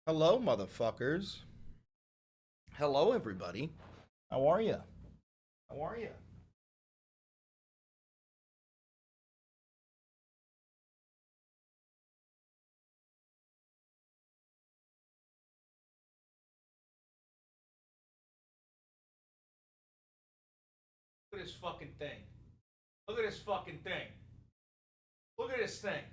Hello, motherfuckers. Hello, everybody. How are you? How are you? Look at this fucking thing. Look at this fucking thing. Look at this thing.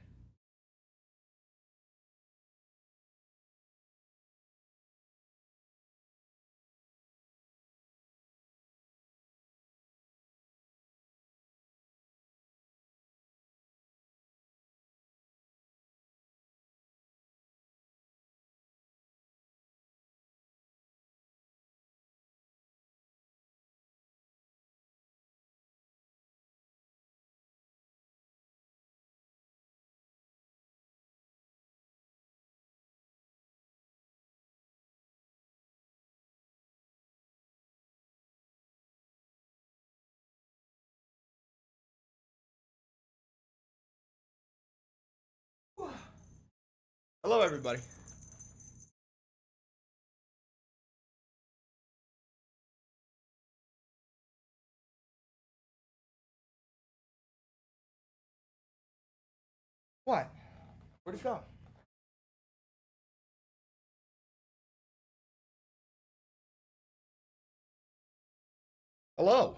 Hello, everybody. What? Where'd it go? Hello.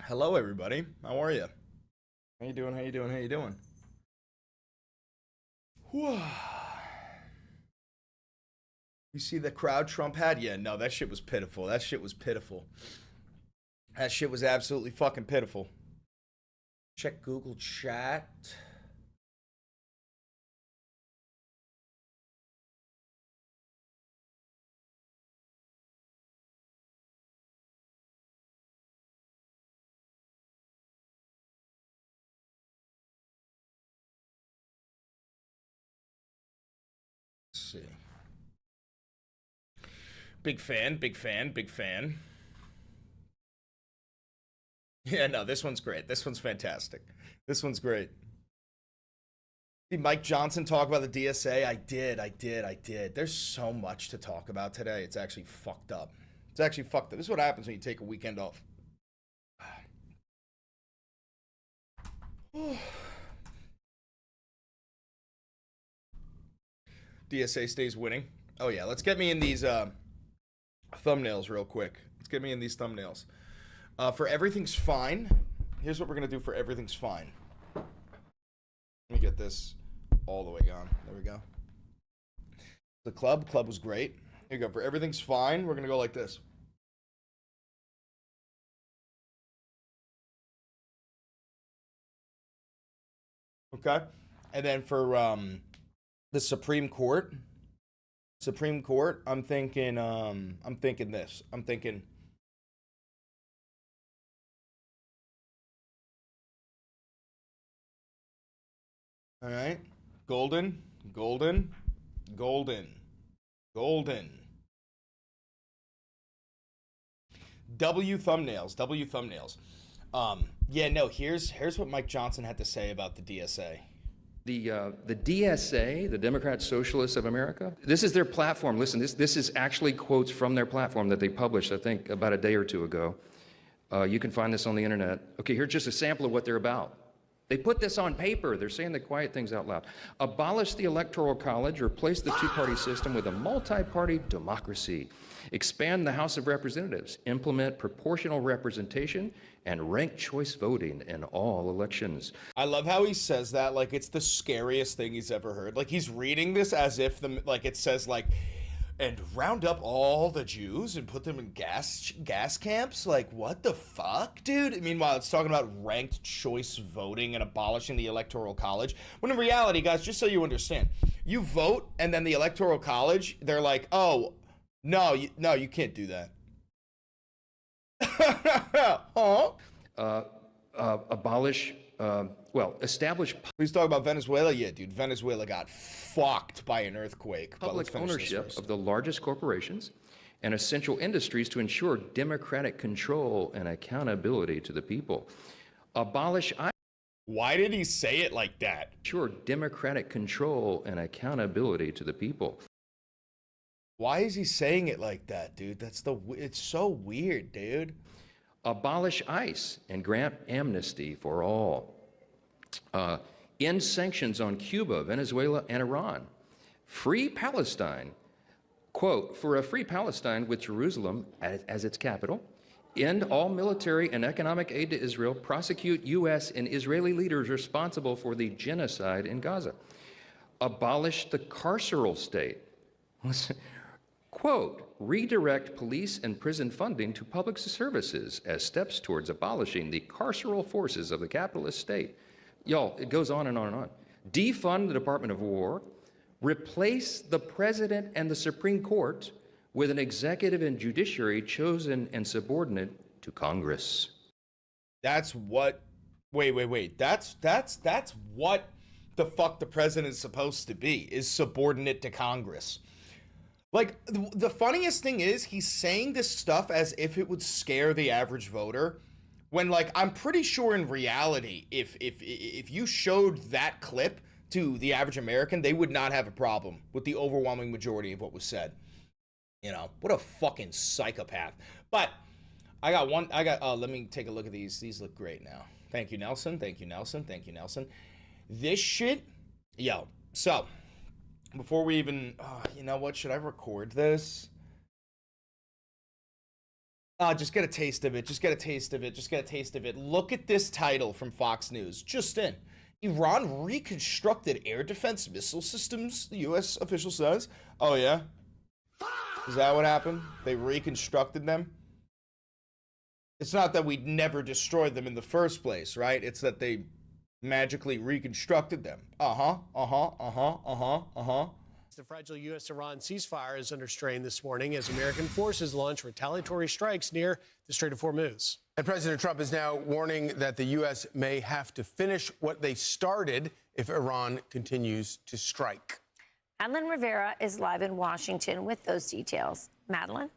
Hello, everybody. How are you? How you doing? How you doing? How you doing? Whew. You see the crowd Trump had? Yeah, no, that shit was pitiful. That shit was pitiful. That shit was absolutely fucking pitiful. Check Google Chat. Let's see. Big fan, big fan, big fan. Yeah, no, this one's great. This one's fantastic. This one's great. Did Mike Johnson talk about the DSA? I did. There's so much to talk about today. It's actually fucked up. It's actually fucked up. This is what happens when you take a weekend off. DSA stays winning. Oh yeah, let's get me in these thumbnails real quick. Let's get me in these thumbnails. For everything's fine. Here's what we're gonna do for everything's fine. Let me get this all the way gone. There we go. The club was great. Here you go. For everything's fine, we're gonna go like this. Okay, and then for the Supreme Court, I'm thinking this. I'm thinking. All right, golden. W thumbnails. Yeah, no. Here's what Mike Johnson had to say about the DSA. The DSA, the Democrat Socialists of America, this is their platform. Listen, this is actually quotes from their platform that they published, I think, about a day or two ago. You can find this on the internet. Okay, here's just a sample of what they're about. They put this on paper. They're saying the quiet things out loud. Abolish the Electoral College, replace the two-party system with a multi-party democracy. Expand the House of Representatives, implement proportional representation, and ranked choice voting in all elections. I love how he says that like it's the scariest thing he's ever heard. Like he's reading this as if it says like, and round up all the Jews and put them in gas camps. Like what the fuck, dude? Meanwhile, it's talking about ranked choice voting and abolishing the Electoral College. When in reality, guys, just so you understand, you vote and then the Electoral College, they're like, oh, no, you can't do that. Huh? Abolish, establish Please talk about Venezuela. Yeah, dude, Venezuela got fucked by an earthquake. public ownership of the largest corporations and essential industries to ensure democratic control and accountability to the people. Abolish Why did he say it like that? Sure, democratic control and accountability to the people. Why is he saying it like that, dude? It's so weird, dude. Abolish ICE and grant amnesty for all. End sanctions on Cuba, Venezuela, and Iran. Free Palestine. Quote, for a free Palestine with Jerusalem as its capital, end all military and economic aid to Israel, prosecute U.S. and Israeli leaders responsible for the genocide in Gaza. Abolish the carceral state. Quote, redirect police and prison funding to public services as steps towards abolishing the carceral forces of the capitalist state. Y'all, it goes on and on and on. Defund the Department of War, replace the president and the Supreme Court with an executive and judiciary chosen and subordinate to Congress. That's what, wait. That's what the fuck the president's supposed to be, is subordinate to Congress. Like, the funniest thing is, he's saying this stuff as if it would scare the average voter, when, like, I'm pretty sure in reality, if you showed that clip to the average American, they would not have a problem with the overwhelming majority of what was said. You know, what a fucking psychopath. But let me take a look at these. These look great now. Thank you, Nelson. Thank you, Nelson. Thank you, Nelson. This shit, yo, so before we even, you know what, should I record this? Just get a taste of it. Just get a taste of it. Just get a taste of it. Look at this title from Fox News. Just in. Iran reconstructed air defense missile systems, the U.S. official says. Oh, yeah? Is that what happened? They reconstructed them? It's not that we never destroyed them in the first place, right? It's that they magically reconstructed them. The fragile U.S.-Iran ceasefire is under strain this morning as American forces launch retaliatory strikes near the Strait of Hormuz. And President Trump is now warning that the U.S. may have to finish what they started if Iran continues to strike. Madeline Rivera is live in Washington with those details. Madeline?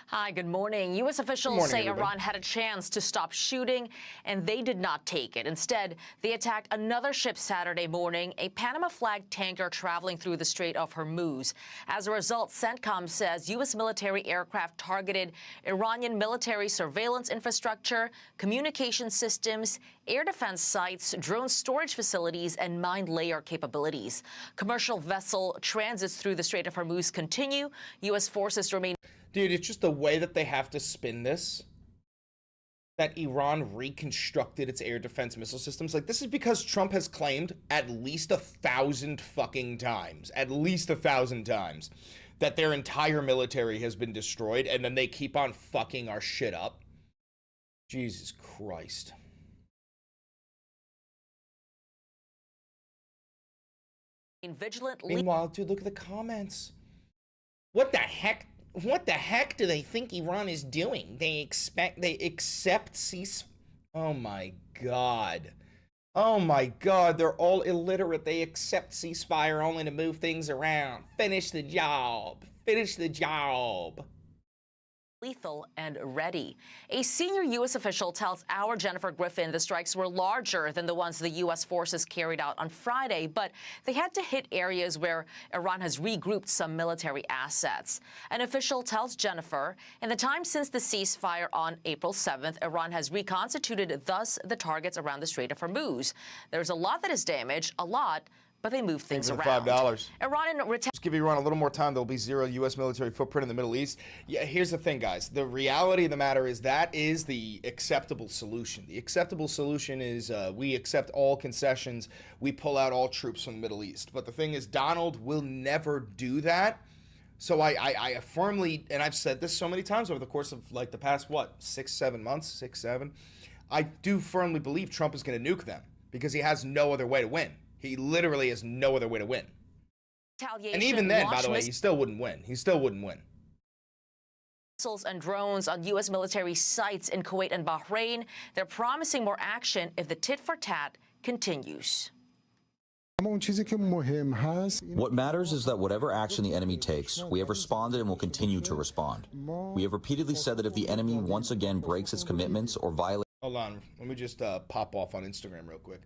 Hi, good morning. U.S. officials say Iran had a chance to stop shooting, and they did not take it. Instead, they attacked another ship Saturday morning, a Panama-flagged tanker traveling through the Strait of Hormuz. As a result, CENTCOM says U.S. military aircraft targeted Iranian military surveillance infrastructure, communication systems, air defense sites, drone storage facilities, and mine layer capabilities. Commercial vessel transits through the Strait of Hormuz continue. U.S. forces remain. Dude, it's just the way that they have to spin this. That Iran reconstructed its air defense missile systems. Like, this is because Trump has claimed at least 1,000 fucking times, at least 1,000 times, that their entire military has been destroyed, and then they keep on fucking our shit up. Jesus Christ. Vigilantly. Meanwhile, dude, look at the comments. What the heck? What the heck do they think Iran is doing? They accept cease. Oh my God. Oh my God. They're all illiterate. They accept ceasefire only to move things around. Finish the job. Finish the job. Lethal and ready. A senior U.S. official tells our Jennifer Griffin the strikes were larger than the ones the U.S. forces carried out on Friday, but they had to hit areas where Iran has regrouped some military assets. An official tells Jennifer, in the time since the ceasefire on April 7th, Iran has reconstituted thus the targets around the Strait of Hormuz. There's a lot that is damaged, a lot, but they move things around. $5. Iran Just give Iran a little more time. There'll be zero U.S. military footprint in the Middle East. Yeah, here's the thing, guys. The reality of the matter is that is the acceptable solution. The acceptable solution is we accept all concessions. We pull out all troops from the Middle East. But the thing is, Donald will never do that. So I firmly, and I've said this so many times over the course of like the past, what, 6-7 months, 6-7. I do firmly believe Trump is going to nuke them because he has no other way to win. He literally has no other way to win. And even then, by the way, he still wouldn't win. He still wouldn't win. Missiles and drones on U.S. military sites in Kuwait and Bahrain. They're promising more action if the tit-for-tat continues. What matters is that whatever action the enemy takes, we have responded and will continue to respond. We have repeatedly said that if the enemy once again breaks its commitments or violates Hold on. Let me just pop off on Instagram real quick.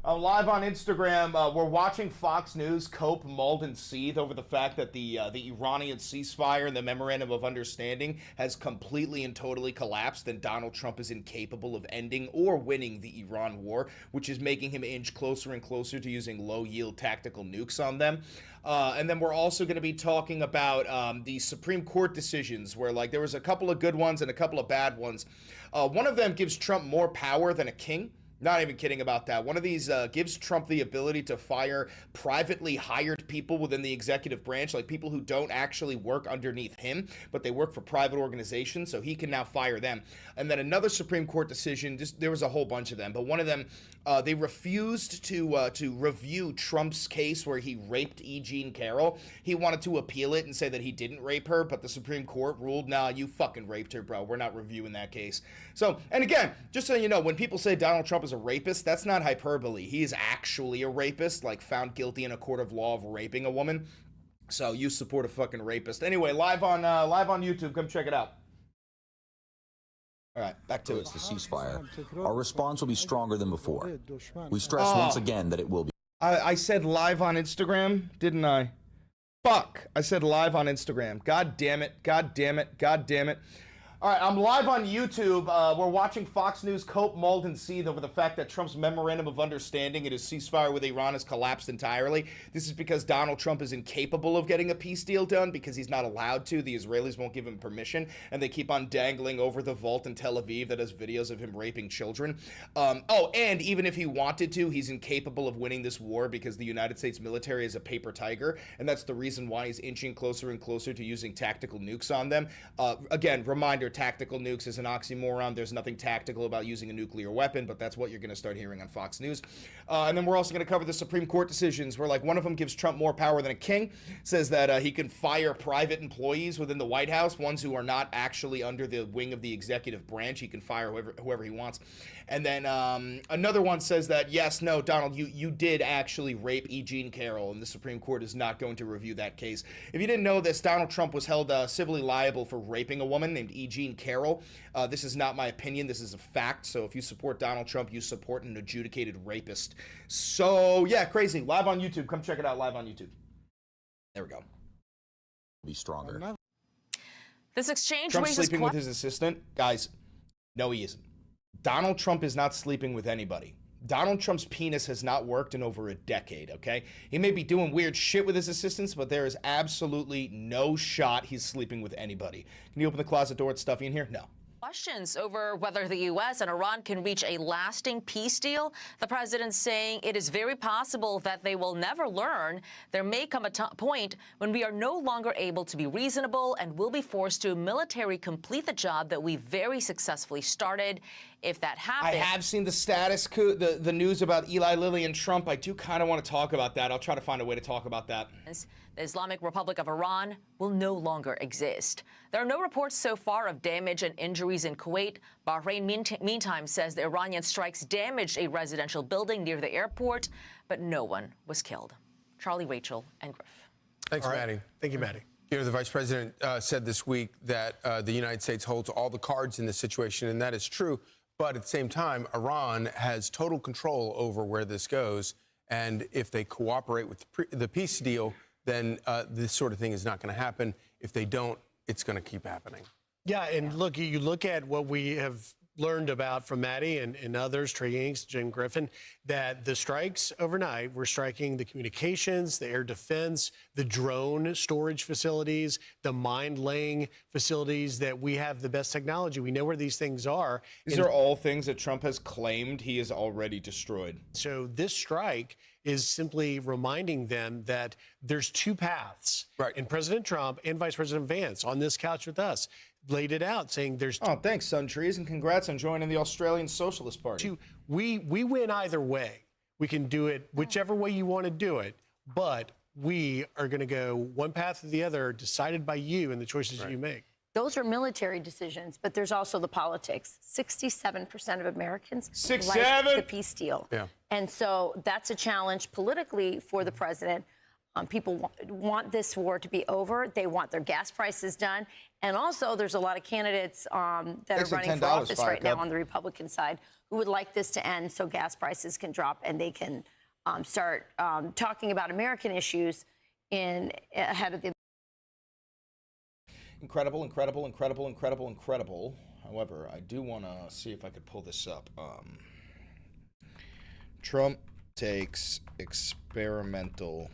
Live on Instagram, we're watching Fox News cope, mull, and seethe over the fact that the Iranian ceasefire and the Memorandum of Understanding has completely and totally collapsed, and Donald Trump is incapable of ending or winning the Iran war, which is making him inch closer and closer to using low-yield tactical nukes on them. And then we're also going to be talking about the Supreme Court decisions where, like, there was a couple of good ones and a couple of bad ones. One of them gives Trump more power than a king. Not even kidding about that. One of these gives Trump the ability to fire privately hired people within the executive branch, like people who don't actually work underneath him, but they work for private organizations, so he can now fire them. And then another Supreme Court decision, there was a whole bunch of them, but one of them, they refused to review Trump's case where he raped E. Jean Carroll. He wanted to appeal it and say that he didn't rape her, but the Supreme Court ruled, nah, you fucking raped her, bro. We're not reviewing that case. So, and again, just so you know, when people say Donald Trump is a rapist, that's not hyperbole. He is actually a rapist, like found guilty in a court of law of raping a woman. So you support a fucking rapist. Anyway, live on YouTube. Come check it out. All right, back to it. The ceasefire. Our response will be stronger than before. We stress once again that it will be. I said live on Instagram, didn't I? Fuck. I said live on Instagram. God damn it. God damn it. God damn it. All right, I'm live on YouTube. We're watching Fox News cope, mull, and seethe over the fact that Trump's Memorandum of Understanding and his ceasefire with Iran has collapsed entirely. This is because Donald Trump is incapable of getting a peace deal done because he's not allowed to. The Israelis won't give him permission, and they keep on dangling over the vault in Tel Aviv that has videos of him raping children. And even if he wanted to, he's incapable of winning this war because the United States military is a paper tiger, and that's the reason why he's inching closer and closer to using tactical nukes on them. Again, reminder, tactical nukes is an oxymoron. There's nothing tactical about using a nuclear weapon, but that's what you're going to start hearing on Fox News. And then we're also going to cover the Supreme Court decisions where, like, one of them gives Trump more power than a king, says that he can fire private employees within the White House, ones who are not actually under the wing of the executive branch. He can fire whoever he wants. And then another one says that, yes, no, Donald, you did actually rape E. Jean Carroll, and the Supreme Court is not going to review that case. If you didn't know this, Donald Trump was held civilly liable for raping a woman named E. Jean Carroll. This is not my opinion. This is a fact. So if you support Donald Trump, you support an adjudicated rapist. So, yeah, crazy. Live on YouTube. Come check it out live on YouTube. There we go. Be stronger. This exchange Trump raises sleeping with his assistant. Guys, no, he isn't. Donald Trump is not sleeping with anybody. Donald Trump's penis has not worked in over a decade, okay? He may be doing weird shit with his assistants, but there is absolutely no shot he's sleeping with anybody. Can you open the closet door? It's stuffy in here? No. Questions over whether the U.S. and Iran can reach a lasting peace deal. The president saying it is very possible that they will never learn. There may come a point when we are no longer able to be reasonable and will be forced to military complete the job that we very successfully started. If that happens, I have seen the status, the news about Eli Lilly and Trump. I do kind of want to talk about that. I'll try to find a way to talk about that. The Islamic Republic of Iran will no longer exist. There are no reports so far of damage and injuries in Kuwait. Bahrain, meantime, says the Iranian strikes damaged a residential building near the airport, but no one was killed. Charlie, Rachel, and Griff. Thanks, Maddie. Thank you, Maddie. You know, the vice president said this week that the United States holds all the cards in this situation, and that is true. But at the same time, Iran has total control over where this goes. And if they cooperate with the peace deal, then this sort of thing is not going to happen. If they don't, it's going to keep happening. Yeah, and look, you look at what we have learned about from Maddie and others, Trey Yanks, Jim Griffin, that the strikes overnight were striking the communications, the air defense, the drone storage facilities, the mine-laying facilities, that we have the best technology. We know where these things are. These are all things that Trump has claimed he has already destroyed. So this strike is simply reminding them that there's two paths. Right. And President Trump and Vice President Vance on this couch with us laid it out, saying there's oh, thanks, Sun Trees, and congrats on joining the Australian Socialist Party. We win either way. We can do it whichever way you want to do it, but we are going to go one path or the other, decided by you and the choices you make. Those are military decisions, but there's also the politics. 67% of Americans like the peace deal. Yeah. And so that's a challenge politically for the president. People want this war to be over. They want their gas prices done. And also, there's a lot of candidates that are running for office right now on the Republican side who would like this to end so gas prices can drop and they can start talking about American issues ahead of the. Incredible, incredible, incredible, incredible, incredible. However, I do want to see if I could pull this up. Trump takes experimental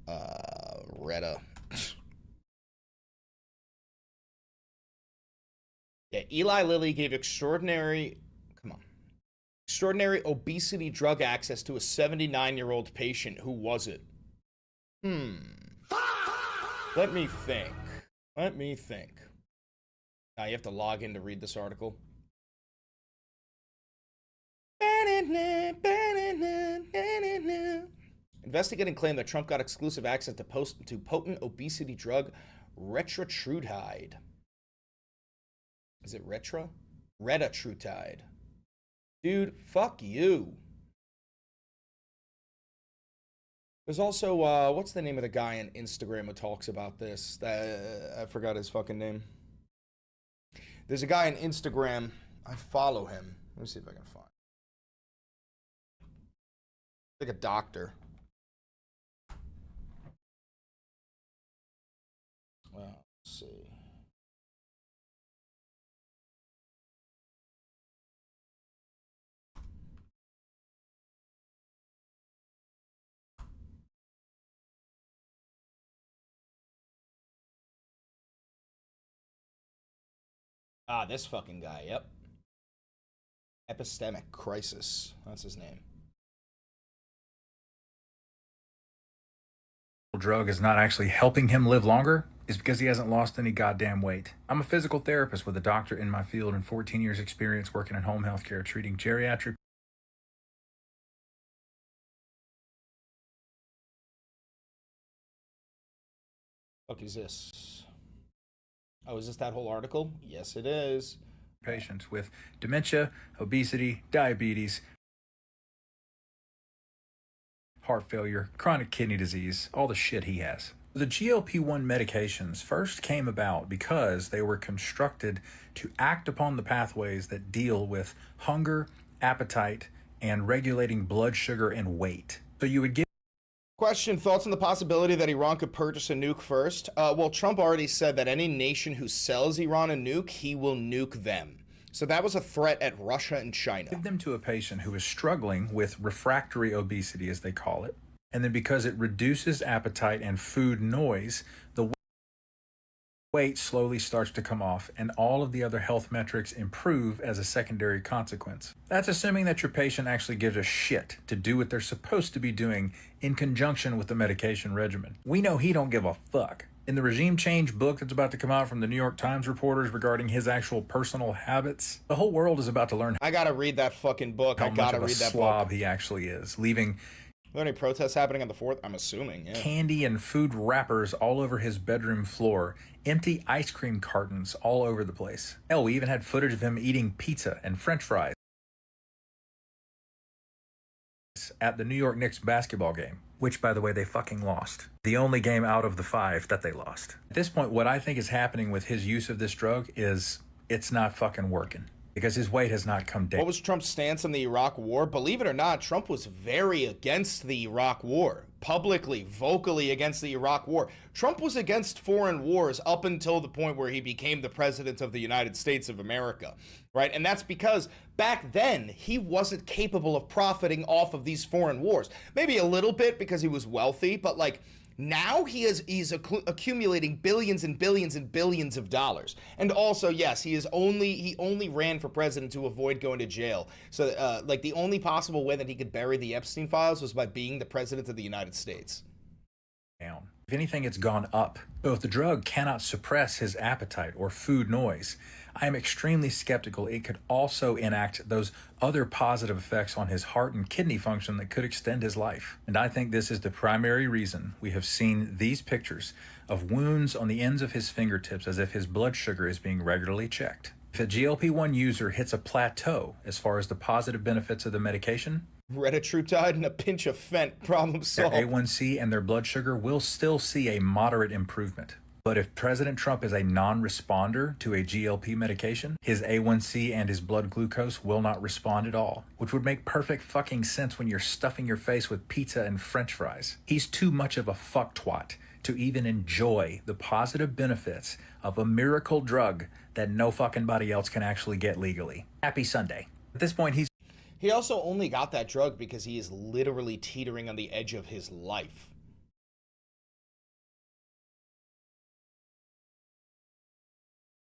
Retta. Yeah, Eli Lilly gave extraordinary obesity drug access to a 79-year-old patient. Who was it? Let me think. Now you have to log in to read this article. Investigating claim that Trump got exclusive access to potent obesity drug retatrutide. Is it retatrutide. Dude, fuck you. There's also, what's the name of the guy on Instagram who talks about this? I forgot his fucking name. There's a guy on Instagram. I follow him. Let me see if I can find. Like a doctor. Well, let's see. Ah, this fucking guy, yep. Epistemic Crisis. That's his name. Drug is not actually helping him live longer is because he hasn't lost any goddamn weight. I'm a physical therapist with a doctorate in my field and 14 years experience working in home health care treating geriatric. Fuck is this? Oh, is this that whole article? Yes, it is. Patients with dementia, obesity, diabetes, heart failure, chronic kidney disease, all the shit he has. The GLP-1 medications first came about because they were constructed to act upon the pathways that deal with hunger, appetite, and regulating blood sugar and weight. So you would give Question, thoughts on the possibility that Iran could purchase a nuke first? Well, Trump already said that any nation who sells Iran a nuke, he will nuke them. So that was a threat at Russia and China. Give them to a patient who is struggling with refractory obesity, as they call it. And then because it reduces appetite and food noise, the weight slowly starts to come off and all of the other health metrics improve as a secondary consequence. That's assuming that your patient actually gives a shit to do what they're supposed to be doing in conjunction with the medication regimen. We know he don't give a fuck. In the regime change book that's about to come out from the New York Times reporters regarding his actual personal habits, the whole world is about to learn I gotta read that fucking book. how much of a slob he actually is, leaving Are there any protests happening on the 4th? I'm assuming, yeah. Candy and food wrappers all over his bedroom floor, empty ice cream cartons all over the place. Hell, we even had footage of him eating pizza and french fries at the New York Knicks basketball game, which, by the way, they fucking lost. The only game out of the 5 that they lost. At this point, what I think is happening with his use of this drug is it's not fucking working, because his weight has not come down. What was Trump's stance on the Iraq war? Believe it or not, Trump was very against the Iraq war. Publicly, vocally against the Iraq war. Trump was against foreign wars up until the point where he became the president of the United States of America, right? And that's because back then, he wasn't capable of profiting off of these foreign wars. Maybe a little bit because he was wealthy, but like, now he's accumulating billions and billions and billions of dollars. And also, yes, he only ran for president to avoid going to jail. So, like, the only possible way that he could bury the Epstein files was by being the president of the United States. Down. If anything, it's gone up. So if the drug cannot suppress his appetite or food noise, I am extremely skeptical it could also enact those other positive effects on his heart and kidney function that could extend his life. And I think this is the primary reason we have seen these pictures of wounds on the ends of his fingertips as if his blood sugar is being regularly checked. If a GLP-1 user hits a plateau as far as the positive benefits of the medication, retatrutide and a pinch of Fent, problem their solved. A1C and their blood sugar will still see a moderate improvement. But if President Trump is a non-responder to a GLP medication, his A1C and his blood glucose will not respond at all, which would make perfect fucking sense when you're stuffing your face with pizza and French fries. He's too much of a fucktwat to even enjoy the positive benefits of a miracle drug that no fucking body else can actually get legally. Happy Sunday. At this point, He also only got that drug because he is literally teetering on the edge of his life.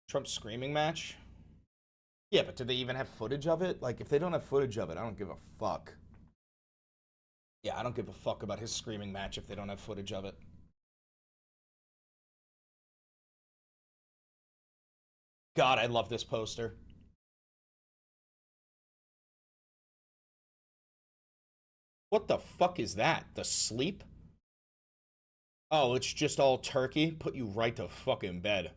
Trump's screaming match? Yeah, but do they even have footage of it? Like, if they don't have footage of it, I don't give a fuck. Yeah, I don't give a fuck about his screaming match if they don't have footage of it. God, I love this poster. What the fuck is that? The sleep? Oh, it's just all turkey? Put you right to fucking bed.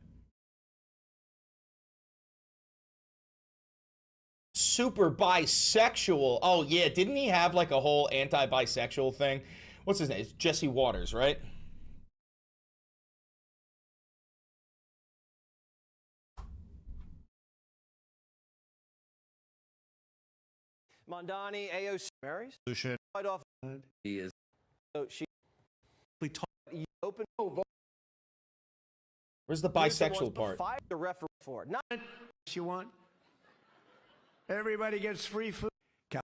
Super bisexual. Oh, yeah. Didn't he have like a whole anti-bisexual thing? What's his name? It's Jesse Waters, right? Mondani, AOC, marries. Right off. He is. So she. We talk. Open. Where's the bisexual part? Fire the referee for it. Not you want. Everybody gets free food. Oh,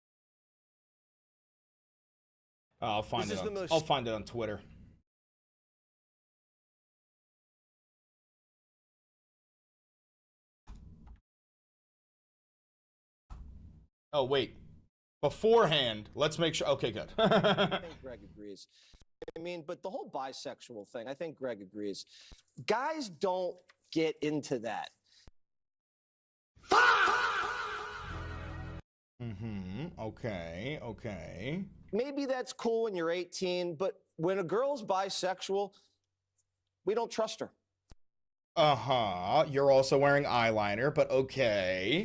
I'll find it. I'll find it on Twitter. Oh wait. Beforehand, let's make sure. Okay, good. I think Greg agrees. I mean, but the whole bisexual thing, I think Greg agrees. Guys don't get into that. Okay, okay. Maybe that's cool when you're 18, but when a girl's bisexual, we don't trust her. Uh-huh. You're also wearing eyeliner, but okay.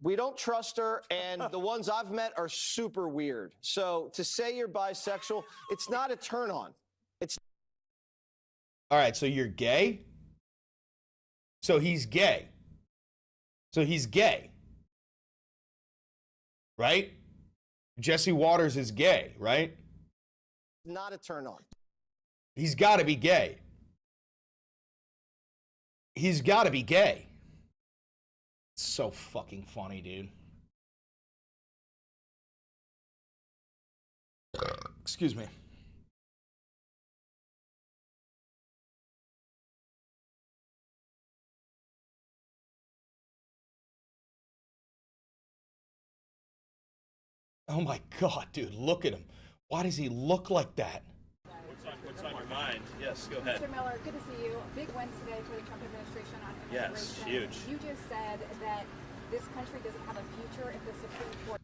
We don't trust her, and the ones I've met are super weird. So to say you're bisexual, it's not a turn on. It's all right, so you're gay? So he's gay. So he's gay. Right? Jesse Waters is gay, right? not a turn on. He's got to be gay. He's got to be gay. It's so fucking funny, dude. Excuse me. Oh my God, dude, look at him. Why does he look like that? What's on your mind? Yes, go ahead. Mr. Miller, good to see you. Big win today for the Trump administration on immigration. Yes, huge. You just said that this country doesn't have a future if the Supreme Court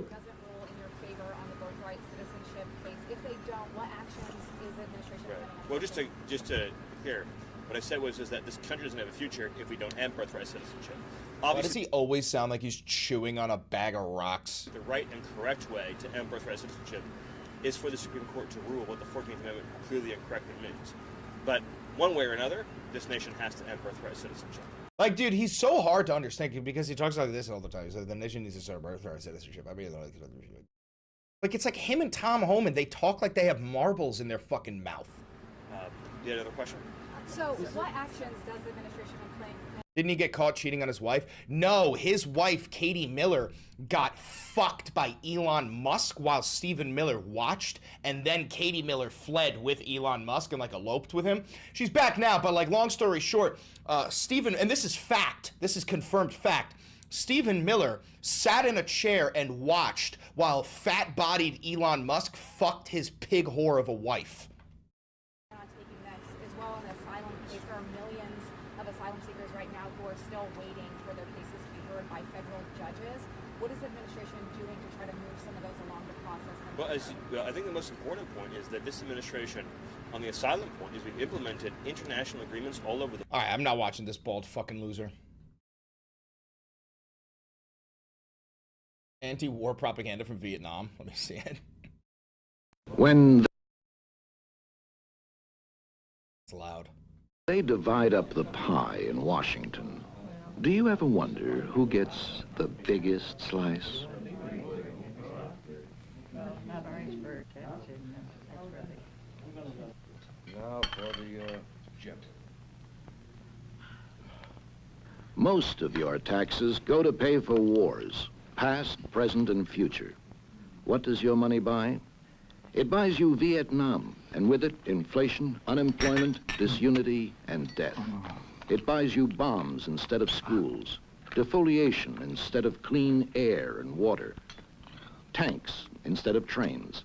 doesn't rule in your favor on the birthright citizenship case. If they don't, what actions is the administration planning on Well, just to clear, what I said was that this country doesn't have a future if we don't end birthright citizenship. Why does he always sound like he's chewing on a bag of rocks? The right and correct way to end birthright citizenship is for the Supreme Court to rule what the 14th Amendment clearly and correctly means. But one way or another, this nation has to end birthright citizenship. Like, dude, he's so hard to understand because he talks like this all the time. He says the nation needs to start birthright citizenship. I mean, like, it's like him and Tom Homan. They talk like they have marbles in their fucking mouth. You had another question? So, what actions does the administration plan? Didn't he get caught cheating on his wife? No, his wife, Katie Miller, got fucked by Elon Musk while Stephen Miller watched, and then Katie Miller fled with Elon Musk and, like, eloped with him. She's back now, but, like, long story short, Stephen, and this is fact, this is confirmed fact, Stephen Miller sat in a chair and watched while fat-bodied Elon Musk fucked his pig whore of a wife. What is the administration doing to try to move some of those along the process? Well, I think the most important point is that this administration On the asylum point is we've implemented international agreements all over the... All right, I'm not watching this bald fucking loser. Anti-war propaganda from Vietnam. Let me see it. When It's loud. they divide up the pie in Washington, do you ever wonder who gets the biggest slice? Now for the Jim. Most of your taxes go to pay for wars, past, present, and future. What does your money buy? It buys you Vietnam, and with it, inflation, unemployment, disunity, and death. It buys you bombs instead of schools, defoliation instead of clean air and water, tanks instead of trains,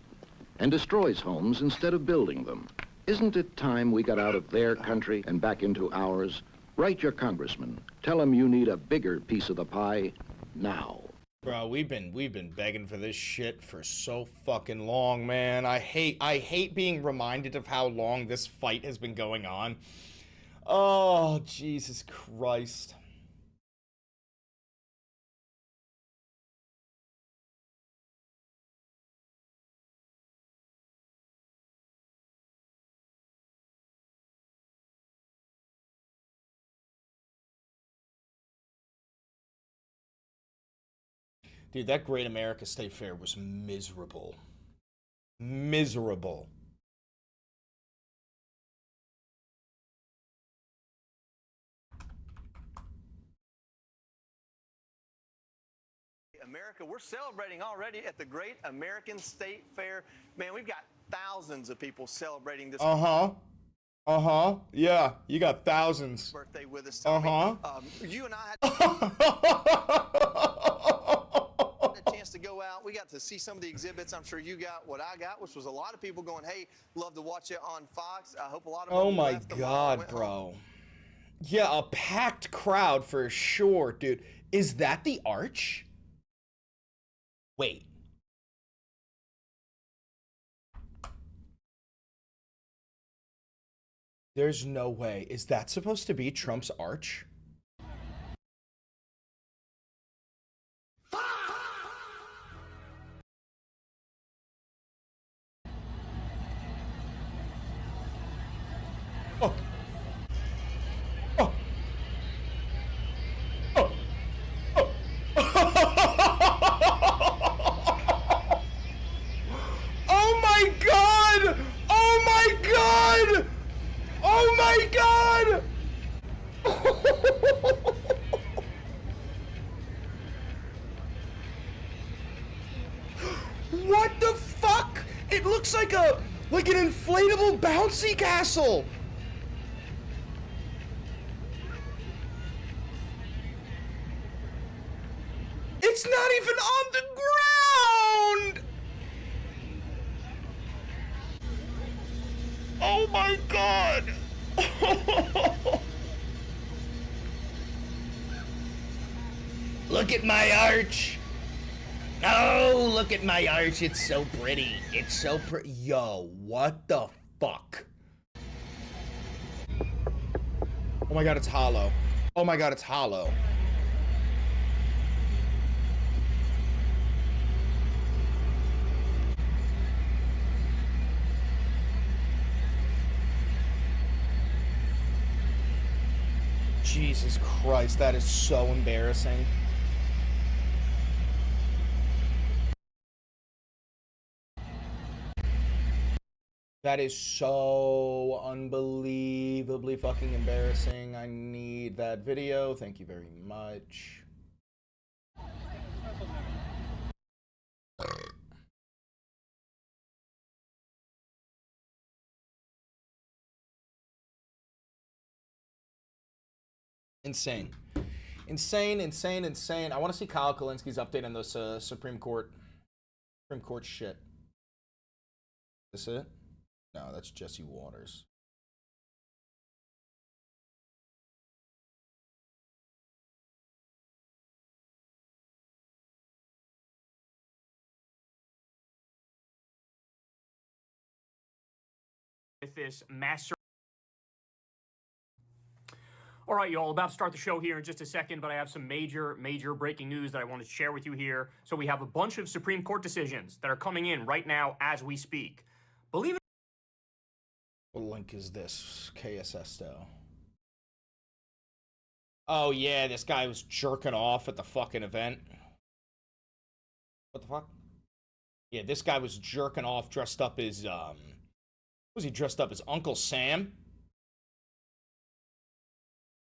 and destroys homes instead of building them. Isn't it time we got out of their country and back into ours? Write your congressman. Tell him you need a bigger piece of the pie now. Bro, we've been begging for this shit for so fucking long, man. I hate being reminded of how long this fight has been going on. Oh, Jesus Christ. Dude, that Great America State Fair was miserable. Miserable. America, we're celebrating already at the Great American State Fair. Man, we've got thousands of people celebrating this. Yeah, you got thousands. Birthday with us. You and I had a chance to go out. We got to see some of the exhibits. I'm sure you got what I got, which was a lot of people going, hey, love to watch it on Fox. I hope a lot of Oh my God, bro. Yeah, a packed crowd for sure, dude. Is that the arch? Wait. There's no way. Is that supposed to be Trump's arch? Oh. Oh. Oh. Oh my God! Oh my God! Oh my God! What the fuck? It looks like an inflatable bouncy castle. It's not even on the ground. Oh my God. Look at my arch. Oh, look at my arch. It's so pretty. It's so pretty. Yo, what the fuck? Oh my God, it's hollow. Oh my God, it's hollow. Jesus Christ, that is so embarrassing. That is so unbelievably fucking embarrassing. I need that video. Thank you very much. Insane. Insane, insane, insane. I want to see Kyle Kalinski's update on this Supreme Court shit. Is this it? No, that's Jesse Waters. with this mass. All right, y'all, about to start the show here in just a second, but I have some major breaking news that I want to share with you here. So we have a bunch of Supreme Court decisions that are coming in right now as we speak. Believe it. What link is this? KSS style. Oh, yeah, this guy was jerking off at the fucking event. What the fuck? Yeah, this guy was jerking off dressed up as, was he dressed up as Uncle Sam?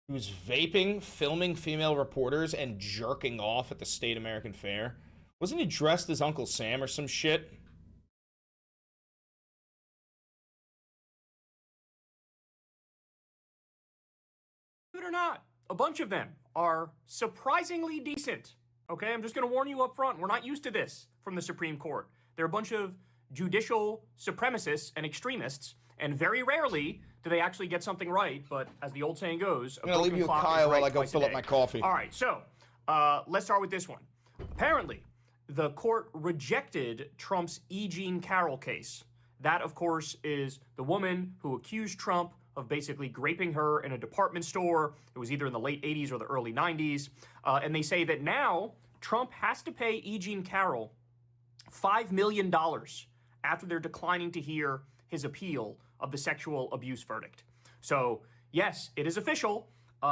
He was vaping, filming female reporters, and jerking off at the State American Fair. Wasn't he dressed as Uncle Sam or some shit? Believe it or not, a bunch of them are surprisingly decent. Okay, I'm just going to warn you up front. We're not used to this from the Supreme Court. They're a bunch of judicial supremacists and extremists, and very rarely do they actually get something right. But as the old saying goes, I'm going to leave you with Kyle while I go fill up my coffee. All right, so let's start with this one. Apparently, the court rejected Trump's E. Jean Carroll case. That, of course, is the woman who accused Trump of basically graping her in a department store. It was either in the late 80s or the early 90s. And they say that now Trump has to pay E. Jean Carroll $5 million after they're declining to hear his appeal of the sexual abuse verdict. So, yes, it is official.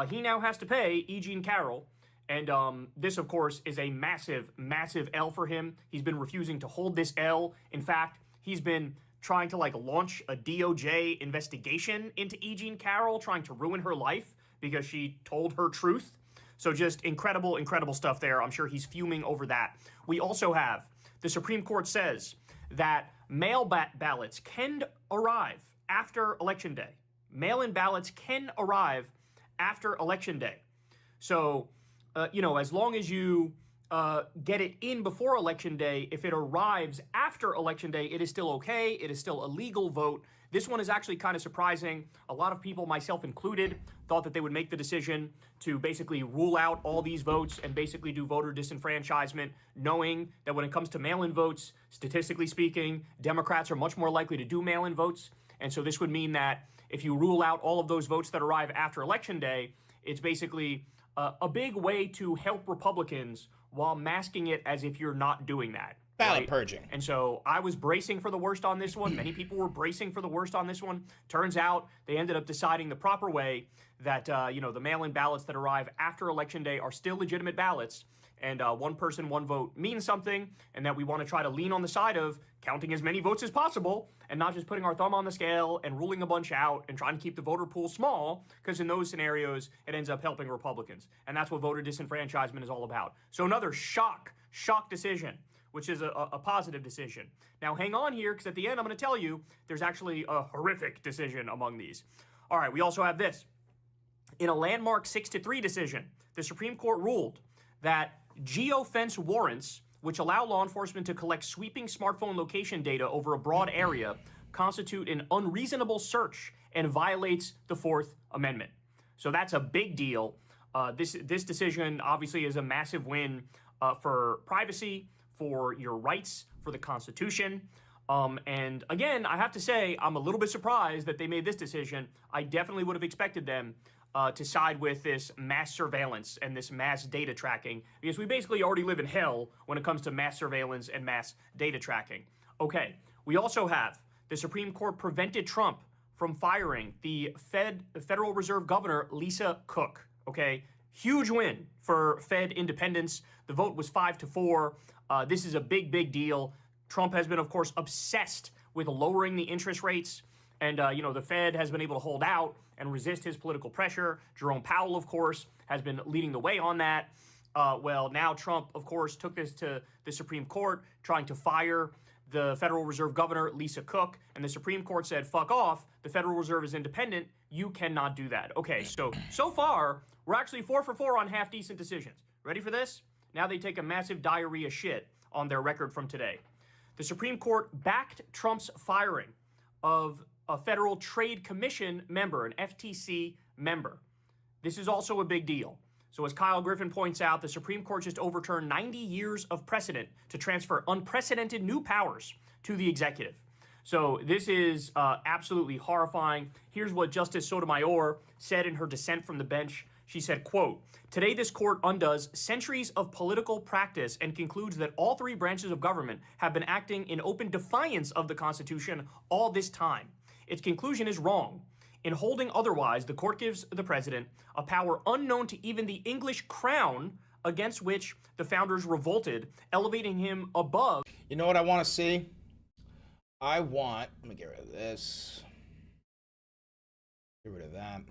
He now has to pay E. Jean Carroll. And this, of course, is a massive L for him. He's been refusing to hold this L. In fact, he's been trying to launch a DOJ investigation into E. Jean Carroll, trying to ruin her life because she told her truth. So just incredible stuff there. I'm sure he's fuming over that. We also have the Supreme Court says that mail ballots can arrive after Election Day. Mail-in ballots can arrive after Election Day. So, as long as you get it in before Election Day, if it arrives after Election Day, it is still okay. It is still a legal vote. This one is actually kind of surprising. A lot of people, myself included, thought that they would make the decision to basically rule out all these votes and basically do voter disenfranchisement, knowing that when it comes to mail-in votes, statistically speaking, Democrats are much more likely to do mail-in votes. And so this would mean that if you rule out all of those votes that arrive after Election Day, it's basically a big way to help Republicans while masking it as if you're not doing that. Ballot purging. And so I was bracing for the worst on this one. Many people were bracing for the worst on this one. Turns out they ended up deciding the proper way that, the mail-in ballots that arrive after Election Day are still legitimate ballots. And one person, one vote means something, and that we want to try to lean on the side of counting as many votes as possible and not just putting our thumb on the scale and ruling a bunch out and trying to keep the voter pool small, because in those scenarios, it ends up helping Republicans. And that's what voter disenfranchisement is all about. So another shock decision, which is a positive decision. Now, hang on here, because at the end, I'm going to tell you there's actually a horrific decision among these. All right, we also have this. In a landmark 6-3 decision, the Supreme Court ruled that geofence warrants, which allow law enforcement to collect sweeping smartphone location data over a broad area, constitute an unreasonable search and violates the Fourth Amendment. So that's a big deal. This decision obviously is a massive win for privacy, for your rights, for the Constitution. And again, I have to say, I'm a little bit surprised that they made this decision. I definitely would have expected them to side with this mass surveillance and this mass data tracking, because we basically already live in hell when it comes to mass surveillance and mass data tracking. Okay, we also have the Supreme Court prevented Trump from firing the Federal Reserve Governor Lisa Cook. Okay, huge win for Fed independence. The vote was 5-4. This is a big deal. Trump has been, of course, obsessed with lowering the interest rates. And, the Fed has been able to hold out and resist his political pressure. Jerome Powell, of course, has been leading the way on that. Well, now Trump, of course, took this to the Supreme Court, trying to fire the Federal Reserve Governor, Lisa Cook. And the Supreme Court said, fuck off. The Federal Reserve is independent. You cannot do that. Okay, so far, we're actually 4 for 4 on half-decent decisions. Ready for this? Now they take a massive diarrhea shit on their record from today. The Supreme Court backed Trump's firing of a Federal Trade Commission member, an FTC member. This is also a big deal. So as Kyle Griffin points out, the Supreme Court just overturned 90 years of precedent to transfer unprecedented new powers to the executive. So this is absolutely horrifying. Here's what Justice Sotomayor said in her dissent from the bench. She said, quote, "Today this court undoes centuries of political practice and concludes that all three branches of government have been acting in open defiance of the Constitution all this time. Its conclusion is wrong. In holding otherwise, the court gives the president a power unknown to even the English crown against which the founders revolted, elevating him above." You know what I want to see? Let me get rid of this. Get rid of that.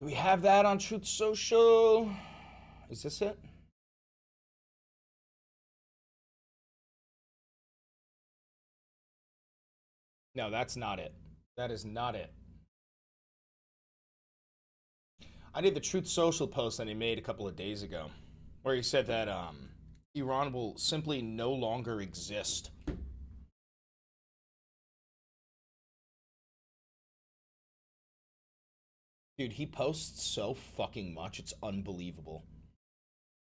Do we have that on Truth Social? Is this it? No, that's not it. That is not it. I did the Truth Social post that he made a couple of days ago, where he said that Iran will simply no longer exist. Dude, he posts so fucking much, it's unbelievable.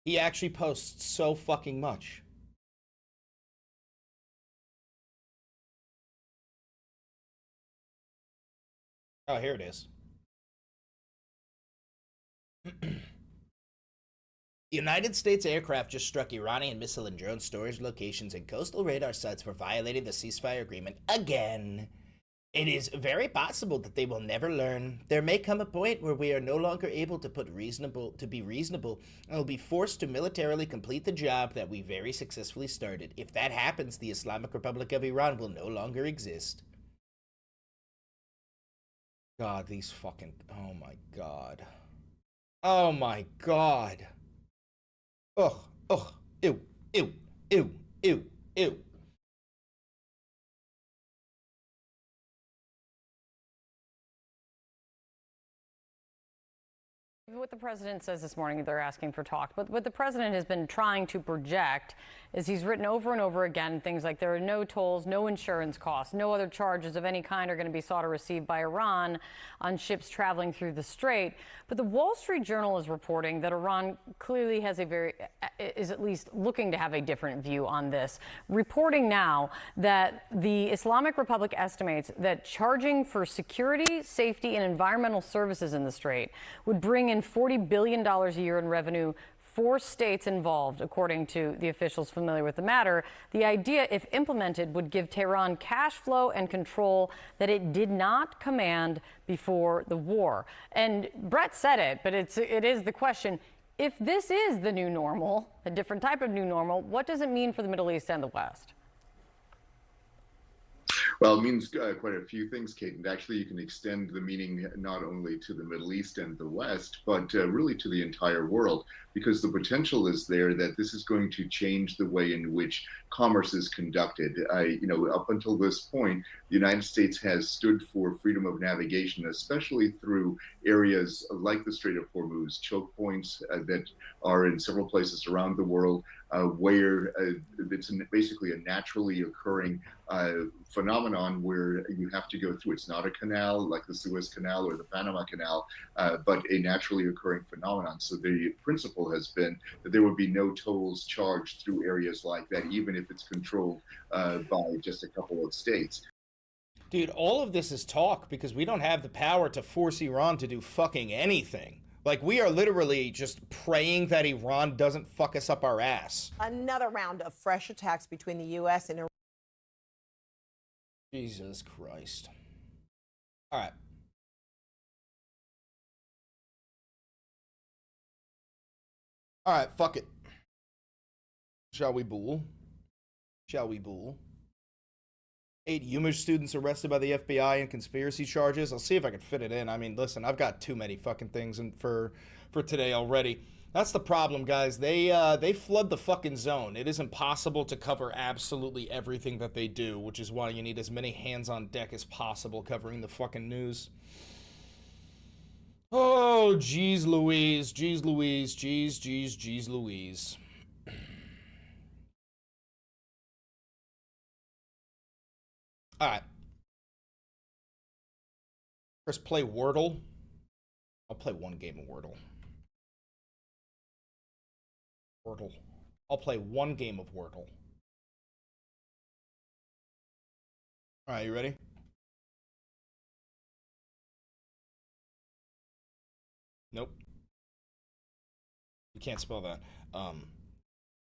He actually posts so fucking much. Oh, here it is. United States aircraft just struck Iranian missile and drone storage locations and coastal radar sites for violating the ceasefire agreement again. It is very possible that they will never learn. There may come a point where we are no longer able to be reasonable and will be forced to militarily complete the job that we very successfully started. If that happens, the Islamic Republic of Iran will no longer exist. God, these fucking... Oh my God. Oh my God. Ugh, ugh, ew, ew, ew, ew, ew. What the president says this morning, they're asking for talk. But what the president has been trying to project is he's written over and over again things like there are no tolls, no insurance costs, no other charges of any kind are going to be sought or received by Iran on ships traveling through the strait. But the Wall Street Journal is reporting that Iran clearly is at least looking to have a different view on this. Reporting now that the Islamic Republic estimates that charging for security, safety, and environmental services in the strait would bring in $40 billion a year in revenue for states involved, according to the officials familiar with the matter. The idea, if implemented, would give Tehran cash flow and control that it did not command before the war. And Brett said it, but it is the question. If this is the new normal, a different type of new normal, what does it mean for the Middle East and the West? Well, it means quite a few things, Kate. And actually, you can extend the meaning not only to the Middle East and the West, but really to the entire world, because the potential is there that this is going to change the way in which commerce is conducted. Up until this point, the United States has stood for freedom of navigation, especially through areas like the Strait of Hormuz, choke points that are in several places around the world, where it's basically a naturally occurring phenomenon where you have to go through. It's not a canal like the Suez Canal or the Panama Canal, but a naturally occurring phenomenon. So the principle has been that there would be no tolls charged through areas like that, even if it's controlled by just a couple of states. Dude, all of this is talk because we don't have the power to force Iran to do fucking anything. Like, we are literally just praying that Iran doesn't fuck us up our ass. Another round of fresh attacks between the U.S. and Iran. Jesus Christ. All right. All right, fuck it. Shall we bool? Shall we bool? 8 UMich students arrested by the FBI in conspiracy charges. I'll see if I can fit it in. I mean, listen, I've got too many fucking things for today already. That's the problem, guys. They flood the fucking zone. It is impossible to cover absolutely everything that they do, which is why you need as many hands on deck as possible covering the fucking news. Oh, geez Louise, geez Louise, geez Louise. All right. Chris, play Wordle. I'll play one game of Wordle. Wordle. I'll play one game of Wordle. All right, you ready? Nope. You can't spell that.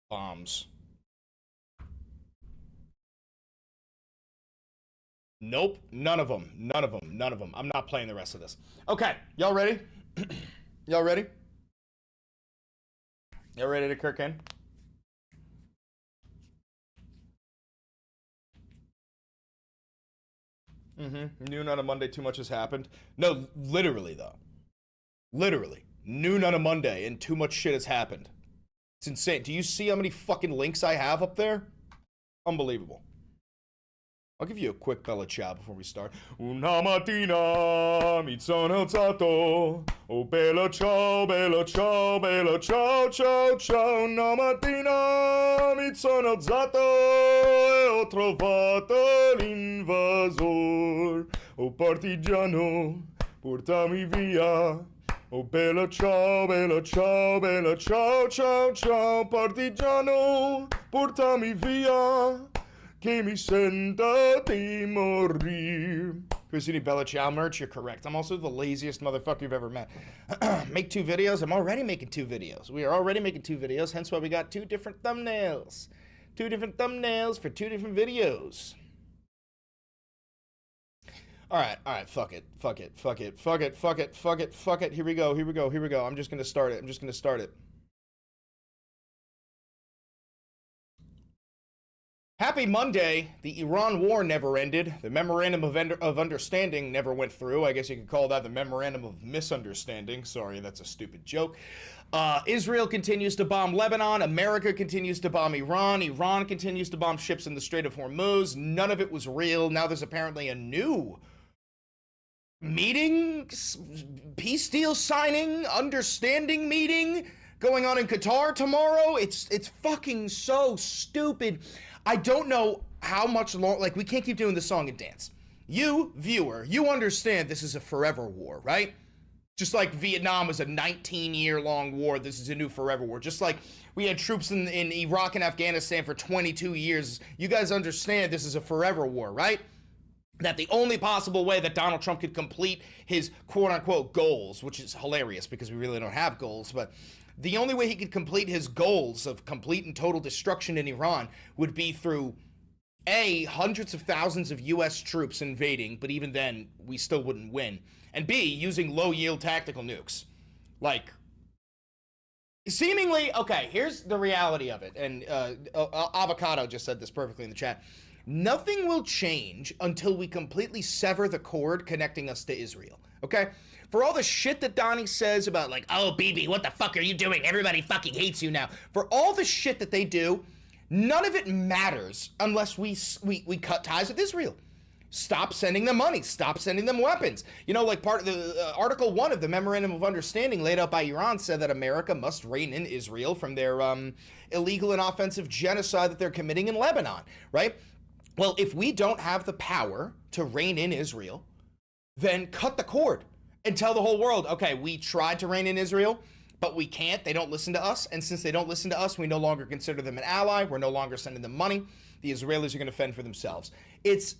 Bombs. Nope. None of them. None of them. None of them. I'm not playing the rest of this. Okay. Y'all ready? Y'all ready? Y'all ready to kick in? Noon on a Monday, too much has happened. No, literally, though. Literally. Noon on a Monday and too much shit has happened. It's insane. Do you see how many fucking links I have up there? Unbelievable. I'll give you a quick bella ciao before we start. Una mattina mi sono alzato. Oh, bella ciao, bella ciao, bella ciao, ciao, ciao. Una mattina mi sono alzato e ho trovato l'invasor. Oh, partigiano, portami via. Oh, bella ciao, bella ciao, bella ciao, ciao, ciao. Partigiano, portami via. Che mi senta di morir. Chris, you need Bella Ciao merch? You're correct. I'm also the laziest motherfucker you've ever met. Make 2 videos? I'm already making 2 videos. We are already making 2 videos, hence why we got 2 different thumbnails. 2 different thumbnails for 2 different videos. Alright, fuck it. Here we go. I'm just gonna start it. Happy Monday. The Iran war never ended. The Memorandum of Understanding never went through. I guess you could call that the Memorandum of Misunderstanding. Sorry, that's a stupid joke. Israel continues to bomb Lebanon. America continues to bomb Iran. Iran continues to bomb ships in the Strait of Hormuz. None of it was real. Now there's apparently a new meeting, peace deal signing, understanding meeting going on in Qatar tomorrow. It's fucking so stupid. I don't know how much long, like, we can't keep doing the song and dance. You, viewer, you understand this is a forever war, right? Just like Vietnam was a 19-year-long war, this is a new forever war. Just like we had troops in Iraq and Afghanistan for 22 years. You guys understand this is a forever war, right? That the only possible way that Donald Trump could complete his quote-unquote goals, which is hilarious because we really don't have goals, but the only way he could complete his goals of complete and total destruction in Iran would be through, A, hundreds of thousands of U.S. troops invading, but even then, we still wouldn't win, and B, using low-yield tactical nukes. Like, seemingly, okay, here's the reality of it, and Avocado just said this perfectly in the chat. Nothing will change until we completely sever the cord connecting us to Israel, okay? For all the shit that Donnie says about, like, oh, Bibi, what the fuck are you doing? Everybody fucking hates you now. For all the shit that they do, none of it matters unless we cut ties with Israel. Stop sending them money. Stop sending them weapons. You know, like part of the Article 1 of the Memorandum of Understanding laid out by Iran said that America must rein in Israel from their illegal and offensive genocide that they're committing in Lebanon, right? Well, if we don't have the power to rein in Israel, then cut the cord. And tell the whole world, okay, we tried to rein in Israel, but we can't. They don't listen to us. And since they don't listen to us, we no longer consider them an ally. We're no longer sending them money. The Israelis are going to fend for themselves. It's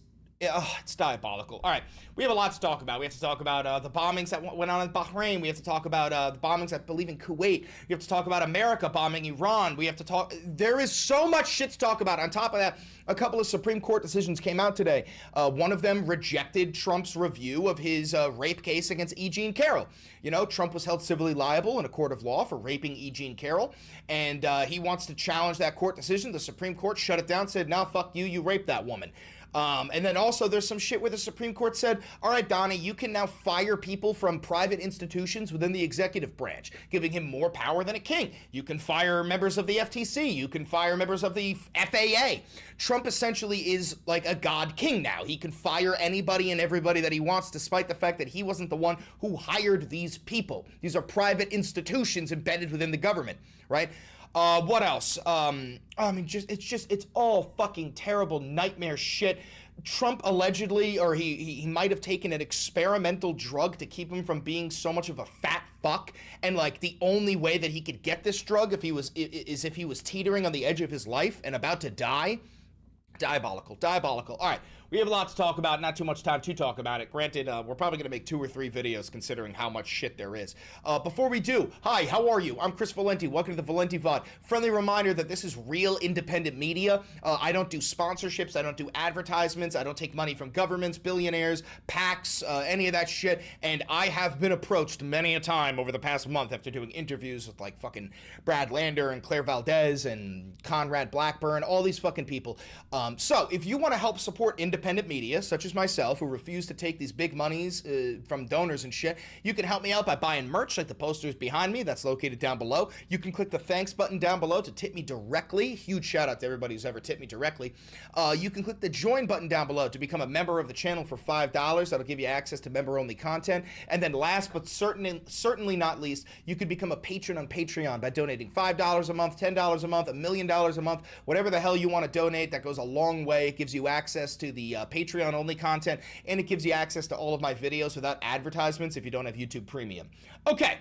diabolical. All right, we have a lot to talk about. We have to talk about the bombings that went on in Bahrain. We have to talk about the bombings, I believe, in Kuwait. We have to talk about America bombing Iran. We have to talk. There is so much shit to talk about. On top of that, a couple of Supreme Court decisions came out today. One of them rejected Trump's review of his rape case against E. Jean Carroll. You know, Trump was held civilly liable in a court of law for raping E. Jean Carroll, and he wants to challenge that court decision. The Supreme Court shut it down, said, no, fuck you, you raped that woman. And then also there's some shit where the Supreme Court said, all right, Donnie, you can now fire people from private institutions within the executive branch, giving him more power than a king. You can fire members of the FTC. You can fire members of the FAA. Trump essentially is like a god king now. He can fire anybody and everybody that he wants, despite the fact that he wasn't the one who hired these people. These are private institutions embedded within the government, right? What else? I mean, it's all fucking terrible nightmare shit. Trump allegedly, or he might have taken an experimental drug to keep him from being so much of a fat fuck, and like the only way that he could get this drug is if he was teetering on the edge of his life and about to die. Diabolical. All right, we have a lot to talk about, not too much time to talk about it. Granted, we're probably going to make 2 or 3 videos considering how much shit there is. Before we do, hi, how are you? I'm Chris Valenti. Welcome to the Valenti VOD. Friendly reminder that this is real independent media. I don't do sponsorships. I don't do advertisements. I don't take money from governments, billionaires, PACs, any of that shit. And I have been approached many a time over the past month after doing interviews with like fucking Brad Lander and Claire Valdez and Conrad Blackburn, all these fucking people. So if you want to help support independent media, such as myself, who refuse to take these big monies from donors and shit, you can help me out by buying merch like the posters behind me. That's located down below. You can click the thanks button down below to tip me directly. Huge shout out to everybody who's ever tipped me directly. You can click the join button down below to become a member of the channel for $5. That'll give you access to member-only content. And then last but certainly not least, you could become a patron on Patreon by donating $5 a month, $10 a month, $1 million a month, whatever the hell you want to donate. That goes a long way. It gives you access to the Patreon only content, and it gives you access to all of my videos without advertisements if you don't have YouTube Premium. Okay,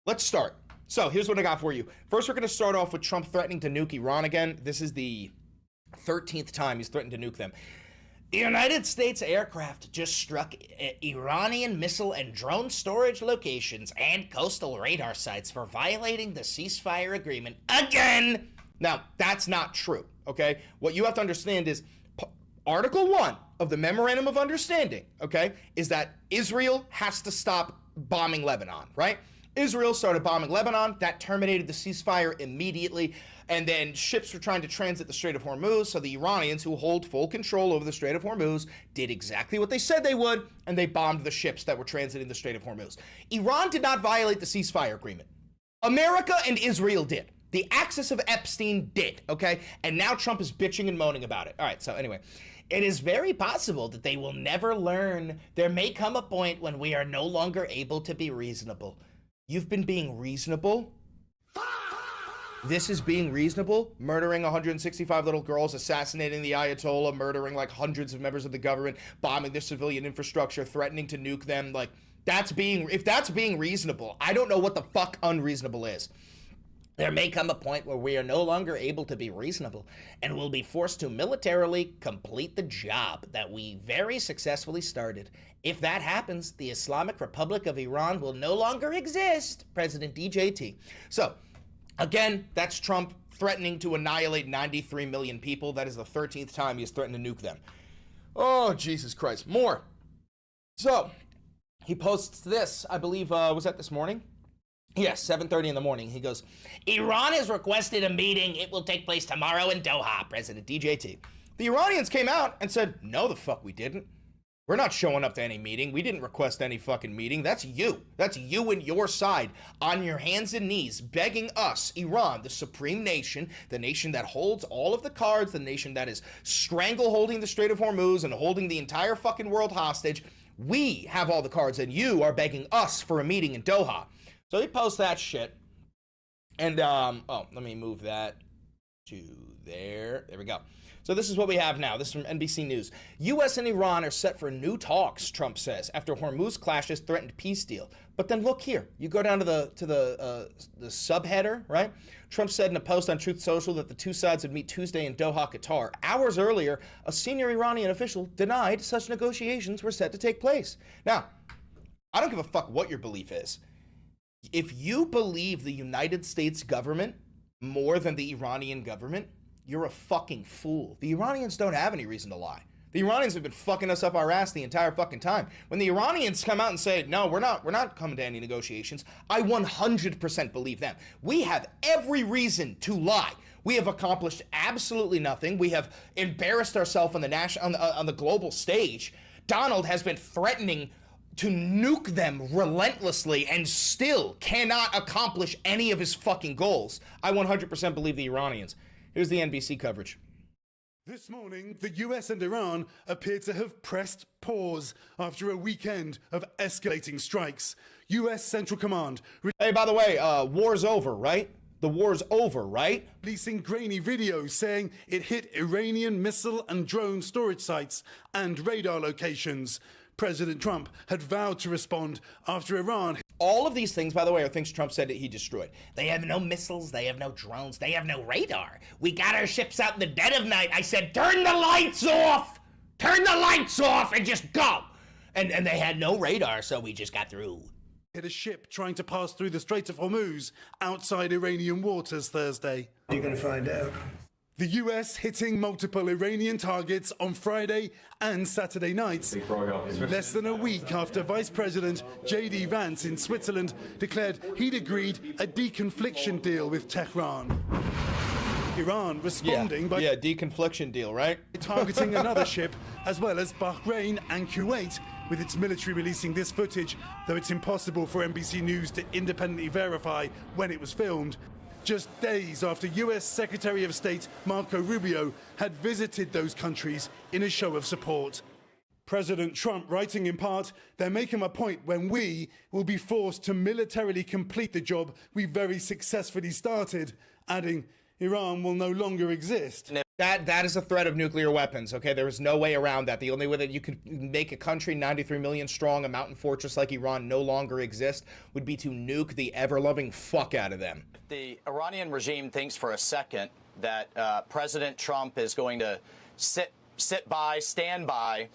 let's start. So here's what I got for you. First, we're going to start off with Trump threatening to nuke Iran again. This is the 13th time he's threatened to nuke them. The United States aircraft just struck Iranian missile and drone storage locations and coastal radar sites for violating the ceasefire agreement again. Now, that's not true, okay? What you have to understand is Article 1 of the Memorandum of Understanding, okay, is that Israel has to stop bombing Lebanon, right? Israel started bombing Lebanon. That terminated the ceasefire immediately. And then ships were trying to transit the Strait of Hormuz. So the Iranians, who hold full control over the Strait of Hormuz, did exactly what they said they would, and they bombed the ships that were transiting the Strait of Hormuz. Iran did not violate the ceasefire agreement. America and Israel did. The Axis of Epstein did, okay? And now Trump is bitching and moaning about it. All right, so anyway, it is very possible that they will never learn. There may come a point when we are no longer able to be reasonable. You've been being reasonable. This is being reasonable. Murdering 165 little girls, assassinating the Ayatollah, murdering like hundreds of members of the government, bombing their civilian infrastructure, threatening to nuke them. Like, if that's being reasonable, I don't know what the fuck unreasonable is. There may come a point where we are no longer able to be reasonable and will be forced to militarily complete the job that we very successfully started. If that happens, the Islamic Republic of Iran will no longer exist, President DJT. So, again, that's Trump threatening to annihilate 93 million people. That is the 13th time he has threatened to nuke them. Oh, Jesus Christ. More. So, he posts this, I believe, was that this morning? Yes, 7:30 in the morning. He goes, Iran has requested a meeting. It will take place tomorrow in Doha, President DJT. The Iranians came out and said, no, the fuck we didn't. We're not showing up to any meeting. We didn't request any fucking meeting. That's you. That's you and your side on your hands and knees begging us, Iran, the supreme nation, the nation that holds all of the cards, the nation that is strangle-holding the Strait of Hormuz and holding the entire fucking world hostage. We have all the cards and you are begging us for a meeting in Doha. So he posts that shit, and, let me move that to there. There we go. So this is what we have now. This is from NBC News. U.S. and Iran are set for new talks, Trump says, after Hormuz clashes threatened peace deal. But then look here. You go down to the subheader, right? Trump said in a post on Truth Social that the two sides would meet Tuesday in Doha, Qatar. Hours earlier, a senior Iranian official denied such negotiations were set to take place. Now, I don't give a fuck what your belief is. If you believe the United States government more than the Iranian government, you're a fucking fool. The Iranians don't have any reason to lie. The Iranians have been fucking us up our ass the entire fucking time. When the Iranians come out and say, no, we're not coming to any negotiations, I 100% believe them. We have every reason to lie. We have accomplished absolutely nothing. We have embarrassed ourselves on the global stage. Donald has been threatening to nuke them relentlessly and still cannot accomplish any of his fucking goals. I 100% believe the Iranians. Here's the NBC coverage. This morning, the US and Iran appear to have pressed pause after a weekend of escalating strikes. US Central Command... Hey, by the way, war's over, right? The war's over, right? Releasing grainy videos saying it hit Iranian missile and drone storage sites and radar locations. President Trump had vowed to respond after Iran. All of these things, by the way, are things Trump said that he destroyed. They have no missiles, they have no drones, they have no radar. We got our ships out in the dead of night. I said, turn the lights off! Turn the lights off and just go! And they had no radar, so we just got through. Hit a ship trying to pass through the Strait of Hormuz outside Iranian waters Thursday. You're going to find out. The US hitting multiple Iranian targets on Friday and Saturday nights, less than a week after Vice President J.D. Vance in Switzerland declared he'd agreed a deconfliction deal with Tehran. Iran responding by deconfliction deal, right? targeting another ship, as well as Bahrain and Kuwait, with its military releasing this footage, though it's impossible for NBC News to independently verify when it was filmed. Just days after US Secretary of State Marco Rubio had visited those countries in a show of support. President Trump writing in part, "There may come a point when we will be forced to militarily complete the job we very successfully started," adding, "Iran will no longer exist." That is a threat of nuclear weapons, okay? There is no way around that. The only way that you can make a country 93 million strong, a mountain fortress like Iran no longer exist, would be to nuke the ever-loving fuck out of them. The Iranian regime thinks for a second that President Trump is going to stand by,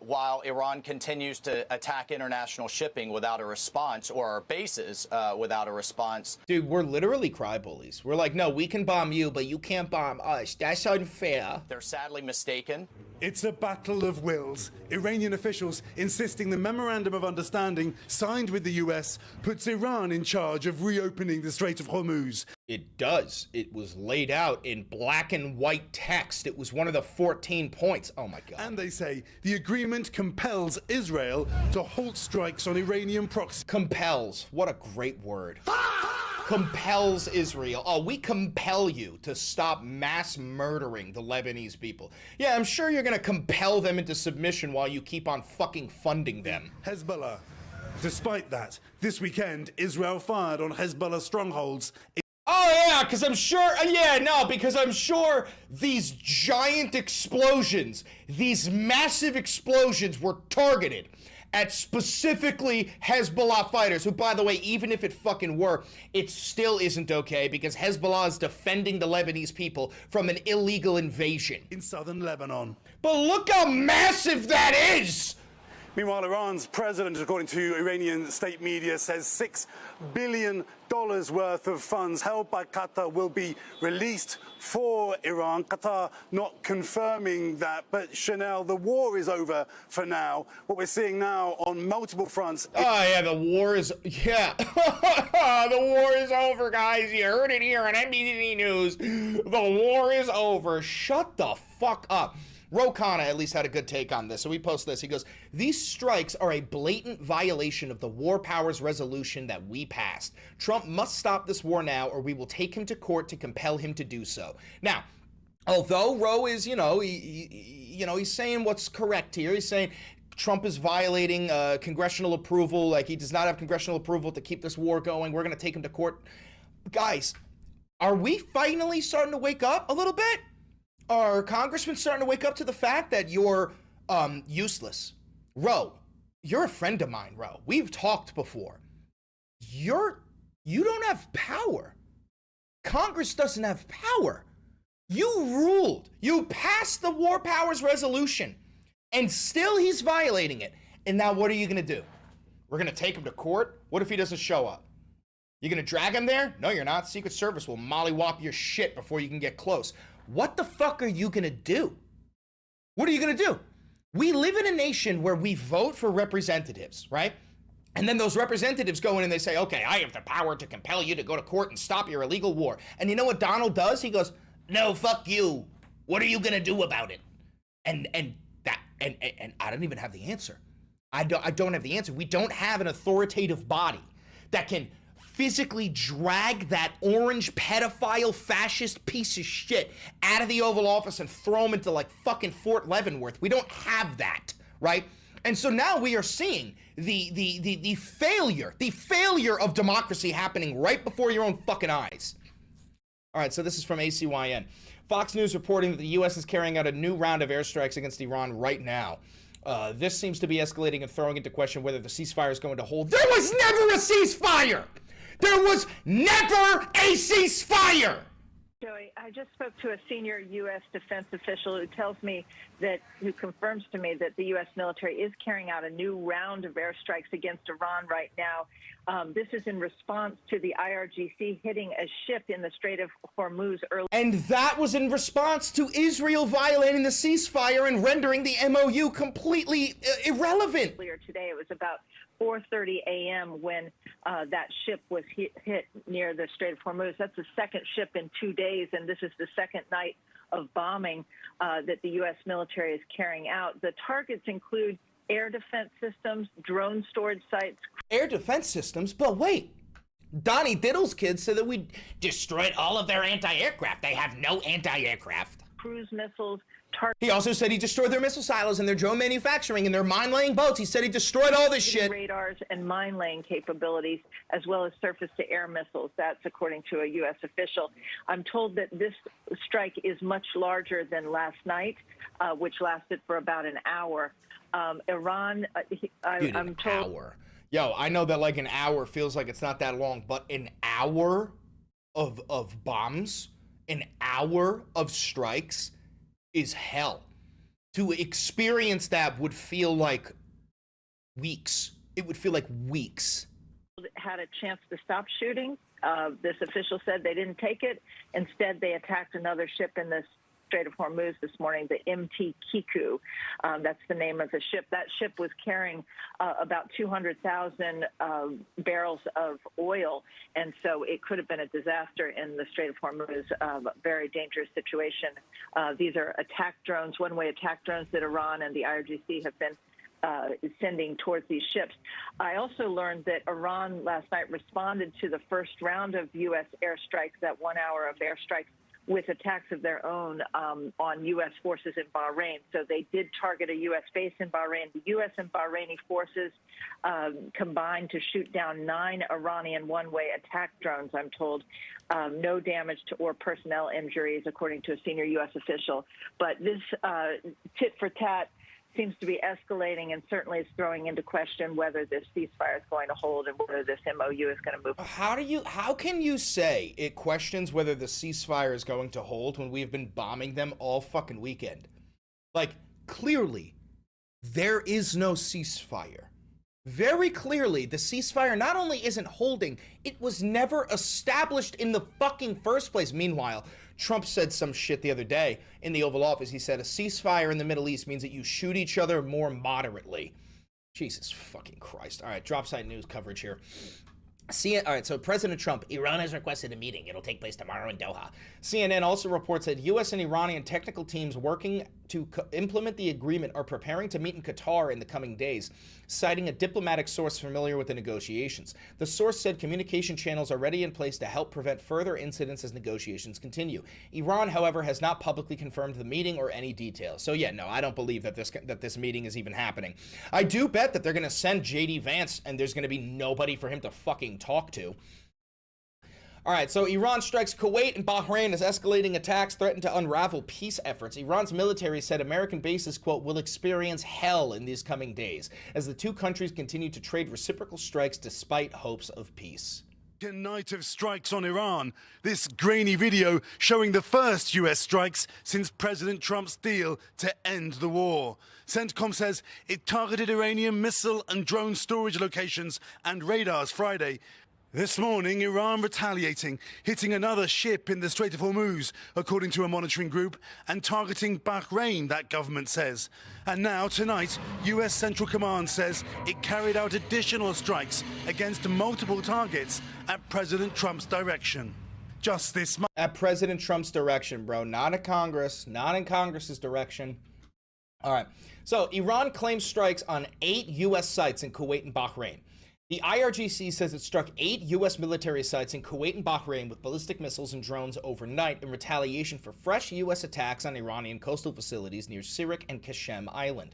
while Iran continues to attack international shipping without a response, or our bases without a response. Dude, we're literally cry bullies. We're like, no, we can bomb you, but you can't bomb us. That's unfair. They're sadly mistaken. It's a battle of wills. Iranian officials insisting the Memorandum of Understanding signed with the US puts Iran in charge of reopening the Strait of Hormuz. It does. It was laid out in black and white text. It was one of the 14 points. Oh my God. And they say the agreement compels Israel to halt strikes on Iranian proxies. Compels. What a great word. Compels Israel. Oh, we compel you to stop mass murdering the Lebanese people. Yeah, I'm sure you're going to compel them into submission while you keep on fucking funding them. Hezbollah. Despite that, this weekend, Israel fired on Hezbollah strongholds. Oh yeah, because I'm sure these giant explosions, these massive explosions were targeted at specifically Hezbollah fighters, who, by the way, even if it fucking were, it still isn't okay, because Hezbollah is defending the Lebanese people from an illegal invasion in southern Lebanon. But look how massive that is! Meanwhile, Iran's president, according to Iranian state media, says $6 billion worth of funds held by Qatar will be released for Iran. Qatar not confirming that, but Chanel, the war is over for now. What we're seeing now on multiple fronts. Oh yeah, the war is, the war is over, guys. You heard it here on NBC News. The war is over. Shut the fuck up. Ro Khanna at least had a good take on this, so we post this. He goes, "These strikes are a blatant violation of the War Powers Resolution that we passed. Trump must stop this war now, or we will take him to court to compel him to do so." Now, although Ro is, he's saying what's correct here. He's saying Trump is violating congressional approval, like he does not have congressional approval to keep this war going. We're going to take him to court. Guys, are we finally starting to wake up a little bit? Are congressmen starting to wake up to the fact that you're useless? Ro, you're a friend of mine, Ro. We've talked before. You don't have power. Congress doesn't have power. You ruled. You passed the War Powers Resolution, and still he's violating it. And now what are you going to do? We're going to take him to court? What if he doesn't show up? You're going to drag him there? No, you're not. Secret Service will mollywop your shit before you can get close. What the fuck are you gonna do? What are you gonna do? We live in a nation where we vote for representatives, right? And then those representatives go in and they say, okay, I have the power to compel you to go to court and stop your illegal war. And you know what Donald does? He goes, no, fuck you. What are you gonna do about it? And I don't even have the answer. I don't have the answer. We don't have an authoritative body that can physically drag that orange pedophile fascist piece of shit out of the Oval Office and throw him into like fucking Fort Leavenworth. We don't have that, right? And so now we are seeing the failure of democracy happening right before your own fucking eyes. All right, so this is from ACYN. Fox News reporting that the U.S. is carrying out a new round of airstrikes against Iran right now. This seems to be escalating and throwing into question whether the ceasefire is going to hold. There was never a ceasefire! There was never a ceasefire! Joey, I just spoke to a senior U.S. defense official who confirms to me that the U.S. military is carrying out a new round of airstrikes against Iran right now. This is in response to the IRGC hitting a ship in the Strait of Hormuz earlier. And that was in response to Israel violating the ceasefire and rendering the MOU completely irrelevant. Earlier today, it was about 4:30 a.m. when that ship was hit near the Strait of Hormuz. That's the second ship in 2 days, and this is the second night of bombing that the U.S. military is carrying out. The targets include air defense systems, drone storage sites. Air defense systems? But wait, Donnie Diddle's kids said that we destroyed all of their anti-aircraft. They have no anti-aircraft. Cruise missiles. He also said he destroyed their missile silos and their drone manufacturing and their mine-laying boats. He said he destroyed all this shit. Radars and mine-laying capabilities, as well as surface-to-air missiles. That's according to a U.S. official. I'm told that this strike is much larger than last night, which lasted for about an hour. Iran, I'm told. Hour. Yo, I know that like an hour feels like it's not that long, but an hour of bombs, an hour of strikes is hell. To experience that would feel like weeks. It would feel like weeks. Had a chance to stop shooting. This official said they didn't take it. Instead, they attacked another ship in the Strait of Hormuz this morning, the MT Kiku. That's the name of the ship. That ship was carrying about 200,000 barrels of oil, and so it could have been a disaster in the Strait of Hormuz. Very dangerous situation. These are attack drones, one-way attack drones that Iran and the IRGC have been sending towards these ships. I also learned that Iran last night responded to the first round of U.S. airstrikes, that 1 hour of airstrikes, with attacks of their own on U.S. forces in Bahrain. So they did target a U.S. base in Bahrain. The U.S. and Bahraini forces combined to shoot down 9 Iranian one-way attack drones, I'm told. No damage or personnel injuries, according to a senior U.S. official. But this tit-for-tat seems to be escalating and certainly is throwing into question whether this ceasefire is going to hold and whether this MOU is going to move. How can you say it questions whether the ceasefire is going to hold when we've been bombing them all fucking weekend? Like, clearly, there is no ceasefire. Very clearly, the ceasefire not only isn't holding, it was never established in the fucking first place. Meanwhile, Trump said some shit the other day in the Oval Office. He said a ceasefire in the Middle East means that you shoot each other more moderately. Jesus fucking Christ. All right, drop site news coverage here. All right, so President Trump, Iran has requested a meeting. It'll take place tomorrow in Doha. CNN also reports that U.S. and Iranian technical teams working to implement the agreement are preparing to meet in Qatar in the coming days, citing a diplomatic source familiar with the negotiations. The source said communication channels are ready in place to help prevent further incidents as negotiations continue. Iran, however, has not publicly confirmed the meeting or any details. So yeah, no, I don't believe that this meeting is even happening. I do bet that they're going to send J.D. Vance and there's going to be nobody for him to fucking talk to. All right, so Iran strikes Kuwait and Bahrain as escalating attacks threaten to unravel peace efforts. Iran's military said American bases, quote, will experience hell in these coming days as the two countries continue to trade reciprocal strikes despite hopes of peace. Night of strikes on Iran. This grainy video showing the first U.S. strikes since President Trump's deal to end the war. CENTCOM says it targeted Iranian missile and drone storage locations and radars Friday. This morning, Iran retaliating, hitting another ship in the Strait of Hormuz, according to a monitoring group, and targeting Bahrain, that government says. And now, tonight, U.S. Central Command says it carried out additional strikes against multiple targets at President Trump's direction. Just this month. At President Trump's direction, bro. Not at Congress. Not in Congress's direction. All right. So, Iran claims strikes on 8 U.S. sites in Kuwait and Bahrain. The IRGC says it struck 8 U.S. military sites in Kuwait and Bahrain with ballistic missiles and drones overnight in retaliation for fresh U.S. attacks on Iranian coastal facilities near Sirik and Qashem Island.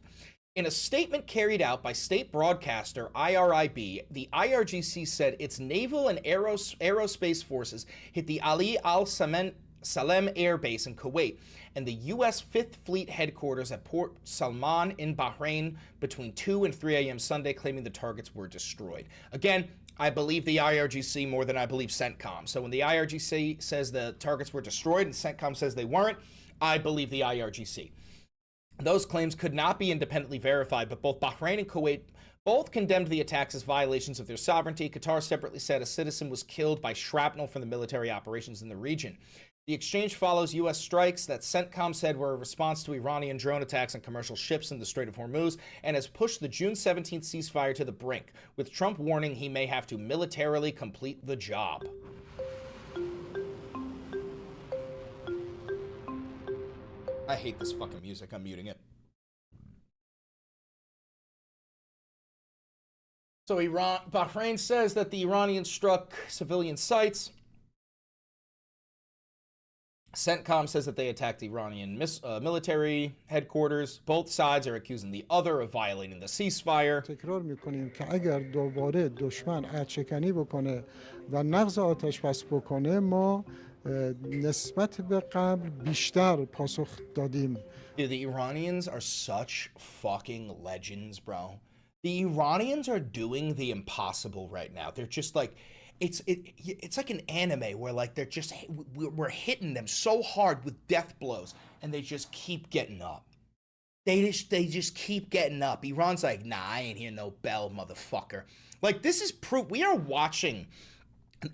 In a statement carried out by state broadcaster IRIB, the IRGC said its naval and aerospace forces hit the Ali al-Salem Air Base in Kuwait and the U.S. 5th Fleet headquarters at Port Salman in Bahrain between 2 and 3 a.m. Sunday, claiming the targets were destroyed. Again, I believe the IRGC more than I believe CENTCOM. So when the IRGC says the targets were destroyed and CENTCOM says they weren't, I believe the IRGC. Those claims could not be independently verified, but both Bahrain and Kuwait both condemned the attacks as violations of their sovereignty. Qatar separately said a citizen was killed by shrapnel from the military operations in the region. The exchange follows U.S. strikes that CENTCOM said were a response to Iranian drone attacks on commercial ships in the Strait of Hormuz and has pushed the June 17th ceasefire to the brink, with Trump warning he may have to militarily complete the job. I hate this fucking music. I'm muting it. So Bahrain says that the Iranians struck civilian sites. CENTCOM says that they attacked Iranian military headquarters. Both sides are accusing the other of violating the ceasefire. تکرار می‌کنیم که اگر دوباره دشمن عدشکنی بکنه و نقض آتش بس بکنه ما نسبت به قبل بیشتر پاسخ دادیم. Dude, the Iranians are such fucking legends, bro. The Iranians are doing the impossible right now. They're just like, it's like an anime where like they're just, we're hitting them so hard with death blows and they just keep getting up. They just keep getting up. Iran's like, nah, I ain't hear no bell, motherfucker. Like, this is proof. We are watching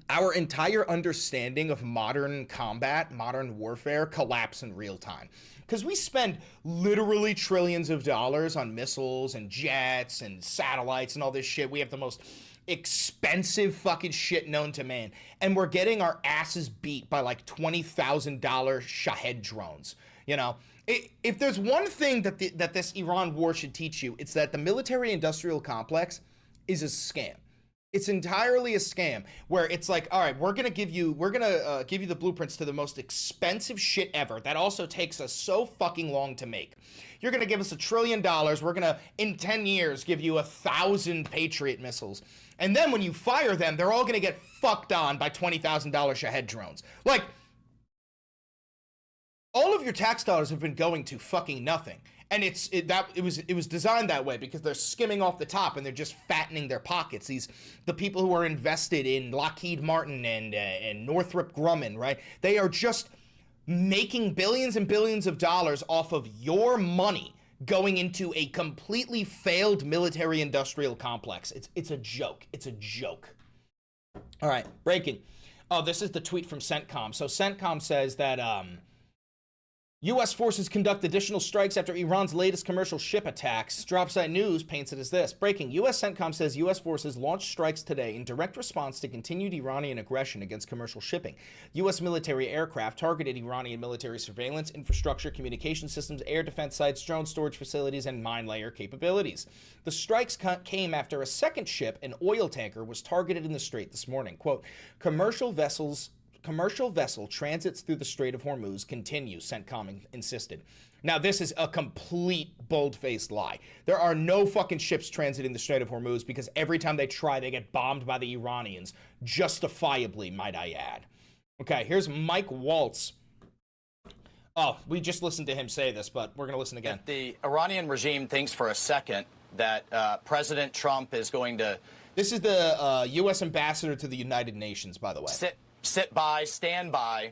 our entire understanding of modern combat, modern warfare collapse in real time. Because we spend literally trillions of dollars on missiles and jets and satellites and all this shit. We have the most expensive fucking shit known to man. And we're getting our asses beat by like $20,000 Shahed drones. You know, if there's one thing that this Iran war should teach you, it's that the military-industrial complex is a scam. It's entirely a scam where it's like, all right, we're gonna give you the blueprints to the most expensive shit ever. That also takes us so fucking long to make. You're gonna give us $1 trillion. We're gonna, in 10 years, give you 1,000 Patriot missiles. And then when you fire them, they're all gonna get fucked on by $20,000 Shahed drones. Like, all of your tax dollars have been going to fucking nothing. And it was designed that way because they're skimming off the top and they're just fattening their pockets. The people who are invested in Lockheed Martin and Northrop Grumman, right? They are just making billions and billions of dollars off of your money going into a completely failed military-industrial complex. It's a joke. It's a joke. All right, breaking. Oh, this is the tweet from CENTCOM. So CENTCOM says that U.S. forces conduct additional strikes after Iran's latest commercial ship attacks. Dropsite News paints it as this. Breaking. U.S. CENTCOM says U.S. forces launched strikes today in direct response to continued Iranian aggression against commercial shipping. U.S. military aircraft targeted Iranian military surveillance, infrastructure, communication systems, air defense sites, drone storage facilities, and mine layer capabilities. The strikes came after a second ship, an oil tanker, was targeted in the strait this morning. Quote, commercial vessel transits through the Strait of Hormuz continue, CENTCOM insisted. Now, this is a complete bold-faced lie. There are no fucking ships transiting the Strait of Hormuz because every time they try, they get bombed by the Iranians. Justifiably, might I add. Okay, here's Mike Waltz. Oh, we just listened to him say this, but we're going to listen again. If the Iranian regime thinks for a second that President Trump is going to... This is the U.S. ambassador to the United Nations, by the way. Sit by, stand by,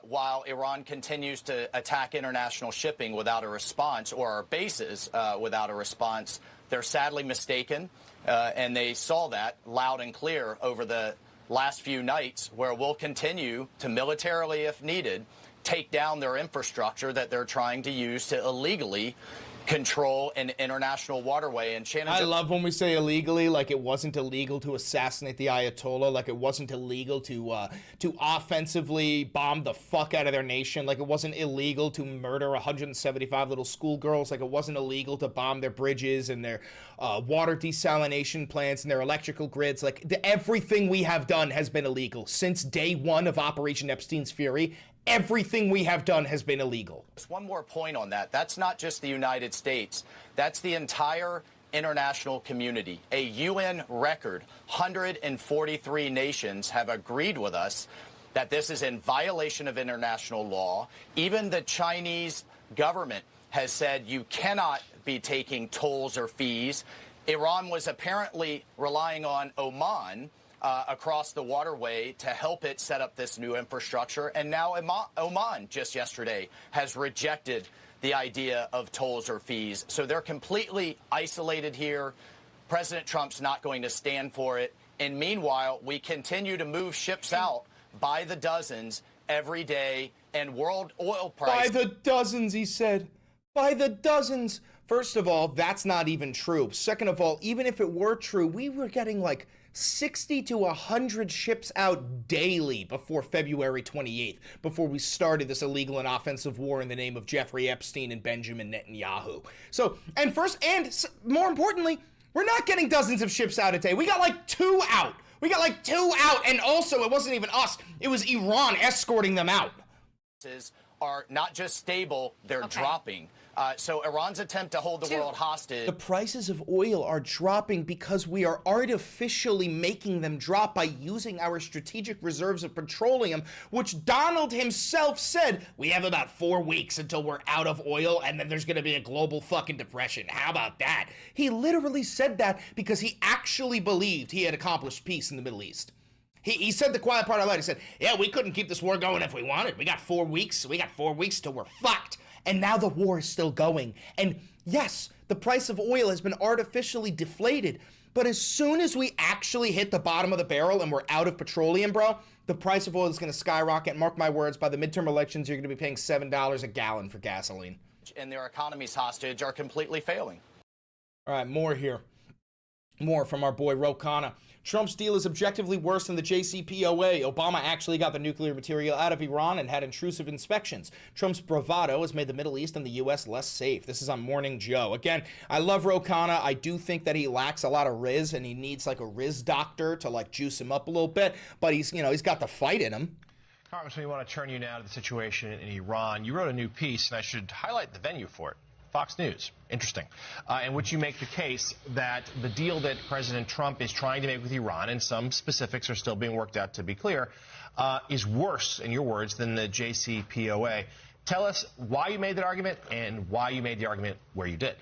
while Iran continues to attack international shipping without a response, or our bases without a response. They're sadly mistaken, and they saw that loud and clear over the last few nights, where we'll continue to militarily, if needed, take down their infrastructure that they're trying to use to illegally control an international waterway. And Shannon, I love when we say illegally, like it wasn't illegal to assassinate the Ayatollah, like it wasn't illegal to offensively bomb the fuck out of their nation, like it wasn't illegal to murder 175 little schoolgirls, like it wasn't illegal to bomb their bridges and their water desalination plants and their electrical grids. Like everything we have done has been illegal since day one of Operation Epstein's Fury. everything we have done has been illegal. Just one more point on that. That's not just the United States. That's the entire international community. A UN record, 143 nations have agreed with us that this is in violation of international law. Even the Chinese government has said you cannot be taking tolls or fees. Iran was apparently relying on Oman across the waterway to help it set up this new infrastructure. And now Oman, just yesterday, has rejected the idea of tolls or fees. So they're completely isolated here. President Trump's not going to stand for it. And meanwhile, we continue to move ships out by the dozens every day, and world oil prices. By the dozens, he said. By the dozens. First of all, that's not even true. Second of all, even if it were true, we were getting like 60 to 100 ships out daily before February 28th, before we started this illegal and offensive war in the name of Jeffrey Epstein and Benjamin Netanyahu. So, and more importantly, we're not getting dozens of ships out a day. We got like 2 out. And also, it wasn't even us. It was Iran escorting them out. Are not just stable, they're dropping. So Iran's attempt to hold the world hostage. The prices of oil are dropping because we are artificially making them drop by using our strategic reserves of petroleum, which Donald himself said, we have about 4 weeks until we're out of oil and then there's going to be a global fucking depression. How about that? He literally said that because he actually believed he had accomplished peace in the Middle East. He said the quiet part out loud. He said, yeah, we couldn't keep this war going if we wanted. We got 4 weeks. We got 4 weeks till we're fucked. And now the war is still going. And yes, the price of oil has been artificially deflated. But as soon as we actually hit the bottom of the barrel and we're out of petroleum, bro, the price of oil is going to skyrocket. Mark my words, by the midterm elections, you're going to be paying $7 a gallon for gasoline. And their economies hostage are completely failing. All right, more here. More from our boy Ro Khanna. Trump's deal is objectively worse than the JCPOA. Obama actually got the nuclear material out of Iran and had intrusive inspections. Trump's bravado has made the Middle East and the U.S. less safe. This is on Morning Joe. Again, I love Ro Khanna. I do think that he lacks a lot of riz, and he needs like a riz doctor to like juice him up a little bit. But he's got the fight in him. Congressman, we want to turn you now to the situation in Iran. You wrote a new piece, and I should highlight the venue for it. Fox News. Interesting. In which you make the case that the deal that President Trump is trying to make with Iran, and some specifics are still being worked out to be clear, is worse, in your words, than the JCPOA. Tell us why you made that argument and why you made the argument where you did.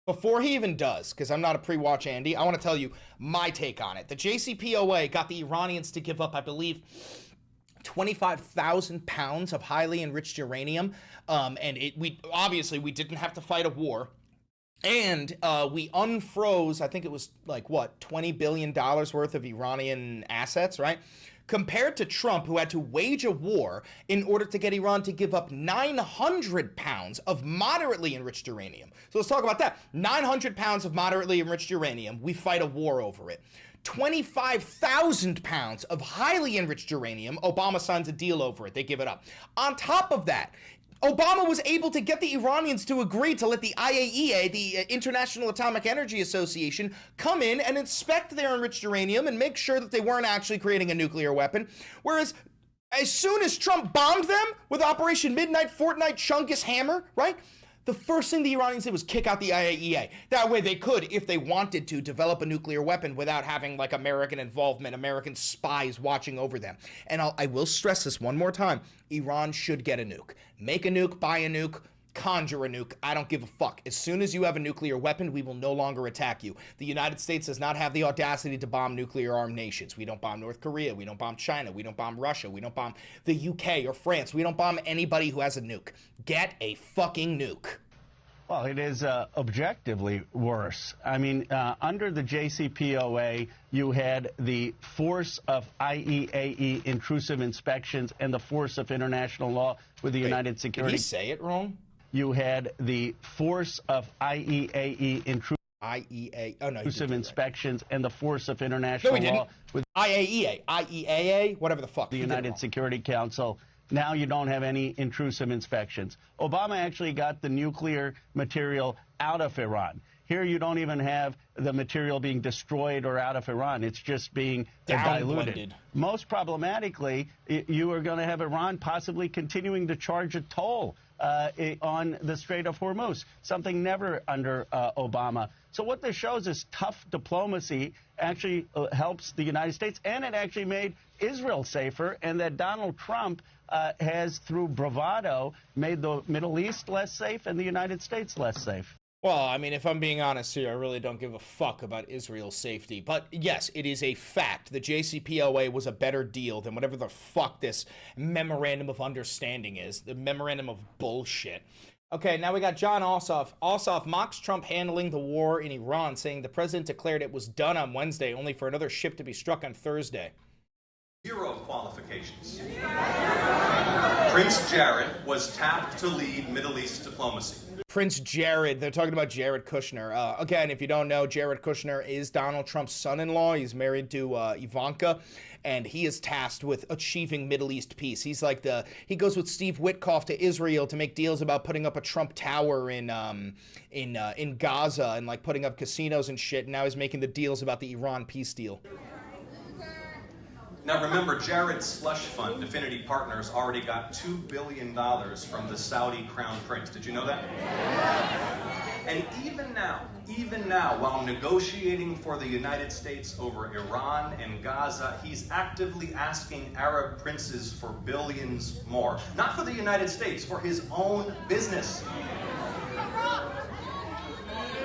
Before he even does, because I'm not a pre-watch Andy, I want to tell you my take on it. The JCPOA got the Iranians to give up, I believe, 25,000 pounds of highly enriched uranium, and we didn't have to fight a war, and we unfroze, I think it was like what, $20 billion worth of Iranian assets, right? Compared to Trump, who had to wage a war in order to get Iran to give up 900 pounds of moderately enriched uranium. So let's talk about that. 900 pounds of moderately enriched uranium, we fight a war over it. 25,000 pounds of highly enriched uranium, Obama signs a deal over it. They give it up. On top of that, Obama was able to get the Iranians to agree to let the IAEA, the International Atomic Energy Association, come in and inspect their enriched uranium and make sure that they weren't actually creating a nuclear weapon. Whereas, as soon as Trump bombed them with Operation Midnight Fortnight Chungus Hammer, right? The first thing the Iranians did was kick out the IAEA. That way they could, if they wanted to, develop a nuclear weapon without having like American involvement, American spies watching over them. And I will stress this one more time. Iran should get a nuke. Make a nuke, buy a nuke, conjure a nuke. I don't give a fuck. As soon as you have a nuclear weapon, we will no longer attack you. The United States does not have the audacity to bomb nuclear-armed nations. We don't bomb North Korea. We don't bomb China. We don't bomb Russia. We don't bomb the UK or France. We don't bomb anybody who has a nuke. Get a fucking nuke. Well, it is objectively worse. I mean, under the JCPOA, you had the force of IAEA intrusive inspections and the force of international law with the United Security. Did he say it wrong? You had the force of IAEA intrusive inspections and the force of international law with IAEA, whatever the fuck. The United Security Council. Now you don't have any intrusive inspections. Obama actually got the nuclear material out of Iran. Here you don't even have the material being destroyed or out of Iran. It's just being diluted. Blended. Most problematically, you are going to have Iran possibly continuing to charge a toll on the Strait of Hormuz, something never under Obama. So what this shows is tough diplomacy actually helps the United States, and it actually made Israel safer, and that Donald Trump has, through bravado, made the Middle East less safe and the United States less safe. Well, I mean, if I'm being honest here, I really don't give a fuck about Israel's safety. But yes, it is a fact. The JCPOA was a better deal than whatever the fuck this memorandum of understanding is. The memorandum of bullshit. Okay, now we got John Ossoff. Ossoff mocks Trump handling the war in Iran, saying the president declared it was done on Wednesday, only for another ship to be struck on Thursday. 0 qualifications. Prince Jared was tapped to lead Middle East diplomacy. Prince Jared, they're talking about Jared Kushner. Again, if you don't know, Jared Kushner is Donald Trump's son-in-law. He's married to Ivanka, and he is tasked with achieving Middle East peace. He's like he goes with Steve Witkoff to Israel to make deals about putting up a Trump Tower in Gaza and like putting up casinos and shit. And now he's making the deals about the Iran peace deal. Now remember, Jared's slush fund, Affinity Partners, already got $2 billion from the Saudi Crown Prince. Did you know that? And even now, while negotiating for the United States over Iran and Gaza, he's actively asking Arab princes for billions more. Not for the United States, for his own business.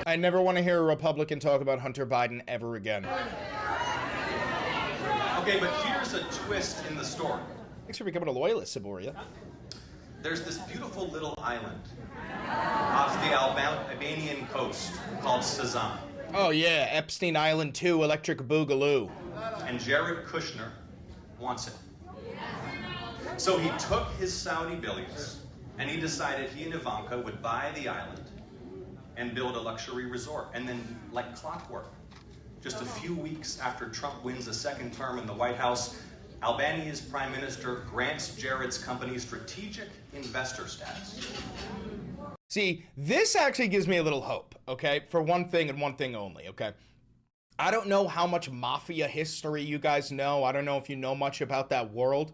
I never want to hear a Republican talk about Hunter Biden ever again. Okay, but here's a twist in the story. Thanks for becoming a loyalist, Saboria. There's this beautiful little island off the Albanian coast called Sazan. Oh yeah, Epstein Island 2, Electric Boogaloo. And Jared Kushner wants it. So he took his Saudi billions and he decided he and Ivanka would buy the island and build a luxury resort. And then, like clockwork, just a few weeks after Trump wins a second term in the White House, Albania's prime minister grants Jared's company strategic investor status. See, this actually gives me a little hope, okay? For one thing and one thing only, okay? I don't know how much mafia history you guys know. I don't know if you know much about that world.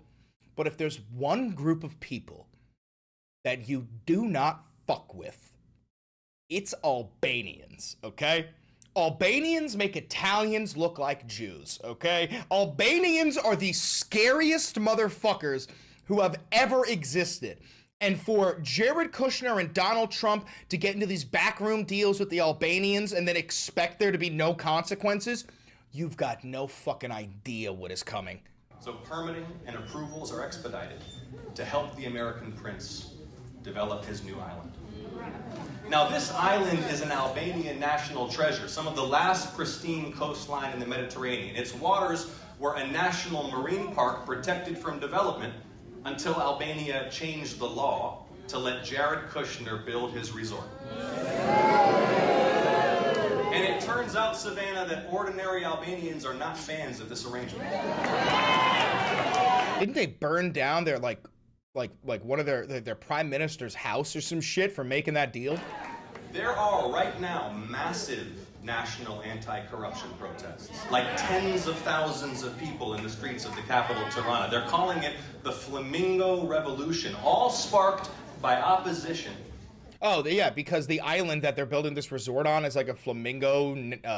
But if there's one group of people that you do not fuck with, it's Albanians, okay? Albanians make Italians look like Jews, okay? Albanians are the scariest motherfuckers who have ever existed. And for Jared Kushner and Donald Trump to get into these backroom deals with the Albanians and then expect there to be no consequences, you've got no fucking idea what is coming. So permitting and approvals are expedited to help the American prince develop his new island. Now, this island is an Albanian national treasure, some of the last pristine coastline in the Mediterranean. Its waters were a national marine park protected from development until Albania changed the law to let Jared Kushner build his resort. And it turns out, Savannah, that ordinary Albanians are not fans of this arrangement. Didn't they burn down their like one of their prime minister's house or some shit for making that deal? There are right now massive national anti-corruption protests, like tens of thousands of people in the streets of the capital, Tirana. They're calling it the Flamingo Revolution, all sparked by opposition. Oh, yeah, because the island that they're building this resort on is like a flamingo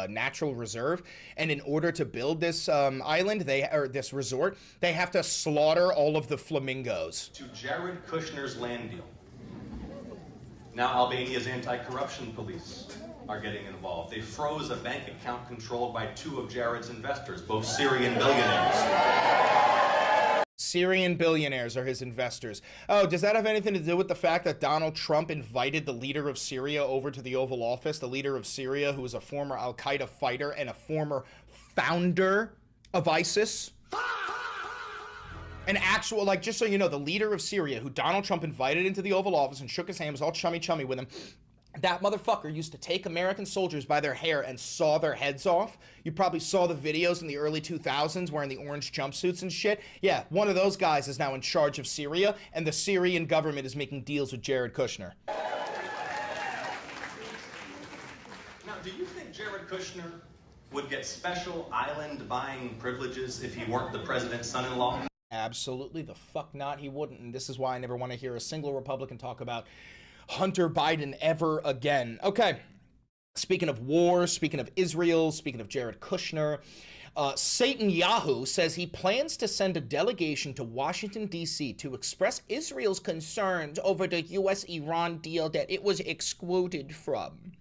natural reserve. And in order to build this island, this resort, they have to slaughter all of the flamingos. To Jared Kushner's land deal. Now Albania's anti-corruption police are getting involved. They froze a bank account controlled by 2 of Jared's investors, both Syrian billionaires. Syrian billionaires are his investors. Oh, does that have anything to do with the fact that Donald Trump invited the leader of Syria over to the Oval Office? The leader of Syria, who was a former Al-Qaeda fighter and a former founder of ISIS? An actual, like, just so you know, the leader of Syria, who Donald Trump invited into the Oval Office and shook his hand, was all chummy with him. That motherfucker used to take American soldiers by their hair and saw their heads off. You probably saw the videos in the early 2000s wearing the orange jumpsuits and shit. Yeah, one of those guys is now in charge of Syria, and the Syrian government is making deals with Jared Kushner. Now, do you think Jared Kushner would get special island buying privileges if he weren't the president's son-in-law? Absolutely the fuck not, he wouldn't. And this is why I never want to hear a single Republican talk about Hunter Biden ever again. Okay, speaking of war, speaking of Israel, speaking of Jared Kushner, Satan Yahoo says he plans to send a delegation to Washington, D.C. to express Israel's concerns over the U.S.-Iran deal that it was excluded from.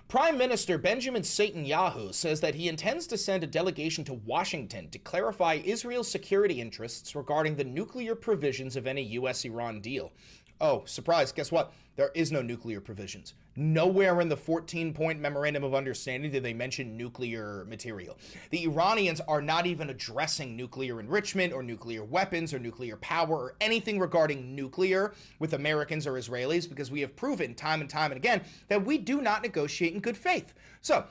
Prime Minister Benjamin Netanyahu says that he intends to send a delegation to Washington to clarify Israel's security interests regarding the nuclear provisions of any U.S.-Iran deal. Oh, surprise, guess what? There is no nuclear provisions. Nowhere in the 14-point memorandum of understanding did they mention nuclear material. The Iranians are not even addressing nuclear enrichment or nuclear weapons or nuclear power or anything regarding nuclear with Americans or Israelis, because we have proven time and time and again that we do not negotiate in good faith. So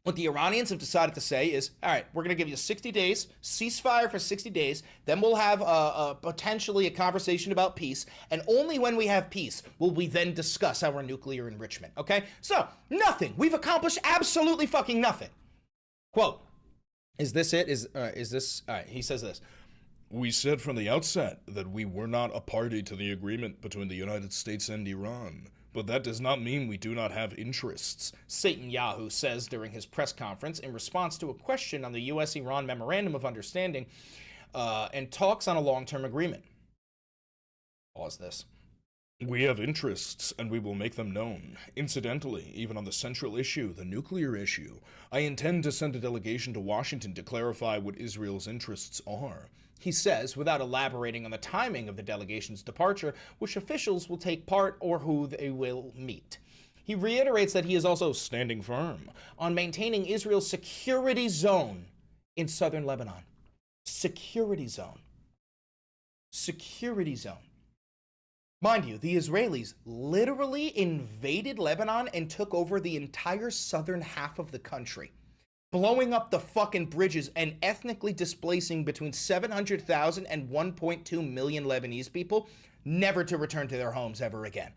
what the Iranians have decided to say is, all right, we're going to give you 60 days, ceasefire for 60 days, then we'll have potentially a conversation about peace, and only when we have peace will we then discuss our nuclear enrichment, okay? So, nothing. We've accomplished absolutely fucking nothing. Quote, is this it? All right, he says this. We said from the outset that we were not a party to the agreement between the United States and Iran. But that does not mean we do not have interests, Netanyahu says during his press conference in response to a question on the U.S.-Iran Memorandum of Understanding and talks on a long-term agreement. Pause this. We have interests, and we will make them known. Incidentally, even on the central issue, the nuclear issue, I intend to send a delegation to Washington to clarify what Israel's interests are. He says, without elaborating on the timing of the delegation's departure, which officials will take part, or who they will meet. He reiterates that he is also standing firm on maintaining Israel's security zone in southern Lebanon. Security zone. Security zone. Mind you, the Israelis literally invaded Lebanon and took over the entire southern half of the country, blowing up the fucking bridges and ethnically displacing between 700,000 and 1.2 million Lebanese people, never to return to their homes ever again.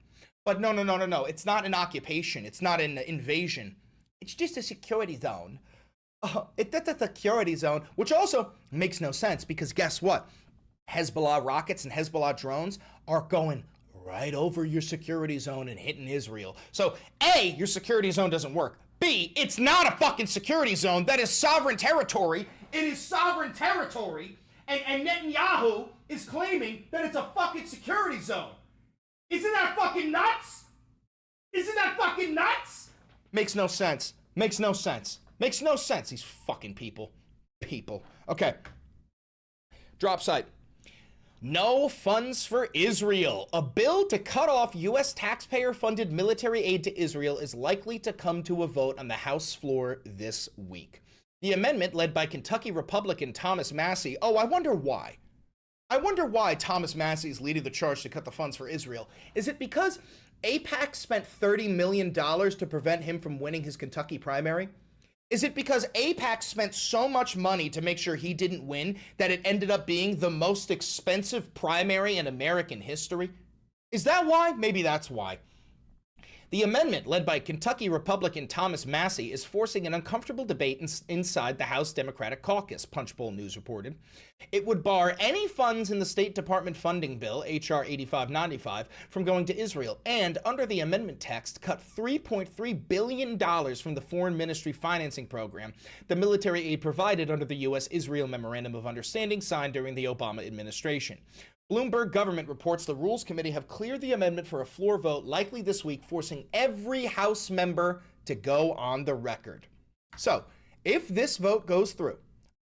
But no. It's not an occupation. It's not an invasion. It's just a security zone. It's a security zone, which also makes no sense because guess what? Hezbollah rockets and Hezbollah drones are going right over your security zone and hitting Israel. So A, your security zone doesn't work. B, it's not a fucking security zone. That is sovereign territory. It is sovereign territory. And Netanyahu is claiming that it's a fucking security zone. Isn't that fucking nuts? Isn't that fucking nuts? Makes no sense. Makes no sense. Makes no sense. These fucking people. Okay. Drop site. No funds for Israel. A bill to cut off U.S. taxpayer-funded military aid to Israel is likely to come to a vote on the House floor this week. The amendment, led by Kentucky Republican Thomas Massie, I wonder why. I wonder why Thomas Massie is leading the charge to cut the funds for Israel. Is it because AIPAC spent $30 million to prevent him from winning his Kentucky primary? Is it because AIPAC spent so much money to make sure he didn't win that it ended up being the most expensive primary in American history? Is that why? Maybe that's why. The amendment, led by Kentucky Republican Thomas Massie, is forcing an uncomfortable debate inside the House Democratic caucus, Punchbowl News reported. It would bar any funds in the State Department funding bill, H.R. 8595, from going to Israel, and, under the amendment text, cut $3.3 billion from the Foreign Ministry Financing Program, the military aid provided under the U.S.-Israel Memorandum of Understanding signed during the Obama administration. Bloomberg government reports the Rules Committee have cleared the amendment for a floor vote likely this week, forcing every House member to go on the record. So, if this vote goes through,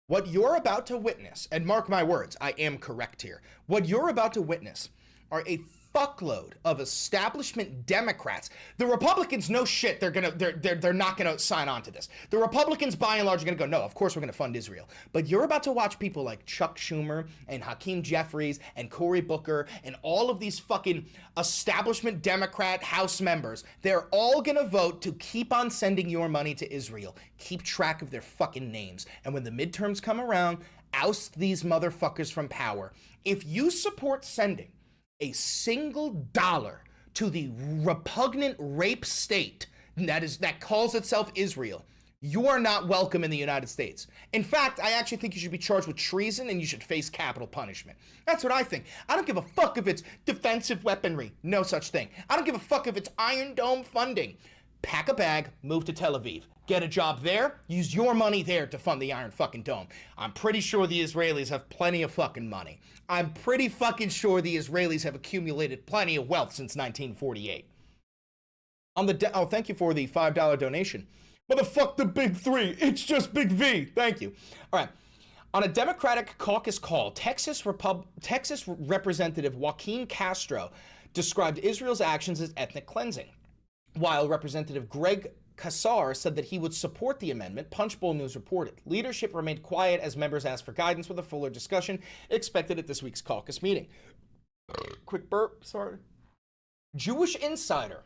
what you're about to witness, and mark my words, I am correct here, what you're about to witness are a fuckload of establishment Democrats. The Republicans know shit. They're not gonna sign on to this. The Republicans, by and large, are gonna go, no, of course we're gonna fund Israel. But you're about to watch people like Chuck Schumer and Hakeem Jeffries and Cory Booker and all of these fucking establishment Democrat House members. They're all gonna vote to keep on sending your money to Israel. Keep track of their fucking names. And when the midterms come around, oust these motherfuckers from power. If you support sending a single dollar to the repugnant rape state that calls itself Israel, you are not welcome in the United States. In fact, I actually think you should be charged with treason and you should face capital punishment. That's what I think. I don't give a fuck if it's defensive weaponry. No such thing. I don't give a fuck if it's Iron Dome funding. Pack a bag, move to Tel Aviv. Get a job there, use your money there to fund the Iron fucking Dome. I'm pretty sure the Israelis have plenty of fucking money. I'm pretty fucking sure the Israelis have accumulated plenty of wealth since 1948. Oh, thank you for the $5 donation. Motherfuck the big three. It's just Big V. Thank you. All right. On a Democratic caucus call, Texas Representative Joaquin Castro described Israel's actions as ethnic cleansing, while Representative Greg Kassar said that he would support the amendment. Punchbowl News reported. Leadership remained quiet as members asked for guidance, with a fuller discussion expected at this week's caucus meeting. Quick burp, sorry. Jewish Insider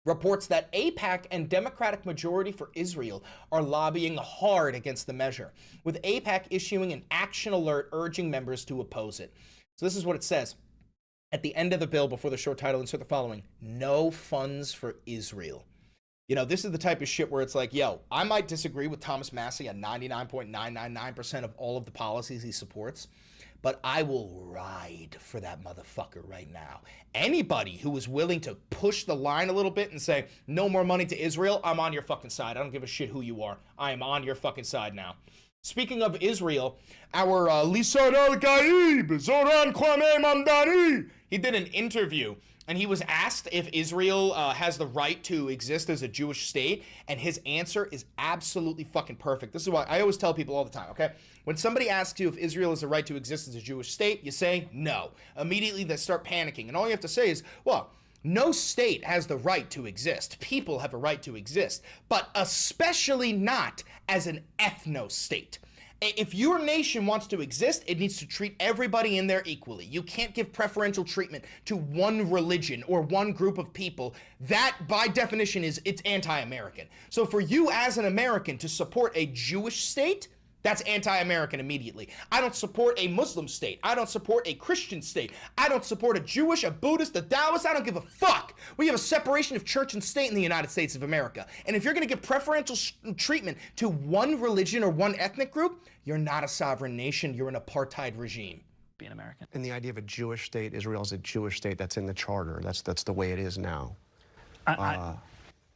reports that AIPAC and Democratic Majority for Israel are lobbying hard against the measure, with AIPAC issuing an action alert urging members to oppose it. So this is what it says. At the end of the bill, before the short title, insert the following: no funds for Israel. You know, this is the type of shit where it's like, yo, I might disagree with Thomas Massie on 99.999% of all of the policies he supports, but I will ride for that motherfucker right now. Anybody who is willing to push the line a little bit and say, no more money to Israel, I'm on your fucking side. I don't give a shit who you are. I am on your fucking side now. Speaking of Israel, our Lisan al-Gaib, Zoran Kwame Mamdani, he did an interview and he was asked if Israel has the right to exist as a Jewish state, and his answer is absolutely fucking perfect. This is why I always tell people all the time, okay? When somebody asks you if Israel has the right to exist as a Jewish state, you say no. Immediately they start panicking, and all you have to say is, well, no state has the right to exist. People have a right to exist, but especially not as an ethno-state. If your nation wants to exist, it needs to treat everybody in there equally. You can't give preferential treatment to one religion or one group of people. That, by definition, it's anti-American. So for you as an American to support a Jewish state, that's anti-American immediately. I don't support a Muslim state. I don't support a Christian state. I don't support a Jewish, a Buddhist, a Taoist. I don't give a fuck. We have a separation of church and state in the United States of America. And if you're going to give preferential treatment to one religion or one ethnic group, you're not a sovereign nation. You're an apartheid regime. Being American. And the idea of a Jewish state, Israel is a Jewish state, that's in the charter. That's the way it is now.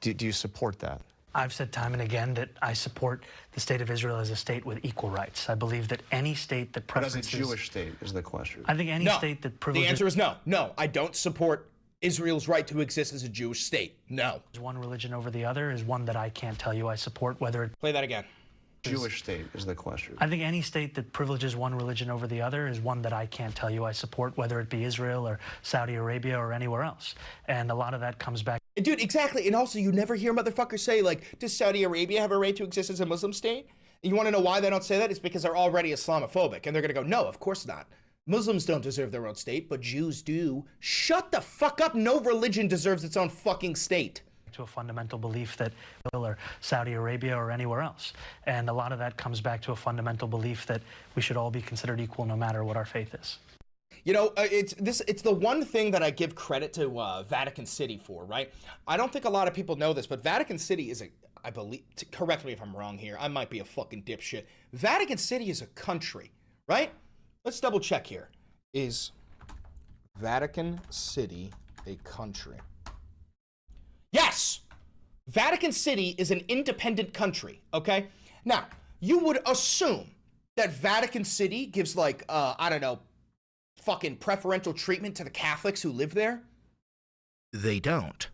Do you support that? I've said time and again that I support the state of Israel as a state with equal rights. I believe that any state that preferences... But as a Jewish state is the question. I think any state that privileges... The answer is no. No, I don't support Israel's right to exist as a Jewish state. No. One religion over the other is one that I can't tell you I support, whether it... Play that again. Jewish state is the question. I think any state that privileges one religion over the other is one that I can't tell you I support, whether it be Israel or Saudi Arabia or anywhere else. And a lot of that comes back... Dude, exactly. And also, you never hear motherfuckers say, like, does Saudi Arabia have a right to exist as a Muslim state? And you want to know why they don't say that? It's because they're already Islamophobic. And they're going to go, no, of course not. Muslims don't deserve their own state, but Jews do. Shut the fuck up. No religion deserves its own fucking state. To a fundamental belief that or Saudi Arabia or anywhere else. And a lot of that comes back to a fundamental belief that we should all be considered equal no matter what our faith is. You know, it's the one thing that I give credit to Vatican City for, right? I don't think a lot of people know this, but Vatican City is I believe, correct me if I'm wrong here, I might be a fucking dipshit. Vatican City is a country, right? Let's double check here. Is Vatican City a country? Yes! Vatican City is an independent country, okay? Now, you would assume that Vatican City gives, like, I don't know, fucking preferential treatment to the Catholics who live there? They don't.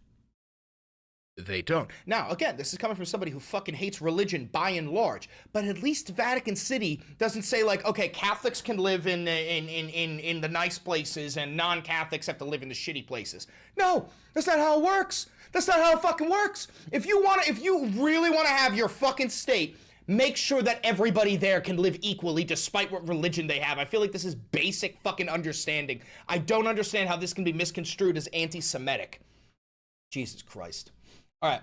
They don't. Now, again, this is coming from somebody who fucking hates religion by and large, but at least Vatican City doesn't say, like, okay, Catholics can live in the nice places and non-Catholics have to live in the shitty places. No, that's not how it works. That's not how it fucking works. If you really want to have your fucking state, make sure that everybody there can live equally despite what religion they have. I feel like this is basic fucking understanding. I don't understand how this can be misconstrued as anti-Semitic. Jesus Christ. All right.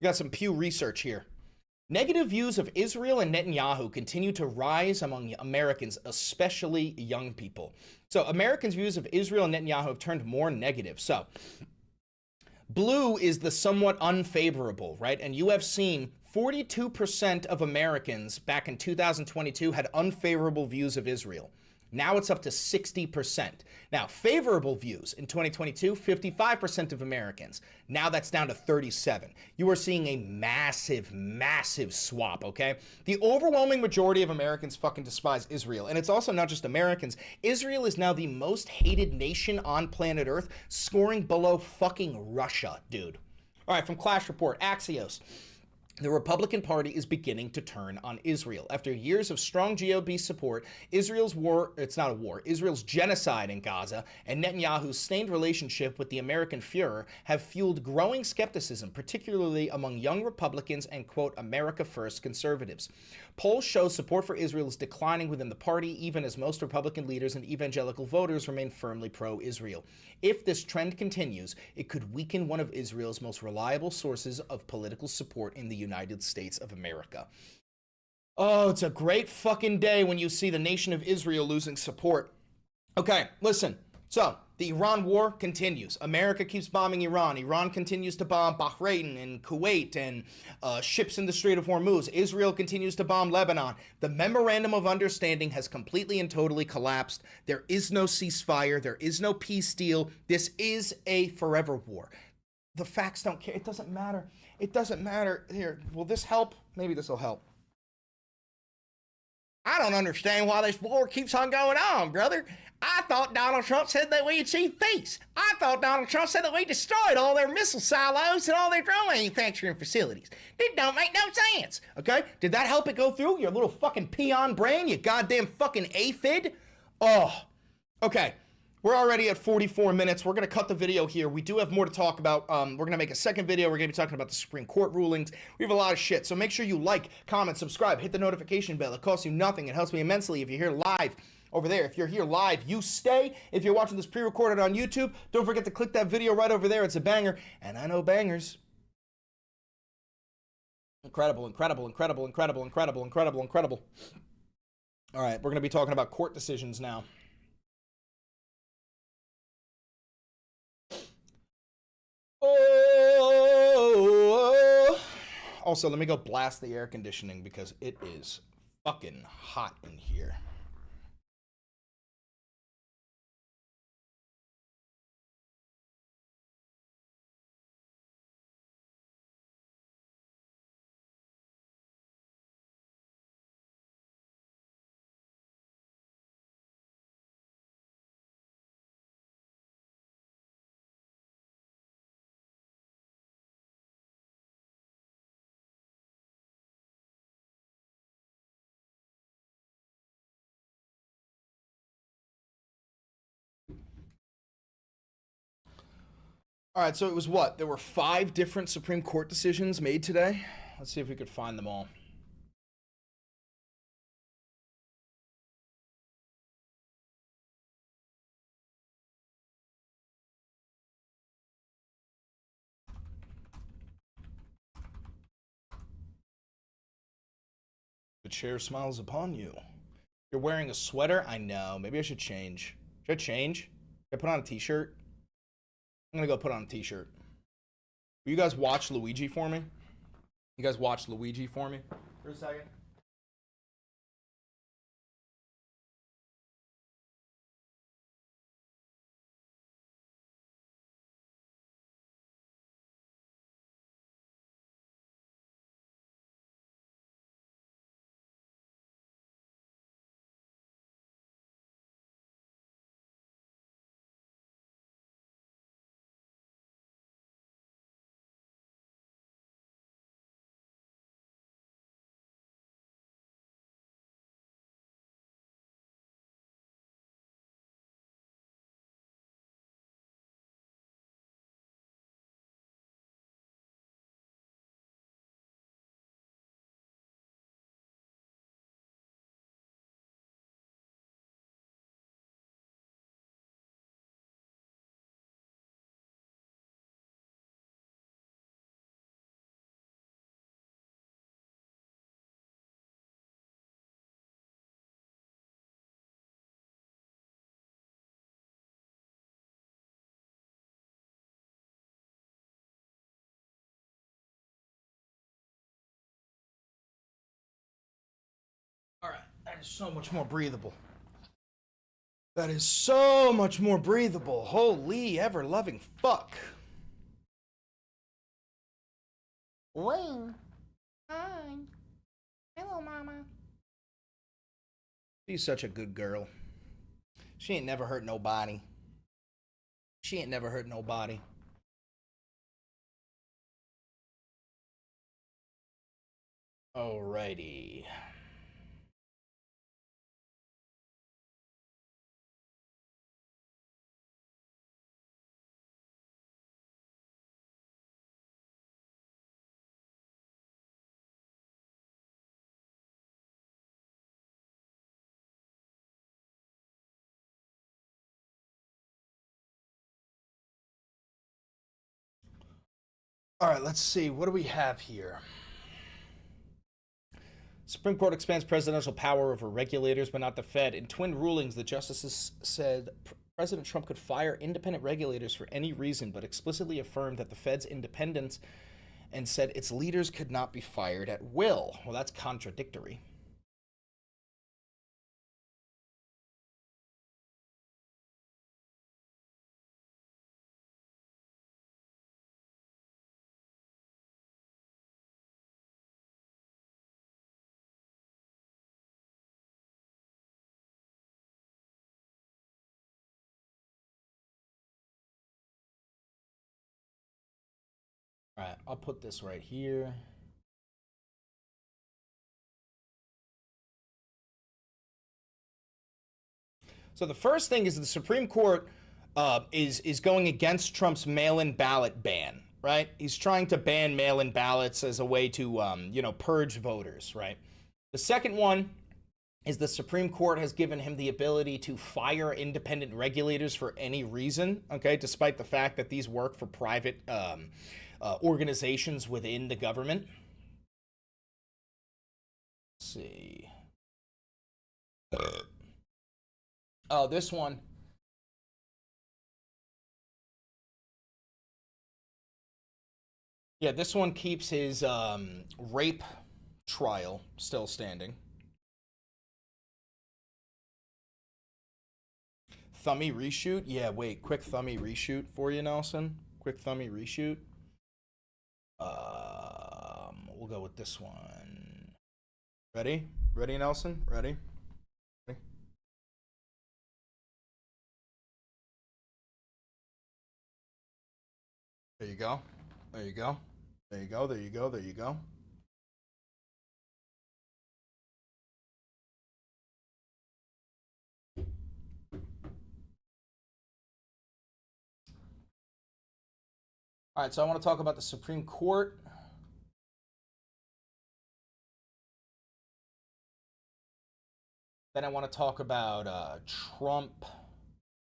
We got some Pew Research here. Negative views of Israel and Netanyahu continue to rise among Americans, especially young people. So Americans' views of Israel and Netanyahu have turned more negative. So Blue is the somewhat unfavorable, right? And you have seen 42% of Americans back in 2022 had unfavorable views of Israel. Now it's up to 60%. Now, favorable views in 2022, 55% of Americans. Now that's down to 37. You are seeing a massive, massive swap, okay? The overwhelming majority of Americans fucking despise Israel. And it's also not just Americans. Israel is now the most hated nation on planet Earth, scoring below fucking Russia, dude. All right, from Clash Report, Axios. The Republican Party is beginning to turn on Israel. After years of strong GOP support, Israel's genocide in Gaza and Netanyahu's strained relationship with the American Führer have fueled growing skepticism, particularly among young Republicans and, quote, America First conservatives. Polls show support for Israel is declining within the party, even as most Republican leaders and evangelical voters remain firmly pro-Israel. If this trend continues, it could weaken one of Israel's most reliable sources of political support in the United States of America. Oh, it's a great fucking day when you see the nation of Israel losing support. Okay, listen. So, the Iran war continues. America keeps bombing Iran. Iran continues to bomb Bahrain and Kuwait and ships in the Strait of Hormuz. Israel continues to bomb Lebanon. The Memorandum of Understanding has completely and totally collapsed. There is no ceasefire. There is no peace deal. This is a forever war. The facts don't care. It doesn't matter. It doesn't matter. Here, will this help? Maybe this will help. I don't understand why this war keeps on going on, brother. I thought Donald Trump said that we achieved peace. I thought Donald Trump said that we destroyed all their missile silos and all their drone manufacturing facilities. It don't make no sense, okay? Did that help it go through? Your little fucking peon brain, you goddamn fucking aphid? Oh, okay. We're already at 44 minutes. We're going to cut the video here. We do have more to talk about. We're going to make a second video. We're going to be talking about the Supreme Court rulings. We have a lot of shit. So make sure you like, comment, subscribe, hit the notification bell. It costs you nothing. It helps me immensely if you're here live over there. If you're here live, you stay. If you're watching this pre-recorded on YouTube, don't forget to click that video right over there. It's a banger. And I know bangers. Incredible, incredible, incredible, incredible, incredible, incredible, incredible. All right, we're going to be talking about court decisions now. Oh, also, let me go blast the air conditioning because it is fucking hot in here. All right, so it was what? There were 5 different Supreme Court decisions made today. Let's see if we could find them all. The chair smiles upon you. You're wearing a sweater? I know. Maybe I should change. Should I change? Should I put on a t-shirt? I'm gonna go put on a t-shirt. Will you guys watch Luigi for me? You guys watch Luigi for me for a second? is so much more breathable. That is so much more breathable. Holy ever-loving fuck. Wayne. Hi. Hello, Mama. She's such a good girl. She ain't never hurt nobody. She ain't never hurt nobody. Alrighty. All right, let's see. What do we have here? Supreme Court expands presidential power over regulators, but not the Fed. In twin rulings, the justices said President Trump could fire independent regulators for any reason, but explicitly affirmed that the Fed's independence and said its leaders could not be fired at will. Well, that's contradictory. All right, I'll put this right here. So the first thing is the Supreme Court is going against Trump's mail-in ballot ban, right? He's trying to ban mail-in ballots as a way to, purge voters, right? The second one is the Supreme Court has given him the ability to fire independent regulators for any reason, okay, despite the fact that these work for private organizations within the government. Let's see. Oh, this one. Yeah, this one keeps his rape trial still standing. Thummy reshoot? Yeah, wait, quick thummy reshoot for you, Nelson. Quick thummy reshoot. We'll go with this one. Ready? Ready, Nelson? Ready? Ready? There you go. There you go. There you go. There you go. There you go. All right, so I want to talk about the Supreme Court. Then I want to talk about Trump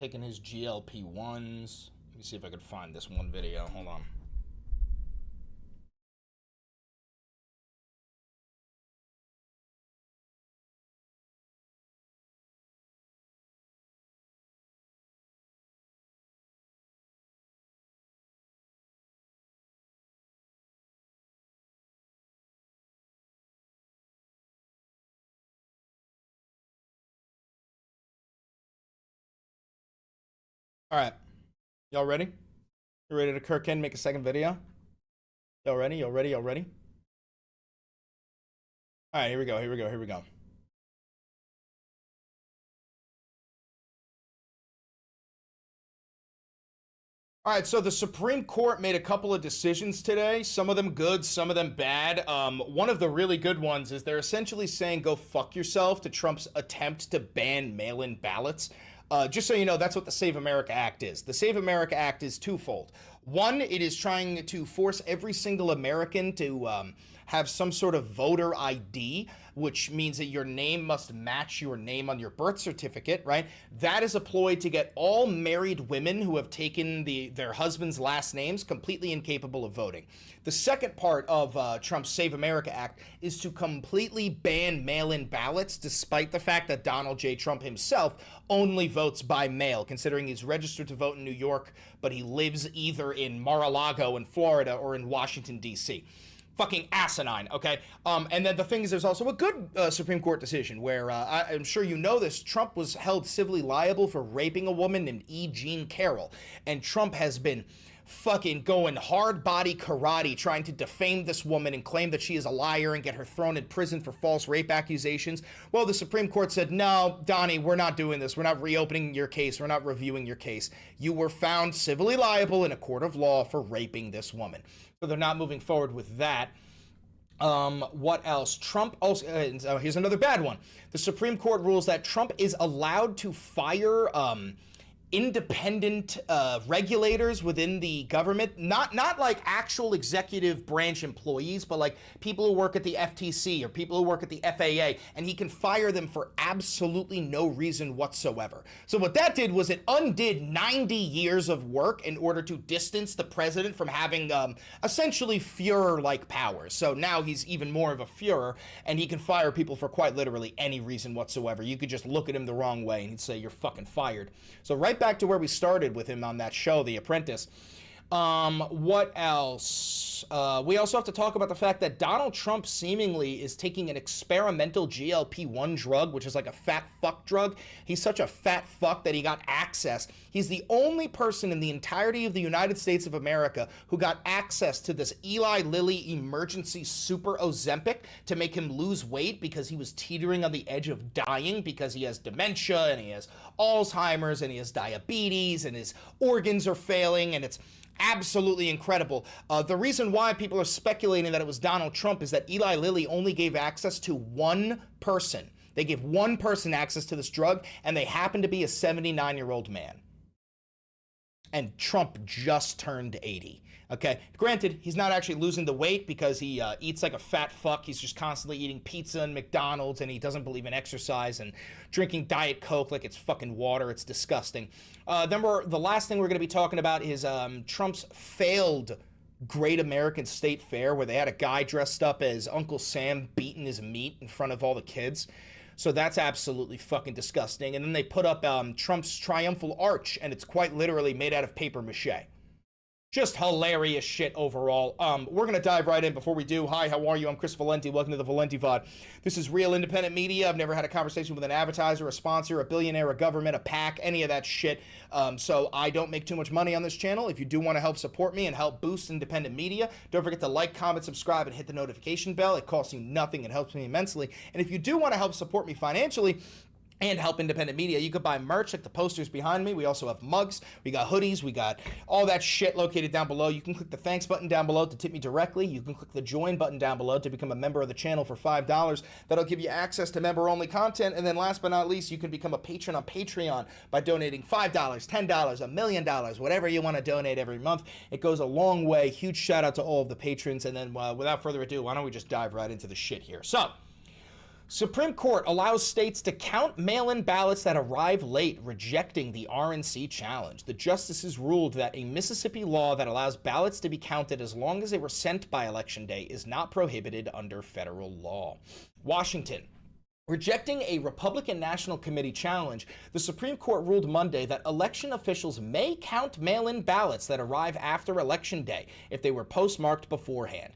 taking his GLP-1s. Let me see if I can find this one video. Hold on. All right. Y'all ready? You ready to Kirk in, make a second video? Y'all ready? Y'all ready? Y'all ready? All right, here we go. Here we go. Here we go. All right, so the Supreme Court made a couple of decisions today, some of them good, some of them bad. One of the really good ones is they're essentially saying go fuck yourself to Trump's attempt to ban mail-in ballots. Just so you know, that's what the Save America Act is. The Save America Act is twofold. One, it is trying to force every single American to have some sort of voter ID, which means that your name must match your name on your birth certificate, right? That is a ploy to get all married women who have taken their husband's last names completely incapable of voting. The second part of Trump's Save America Act is to completely ban mail-in ballots, despite the fact that Donald J. Trump himself only votes by mail, considering he's registered to vote in New York, but he lives either in Mar-a-Lago in Florida or in Washington, D.C. Fucking asinine, okay? And then the thing is, there's also a good Supreme Court decision where, I'm sure you know this, Trump was held civilly liable for raping a woman named E. Jean Carroll. And Trump has been fucking going hard body karate trying to defame this woman and claim that she is a liar and get her thrown in prison for false rape accusations. Well, the Supreme Court said, no, Donnie, we're not doing this. We're not reopening your case. We're not reviewing your case. You were found civilly liable in a court of law for raping this woman. So they're not moving forward with that. What else? Trump also, here's another bad one. The Supreme Court rules that Trump is allowed to fire, independent regulators within the government, not like actual executive branch employees, but like people who work at the FTC or people who work at the FAA, and he can fire them for absolutely no reason whatsoever. So what that did was it undid 90 years of work in order to distance the president from having essentially Fuhrer-like powers. So now he's even more of a Fuhrer, and he can fire people for quite literally any reason whatsoever. You could just look at him the wrong way and he'd say, you're fucking fired. So right back to where we started with him on that show, The Apprentice. What else? We also have to talk about the fact that Donald Trump seemingly is taking an experimental GLP-1 drug, which is like a fat fuck drug. He's such a fat fuck that he got access. He's the only person in the entirety of the United States of America who got access to this Eli Lilly emergency super Ozempic to make him lose weight because he was teetering on the edge of dying because he has dementia and he has Alzheimer's and he has diabetes and his organs are failing, and it's absolutely incredible. The reason why people are speculating that it was Donald Trump is that Eli Lilly only gave access to one person. They gave one person access to this drug, and they happened to be a 79-year-old man. And Trump just turned 80. Okay, granted, he's not actually losing the weight because he eats like a fat fuck. He's just constantly eating pizza and McDonald's, and he doesn't believe in exercise and drinking Diet Coke like it's fucking water. It's disgusting. The last thing we're going to be talking about is Trump's failed Great American State Fair, where they had a guy dressed up as Uncle Sam beating his meat in front of all the kids. So that's absolutely fucking disgusting. And then they put up Trump's triumphal arch, and it's quite literally made out of paper mache. Just hilarious shit overall. We're going to dive right in. Before we do, hi, how are you? I'm Chris Valenti. Welcome to the Valenti VOD. This is real independent media. I've never had a conversation with an advertiser, a sponsor, a billionaire, a government, a PAC, any of that shit. So I don't make too much money on this channel. If you do want to help support me and help boost independent media, don't forget to like, comment, subscribe, and hit the notification bell. It costs you nothing. It helps me immensely. And if you do want to help support me financially and help independent media, you could buy merch like the posters behind me. We also have mugs, we got hoodies, we got all that shit located down below. You can click the thanks button down below to tip me directly. You can click the join button down below to become a member of the channel for $5. That'll give you access to member-only content. And then last but not least, you can become a patron on Patreon by donating $5, $10, $1 million, whatever you want to donate every month. It goes a long way. Huge shout out to all of the patrons. And then without further ado, why don't we just dive right into the shit here. So, Supreme Court allows states to count mail-in ballots that arrive late, rejecting the RNC challenge. The justices ruled that a Mississippi law that allows ballots to be counted as long as they were sent by Election Day is not prohibited under federal law. Washington. Rejecting a Republican National Committee challenge, the Supreme Court ruled Monday that election officials may count mail-in ballots that arrive after Election Day if they were postmarked beforehand.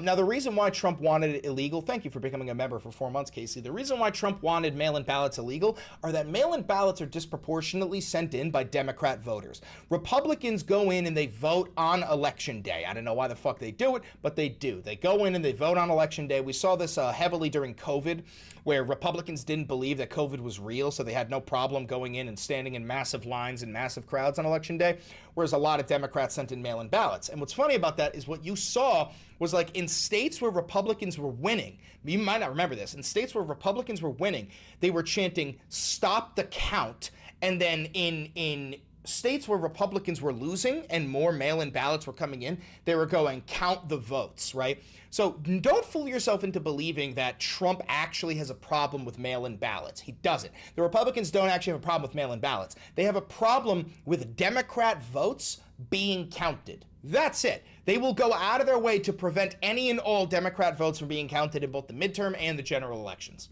Now, the reason why Trump wanted it illegal, thank you for becoming a member for 4 months, Casey. The reason why Trump wanted mail-in ballots illegal are that mail-in ballots are disproportionately sent in by Democrat voters. Republicans go in and they vote on Election Day. I don't know why the fuck they do it, but they do. They go in and they vote on Election Day. We saw this heavily during COVID, where Republicans didn't believe that COVID was real, so they had no problem going in and standing in massive lines and massive crowds on Election Day, whereas a lot of Democrats sent in mail-in ballots. And what's funny about that is what you saw was, like, in states where Republicans were winning, you might not remember this, in states where Republicans were winning, they were chanting, "Stop the count," and then in states where Republicans were losing and more mail-in ballots were coming in, they were going, "Count the votes," right? So don't fool yourself into believing that Trump actually has a problem with mail-in ballots. He doesn't. The Republicans don't actually have a problem with mail-in ballots. They have a problem with Democrat votes being counted. That's it. They will go out of their way to prevent any and all Democrat votes from being counted in both the midterm and the general elections.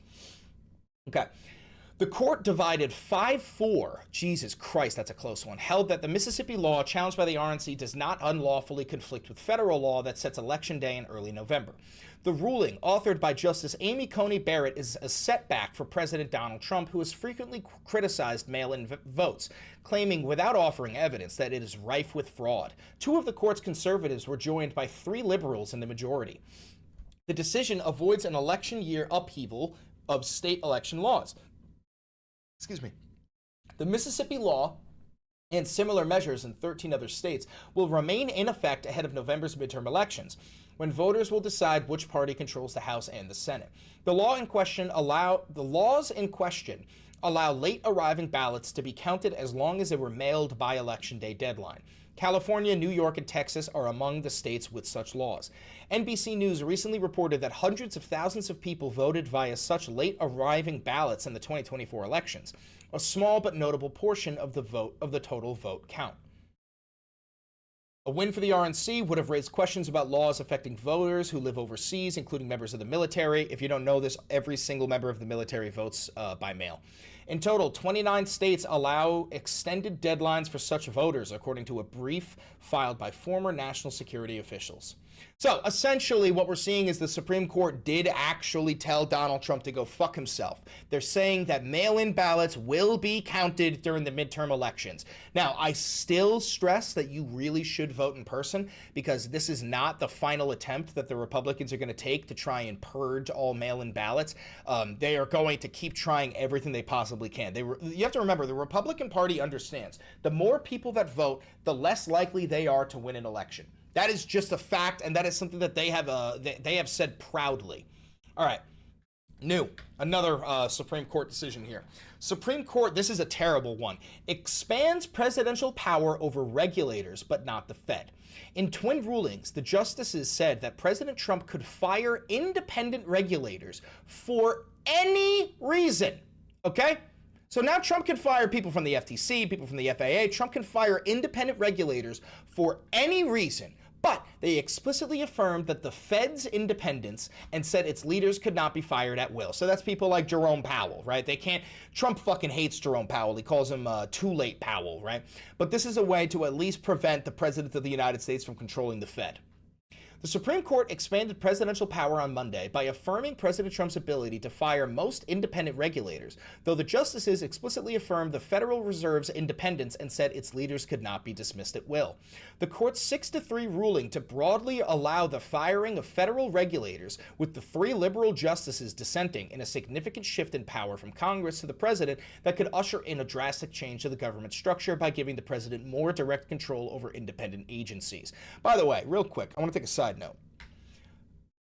Okay. The court divided 5-4, Jesus Christ, that's a close one, held that the Mississippi law challenged by the RNC does not unlawfully conflict with federal law that sets Election Day in early November. The ruling, authored by Justice Amy Coney Barrett, is a setback for President Donald Trump, who has frequently criticized mail-in votes, claiming without offering evidence that it is rife with fraud. 2 of the court's conservatives were joined by 3 liberals in the majority. The decision avoids an election year upheaval of state election laws. Excuse me. The Mississippi law and similar measures in 13 other states will remain in effect ahead of November's midterm elections, when voters will decide which party controls the House and the Senate. The laws in question allow late arriving ballots to be counted as long as they were mailed by Election Day deadline. California, New York, and Texas are among the states with such laws. NBC News recently reported that hundreds of thousands of people voted via such late arriving ballots in the 2024 elections, a small but notable portion of the total vote count. A win for the RNC would have raised questions about laws affecting voters who live overseas, including members of the military. If you don't know this, every single member of the military votes by mail. In total, 29 states allow extended deadlines for such voters, according to a brief filed by former national security officials. So essentially what we're seeing is the Supreme Court did actually tell Donald Trump to go fuck himself. They're saying that mail-in ballots will be counted during the midterm elections. Now, I still stress that you really should vote in person, because this is not the final attempt that the Republicans are going to take to try and purge all mail-in ballots. They are going to keep trying everything they possibly can. You have to remember, the Republican Party understands the more people that vote, the less likely they are to win an election. That is just a fact, and that is something that they have said proudly. All right, another Supreme Court decision here. Supreme Court, this is a terrible one, expands presidential power over regulators, but not the Fed. In twin rulings, the justices said that President Trump could fire independent regulators for any reason, okay? So now Trump can fire people from the FTC, people from the FAA. Trump can fire independent regulators for any reason. But they explicitly affirmed that the Fed's independence and said its leaders could not be fired at will. So that's people like Jerome Powell, right? They can't, Trump fucking hates Jerome Powell. He calls him too late Powell, right? But this is a way to at least prevent the President of the United States from controlling the Fed. The Supreme Court expanded presidential power on Monday by affirming President Trump's ability to fire most independent regulators, though the justices explicitly affirmed the Federal Reserve's independence and said its leaders could not be dismissed at will. The court's 6-3 ruling to broadly allow the firing of federal regulators, with the 3 liberal justices dissenting, in a significant shift in power from Congress to the president that could usher in a drastic change to the government structure by giving the president more direct control over independent agencies. By the way, real quick, I want to take a side note.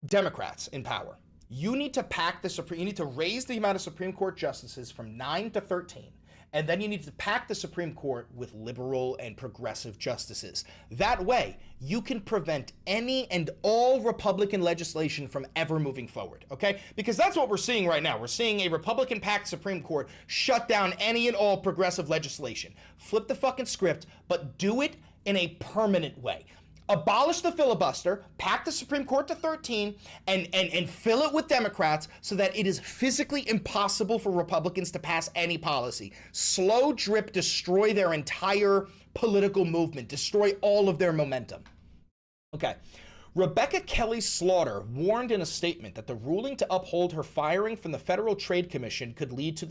Democrats in power, you need to you need to raise the amount of Supreme Court justices from 9 to 13, and then you need to pack the Supreme Court with liberal and progressive justices. That way, you can prevent any and all Republican legislation from ever moving forward, okay? Because that's what we're seeing right now. We're seeing a Republican-packed Supreme Court shut down any and all progressive legislation. Flip the fucking script, but do it in a permanent way. Abolish the filibuster, pack the Supreme Court to 13, and fill it with Democrats so that it is physically impossible for Republicans to pass any policy. Slow drip, destroy their entire political movement, destroy all of their momentum. Okay. Rebecca Kelly Slaughter warned in a statement that the ruling to uphold her firing from the Federal Trade Commission could lead to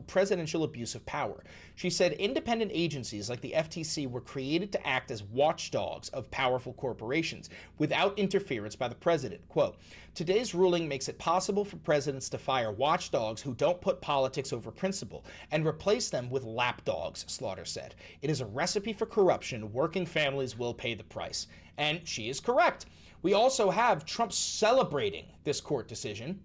presidential abuse of power. She said independent agencies like the FTC were created to act as watchdogs of powerful corporations without interference by the president. Quote, today's ruling makes it possible for presidents to fire watchdogs who don't put politics over principle and replace them with lapdogs, Slaughter said. It is a recipe for corruption. Working families will pay the price. And she is correct. We also have Trump celebrating this court decision.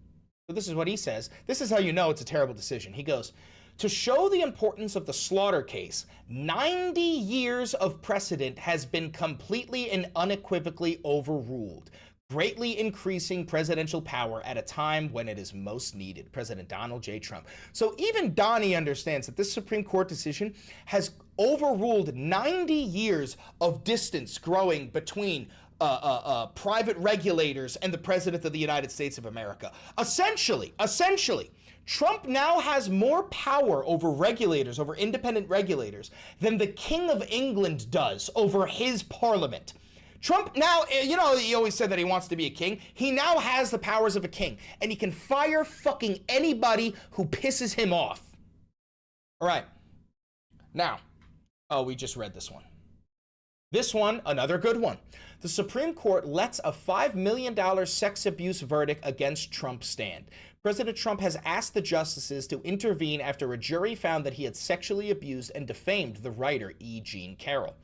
So this is what he says. This is how you know it's a terrible decision. He goes, to show the importance of the Slaughter case, 90 years of precedent has been completely and unequivocally overruled, greatly increasing presidential power at a time when it is most needed. President Donald J. Trump. So even Donnie understands that this Supreme Court decision has overruled 90 years of distance growing between private regulators and the President of the United States of America. Essentially, Trump now has more power over regulators, over independent regulators, than the King of England does over his parliament. Trump now, you know, he always said that he wants to be a king. He now has the powers of a king, and he can fire fucking anybody who pisses him off. All right. Now, oh, we just read this one. This one, another good one. The Supreme Court lets a $5 million sex abuse verdict against Trump stand. President Trump has asked the justices to intervene after a jury found that he had sexually abused and defamed the writer E. Jean Carroll.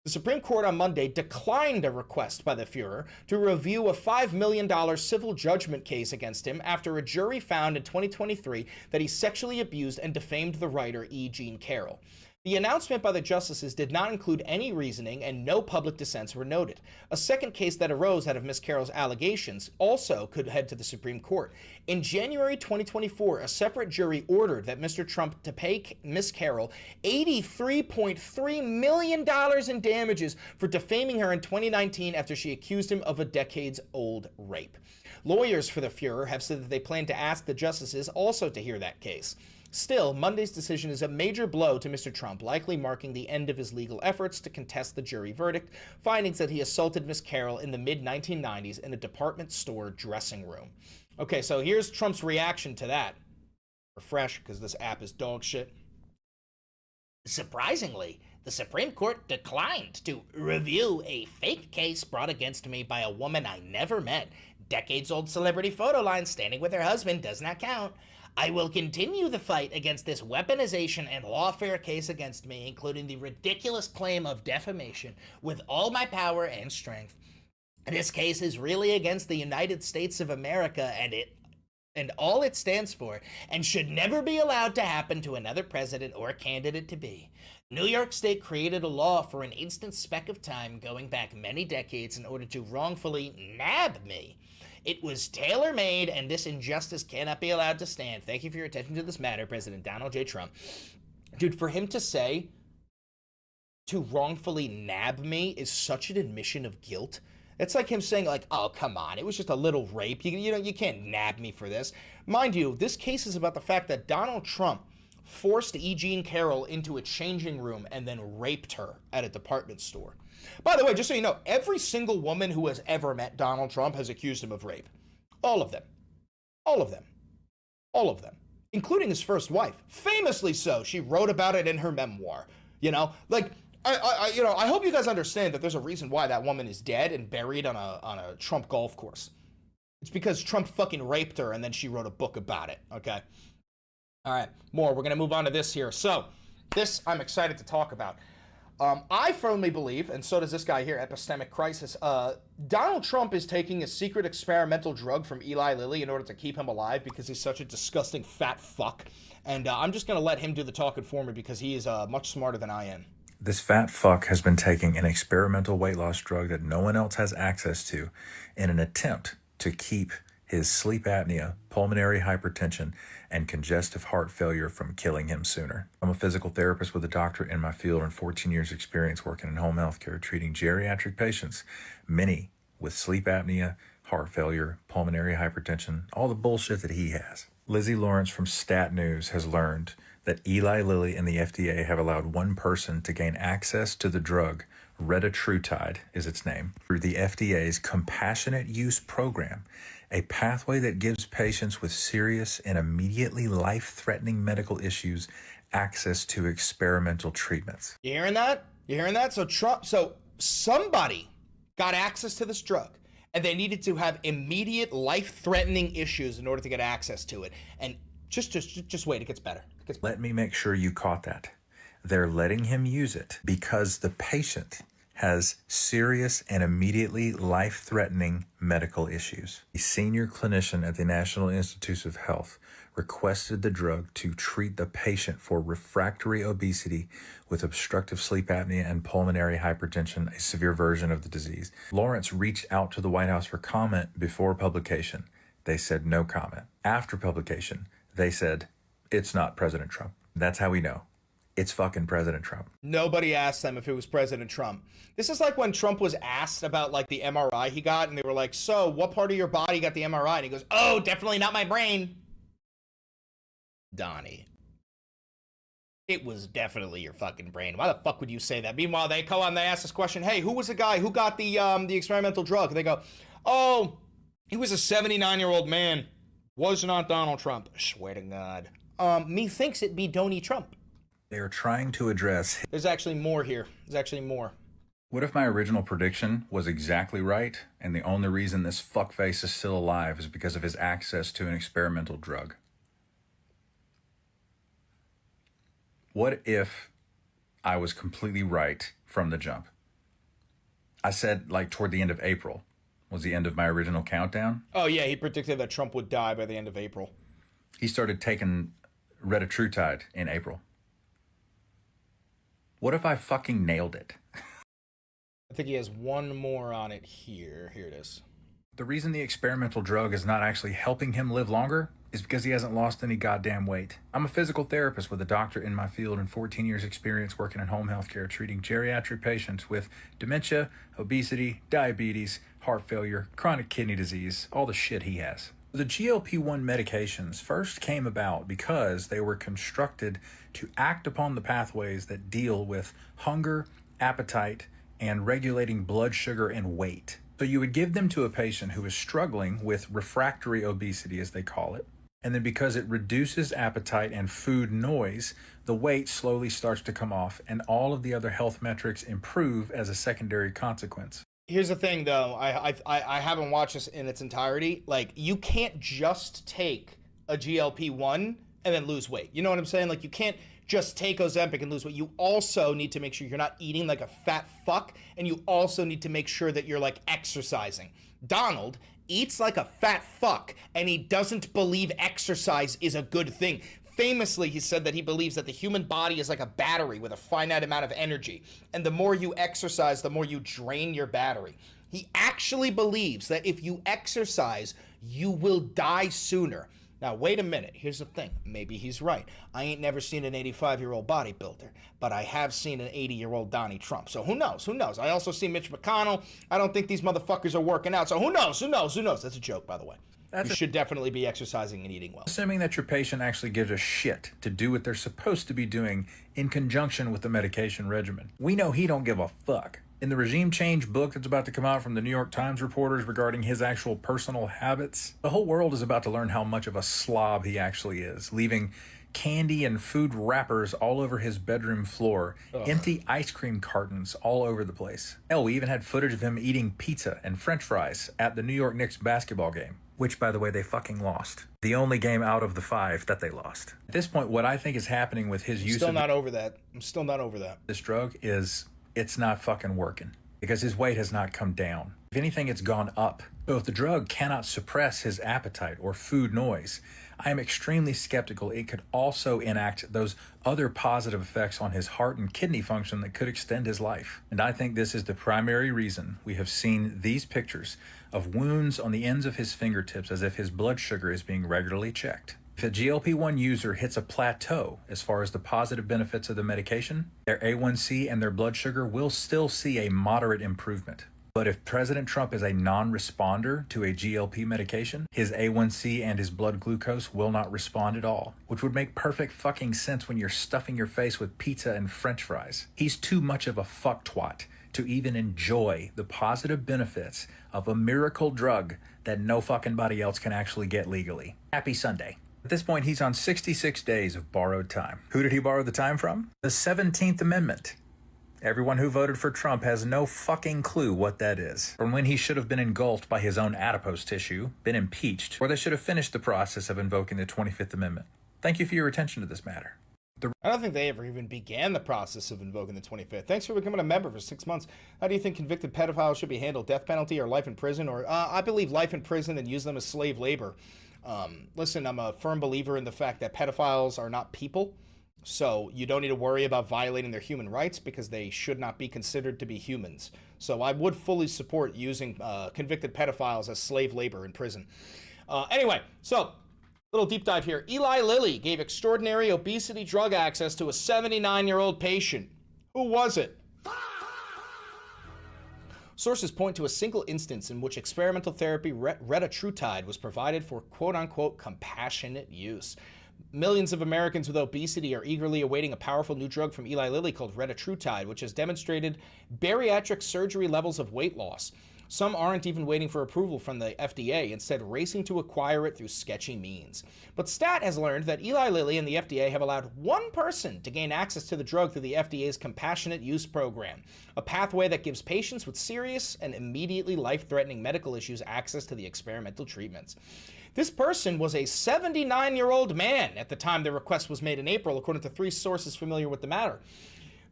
The Supreme Court on Monday declined a request by the Fuhrer to review a $5 million civil judgment case against him after a jury found in 2023 that he sexually abused and defamed the writer E. Jean Carroll. The announcement by the justices did not include any reasoning, and no public dissents were noted. A second case that arose out of Ms. Carroll's allegations also could head to the Supreme Court. In January 2024, a separate jury ordered that Mr. Trump to pay Ms. Carroll $83.3 million in damages for defaming her in 2019 after she accused him of a decades-old rape. Lawyers for the Fuhrer have said that they plan to ask the justices also to hear that case. Still, Monday's decision is a major blow to Mr. Trump, likely marking the end of his legal efforts to contest the jury verdict, findings that he assaulted Ms. Carroll in the mid-1990s in a department store dressing room. Okay, so here's Trump's reaction to that. Refresh, because this app is dog shit. Surprisingly, the Supreme Court declined to review a fake case brought against me by a woman I never met. Decades-old celebrity photo line standing with her husband does not count. I will continue the fight against this weaponization and lawfare case against me, including the ridiculous claim of defamation, with all my power and strength. This case is really against the United States of America and all it stands for, and should never be allowed to happen to another president or candidate to be. New York State created a law for an instant speck of time going back many decades in order to wrongfully nab me. It was tailor-made, and this injustice cannot be allowed to stand. Thank you for your attention to this matter, President Donald J. Trump. Dude, for him to say to wrongfully nab me is such an admission of guilt. It's like him saying, like, oh, come on, it was just a little rape. You can't nab me for this. Mind you, this case is about the fact that Donald Trump forced E. Jean Carroll into a changing room and then raped her at a department store. By the way, just so you know, every single woman who has ever met Donald Trump has accused him of rape. All of them. All of them. All of them. Including his first wife. Famously so. She wrote about it in her memoir. You know, like, I hope you guys understand that there's a reason why that woman is dead and buried on a Trump golf course. It's because Trump fucking raped her and then she wrote a book about it, okay? All right, more. We're going to move on to this here. So, this I'm excited to talk about. I firmly believe, and so does this guy here, Epistemic Crisis, Donald Trump is taking a secret experimental drug from Eli Lilly in order to keep him alive because he's such a disgusting fat fuck. And I'm just going to let him do the talking for me because he is much smarter than I am. This fat fuck has been taking an experimental weight loss drug that no one else has access to in an attempt to keep his sleep apnea, pulmonary hypertension, and congestive heart failure from killing him sooner. I'm a physical therapist with a doctorate in my field and 14 years experience working in home health care, treating geriatric patients, many with sleep apnea, heart failure, pulmonary hypertension, all the bullshit that he has. Lizzie Lawrence from Stat News has learned that Eli Lilly and the FDA have allowed one person to gain access to the drug, retatrutide is its name, through the FDA's Compassionate Use Program, a pathway that gives patients with serious and immediately life-threatening medical issues access to experimental treatments. You hearing that? You hearing that? So somebody got access to this drug, and they needed to have immediate life-threatening issues in order to get access to it. And just wait, it gets better. Let me make sure you caught that. They're letting him use it because the patient has serious and immediately life-threatening medical issues. A senior clinician at the National Institutes of Health requested the drug to treat the patient for refractory obesity with obstructive sleep apnea and pulmonary hypertension, a severe version of the disease. Lawrence reached out to the White House for comment before publication. They said no comment. After publication, they said, it's not President Trump. That's how we know. It's fucking President Trump. Nobody asked them if it was President Trump. This is like when Trump was asked about like the MRI he got, and they were like, so what part of your body got the MRI? And he goes, oh, definitely not my brain. Donnie. It was definitely your fucking brain. Why the fuck would you say that? Meanwhile, they go on, they ask this question, hey, who was the guy who got the experimental drug? And they go, oh, he was a 79-year-old man. Was not Donald Trump. I swear to God. Methinks it be Donnie Trump. They are trying to address... There's actually more here. There's actually more. What if my original prediction was exactly right, and the only reason this fuckface is still alive is because of his access to an experimental drug? What if I was completely right from the jump? I said, like, toward the end of April was the end of my original countdown. Oh, yeah, he predicted that Trump would die by the end of April. He started taking retatrutide in April. What if I fucking nailed it? I think he has one more on it here. Here it is. The reason the experimental drug is not actually helping him live longer is because he hasn't lost any goddamn weight. I'm a physical therapist with a doctorate in my field and 14 years experience working in home health care, treating geriatric patients with dementia, obesity, diabetes, heart failure, chronic kidney disease, all the shit he has. The GLP-1 medications first came about because they were constructed to act upon the pathways that deal with hunger, appetite, and regulating blood sugar and weight. So you would give them to a patient who is struggling with refractory obesity, as they call it. And then because it reduces appetite and food noise, the weight slowly starts to come off and all of the other health metrics improve as a secondary consequence. Here's the thing, though. I haven't watched this in its entirety. Like, you can't just take a GLP-1 and then lose weight. You know what I'm saying? Like, you can't just take Ozempic and lose weight. You also need to make sure you're not eating like a fat fuck, and you also need to make sure that you're, like, exercising. Donald eats like a fat fuck, and he doesn't believe exercise is a good thing. Famously, he said that he believes that the human body is like a battery with a finite amount of energy, and the more you exercise, the more you drain your battery. He actually believes that if you exercise, you will die sooner. Now, wait a minute. Here's the thing. Maybe he's right. I ain't never seen an 85-year-old bodybuilder, but I have seen an 80-year-old Donnie Trump. So who knows? Who knows? I also see Mitch McConnell. I don't think these motherfuckers are working out. So who knows? Who knows? Who knows? That's a joke, by the way. You should definitely be exercising and eating well. Assuming that your patient actually gives a shit to do what they're supposed to be doing in conjunction with the medication regimen. We know he don't give a fuck. In the regime change book that's about to come out from the New York Times reporters regarding his actual personal habits, the whole world is about to learn how much of a slob he actually is, leaving candy and food wrappers all over his bedroom floor, empty ice cream cartons all over the place. Hell, we even had footage of him eating pizza and french fries at the New York Knicks basketball game, which, by the way, they fucking lost. The only game out of the 5 that they lost. At this point, what I think is happening with his use of... I'm still not over that. This drug is... it's not fucking working because his weight has not come down. If anything, it's gone up. So if the drug cannot suppress his appetite or food noise, I am extremely skeptical it could also enact those other positive effects on his heart and kidney function that could extend his life. And I think this is the primary reason we have seen these pictures of wounds on the ends of his fingertips as if his blood sugar is being regularly checked. If a GLP-1 user hits a plateau as far as the positive benefits of the medication, their A1C and their blood sugar will still see a moderate improvement. But if President Trump is a non-responder to a GLP medication, his A1C and his blood glucose will not respond at all, which would make perfect fucking sense when you're stuffing your face with pizza and french fries. He's too much of a fucktwat to even enjoy the positive benefits of a miracle drug that no fucking body else can actually get legally. Happy Sunday. At this point, he's on 66 days of borrowed time. Who did he borrow the time from? The 17th Amendment. Everyone who voted for Trump has no fucking clue what that is, from when he should have been engulfed by his own adipose tissue, been impeached, or they should have finished the process of invoking the 25th Amendment. Thank you for your attention to this matter. I don't think they ever even began the process of invoking the 25th. Thanks for becoming a member for 6 months. How do you think convicted pedophiles should be handled? Death penalty or life in prison? Or I believe life in prison and use them as slave labor. Listen, I'm a firm believer in the fact that pedophiles are not people. So you don't need to worry about violating their human rights because they should not be considered to be humans. So I would fully support using convicted pedophiles as slave labor in prison. Anyway, so little deep dive here. Eli Lilly gave extraordinary obesity drug access to a 79-year-old patient. Who was it? Sources point to a single instance in which experimental therapy retatrutide was provided for quote-unquote compassionate use. Millions of Americans with obesity are eagerly awaiting a powerful new drug from Eli Lilly called retatrutide, which has demonstrated bariatric surgery levels of weight loss. Some aren't even waiting for approval from the FDA, instead racing to acquire it through sketchy means. But Stat has learned that Eli Lilly and the FDA have allowed one person to gain access to the drug through the FDA's Compassionate Use Program, a pathway that gives patients with serious and immediately life-threatening medical issues access to the experimental treatments. This person was a 79-year-old man at the time the request was made in April, according to 3 sources familiar with the matter.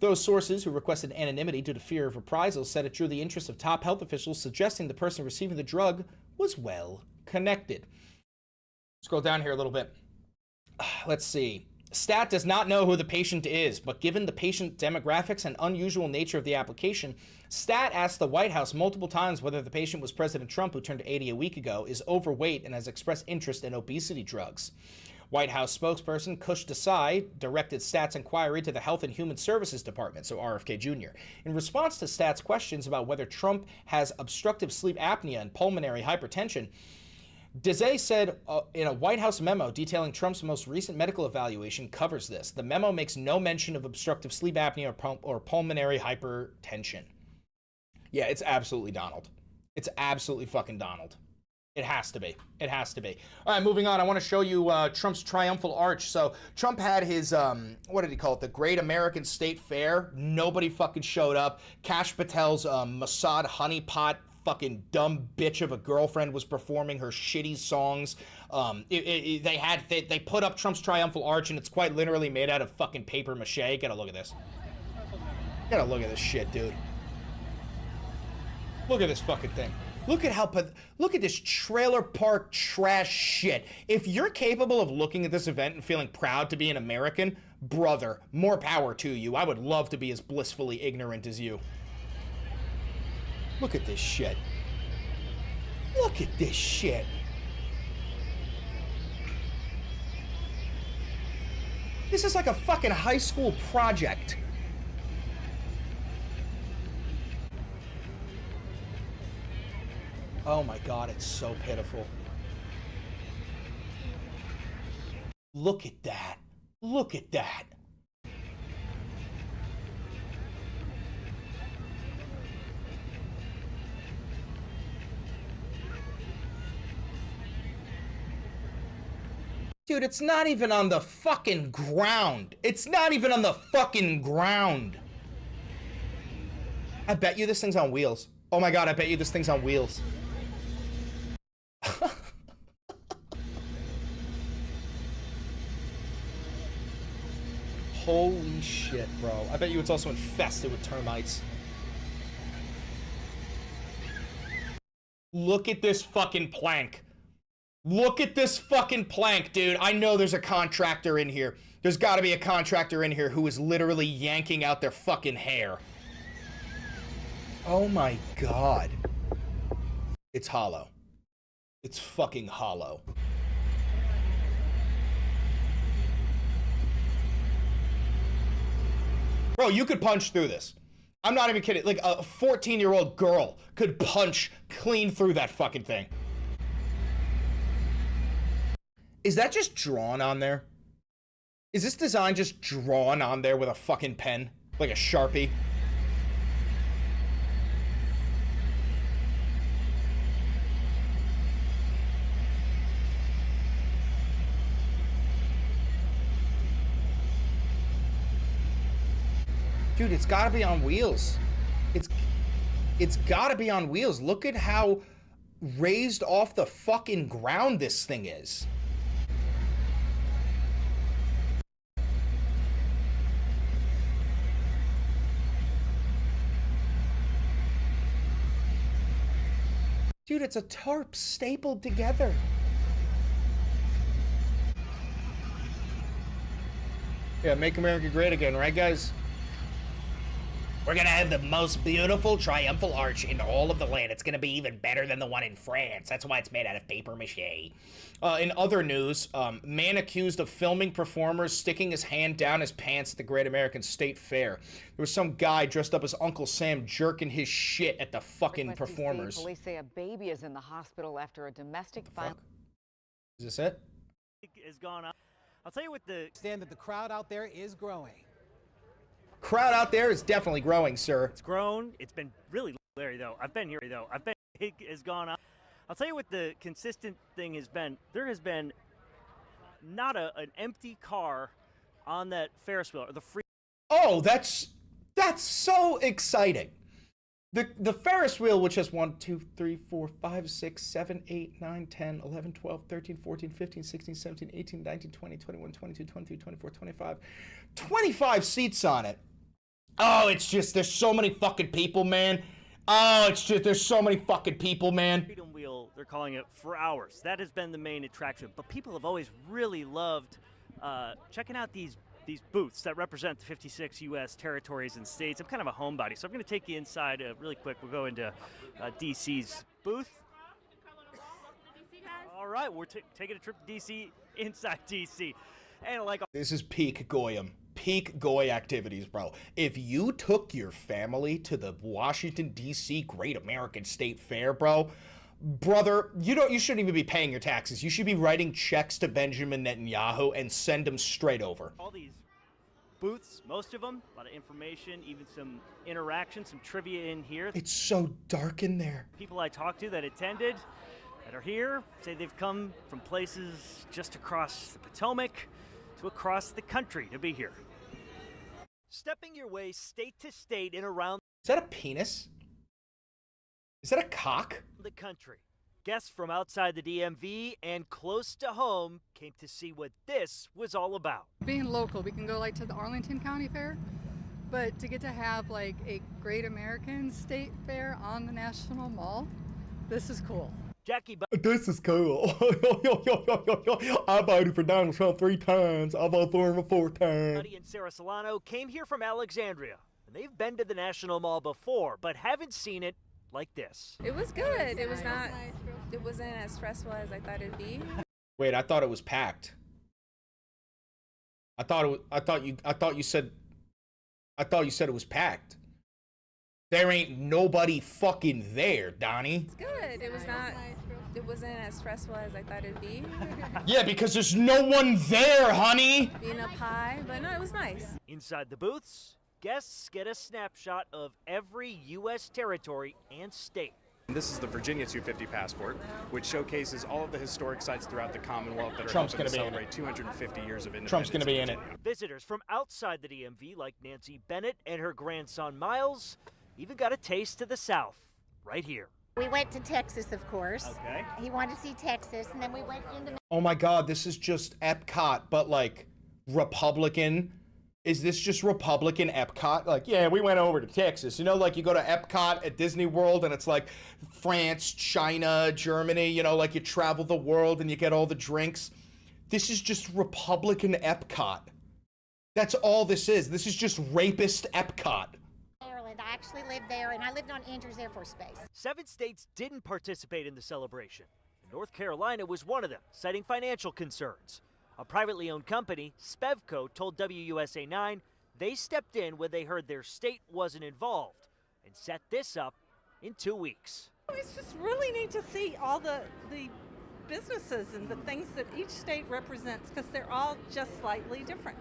Those sources, who requested anonymity due to fear of reprisals, said it drew the interest of top health officials, suggesting the person receiving the drug was well connected. Scroll down here a little bit. Let's see. Stat does not know who the patient is, but given the patient demographics and unusual nature of the application, Stat asked the White House multiple times whether the patient was President Trump, who turned 80 a week ago, is overweight and has expressed interest in obesity drugs. White House spokesperson Kush Desai directed Stat's inquiry to the Health and Human Services Department, so RFK Jr. In response to Stat's questions about whether Trump has obstructive sleep apnea and pulmonary hypertension, Desai said in a White House memo detailing Trump's most recent medical evaluation covers this. The memo makes no mention of obstructive sleep apnea or pulmonary hypertension. Yeah, it's absolutely Donald. It's absolutely fucking Donald. It has to be. It has to be. All right, moving on. I want to show you Trump's triumphal arch. So Trump had his, what did he call it? The Great American State Fair. Nobody fucking showed up. Kash Patel's Mossad honeypot fucking dumb bitch of a girlfriend was performing her shitty songs. They put up Trump's triumphal arch, and it's quite literally made out of fucking paper mache. Gotta look at this. Gotta look at this shit, dude. Look at this fucking thing. Look at this trailer park trash shit. If you're capable of looking at this event and feeling proud to be an American, brother, more power to you. I would love to be as blissfully ignorant as you. Look at this shit. Look at this shit. This is like a fucking high school project. Oh my God, it's so pitiful. Look at that. Look at that. Dude, it's not even on the fucking ground. It's not even on the fucking ground. I bet you this thing's on wheels. Oh my God, I bet you this thing's on wheels. Holy shit, bro. I bet you it's also infested with termites. Look at this fucking plank. Look at this fucking plank, dude. I know there's a contractor in here. There's gotta be a contractor in here who is literally yanking out their fucking hair. Oh my God. It's hollow. It's fucking hollow. Bro, you could punch through this. I'm not even kidding. Like a 14-year-old girl could punch clean through that fucking thing. Is that just drawn on there? Is this design just drawn on there with a fucking pen? Like a Sharpie? Dude, it's gotta be on wheels. It's gotta be on wheels. Look at how raised off the fucking ground this thing is. Dude, it's a tarp stapled together. Yeah, make America great again, right, guys? We're gonna have the most beautiful triumphal arch in all of the land. It's gonna be even better than the one in France. That's why it's made out of paper mache. In other news, man accused of filming performers sticking his hand down his pants at the Great American State Fair. There was some guy dressed up as Uncle Sam jerking his shit at the fucking performers. Police say a baby is in the hospital after a domestic violence. Is this it? Has gone up. I'll tell you what the stand that the crowd out there is growing. Crowd out there is definitely growing, sir. It's grown. It's been really Larry though. It has gone up. I'll tell you what the consistent thing has been. There has been not an empty car on that Ferris wheel or the free. Oh, that's so exciting. The Ferris wheel, which has 1, 2, 3, 4, 5, 6, 7, 8, 9, 10, 11, 12, 13, 14, 15, 16, 17, 18, 19, 20, 21, 22, 23, 24, 25, 25 seats on it. Oh, it's just, there's so many fucking people, man. Oh, it's just, there's so many fucking people, man. Freedom Wheel, they're calling it, for hours. That has been the main attraction. But people have always really loved checking out these booths that represent the 56 U.S. territories and states. I'm kind of a homebody, so I'm going to take you inside really quick. We'll go into D.C.'s booth. All right, we're taking a trip to D.C. inside D.C. And like this is peak Goyam. Peak Goy activities, bro. If you took your family to the Washington, D.C. Great American State Fair, bro, brother, you shouldn't even be paying your taxes. You should be writing checks to Benjamin Netanyahu and send them straight over. All these booths, most of them, a lot of information, even some interaction, some trivia in here. It's so dark in there. People I talked to that attended, that are here, say they've come from places just across the Potomac to across the country to be here. Stepping your way state to state and around. Is that a penis? Is that a cock? The country. Guests from outside the DMV and close to home came to see what this was all about. Being local, we can go like to the Arlington County Fair, but to get to have like a Great American State Fair on the National Mall, this is cool. Jackie, this is cool. I voted for Donald Trump 3 times. I voted for him a 4th time. Buddy and Sarah Solano came here from Alexandria, and they've been to the National Mall before, but haven't seen it like this. It was good. It was not. It wasn't as stressful as I thought it'd be. Wait, I thought it was packed. I thought you said it was packed. There ain't nobody fucking there, Donnie. It's good. It was not. It wasn't as stressful as I thought it'd be. Yeah, because there's no one there, honey. Being up high, but no, it was nice. Inside the booths, guests get a snapshot of every U.S. territory and state. This is the Virginia 250 passport, which showcases all of the historic sites throughout the Commonwealth that are Trump's helping to gonna be in celebrate 250 years of independence. Trump's going to be in it. Visitors from outside the DMV, like Nancy Bennett and her grandson Miles, even got a taste of the South right here. We went to Texas, of course. Okay. He wanted to see Texas, and then we went into... Oh my God, this is just Epcot, but like Republican. Is this just Republican Epcot? Like, yeah, we went over to Texas. You know, like you go to Epcot at Disney World and it's like France, China, Germany, you know, like you travel the world and you get all the drinks. This is just Republican Epcot. That's all this is. This is just rapist Epcot. Maryland. I actually lived there, and I lived on Andrews Air Force Base. 7 states didn't participate in the celebration. North Carolina was one of them, citing financial concerns. A privately owned company, Spevco, told WUSA 9 they stepped in when they heard their state wasn't involved and set this up in 2 weeks. It's just really neat to see all the businesses and the things that each state represents, because they're all just slightly different.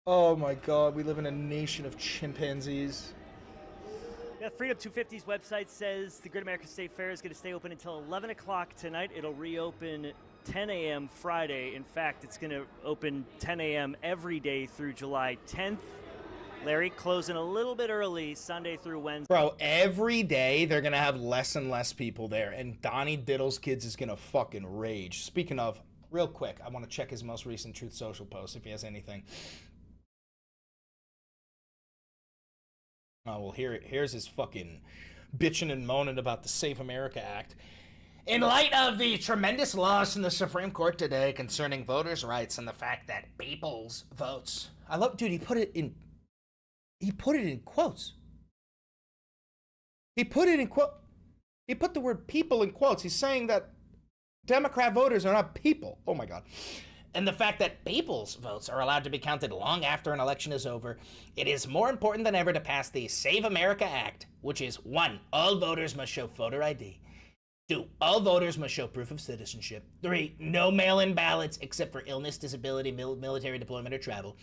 Oh my God, we live in a nation of chimpanzees. Yeah, Freedom 250's website says the Great American State Fair is going to stay open until 11 o'clock tonight. It'll reopen 10 a.m. Friday. In fact, it's going to open 10 a.m. every day through July 10th. Larry, closing a little bit early Sunday through Wednesday. Bro, every day they're going to have less and less people there, and Donnie Diddle's kids is going to fucking rage. Speaking of, real quick, I want to check his most recent Truth Social post if he has anything. Oh, well, here's his fucking bitching and moaning about the Save America Act. In light of the tremendous loss in the Supreme Court today concerning voters' rights and the fact that people's votes... I love... Dude, he put it in quotes. He put the word people in quotes. He's saying that Democrat voters are not people. Oh, my God. And the fact that people's votes are allowed to be counted long after an election is over, it is more important than ever to pass the Save America Act, which is 1, all voters must show voter ID. 2, all voters must show proof of citizenship. 3, no mail-in ballots except for illness, disability, military deployment, or travel.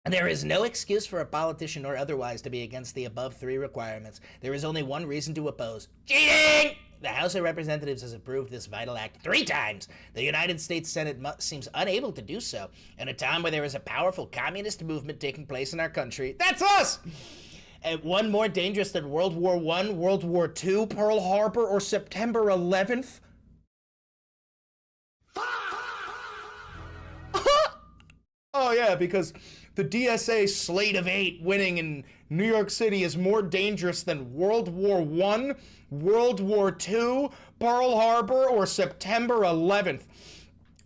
There is no excuse for a politician or otherwise to be against the above 3 requirements. There is only one reason to oppose: cheating! The House of Representatives has approved this vital act 3 times. The United States Senate seems unable to do so. In a time where there is a powerful communist movement taking place in our country, that's us! And one more dangerous than World War I, World War II, Pearl Harbor, or September 11th? Oh yeah, because the DSA slate of 8 winning in New York City is more dangerous than World War I, World War II, Pearl Harbor, or September 11th.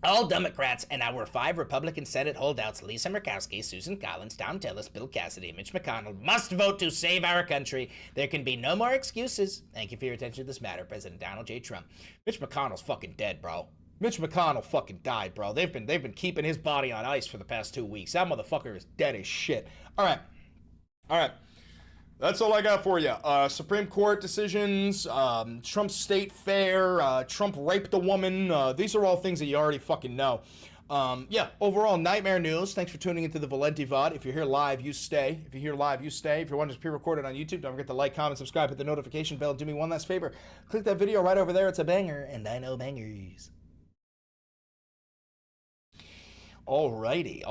All Democrats and our 5 Republican Senate holdouts, Lisa Murkowski, Susan Collins, Tom Tillis, Bill Cassidy, and Mitch McConnell, must vote to save our country. There can be no more excuses. Thank you for your attention to this matter, President Donald J. Trump. Mitch McConnell's fucking dead, bro. Mitch McConnell fucking died, bro. They've been keeping his body on ice for the past 2 weeks. That motherfucker is dead as shit. All right. That's all I got for you. Supreme Court decisions, Trump's state fair, Trump raped a woman. These are all things that you already fucking know. Yeah, overall, nightmare news. Thanks for tuning into the Valenti VOD. If you're here live, you stay. If you're watching this pre-recorded on YouTube, don't forget to like, comment, subscribe, hit the notification bell. Do me one last favor. Click that video right over there. It's a banger, and I know bangers. Alrighty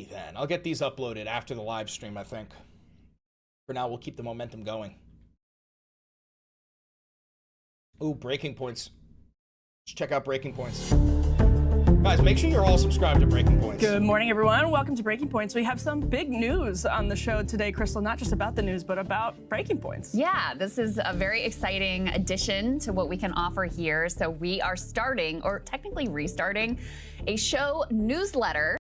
then. I'll get these uploaded after the live stream, I think. For now, we'll keep the momentum going. Ooh, Breaking Points. Let's check out Breaking Points. Guys, make sure you're all subscribed to Breaking Points. Good morning, everyone. Welcome to Breaking Points. We have some big news on the show today, Crystal, not just about the news, but about Breaking Points. Yeah, this is a very exciting addition to what we can offer here. So we are starting, or technically restarting, a show newsletter,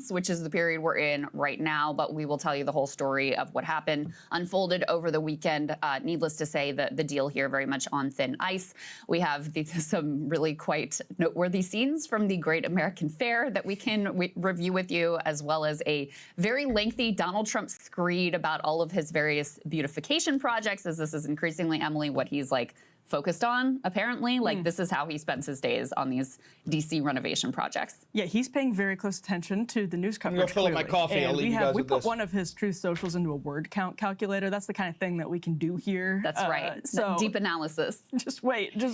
which is the period we're in right now, but we will tell you the whole story of what happened, unfolded over the weekend. Needless to say, the deal here very much on thin ice. We have some really quite noteworthy scenes from the Great American Fair that we can review with you, as well as a very lengthy Donald Trump screed about all of his various beautification projects, as this is increasingly, Emily, what he's like focused on, apparently. Like, this is how he spends his days on these DC renovation projects. Yeah, he's paying very close attention to the news coverage. I'm gonna fill up my coffee. I'll leave you guys with this. We put one of his truth socials into a word count calculator. That's the kind of thing that we can do here. That's right. So deep analysis. Just wait. We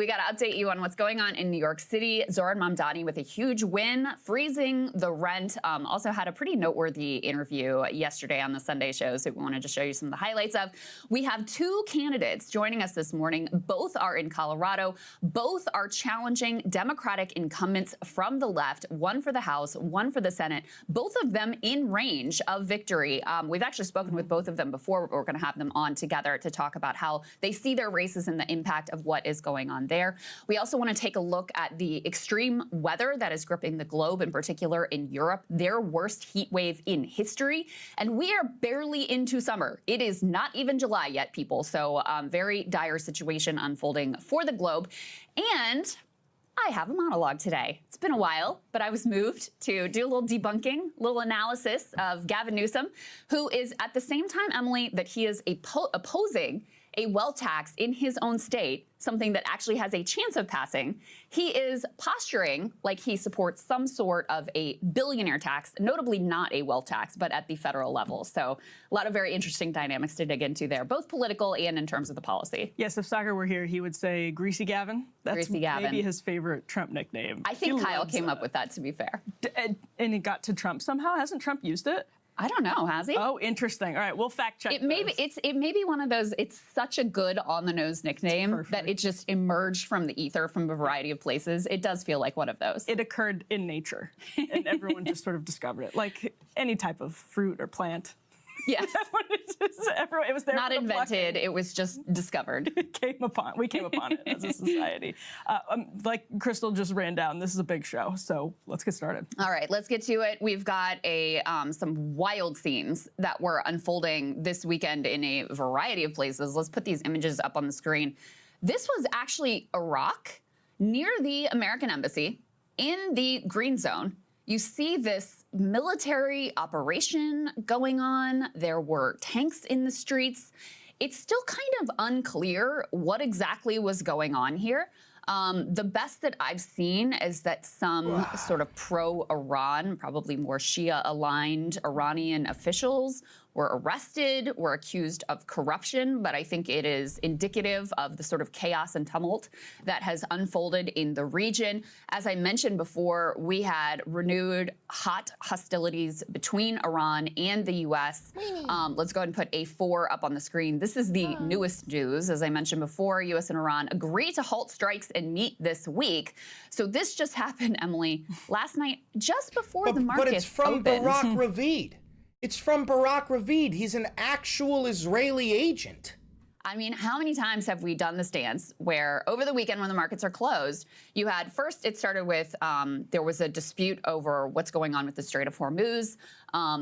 got to update you on what's going on in New York City. Zohran Mamdani with a huge win, freezing the rent. Also had a pretty noteworthy interview yesterday on the Sunday show, so we wanted to show you some of the highlights of. We have 2 candidates joining us this morning. Both are in Colorado. Both are challenging Democratic incumbents from the left, one for the House, one for the Senate, both of them in range of victory. We've actually spoken with both of them before. We're going to have them on together to talk about how they see their races and the impact of what is going on there. We also want to take a look at the extreme weather that is gripping the globe, in particular in Europe, their worst heat wave in history. And we are barely into summer. It is not even July yet, people. So very dire situation unfolding for the globe. And I have a monologue today. It's been a while, but I was moved to do a little debunking, a little analysis of Gavin Newsom, who is at the same time, Emily, that he is opposing a wealth tax in his own state, something that actually has a chance of passing. He is posturing like he supports some sort of a billionaire tax, notably not a wealth tax, but at the federal level. So a lot of very interesting dynamics to dig into there, both political and in terms of the policy. Yes, if Sagar were here, he would say Greasy Gavin. That's Greasy Gavin. Maybe his favorite Trump nickname. I think Kyle came up with that, to be fair. And it got to Trump somehow. Hasn't Trump used it? I don't know, has he? Oh, interesting. All right, we'll fact check. It may be one of those. It's such a good on the nose nickname that it just emerged from the ether from a variety of places. It does feel like one of those. It occurred in nature, and everyone just sort of discovered it, like any type of fruit or plant. Yes. It was there. Not invented. It was just discovered. We came upon it as a society. Like Crystal just ran down, this is a big show, so let's get started. All right, let's get to it. We've got some wild scenes that were unfolding this weekend in a variety of places. Let's put these images up on the screen. This was actually Iraq, near the American embassy, in the green zone. You see this military operation going on. There were tanks in the streets. it's still kind of unclear what exactly was going on here. The best that I've seen is that some sort of pro-Iran, probably more Shia-aligned Iranian officials were arrested, were accused of corruption, but I think it is indicative of the sort of chaos and tumult that has unfolded in the region. As I mentioned before, we had renewed hot hostilities between Iran and the U.S. Let's go ahead and put A4 up on the screen. This is the newest news. As I mentioned before, U.S. and Iran agree to halt strikes and meet this week. So this just happened, Emily, last night, just before the market But it's from opened. Barak Ravid. It's from Barak Ravid. He's an actual Israeli agent. I mean, how many times have we done this dance where over the weekend when the markets are closed, you had first it started with there was a dispute over what's going on with the Strait of Hormuz.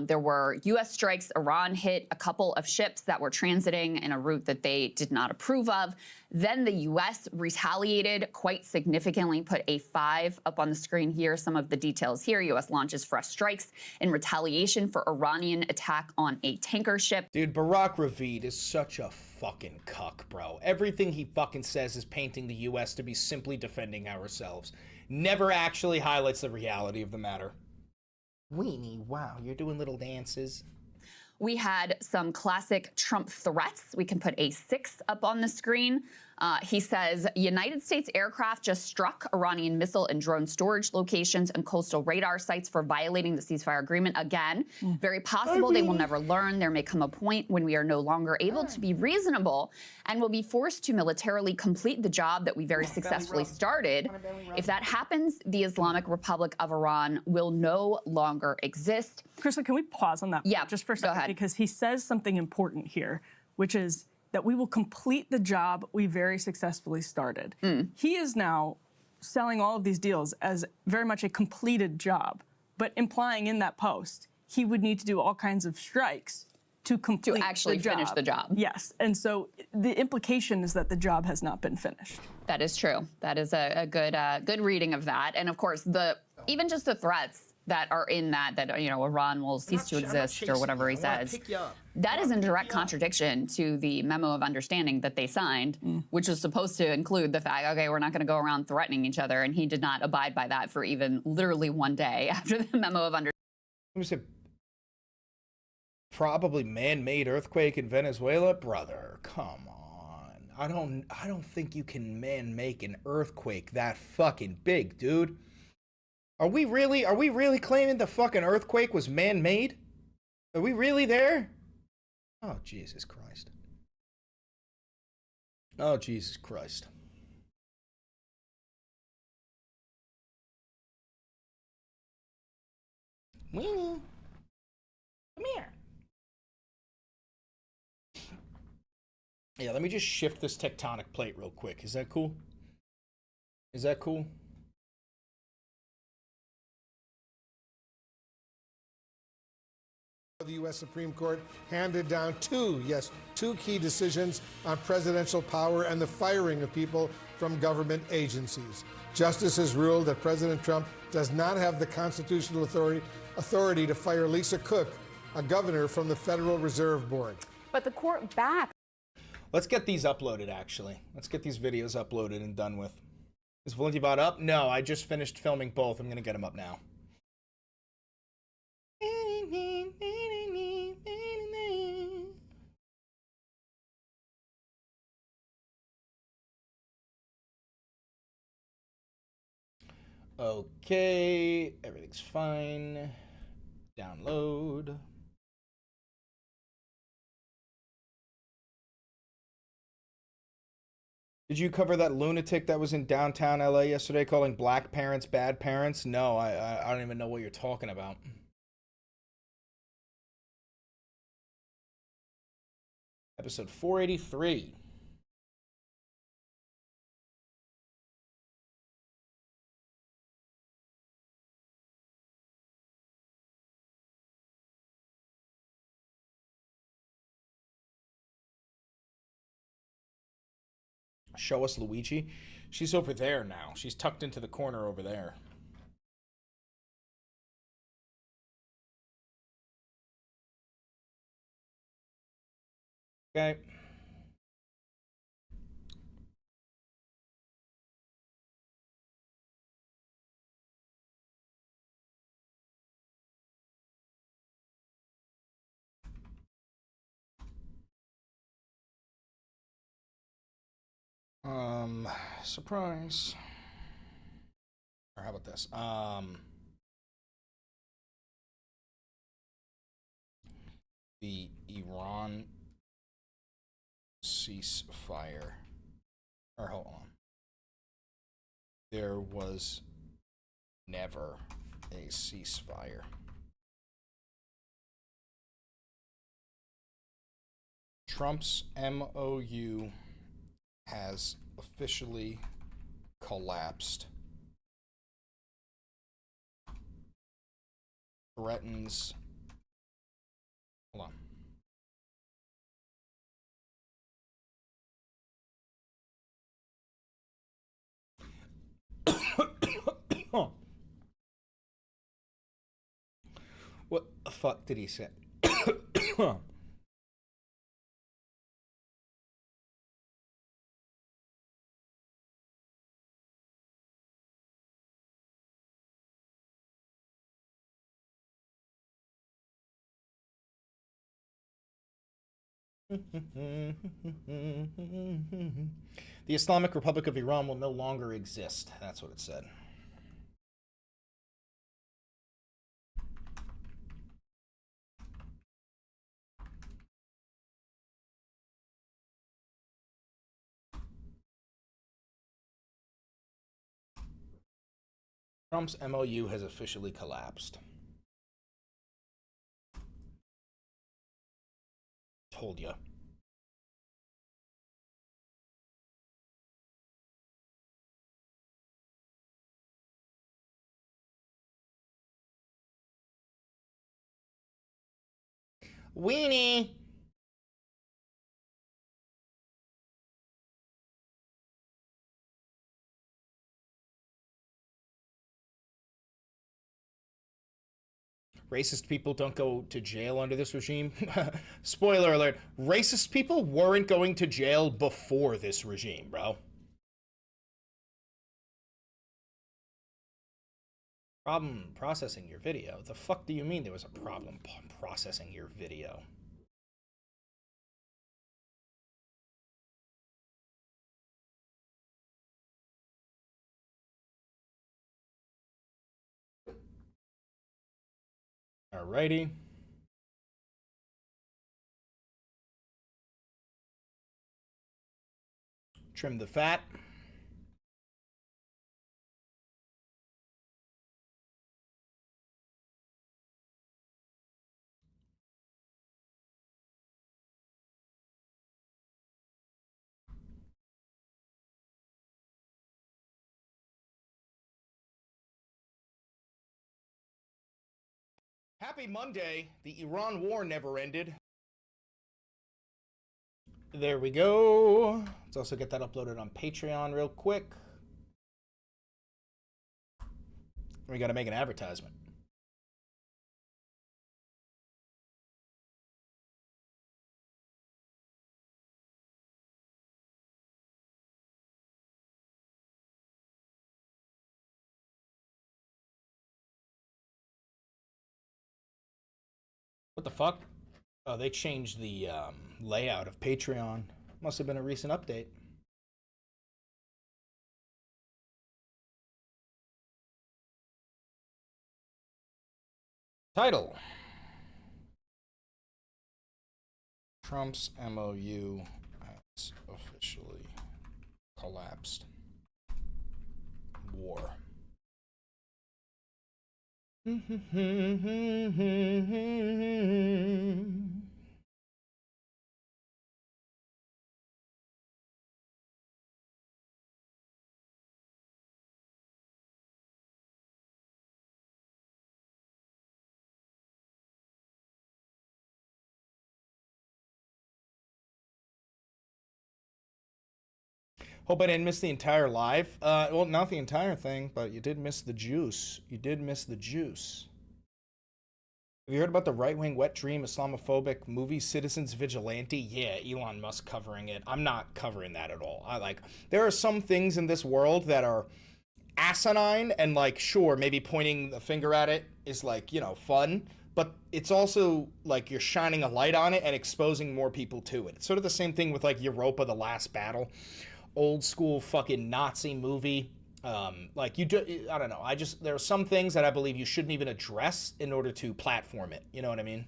There were U.S. strikes. Iran hit a couple of ships that were transiting in a route that they did not approve of. Then the U.S. retaliated quite significantly, put A5 up on the screen here, some of the details here. U.S. launches fresh strikes in retaliation for Iranian attack on a tanker ship. Dude, Barak Ravid is such a fucking cuck, bro. Everything he fucking says is painting the U.S. to be simply defending ourselves. Never actually highlights the reality of the matter. Weenie, wow, you're doing little dances. We had some classic Trump threats. We can put A6 up on the screen. He says, United States aircraft just struck Iranian missile and drone storage locations and coastal radar sites for violating the ceasefire agreement. Again, very possible they will never learn. There may come a point when we are no longer able to be reasonable and will be forced to militarily complete the job that we very successfully started. If that happens, the Islamic Republic of Iran will no longer exist. Krista, can we pause on that? Yeah, just for a second, go ahead. because he says something important here, which is that we will complete the job we very successfully started. He is now selling all of these deals as very much a completed job, but implying in that post he would need to do all kinds of strikes to complete to actually finish the job. Yes, and so the implication is that the job has not been finished. That is true. That is a good reading of that. And of course, even just the threats that are in that Iran will cease to exist or whatever he says. That is in direct contradiction to the memo of understanding that they signed, which was supposed to include the fact, okay, we're not going to go around threatening each other, and he did not abide by that for even literally one day after the memo of understanding. Let me say, probably man-made earthquake in Venezuela, brother. Come on, I don't think you can man-make an earthquake that fucking big, dude. Are we really claiming the fucking earthquake was man-made? Are we really there? Oh, Jesus Christ. Oh, Jesus Christ. Weenie. Come here. Yeah, let me just shift this tectonic plate real quick. Is that cool? Is that cool? The U.S. Supreme Court handed down two key decisions on presidential power and the firing of people from government agencies. Justices ruled that President Trump does not have the constitutional authority to fire Lisa Cook, a governor from the Federal Reserve Board. But the court backed. Let's get these uploaded, actually. Let's get these videos uploaded and done with. Is Volantibot up? No, I just finished filming both. I'm going to get them up now. Okay, everything's fine. Download. Did you cover that lunatic that was in downtown LA yesterday calling black parents bad parents? No, I don't even know what you're talking about. Episode 483. Show us Luigi. She's over there now. She's tucked into the corner over there. Okay. Surprise. Or how about this? The Iran ceasefire. Or hold on. There was never a ceasefire. Trump's MOU has officially collapsed. Threatens. Hold on. What the fuck did he say? The Islamic Republic of Iran will no longer exist. That's what it said. Trump's MOU has officially collapsed. Told ya. Weenie. Racist people don't go to jail under this regime. Spoiler alert, racist people weren't going to jail before this regime, bro. Problem processing your video? The fuck do you mean there was a problem processing your video? Alrighty. Trim the fat. Happy Monday. The Iran war never ended. There we go. Let's also get that uploaded on Patreon real quick. We got to make an advertisement. What the fuck? Oh, they changed the layout of Patreon. Must have been a recent update. Title: Trump's MOU has officially collapsed. War. Hope I didn't miss the entire live. Well, not the entire thing, but you did miss the juice. You did miss the juice. Have you heard about the right-wing wet dream Islamophobic movie Citizens Vigilante? Yeah, Elon Musk covering it. I'm not covering that at all. There are some things in this world that are asinine and like, sure, maybe pointing the finger at it is like, you know, fun, but it's also like you're shining a light on it and exposing more people to it. It's sort of the same thing with like Europa, The Last Battle. old school fucking Nazi movie. Like, you do, I don't know. There are some things that I believe you shouldn't even address in order to platform it. You know what I mean?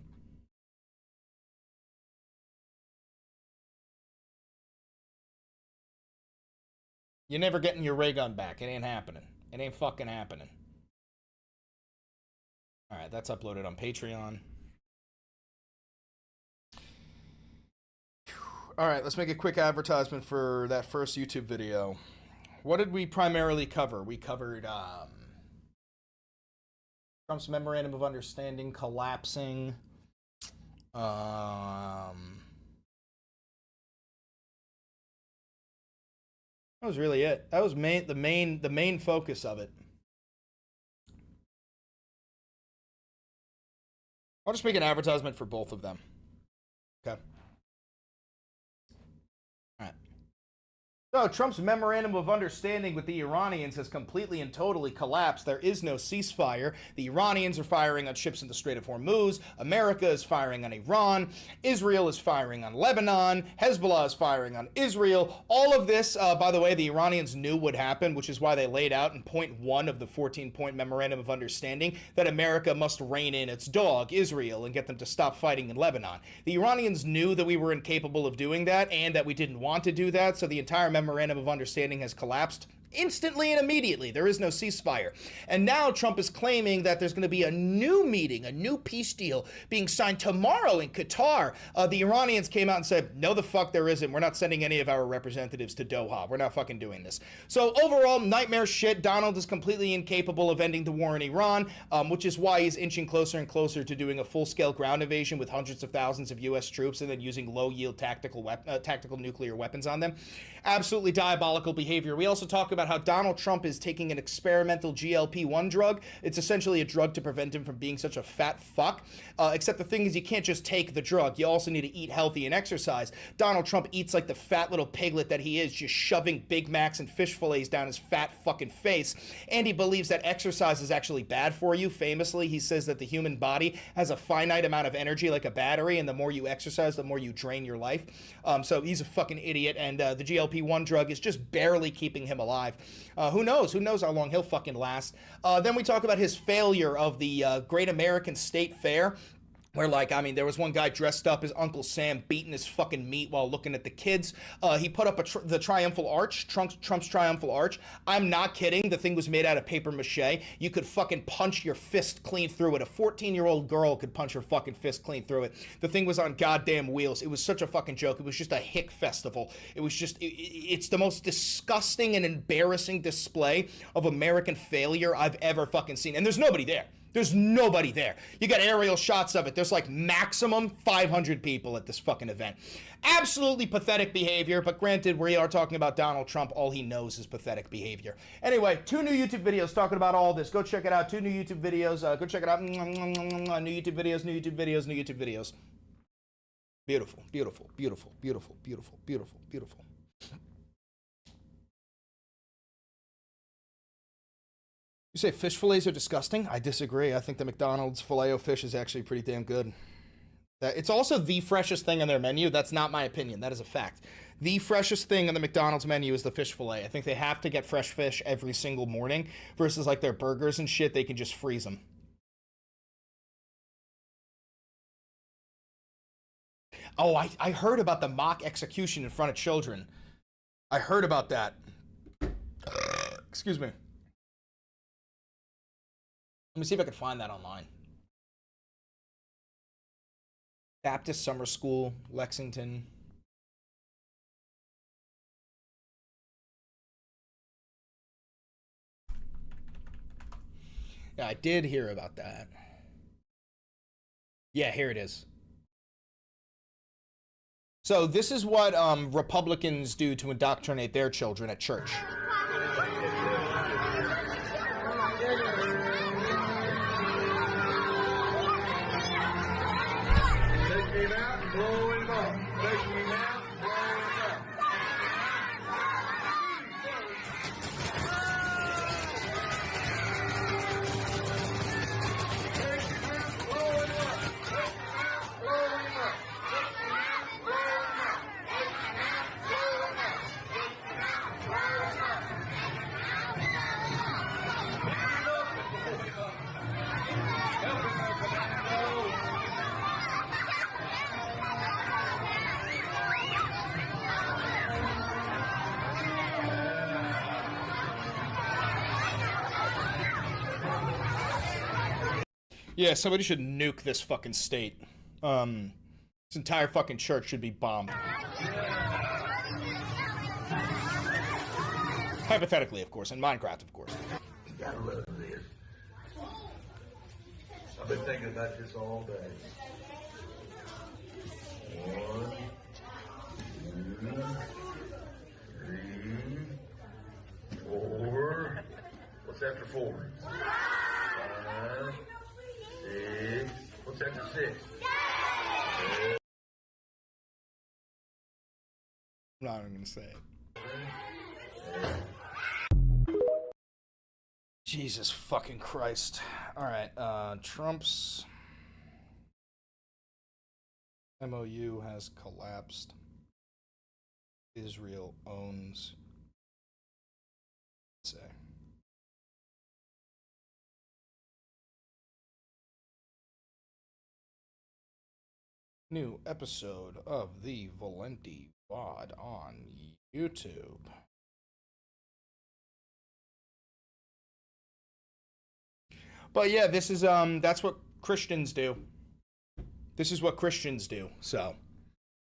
You're never getting your ray gun back. It ain't happening. It ain't fucking happening. All right, that's uploaded on Patreon. All right, let's make a quick advertisement for that first YouTube video. What did we primarily cover? We covered Trump's Memorandum of Understanding collapsing. That was really it. That was the main focus of it. I'll just make an advertisement for both of them. Okay. All right. So, Trump's Memorandum of Understanding with the Iranians has completely and totally collapsed. There is no ceasefire. The Iranians are firing on ships in the Strait of Hormuz. America is firing on Iran. Israel is firing on Lebanon. Hezbollah is firing on Israel. All of this, by the way, the Iranians knew would happen, which is why they laid out in point 1 of the 14-point Memorandum of Understanding that America must rein in its dog, Israel, and get them to stop fighting in Lebanon. The Iranians knew that we were incapable of doing that and that we didn't want to do that, so the entire Memorandum of Understanding has collapsed instantly and immediately. There is no ceasefire. And now Trump is claiming that there's going to be a new meeting, a new peace deal being signed tomorrow in Qatar. The Iranians came out and said, no, the fuck there isn't. We're not sending any of our representatives to Doha. We're not fucking doing this. So overall, nightmare shit. Donald is completely incapable of ending the war in Iran, which is why he's inching closer and closer to doing a full-scale ground invasion with hundreds of thousands of U.S. troops and then using low-yield tactical nuclear weapons on them. Absolutely diabolical behavior. We also talk about how Donald Trump is taking an experimental GLP-1 drug. It's essentially a drug to prevent him from being such a fat fuck. Except the thing is, you can't just take the drug. You also need to eat healthy and exercise. Donald Trump eats like the fat little piglet that he is, just shoving Big Macs and fish fillets down his fat fucking face. And he believes that exercise is actually bad for you. Famously, he says that the human body has a finite amount of energy like a battery, and the more you exercise, the more you drain your life. So he's a fucking idiot, and the GLP-1 drug is just barely keeping him alive. Who knows? Who knows how long he'll fucking last? Then we talk about his failure of the Great American State Fair. Where, like, I mean, there was one guy dressed up as Uncle Sam beating his fucking meat while looking at the kids. He put up the triumphal arch, Trump's triumphal arch. I'm not kidding. The thing was made out of paper mache. You could fucking punch your fist clean through it. A 14-year-old girl could punch her fucking fist clean through it. The thing was on goddamn wheels. It was such a fucking joke. It was just a hick festival. It was just, it's the most disgusting and embarrassing display of American failure I've ever fucking seen. And there's nobody there. There's nobody there. You got aerial shots of it. There's like maximum 500 people at this fucking event. Absolutely pathetic behavior, but granted, we are talking about Donald Trump. All he knows is pathetic behavior. Anyway, 2 new YouTube videos talking about all this. Go check it out. 2 new YouTube videos. Go check it out. New YouTube videos, new YouTube videos, new YouTube videos. Beautiful, beautiful, beautiful, beautiful, beautiful, beautiful, beautiful. You say fish fillets are disgusting? I disagree. I think the McDonald's Filet-O-Fish is actually pretty damn good. It's also the freshest thing on their menu. That's not my opinion. That is a fact. The freshest thing on the McDonald's menu is the fish fillet. I think they have to get fresh fish every single morning versus like their burgers and shit. They can just freeze them. Oh, I heard about the mock execution in front of children. I heard about that. Excuse me. Let me see if I can find that online. Baptist Summer School, Lexington. Yeah, I did hear about that. Yeah, here it is. So this is what Republicans do to indoctrinate their children at church. Yeah, somebody should nuke this fucking state. This entire fucking church should be bombed. Hypothetically, of course, in Minecraft, of course. You gotta love this. I've been thinking about this all day. 1, 2, 3, 4. What's after 4? 5, 6. What's after 6? I'm not even gonna say it. Jesus fucking Christ. Alright, Trump's MOU has collapsed. Israel owns. Let's say. New episode of the Valenti VOD on YouTube. But yeah, this is that's what Christians do. This is what Christians do. So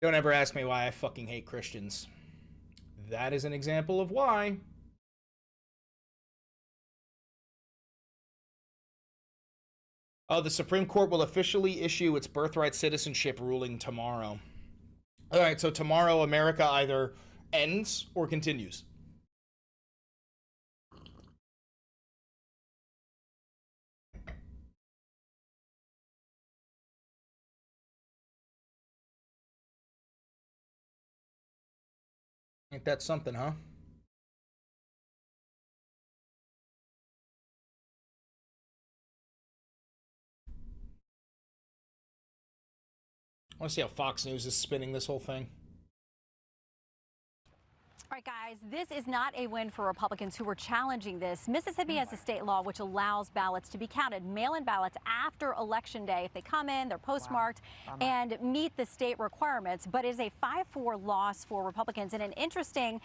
don't ever ask me why I fucking hate Christians. That is an example of why. Oh, the Supreme Court will officially issue its birthright citizenship ruling tomorrow. All right, so tomorrow America either ends or continues. Ain't that something, huh? I want to see how Fox News is spinning this whole thing. All right, guys, this is not a win for Republicans who were challenging this. Mississippi has a state law which allows ballots to be counted, mail-in ballots after Election Day. If they come in, they're postmarked and meet the state requirements, but it is a 5-4 loss for Republicans. And an interesting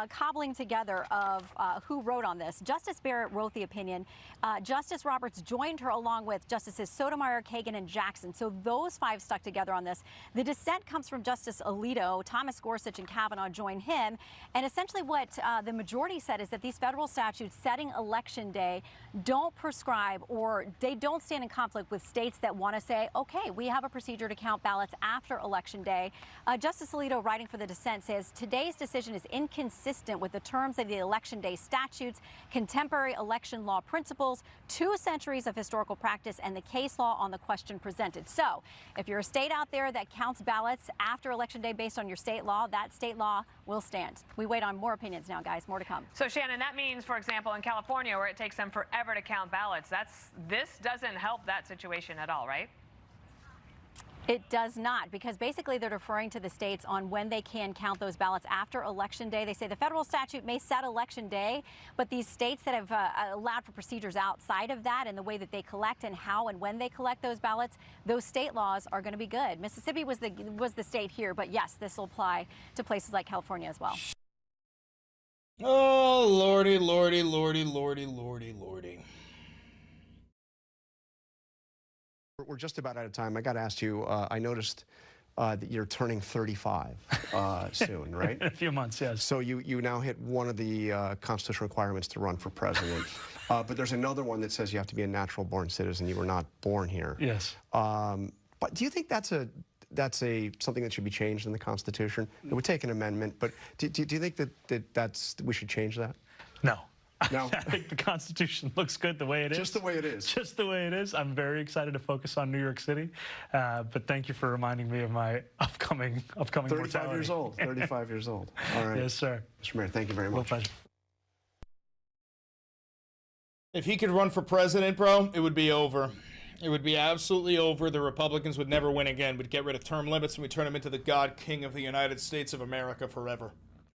cobbling together of who wrote on this. Justice Barrett wrote the opinion. Justice Roberts joined her along with Justices Sotomayor, Kagan, and Jackson. So those 5 stuck together on this. The dissent comes from Justice Alito. Thomas Gorsuch and Kavanaugh join him. And essentially what the majority said is that these federal statutes setting Election Day don't prescribe or they don't stand in conflict with states that want to say, okay, we have a procedure to count ballots after Election Day. Justice Alito, writing for the dissent, says today's decision is inconsistent with the terms of the Election Day statutes, contemporary election law principles, 2 centuries of historical practice, and the case law on the question presented. So if you're a state out there that counts ballots after Election Day based on your state law, that state law will stand. We wait on more opinions now, guys. More to come. So, Shannon, that means, for example, in California, where it takes them forever to count ballots, this doesn't help that situation at all, right? It does not, because basically they're deferring to the states on when they can count those ballots after Election Day. They say the federal statute may set Election Day, but these states that have allowed for procedures outside of that and the way that they collect and how and when they collect those ballots, those state laws are going to be good. Mississippi was the state here, but yes, this will apply to places like California as well. Oh, lordy, lordy, lordy, lordy, lordy, lordy. We're just about out of time. I got to ask you, I noticed that you're turning 35 soon, right? In a few months, yes. So you now hit one of the constitutional requirements to run for president. But there's another one that says you have to be a natural-born citizen. You were not born here. Yes. But do you think that's something that should be changed in the Constitution? It would take an amendment, but do you think that we should change that? No. No? I think the Constitution looks good the way it is. Just the way it is. Just the way it is. I'm very excited to focus on New York City, but thank you for reminding me of my upcoming 35 mortality. years old. 35 years old. All right. Yes, sir. Mr. Mayor, thank you very much. Well, pleasure. If he could run for president, bro, it would be over. It would be absolutely over. The Republicans would never win again. We'd get rid of term limits and we'd turn him into the God King of the United States of America forever.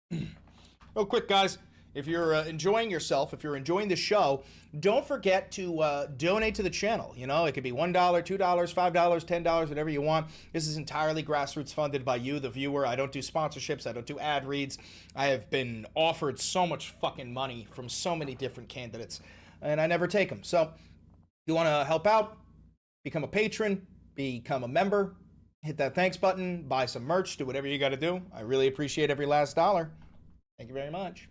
Real quick, guys. If you're enjoying yourself, if you're enjoying the show, don't forget to donate to the channel. You know, it could be $1, $2, $5, $10, whatever you want. This is entirely grassroots funded by you, the viewer. I don't do sponsorships. I don't do ad reads. I have been offered so much fucking money from so many different candidates, and I never take them. So if you want to help out, become a patron, become a member, hit that thanks button, buy some merch, do whatever you got to do. I really appreciate every last dollar. Thank you very much.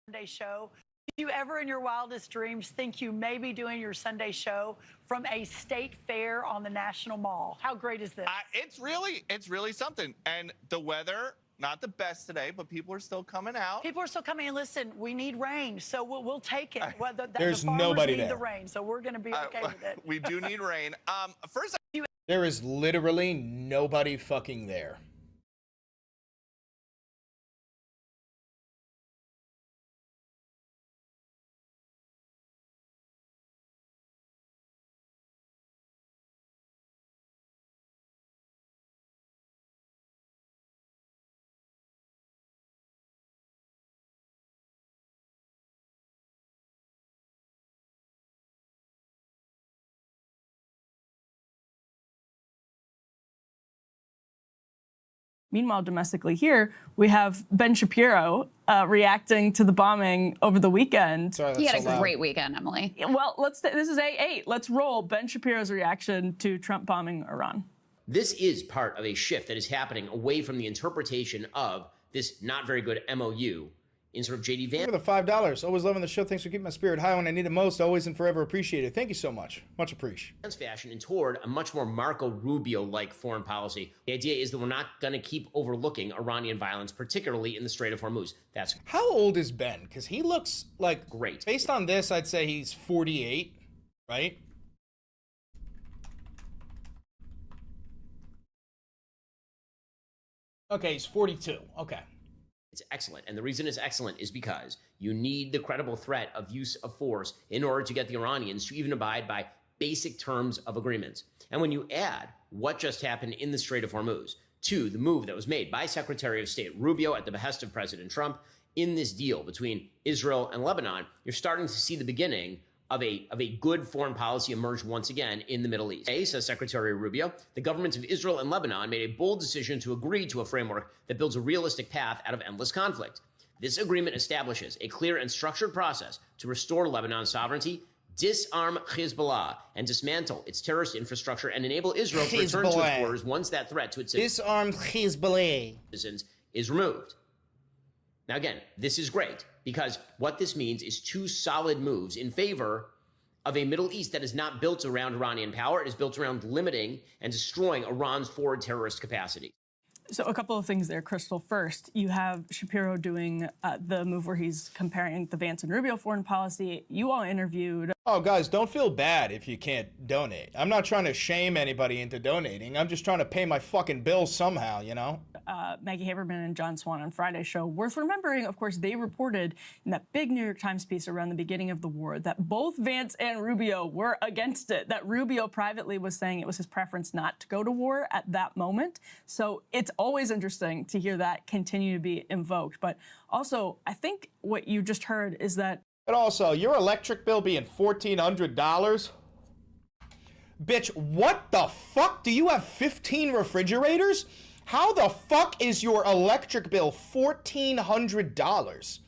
Sunday show. Did you ever in your wildest dreams think you may be doing your Sunday show from a state fair on the National Mall? How great is this? It's really something. And the weather, not the best today, but people are still coming out. People are still coming in. Listen, we need rain, so we'll take it. There's the farmers nobody need there. the rain, so we're going to be okay with it. We do need rain. First, there is literally nobody fucking there. Meanwhile, domestically here, we have Ben Shapiro reacting to the bombing over the weekend. He had a great weekend, Emily. Well, this is A8. Let's roll Ben Shapiro's reaction to Trump bombing Iran. This is part of a shift that is happening away from the interpretation of this not very good MOU in sort of J.D. Vance. For the $5. Always loving the show. Thanks for keeping my spirit high when I need it most. Always and forever appreciated. Thank you so much. Much appreciated. Fashion and toward a much more Marco Rubio-like foreign policy. The idea is that we're not going to keep overlooking Iranian violence, particularly in the Strait of Hormuz. That's how old is Ben? Because he looks like great. Based on this, I'd say he's 48, right? Okay, he's 42. Okay. It's excellent. And the reason it's excellent is because you need the credible threat of use of force in order to get the Iranians to even abide by basic terms of agreements. And when you add what just happened in the Strait of Hormuz to the move that was made by Secretary of State Rubio at the behest of President Trump in this deal between Israel and Lebanon, you're starting to see the beginning of a good foreign policy emerge once again in the Middle East. Today, says Secretary Rubio, the governments of Israel and Lebanon made a bold decision to agree to a framework that builds a realistic path out of endless conflict. This agreement establishes a clear and structured process to restore Lebanon's sovereignty, disarm Hezbollah, and dismantle its terrorist infrastructure and enable Israel to return to its borders once that threat to its citizens is removed. Now, again, this is great because what this means is two solid moves in favor of a Middle East that is not built around Iranian power. It is built around limiting and destroying Iran's forward terrorist capacity. So a couple of things there, Crystal. First, you have Shapiro doing the move where he's comparing the Vance and Rubio foreign policy. You all interviewed... Oh, guys, don't feel bad if you can't donate. I'm not trying to shame anybody into donating. I'm just trying to pay my fucking bills somehow, you know? Maggie Haberman and John Swan on Friday's show. Worth remembering, of course, they reported in that big New York Times piece around the beginning of the war that both Vance and Rubio were against it, that Rubio privately was saying it was his preference not to go to war at that moment. So it's always interesting to hear that continue to be invoked. But also, I think what you just heard is that... But also, your electric bill being $1,400? Bitch, what the fuck? Do you have 15 refrigerators? How the fuck is your electric bill $1,400?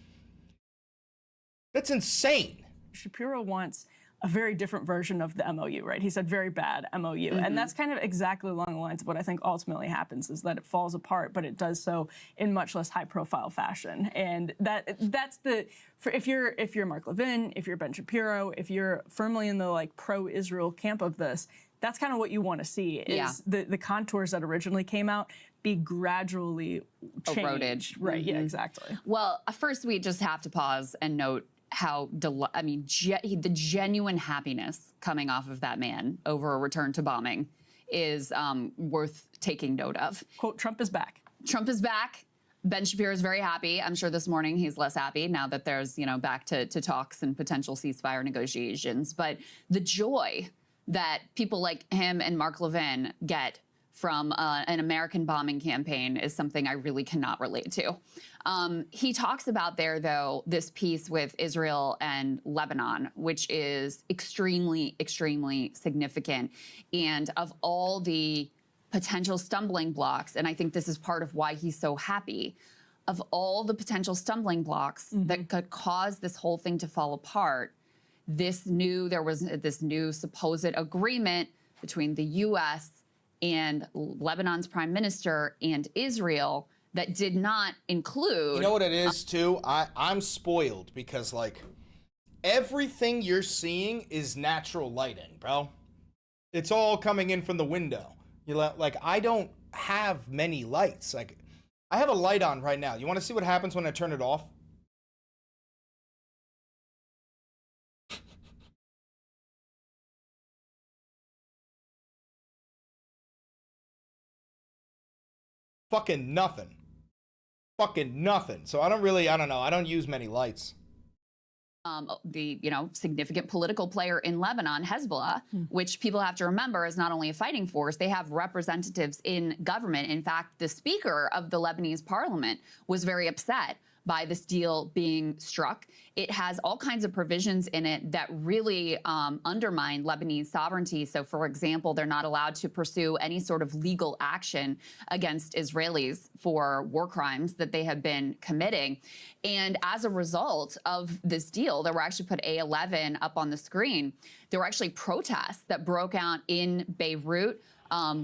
That's insane. Shapiro wants a very different version of the MOU, right? He said very bad MOU. And that's kind of exactly along the lines of what I think ultimately happens is that it falls apart, but it does so in much less high profile fashion. And that's the, if you're Mark Levin, if you're Ben Shapiro, if you're firmly in the like pro-Israel camp of this, that's kind of what you want to see is the contours that originally came out be gradually changed. Eroded. Right, yeah, exactly. Well, first we just have to pause and note how, the genuine happiness coming off of that man over a return to bombing is worth taking note of. Quote, Trump is back. Trump is back. Ben Shapiro is very happy. I'm sure this morning he's less happy now that there's, back to talks and potential ceasefire negotiations. But the joy that people like him and Mark Levin get from an American bombing campaign is something I really cannot relate to. He talks about there, though, this piece with Israel and Lebanon, which is extremely, extremely significant. And of all the potential stumbling blocks, and I think this is part of why he's so happy, of all the potential stumbling blocks that could cause this whole thing to fall apart, there was this new supposed agreement between the U.S. and Lebanon's prime minister and Israel that did not include... You know what it is, too? I'm spoiled because, like, everything you're seeing is natural lighting, bro. It's all coming in from the window. Like, I don't have many lights. Like, I have a light on right now. You want to see what happens when I turn it off? Fucking nothing. Fucking nothing. So I don't know. I don't use many lights. The significant political player in Lebanon, Hezbollah, which people have to remember is not only a fighting force, they have representatives in government. In fact, the speaker of the Lebanese parliament was very upset by this deal being struck. It has all kinds of provisions in it that really undermine Lebanese sovereignty. So, for example, they're not allowed to pursue any sort of legal action against Israelis for war crimes that they have been committing. And as a result of this deal, there were actually put A11 up on the screen. There were actually protests that broke out in Beirut.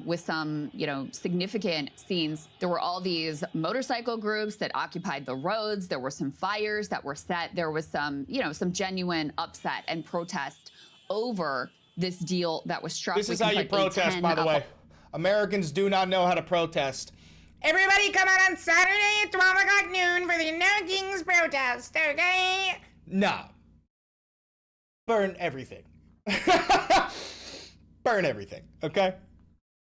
With some, significant scenes. There were all these motorcycle groups that occupied the roads. There were some fires that were set. There was some, some genuine upset and protest over this deal that was struck. This is how you protest, by the way. Americans do not know how to protest. Everybody come out on Saturday at 12 o'clock noon for the No Kings protest, okay? Nah. Burn everything. Burn everything, okay?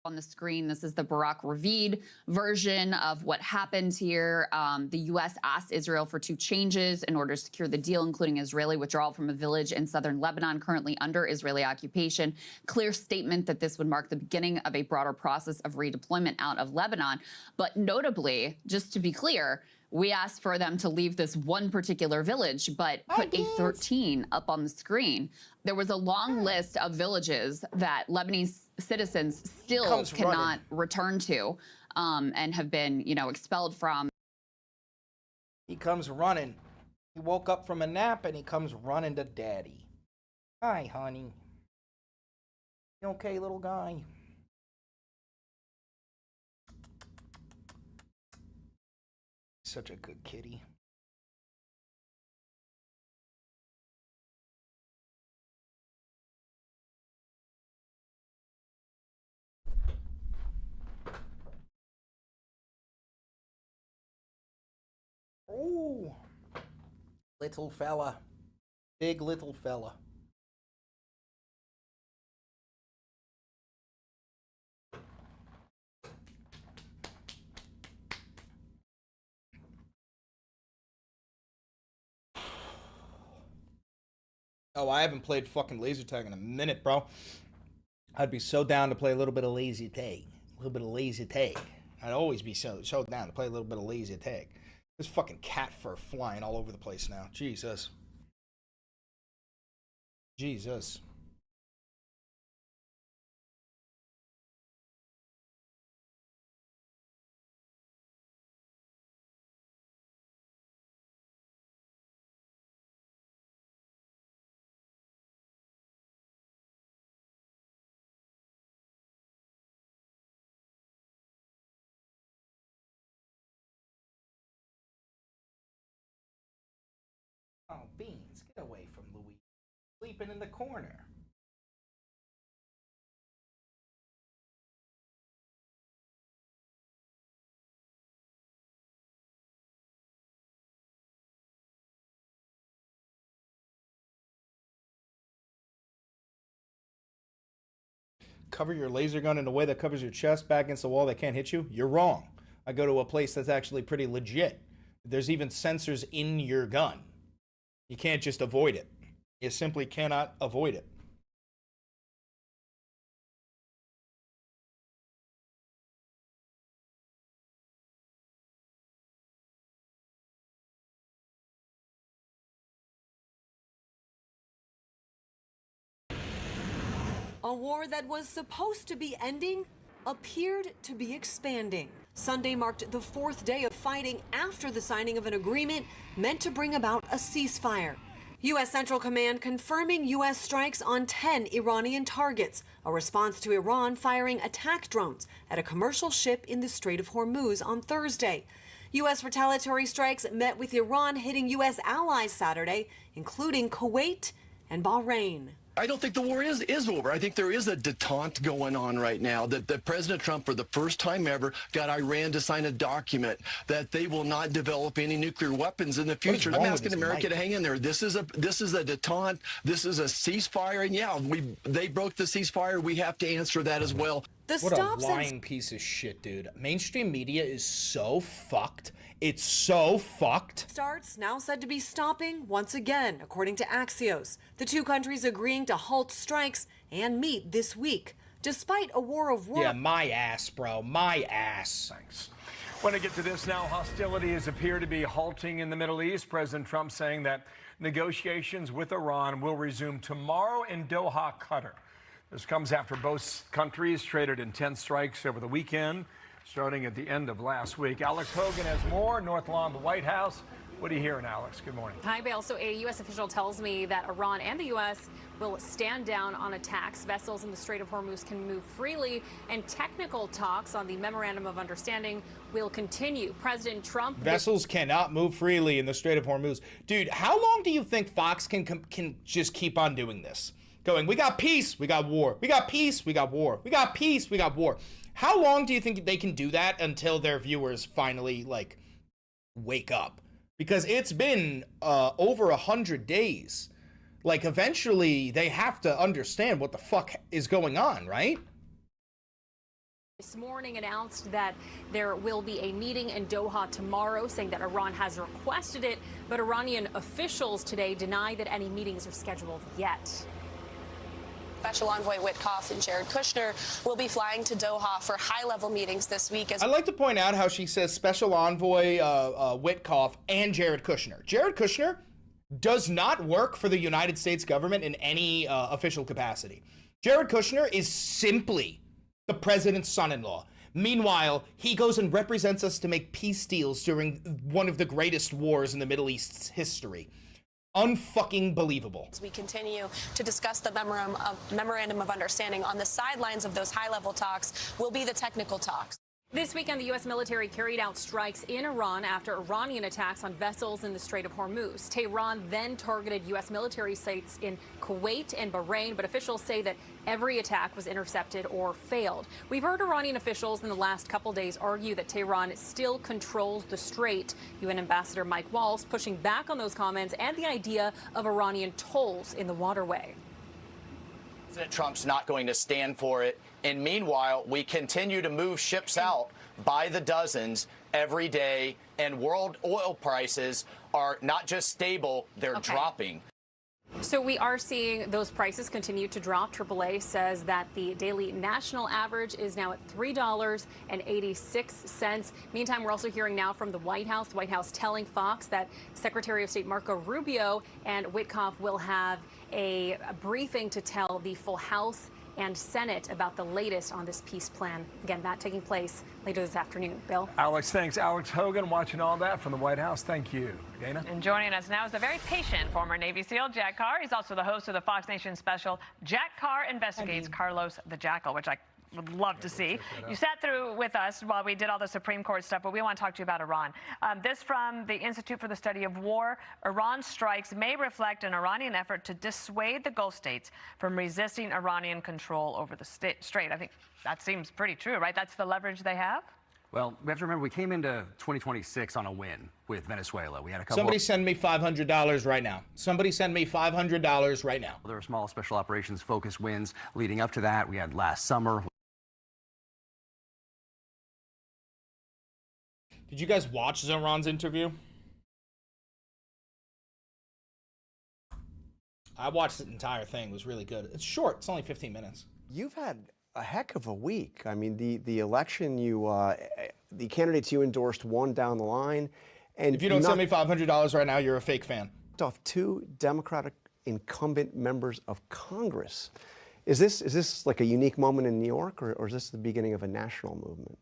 On the screen, this is the Barak Ravid version of what happened here. The U.S. asked Israel for 2 changes in order to secure the deal, including Israeli withdrawal from a village in southern Lebanon currently under Israeli occupation. Clear statement that this would mark the beginning of a broader process of redeployment out of Lebanon. But notably, just to be clear, we asked for them to leave this one particular village, but put A13 up on the screen. There was a long list of villages that Lebanese citizens still cannot return to and have been, expelled from. He comes running. He woke up from a nap and he comes running to daddy. Hi, honey. You okay, little guy? Such a good kitty. Ooh, little fella. Big little fella. Oh, I haven't played fucking laser tag in a minute, bro. I'd be so down to play a little bit of laser tag. A little bit of laser tag. I'd always be so down to play a little bit of laser tag. There's fucking cat fur flying all over the place now. Jesus. Jesus. Oh, Beans, get away from Louise. Sleeping in the corner. Cover your laser gun in a way that covers your chest back against the wall that can't hit you? You're wrong. I go to a place that's actually pretty legit. There's even sensors in your gun. You can't just avoid it. You simply cannot avoid it. A war that was supposed to be ending appeared to be expanding. Sunday marked the 4th day of fighting after the signing of an agreement meant to bring about a ceasefire. U.S. Central Command confirming U.S. strikes on 10 Iranian targets, a response to Iran firing attack drones at a commercial ship in the Strait of Hormuz on Thursday. U.S. retaliatory strikes met with Iran hitting U.S. allies Saturday, including Kuwait and Bahrain. I don't think the war is over. I think there is a detente going on right now that President Trump, for the first time ever, got Iran to sign a document that they will not develop any nuclear weapons in the future. I'm asking America to hang in there. This is a detente. This is a ceasefire, and yeah, they broke the ceasefire. We have to answer that as well. What a lying piece of shit, dude. Mainstream media is so fucked. It's so fucked. Starts now said to be stopping once again, according to Axios. The two countries agreeing to halt strikes and meet this week, despite a war of words. Yeah, my ass, bro. My ass. Thanks. Want to get to this now. Hostilities appear to be halting in the Middle East. President Trump saying that negotiations with Iran will resume tomorrow in Doha, Qatar. This comes after both countries traded intense strikes over the weekend, starting at the end of last week. Alex Hogan has more. North Lawn, the White House. What are you hearing, Alex? Good morning. Hi, Bale. So a U.S. official tells me that Iran and the U.S. will stand down on attacks. Vessels in the Strait of Hormuz can move freely, and technical talks on the Memorandum of Understanding will continue. President Trump... Vessels cannot move freely in the Strait of Hormuz. Dude, how long do you think Fox can just keep on doing this? Going, we got peace, we got war. We got peace, we got war. We got peace, we got war. How long do you think they can do that until their viewers finally, like, wake up? Because it's been over 100 days. Like, eventually, they have to understand what the fuck is going on, right? This morning announced that there will be a meeting in Doha tomorrow, saying that Iran has requested it, but Iranian officials today deny that any meetings are scheduled yet. Special Envoy Witkoff and Jared Kushner will be flying to Doha for high-level meetings this week. I'd like to point out how she says Special Envoy Witkoff and Jared Kushner. Jared Kushner does not work for the United States government in any official capacity. Jared Kushner is simply the president's son-in-law. Meanwhile, he goes and represents us to make peace deals during one of the greatest wars in the Middle East's history. Unfucking believable. As we continue to discuss the Memorandum of Understanding, on the sidelines of those high-level talks will be the technical talks. This weekend, the U.S. military carried out strikes in Iran after Iranian attacks on vessels in the Strait of Hormuz. Tehran then targeted U.S. military sites in Kuwait and Bahrain, but officials say that every attack was intercepted or failed. We've heard Iranian officials in the last couple days argue that Tehran still controls the strait. UN Ambassador Mike Waltz pushing back on those comments and the idea of Iranian tolls in the waterway. President Trump's not going to stand for it. And meanwhile, we continue to move ships out by the dozens every day, and world oil prices are not just stable, they're dropping. So we are seeing those prices continue to drop. AAA says that the daily national average is now at $3.86. Meantime, we're also hearing now from the White House telling Fox that Secretary of State Marco Rubio and Witkoff will have a briefing to tell the full House and Senate about the latest on this peace plan. Again, that taking place later this afternoon. Bill? Alex, thanks. Alex Hogan watching all that from the White House. Thank you. Dana? And joining us now is the very patient former Navy SEAL, Jack Carr. He's also the host of the Fox Nation special, Jack Carr Investigates Carlos the Jackal, which I would love to see. You sat through with us while we did all the Supreme Court stuff, but we want to talk to you about Iran. This from the Institute for the Study of War. Iran strikes may reflect an Iranian effort to dissuade the Gulf states from resisting Iranian control over the strait. I think that seems pretty true, right? That's the leverage they have? Well, we have to remember we came into 2026 on a win with Venezuela. We had a couple. Somebody send me $500 right now. Somebody send me $500 right now. There were small special operations focused wins leading up to that. We had last summer. Did you guys watch Zohran's interview? I watched the entire thing. It was really good. It's short. It's only 15 minutes. You've had a heck of a week. I mean, the election, the candidates you endorsed won down the line. And if you don't send me $500 right now, you're a fake fan. Off two Democratic incumbent members of Congress. Is this like a unique moment in New York, or is this the beginning of a national movement?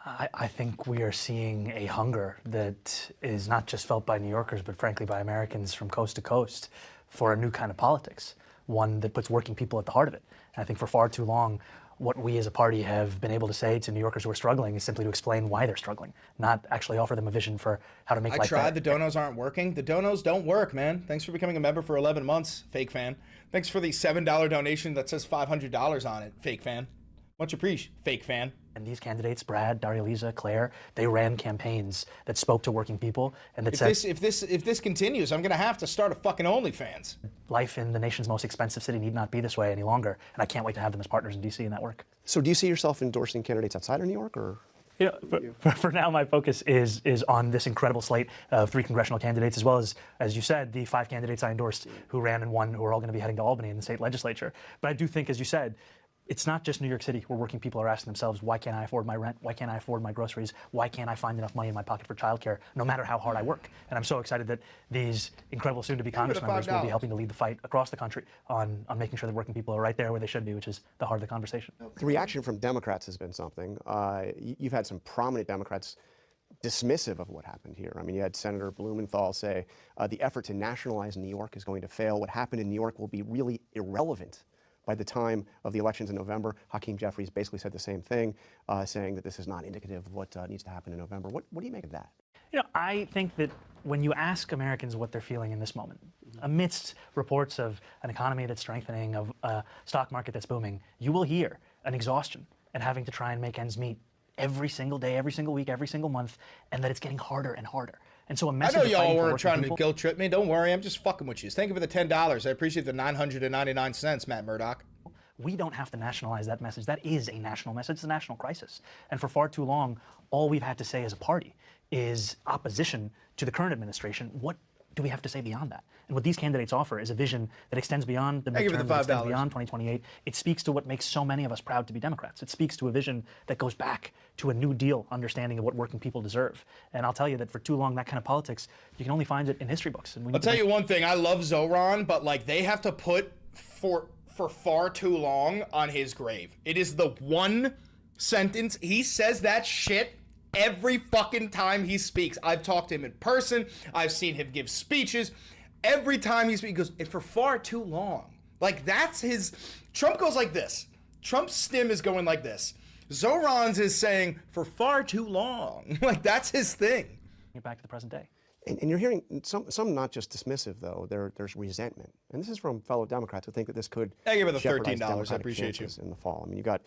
I think we are seeing a hunger that is not just felt by New Yorkers, but frankly by Americans from coast to coast for a new kind of politics, one that puts working people at the heart of it. And I think for far too long, what we as a party have been able to say to New Yorkers who are struggling is simply to explain why they're struggling, not actually offer them a vision for how to make life better. I tried. The donos aren't working. The donos don't work, man. Thanks for becoming a member for 11 months, fake fan. Thanks for the $7 donation that says $500 on it, fake fan. Much appreciated, fake fan. And these candidates, Brad, Daria Lisa, Claire, they ran campaigns that spoke to working people and that said, if this continues, I'm gonna have to start a fucking OnlyFans. Life in the nation's most expensive city need not be this way any longer, and I can't wait to have them as partners in D.C. in that work. So do you see yourself endorsing candidates outside of New York, or? You know, for now, my focus is on this incredible slate of 3 congressional candidates, as well as you said, the 5 candidates I endorsed who ran and won, who are all going to be heading to Albany in the state legislature. But I do think, as you said, it's not just New York City where working people are asking themselves, why can't I afford my rent? Why can't I afford my groceries? Why can't I find enough money in my pocket for childcare, no matter how hard I work? And I'm so excited that these incredible soon-to-be Congress members will be helping to lead the fight across the country on making sure that working people are right there where they should be, which is the heart of the conversation. The reaction from Democrats has been something. You've had some prominent Democrats dismissive of what happened here. I mean, you had Senator Blumenthal say the effort to nationalize New York is going to fail. What happened in New York will be really irrelevant by the time of the elections in November. Hakeem Jeffries basically said the same thing, saying that this is not indicative of what needs to happen in November. What do you make of that? You know, I think that when you ask Americans what they're feeling in this moment, amidst reports of an economy that's strengthening, of a stock market that's booming, you will hear an exhaustion and having to try and make ends meet every single day, every single week, every single month, and that it's getting harder and harder. And so a message I know y'all weren't for trying people, to guilt trip me. Don't worry, I'm just fucking with you. Thank you for the $10. I appreciate the 999 cents, Matt Murdock. we don't have to nationalize that message. That is a national message. It's a national crisis. And for far too long, all we've had to say as a party is opposition to the current administration. What do we have to say beyond that? And what these candidates offer is a vision that extends beyond the midterm, that extends beyond 2028. It speaks to what makes so many of us proud to be Democrats. It speaks to a vision that goes back to a New Deal understanding of what working people deserve. And I'll tell you that for too long, that kind of politics, you can only find it in history books. And I'll tell you one thing. I love Zoran, but like they have to put for far too long on his grave. It is the one sentence. He says that shit every fucking time he speaks. I've talked to him in person. I've seen him give speeches. Every time he speaks, he goes, and for far too long. Like, that's his... Trump goes like this. Trump's stim is going like this. Zoran's is saying, for far too long. Like, that's his thing. Get back to the present day. And you're hearing some not just dismissive, though. There's resentment. And this is from fellow Democrats who think that this could I give it the jeopardize $13. I Democratic appreciate you. chances in the fall. I mean, you got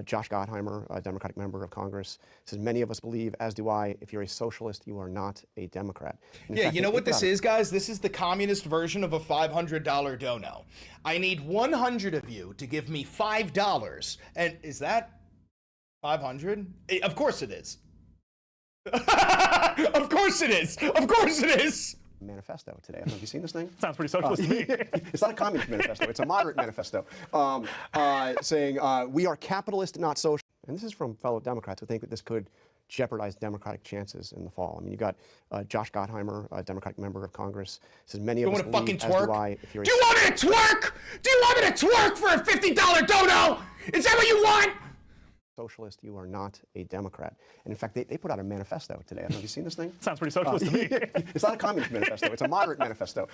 Josh Gottheimer, a Democratic member of Congress, says, many of us believe, as do I, if you're a socialist, you are not a Democrat. And in Yeah, fact, you know they what put this out is, guys? This is the communist version of a $500 dono. I need 100 of you to give me $5. And is that 500? Of course it is. Of course it is. Of course it is. Manifesto today. Have you seen this thing? Sounds pretty socialist to me. It's not a communist manifesto. It's a moderate manifesto saying we are capitalist, not social. And this is from fellow Democrats who think that this could jeopardize Democratic chances in the fall. I mean, you got Josh Gottheimer, a Democratic member of Congress, says many of us believe, as do I, if you're Do you want me to twerk? Do you want me to twerk for a $50 dono? Is that what you want? Socialist, you are not a Democrat. And in fact, they put out a manifesto today. Have you seen this thing? Sounds pretty socialist to me. It's not a communist manifesto. It's a moderate manifesto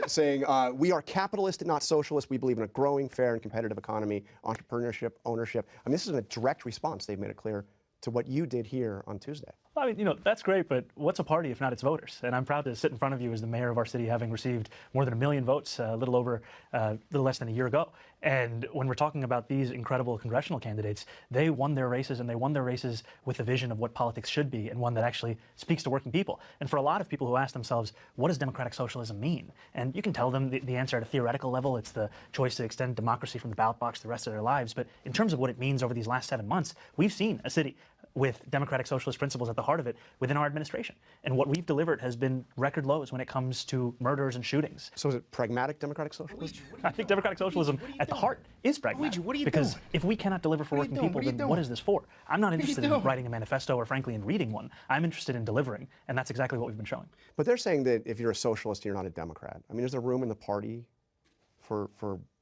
saying we are capitalist, not socialist. We believe in a growing, fair, and competitive economy, entrepreneurship, ownership. I mean, this is a direct response. They've made it clear to what you did here on Tuesday. I mean, you know, that's great, but what's a party if not its voters? And I'm proud to sit in front of you as the mayor of our city, having received more than 1 million votes a little less than a year ago. And when we're talking about these incredible congressional candidates, they won their races, and they won their races with a vision of what politics should be, and one that actually speaks to working people. And for a lot of people who ask themselves, what does democratic socialism mean? And you can tell them the answer at a theoretical level. It's the choice to extend democracy from the ballot box the rest of their lives. But in terms of what it means over these last 7 months, we've seen a city with democratic socialist principles at the heart of it within our administration. And what we've delivered has been record lows when it comes to murders and shootings. So is it pragmatic democratic socialism? I think democratic socialism at the heart is pragmatic. Because if we cannot deliver for working people, then what is this for? I'm not interested in writing a manifesto or frankly in reading one. I'm interested in delivering, and that's exactly what we've been showing. But they're saying that if you're a socialist, you're not a Democrat. I mean, is there room in the party for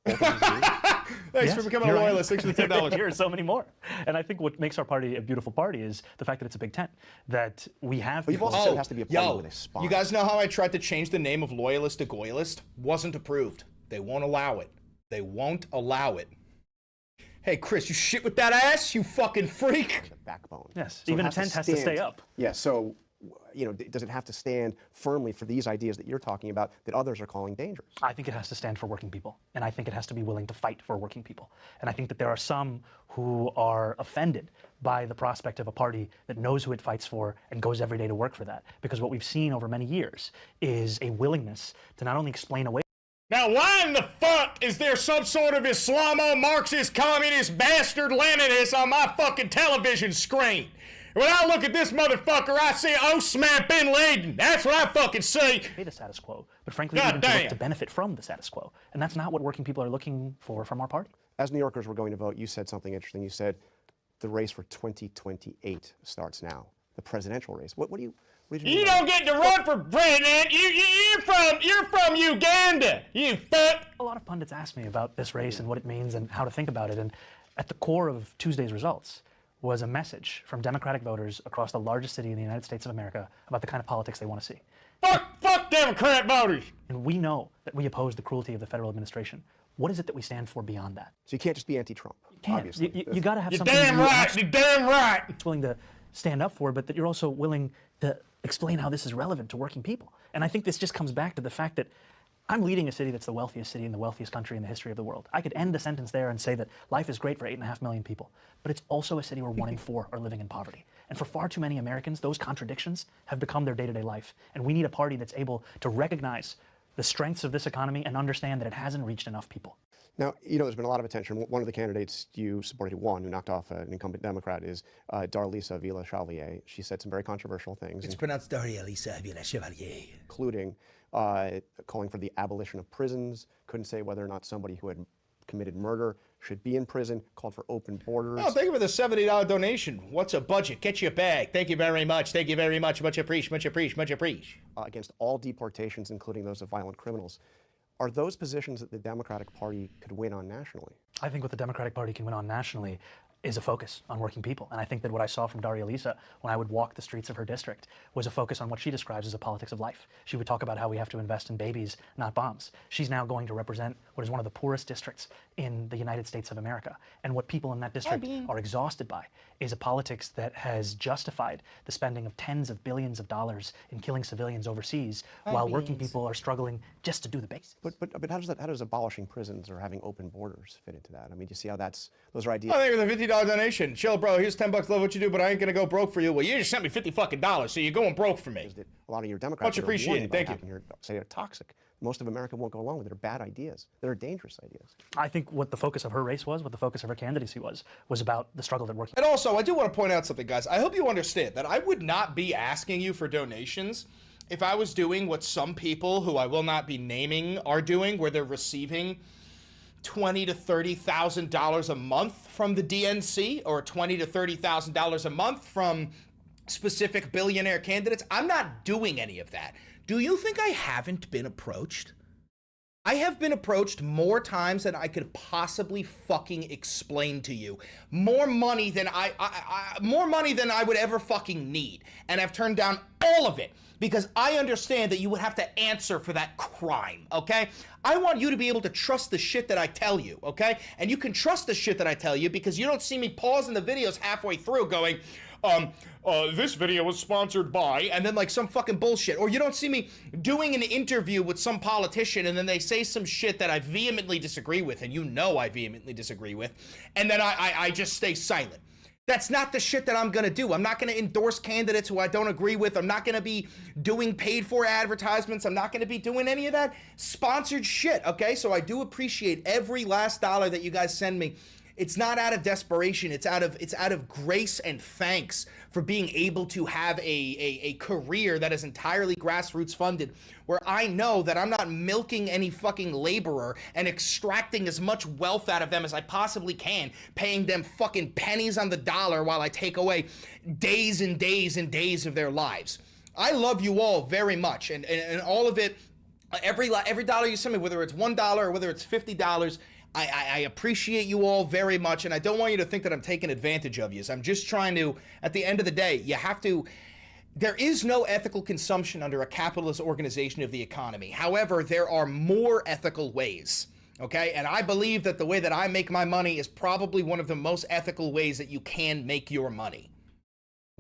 both of these views? Thanks for becoming a loyalist. Thanks for the $10. Here are so many more. And I think what makes our party a beautiful party is the fact that it's a big tent, that we have. But you've also said it has to be a party with a spine. You guys know how I tried to change the name of loyalist to goyalist? Wasn't approved. They won't allow it. They won't allow it. Hey, Chris, you shit with that ass, you fucking freak. The backbone. Yes, So even it a tent has to stay up. Yeah, so, does it have to stand firmly for these ideas that you're talking about that others are calling dangerous? I think it has to stand for working people, and I think it has to be willing to fight for working people. And I think that there are some who are offended by the prospect of a party that knows who it fights for and goes every day to work for that. Because what we've seen over many years is a willingness to not only explain away. Now, why in the fuck is there some sort of Islamo-Marxist, communist, bastard Leninist on my fucking television screen? When I look at this motherfucker, I see Osama bin Laden. That's what I fucking see. The status quo, but frankly, even to look to benefit from the status quo. And that's not what working people are looking for from our party. As New Yorkers were going to vote, you said something interesting. You said the race for 2028 starts now, the presidential race. What do you... You don't get to run for president. You're from Uganda. You fuck. A lot of pundits ask me about this race and what it means and how to think about it. And at the core of Tuesday's results was a message from Democratic voters across the largest city in the United States of America about the kind of politics they want to see. Fuck Democrat voters. And we know that we oppose the cruelty of the federal administration. What is it that we stand for beyond that? So you can't just be anti-Trump. You can't. Obviously. You got to have You're something. damn right. You're damn right. It's willing to stand up for, but that you're also willing to explain how this is relevant to working people. And I think this just comes back to the fact that I'm leading a city that's the wealthiest city in the wealthiest country in the history of the world. I could end the sentence there and say that life is great for 8.5 million people, but it's also a city where 1 in 4 are living in poverty. And for far too many Americans, those contradictions have become their day-to-day life. And we need a party that's able to recognize the strengths of this economy and understand that it hasn't reached enough people. Now, there's been a lot of attention. One of the candidates you supported, who knocked off an incumbent Democrat, is Darlisa Villa-Chevalier. She said some very controversial things. It's pronounced Darlisa Villa-Chevalier. Including calling for the abolition of prisons, couldn't say whether or not somebody who had committed murder should be in prison, called for open borders. Oh, thank you for the $70 donation. What's a budget? Get you a bag. Thank you very much. Thank you very much. Much appreciate. Much appreciate. Much appreciate. Against all deportations, including those of violent criminals. Are those positions that the Democratic Party could win on nationally? I think what the Democratic Party can win on nationally is a focus on working people. And I think that what I saw from Darlisa when I would walk the streets of her district was a focus on what she describes as a politics of life. She would talk about how we have to invest in babies, not bombs. She's now going to represent what is one of the poorest districts in the United States of America. And what people in that district are exhausted by is a politics that has justified the spending of tens of billions of dollars in killing civilians overseas while working people are struggling just to do the basics. But how does abolishing prisons or having open borders fit into that? I mean, do you see how those are ideas? I think with a $50 donation. Chill, bro. Here's $10. Love what you do, but I ain't gonna go broke for you. Well, you just sent me $50 fucking dollars, so you're going broke for me. A lot of your Democrats much appreciated. Thank you. Here say they're toxic. Most of America won't go along with it. They're bad ideas. They're dangerous ideas. I think what the focus of her race was, what the focus of her candidacy was about the struggle that working. And also, I do want to point out something, guys. I hope you understand that I would not be asking you for donations if I was doing what some people, who I will not be naming, are doing, where they're receiving $20,000 to $30,000 a month from the DNC, or $20,000 to $30,000 a month from specific billionaire candidates. I'm not doing any of that. Do you think I haven't been approached? I have been approached more times than I could possibly fucking explain to you. More money than I would ever fucking need. And I've turned down all of it because I understand that you would have to answer for that crime, okay? I want you to be able to trust the shit that I tell you, okay? And you can trust the shit that I tell you because you don't see me pausing the videos halfway through going, this video was sponsored by, and then like some fucking bullshit. Or you don't see me doing an interview with some politician and then they say some shit that I vehemently disagree with, and you know I vehemently disagree with, and then I just stay silent. That's not the shit that I'm gonna do. I'm not gonna endorse candidates who I don't agree with. I'm not gonna be doing paid for advertisements. I'm not gonna be doing any of that sponsored shit, okay? So I do appreciate every last dollar that you guys send me. It's not out of desperation. It's out of grace and thanks for being able to have a career that is entirely grassroots funded, where I know that I'm not milking any fucking laborer and extracting as much wealth out of them as I possibly can, paying them fucking pennies on the dollar while I take away days and days and days of their lives. I love you all very much, and all of it Every dollar you send me, whether it's $1 or whether it's $50, I appreciate you all very much, and I don't want you to think that I'm taking advantage of you. So I'm just trying to, at the end of the day, you have to, there is no ethical consumption under a capitalist organization of the economy. However, there are more ethical ways, okay? And I believe that the way that I make my money is probably one of the most ethical ways that you can make your money.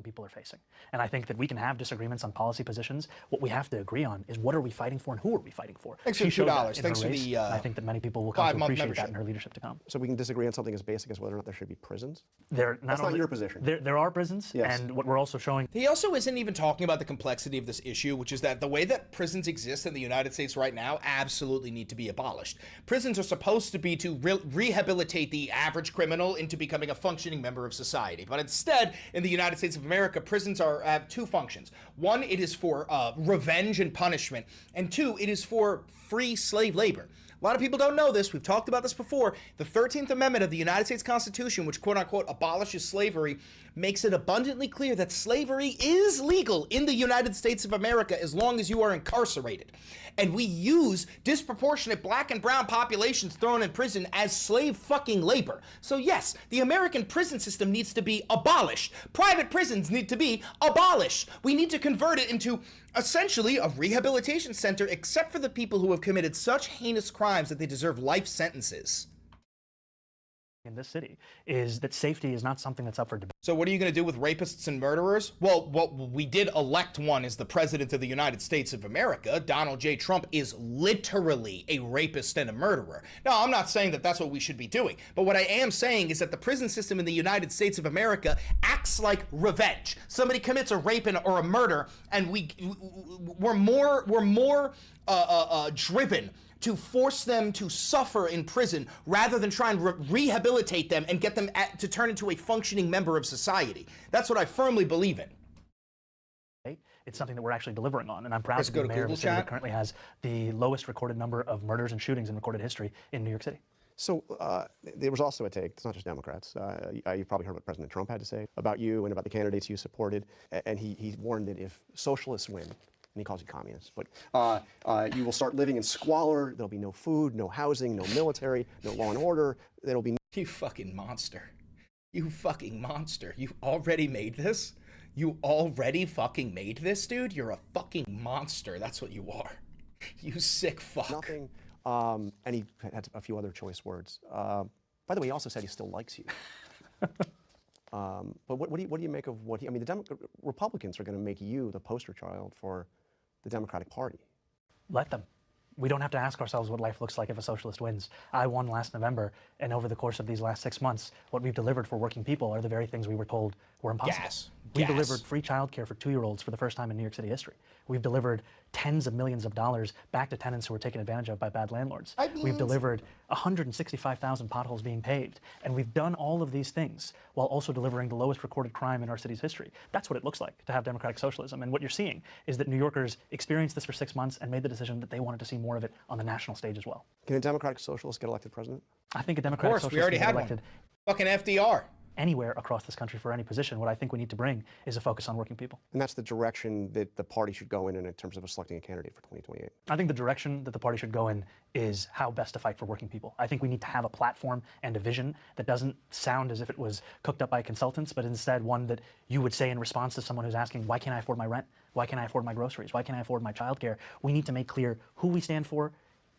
People are facing. And I think that we can have disagreements on policy positions. What we have to agree on is what are we fighting for and who are we fighting for? Thanks for the $2. Thanks for the I think that many people will come to appreciate membership. that in her leadership to come. So we can disagree on something as basic as whether or not there should be prisons? That's not your position. There are prisons, Yes. and what we're also showing... He also isn't even talking about the complexity of this issue, which is that the way that prisons exist in the United States right now absolutely need to be abolished. Prisons are supposed to be to rehabilitate the average criminal into becoming a functioning member of society. But instead, in the United States of America, prisons have two functions. One, it is for revenge and punishment. And two, it is for free slave labor. A lot of people don't know this. We've talked about this before. The 13th Amendment of the United States Constitution, which quote unquote abolishes slavery, makes it abundantly clear that slavery is legal in the United States of America as long as you are incarcerated. And we use disproportionate black and brown populations thrown in prison as slave fucking labor. So yes, the American prison system needs to be abolished. Private prisons need to be abolished. We need to convert it into essentially a rehabilitation center, except for the people who have committed such heinous crimes that they deserve life sentences. In this city is that safety is not something that's up for debate. So what are you going to do with rapists and murderers? Well, we did elect one as the president of the United States of America. Donald J. Trump is literally a rapist and a murderer. Now, I'm not saying that that's what we should be doing, but what I am saying is that the prison system in the United States of America acts like revenge. Somebody commits a rape or a murder, and we're more driven to force them to suffer in prison rather than try and rehabilitate them and get them to turn into a functioning member of society. That's what I firmly believe in. It's something that we're actually delivering on, and I'm proud Let's to go be to the mayor of Google a city that chat. currently has the lowest recorded number of murders and shootings in recorded history in New York City. So there was also a take, it's not just Democrats, you've probably heard what President Trump had to say about you and about the candidates you supported, and he warned that if socialists win, and he calls you communists, but you will start living in squalor, there'll be no food, no housing, no military, no law and order, there'll be... You fucking monster. You fucking monster. You already made this? You already fucking made this, dude? You're a fucking monster. That's what you are. You sick fuck. Nothing. And he had a few other choice words. By the way, he also said he still likes you. But what do you make of what he... I mean, the Republicans are going to make you the poster child for the Democratic Party. Let them. We don't have to ask ourselves what life looks like if a socialist wins. I won last November, and over the course of these last 6 months, what we've delivered for working people are the very things we were told were impossible. We delivered free childcare for 2-year-olds for the first time in New York City history. We've delivered tens of millions of dollars back to tenants who were taken advantage of by bad landlords. We've delivered 165,000 potholes being paved. And we've done all of these things while also delivering the lowest recorded crime in our city's history. That's what it looks like to have democratic socialism. And what you're seeing is that New Yorkers experienced this for 6 months and made the decision that they wanted to see more of it on the national stage as well. Can a Democratic Socialist get elected president? I think a Democratic Socialist we already can get had elected one. Fucking FDR. Anywhere across this country for any position. What I think we need to bring is a focus on working people. And that's the direction that the party should go in terms of selecting a candidate for 2028. I think the direction that the party should go in is how best to fight for working people. I think we need to have a platform and a vision that doesn't sound as if it was cooked up by consultants, but instead one that you would say in response to someone who's asking, why can't I afford my rent? Why can't I afford my groceries? Why can't I afford my childcare? We need to make clear who we stand for,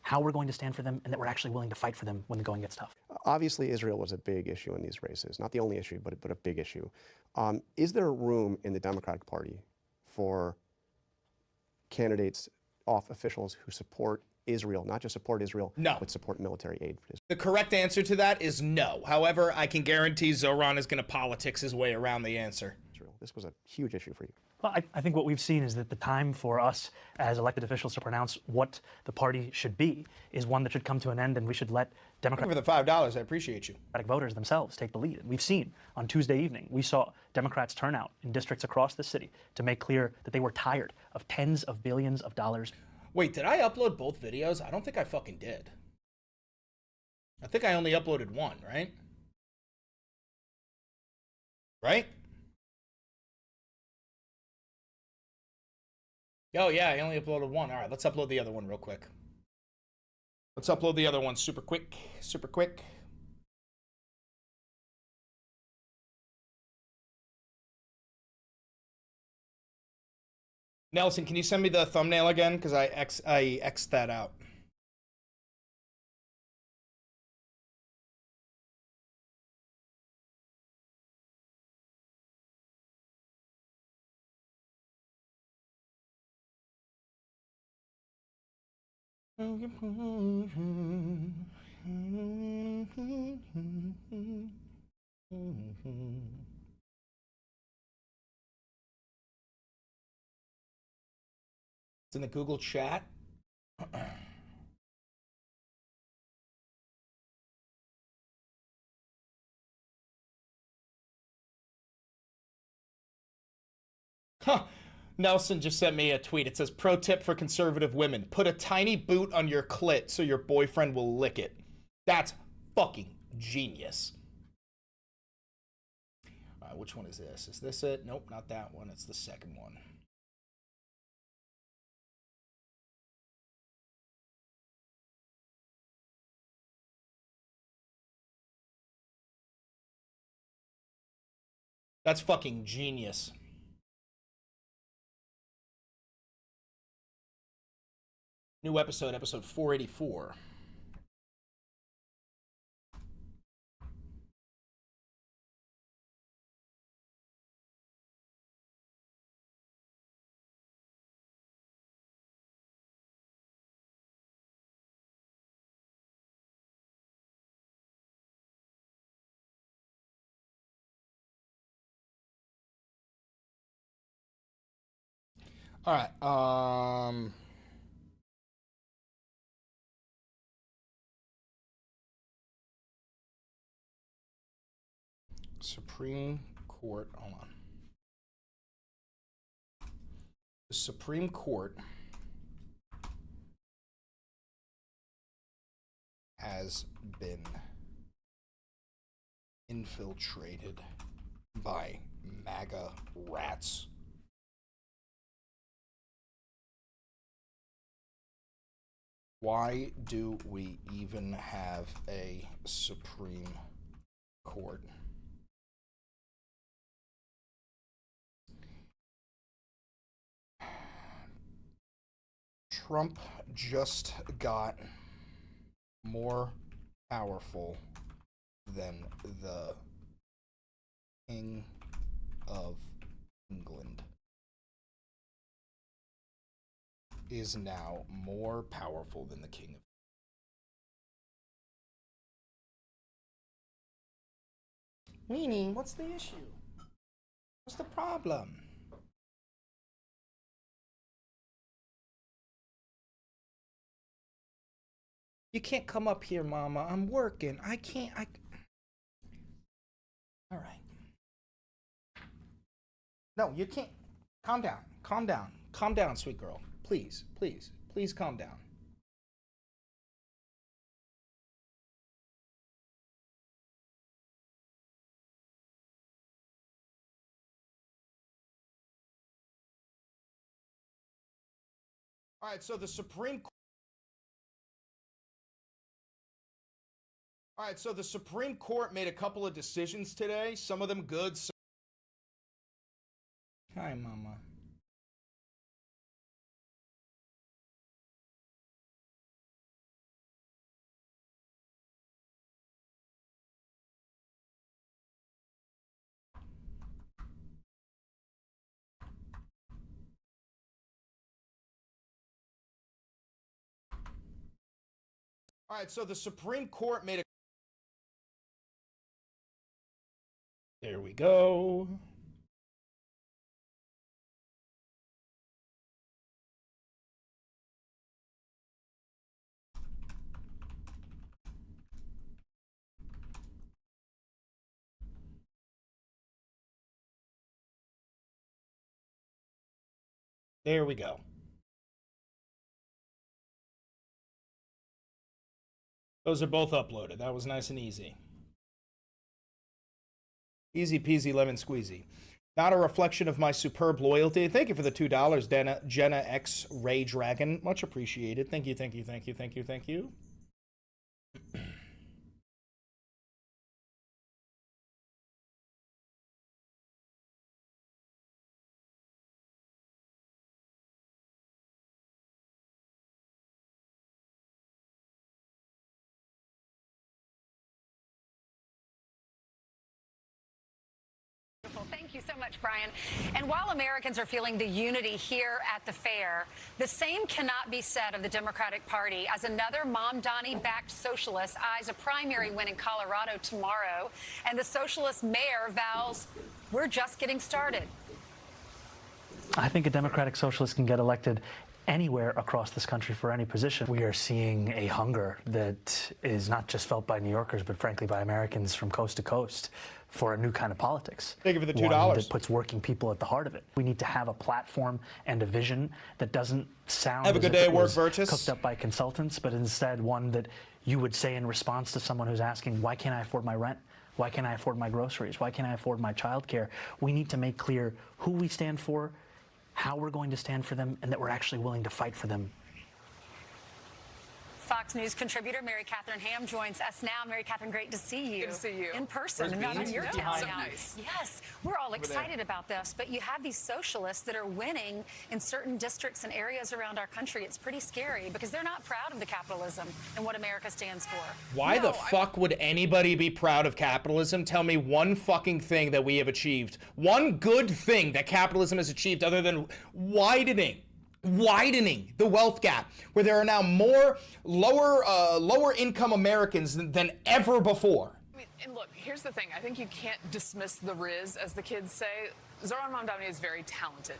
how we're going to stand for them, and that we're actually willing to fight for them when the going gets tough. Obviously, Israel was a big issue in these races. Not the only issue, but a big issue. Is there room in the Democratic Party for candidates, officials who support Israel, not just support Israel, but support military aid for Israel? The correct answer to that is no. However, I can guarantee Zoran is going to politics his way around the answer. This was a huge issue for you. Well, I think what we've seen is that the time for us as elected officials to pronounce what the party should be is one that should come to an end, and we should let Democratic for the $5, I appreciate you. voters themselves take the lead. And we've seen on Tuesday evening, we saw Democrats turn out in districts across the city to make clear that they were tired of tens of billions of dollars. Wait, did I upload both videos? I don't think I fucking did. I think I only uploaded one, right? Right? Oh, yeah, I only uploaded one. All right, let's upload the other one real quick. Let's upload the other one super quick. Super quick. Nelson, can you send me the thumbnail again? Because I X'd that out. It's in the Google chat. Huh. Nelson just sent me a tweet. It says, pro tip for conservative women. Put a tiny boot on your clit so your boyfriend will lick it. That's fucking genius. All right, which one is this? Is this it? Nope, not that one. It's the second one. That's fucking genius. New episode, episode 484. All right. Supreme Court. Hold on. The Supreme Court has been infiltrated by MAGA rats. Why do we even have a Supreme Court? Trump just got more powerful than the King of England. Is now more powerful than the King of Weenie, what's the issue? What's the problem? You can't come up here, Mama. I'm working. I can't. All right. No, you can't. Calm down. Calm down. Calm down, sweet girl. Please, please, please calm down. All right, so the Supreme Court. All right, so the Supreme Court made a couple of decisions today. Some of them good. Hi, Mama. All right, so the Supreme Court made a... There we go. There we go. Those are both uploaded. That was nice and easy. Easy peasy lemon squeezy. Not a reflection of my superb loyalty. Thank you for the $2, Jenna X Ray Dragon. Much appreciated. Thank you, thank you, thank you, thank you, thank you. Thank you so much, Brian. And while Americans are feeling the unity here at the fair, the same cannot be said of the Democratic Party as another Mamdani-backed socialist eyes a primary win in Colorado tomorrow, and the socialist mayor vows, "We're just getting started." I think a Democratic Socialist can get elected anywhere across this country for any position. We are seeing a hunger that is not just felt by New Yorkers, but frankly by Americans from coast to coast for a new kind of politics. Thank you for the $2. One that puts working people at the heart of it. We need to have a platform and a vision that doesn't sound Have a as good if day it at work, was Virtus. cooked up by consultants, but instead one that you would say in response to someone who's asking, why can't I afford my rent? Why can't I afford my groceries? Why can't I afford my childcare? We need to make clear who we stand for, how we're going to stand for them, and that we're actually willing to fight for them. Fox News contributor Mary Catherine Ham joins us now. Mary Catherine, great to see you. Good to see you. In person, Where's and not in Beans? your Yeah. town So now. nice. Yes, we're all Over excited there. about this, but you have these socialists that are winning in certain districts and areas around our country. It's pretty scary because they're not proud of the capitalism and what America stands for. Why the fuck would anybody be proud of capitalism? Tell me one fucking thing that we have achieved. One good thing that capitalism has achieved other than widening the wealth gap, where there are now more lower income Americans than ever before. I mean, and look, here's the thing. I think you can't dismiss the Riz, as the kids say. Zoran Mamdani is very talented.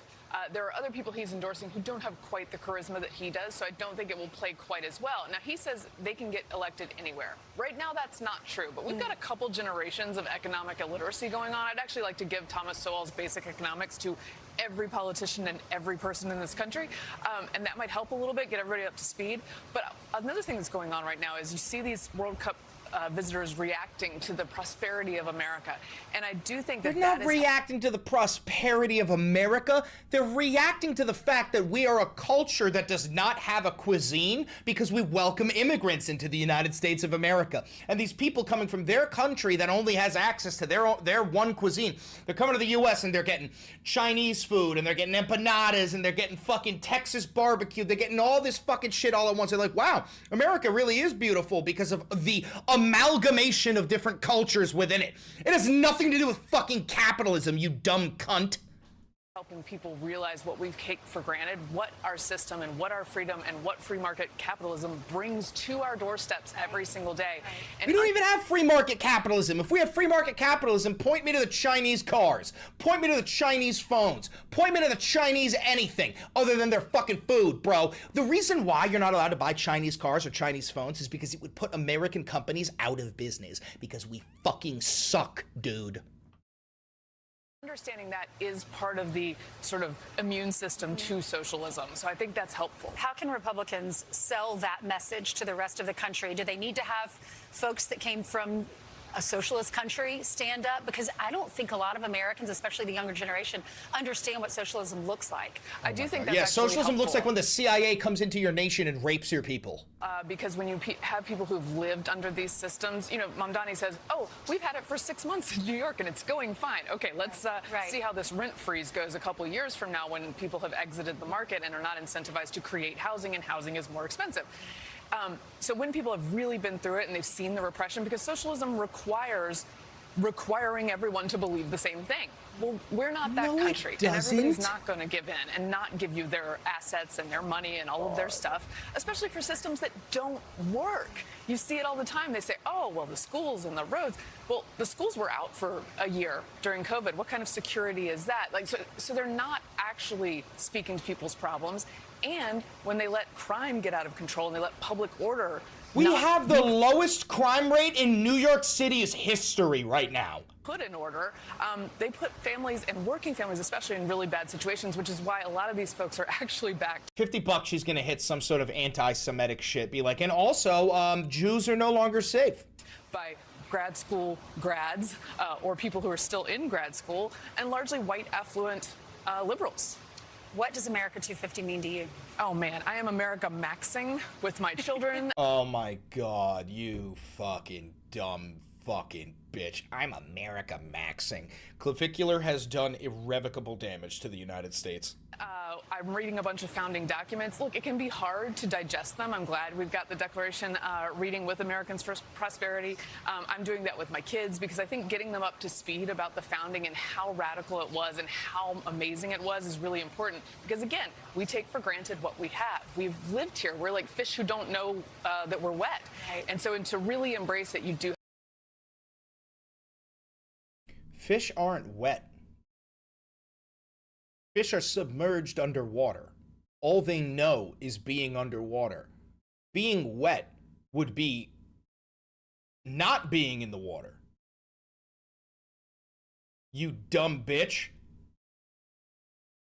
There are other people he's endorsing who don't have quite the charisma that he does, so I don't think it will play quite as well. Now, he says they can get elected anywhere. Right now, that's not true, but we've got a couple generations of economic illiteracy going on. I'd actually like to give Thomas Sowell's Basic Economics to every politician and every person in this country, and that might help a little bit, get everybody up to speed. But another thing that's going on right now is you see these World Cup visitors reacting to the prosperity of America. And I do think that They're not reacting to the prosperity of America. They're reacting to the fact that we are a culture that does not have a cuisine because we welcome immigrants into the United States of America. And these people coming from their country that only has access to their one cuisine, they're coming to the U.S. and they're getting Chinese food and they're getting empanadas and they're getting fucking Texas barbecue. They're getting all this fucking shit all at once. They're like, wow, America really is beautiful because of the amalgamation of different cultures within it. It has nothing to do with fucking capitalism, you dumb cunt. helping people realize what we've taken for granted, what our system and what our freedom and what free market capitalism brings to our doorsteps every single day. And We don't even have free market capitalism. If we have free market capitalism, point me to the Chinese cars. Point me to the Chinese phones. Point me to the Chinese anything other than their fucking food, bro. The reason why you're not allowed to buy Chinese cars or Chinese phones is because it would put American companies out of business because we fucking suck, dude. Understanding that is part of the sort of immune system to socialism. So I think that's helpful. How can Republicans sell that message to the rest of the country? Do they need to have folks that came from a socialist country stand up? Because I don't think a lot of Americans, especially the younger generation, understand what socialism looks like. I do think that's Yeah, actually socialism looks helpful. like when the CIA comes into your nation and rapes your people. Because when you have people who've lived under these systems, you know, Mamdani says, oh, we've had it for 6 months in New York and it's going fine. Okay, let's see how this rent freeze goes a couple years from now when people have exited the market and are not incentivized to create housing, and housing is more expensive. So when people have really been through it and they've seen the repression, because socialism requiring everyone to believe the same thing. Well, we're not that country, and everybody's not going to give in and not give you their assets and their money and all of their stuff, especially for systems that don't work. You see it all the time. They say, oh, well, the schools and the roads. Well, the schools were out for a year during COVID. What kind of security is that? Like, so they're not actually speaking to people's problems. And when they let crime get out of control and they let public order, We have the lowest crime rate in New York City's history right now. Put in order, they put families and working families especially in really bad situations, which is why a lot of these folks are actually back. $50, she's gonna hit some sort of anti-Semitic shit. Be like, and also, Jews are no longer safe. By grad school grads or people who are still in grad school, and largely white, affluent liberals. What does America 250 mean to you? Oh, man, I am America maxing with my children. Oh my God, you fucking dumb fucking bitch. I'm America maxing. Clavicular has done irrevocable damage to the United States. I'm reading a bunch of founding documents. Look, it can be hard to digest them. I'm glad we've got the Declaration reading with Americans for Prosperity. I'm doing that with my kids because I think getting them up to speed about the founding and how radical it was and how amazing it was is really important. Because again, we take for granted what we have. We've lived here. We're like fish who don't know that we're wet. Right. And so to really embrace it, you do. Fish aren't wet. Fish are submerged underwater. All they know is being underwater. Being wet would be not being in the water. You dumb bitch.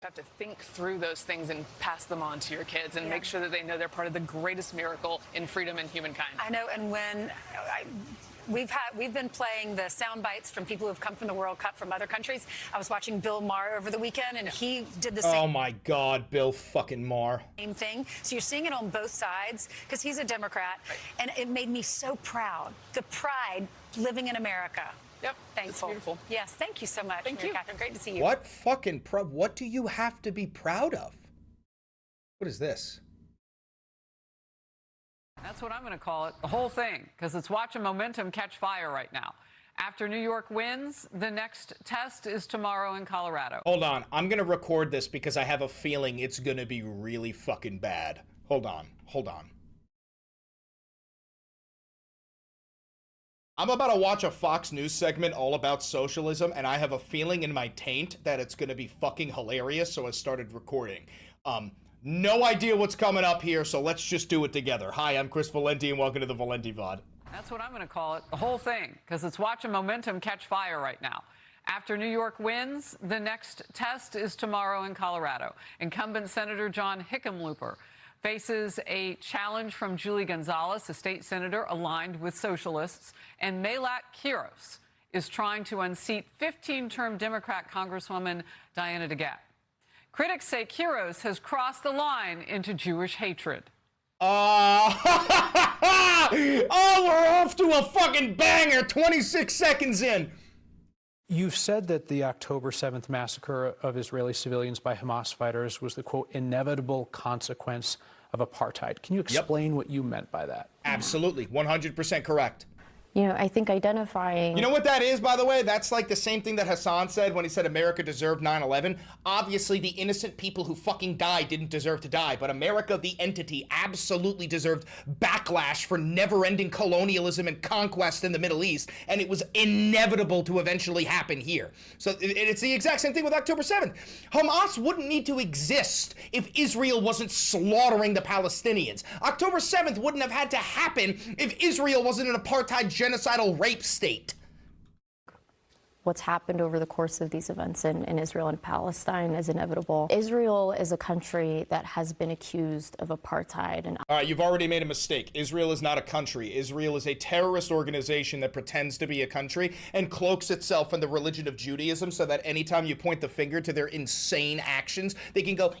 Have to think through those things and pass them on to your kids and make sure that they know they're part of the greatest miracle in freedom and humankind. I know, and when we've been playing the sound bites from people who have come from the World Cup from other countries. I was watching Bill Maher over the weekend, and he did the same. Oh my God, Bill fucking Maher. Same thing. So you're seeing it on both sides because he's a Democrat, and it made me so proud. The pride living in America. Yep, thankful. It's beautiful. Yes, thank you so much. Thank you, Catherine. Great to see you. What fucking what do you have to be proud of? What is this? That's what I'm going to call it, the whole thing, because it's watching momentum catch fire right now. After New York wins, the next test is tomorrow in Colorado. Hold on, I'm going to record this because I have a feeling it's going to be really fucking bad. Hold on. I'm about to watch a Fox News segment all about socialism, and I have a feeling in my taint that it's going to be fucking hilarious, so I started recording. No idea what's coming up here, so let's just do it together. Hi, I'm Chris Valenti, and welcome to the Valenti VOD. That's what I'm going to call it, the whole thing, because it's watching momentum catch fire right now. After New York wins, the next test is tomorrow in Colorado. Incumbent Senator John Hickenlooper faces a challenge from Julie Gonzalez, a state senator aligned with socialists, and Melat Quiros is trying to unseat 15-term Democrat Congresswoman Diana DeGette. Critics say Quiros has crossed the line into Jewish hatred. Oh, we're off to a fucking banger 26 seconds in. You've said that the October 7th massacre of Israeli civilians by Hamas fighters was the, quote, inevitable consequence of apartheid. Can you explain what you meant by that? Absolutely, 100% correct. You know, I think identifying... You know what that is, by the way? That's like the same thing that Hassan said when he said America deserved 9/11. Obviously, the innocent people who fucking died didn't deserve to die, but America, the entity, absolutely deserved backlash for never-ending colonialism and conquest in the Middle East, and it was inevitable to eventually happen here. So it's the exact same thing with October 7th. Hamas wouldn't need to exist if Israel wasn't slaughtering the Palestinians. October 7th wouldn't have had to happen if Israel wasn't an apartheid genocidal rape state. What's happened over the course of these events in Israel and Palestine is inevitable. Israel is a country that has been accused of apartheid. And all right, you've already made a mistake. Israel is not a country. Israel is a terrorist organization that pretends to be a country and cloaks itself in the religion of Judaism so that anytime you point the finger to their insane actions, they can go,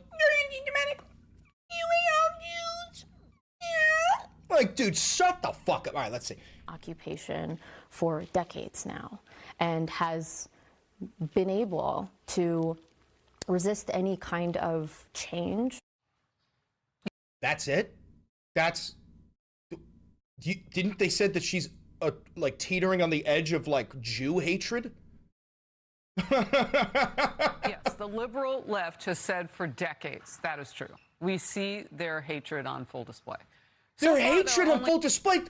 like, dude, shut the fuck up. All right, let's see. Occupation for decades now, and has been able to resist any kind of change. That's it? That's... Didn't they said that she's, like, teetering on the edge of, like, Jew hatred? Yes, the liberal left has said for decades that is true. We see their hatred on full display. Their hatred on full display?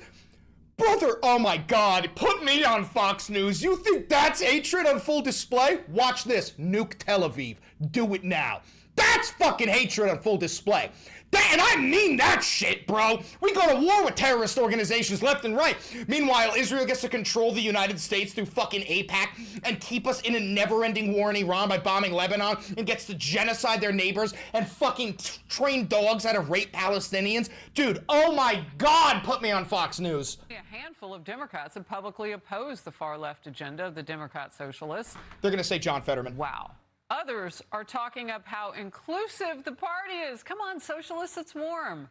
Brother, oh my God, put me on Fox News. You think that's hatred on full display? Watch this. Nuke Tel Aviv. Do it now. That's fucking hatred on full display. And I mean that shit, bro. We go to war with terrorist organizations left and right. Meanwhile, Israel gets to control the United States through fucking AIPAC and keep us in a never-ending war in Iran by bombing Lebanon, and gets to genocide their neighbors and fucking train dogs how to rape Palestinians. Dude, oh my God, put me on Fox News. A handful of Democrats have publicly opposed the far-left agenda of the Democrat Socialists. They're going to say John Fetterman. Wow. Others are talking up how inclusive the party is. Come on, socialists, it's warm.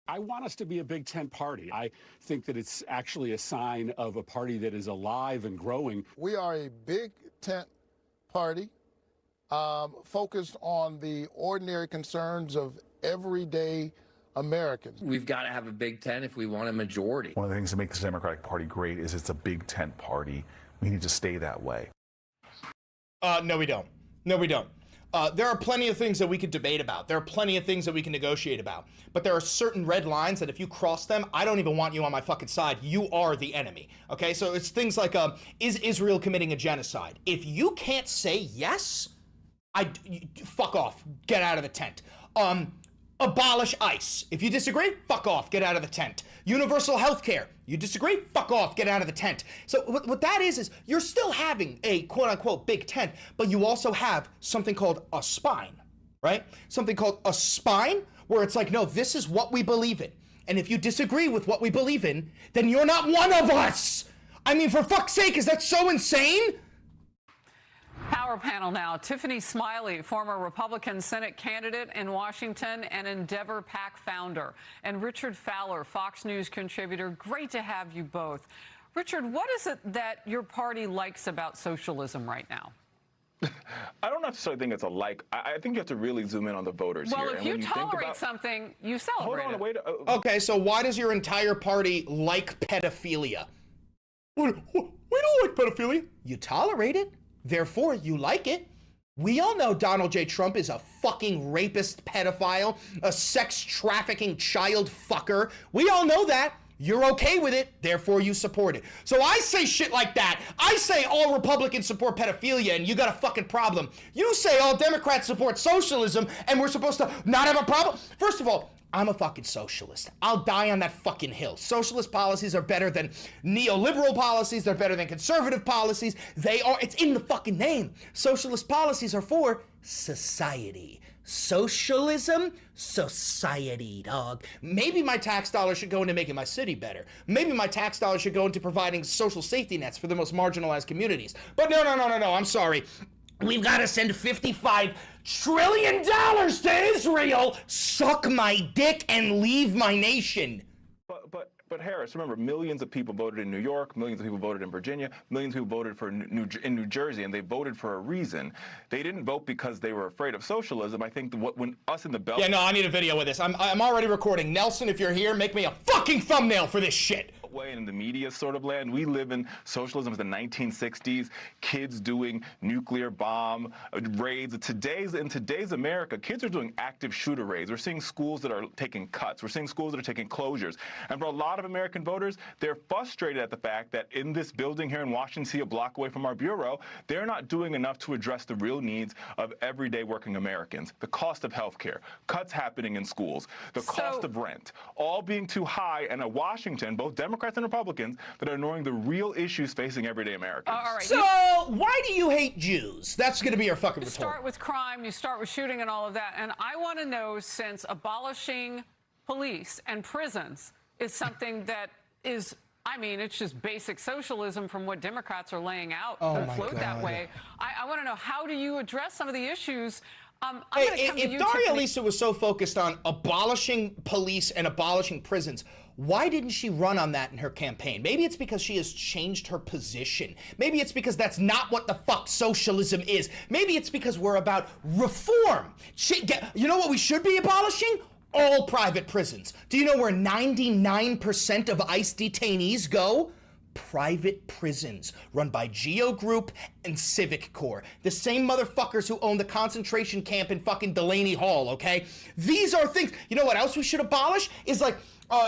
I want us to be a Big Tent party. I think that it's actually a sign of a party that is alive and growing. We are a Big Tent party focused on the ordinary concerns of everyday Americans. We've got to have a Big Tent if we want a majority. One of the things that makes the Democratic Party great is it's a Big Tent party. We need to stay that way. No, we don't. No, we don't. There are plenty of things that we could debate about. There are plenty of things that we can negotiate about. But there are certain red lines that if you cross them, I don't even want you on my fucking side. You are the enemy. Okay? So it's things like, is Israel committing a genocide? If you can't say yes, fuck off. Get out of the tent. Abolish ICE. If you disagree, fuck off. Get out of the tent. Universal health care. You disagree? Fuck off. Get out of the tent. So what that is you're still having a quote-unquote big tent, but you also have something called a spine, right? Something called a spine where it's like, no, this is what we believe in. And if you disagree with what we believe in, then you're not one of us. I mean, for fuck's sake, is that so insane? Power panel now. Tiffany Smiley, former Republican Senate candidate in Washington and Endeavor PAC founder, and Richard Fowler, Fox News contributor. Great to have you both. Richard, what is it that your party likes about socialism right now? I don't necessarily think it's a like. I think you have to really zoom in on the voters here. Well, if you tolerate something, you celebrate Hold on, wait. Okay, so why does your entire party like pedophilia? We don't like pedophilia. You tolerate it. Therefore, you like it. We all know Donald J. Trump is a fucking rapist pedophile, a sex trafficking child fucker. We all know that. You're okay with it, therefore you support it. So I say shit like that. I say all Republicans support pedophilia and you got a fucking problem. You say all Democrats support socialism and we're supposed to not have a problem? First of all, I'm a fucking socialist. I'll die on that fucking hill. Socialist policies are better than neoliberal policies. They're better than conservative policies. It's in the fucking name. Socialist policies are for society. Socialism, society, dog. Maybe my tax dollars should go into making my city better. Maybe my tax dollars should go into providing social safety nets for the most marginalized communities. But no, I'm sorry. We've got to send $55 trillion to Israel. Suck my dick and leave my nation. But Harris, remember, millions of people voted in New York, millions of people voted in Virginia, millions of people voted for in New Jersey, and they voted for a reason. They didn't vote because they were afraid of socialism. I think when us in the belt. Yeah, no, I need a video with this. I'm already recording. Nelson, if you're here, make me a fucking thumbnail for this shit. Way in the media sort of land. We live in socialism of the 1960s, kids doing nuclear bomb raids. In today's America, kids are doing active shooter raids. We're seeing schools that are taking cuts. We're seeing schools that are taking closures. And for a lot of American voters, they're frustrated at the fact that in this building here in Washington, D.C., a block away from our bureau, they're not doing enough to address the real needs of everyday working Americans. The cost of health care, cuts happening in schools, the cost of rent, all being too high, and a Washington, both Democrats and Republicans, that are ignoring the real issues facing everyday Americans. All right. So why do you hate Jews? That's going to be your fucking retort. You start with crime, you start with shooting and all of that. And I want to know, since abolishing police and prisons is something that is, I mean, it's just basic socialism from what Democrats are laying out that float that way. I want to know, how do you address some of the issues? If Daria Lisa was so focused on abolishing police and abolishing prisons, why didn't she run on that in her campaign? Maybe it's because she has changed her position. Maybe it's because that's not what the fuck socialism is. Maybe it's because we're about reform. You know what we should be abolishing? All private prisons. Do you know where 99% of ICE detainees go? Private prisons run by Geo Group and Civic Corps. The same motherfuckers who own the concentration camp in fucking Delaney Hall, okay? These are things. You know what else we should abolish? Is like,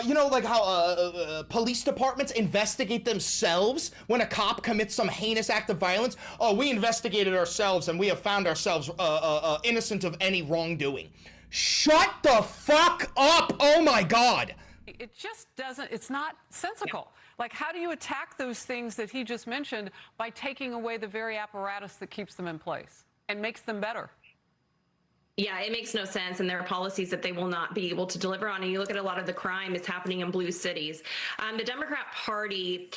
you know, like how police departments investigate themselves when a cop commits some heinous act of violence. Oh, we investigated ourselves and we have found ourselves innocent of any wrongdoing. Shut the fuck up! Oh my God! It just doesn't, it's not sensical. Like, how do you attack those things that he just mentioned by taking away the very apparatus that keeps them in place and makes them better? Yeah, it makes no sense, and there are policies that they will not be able to deliver on. And you look at a lot of the crime is happening in blue cities. The Democrat Party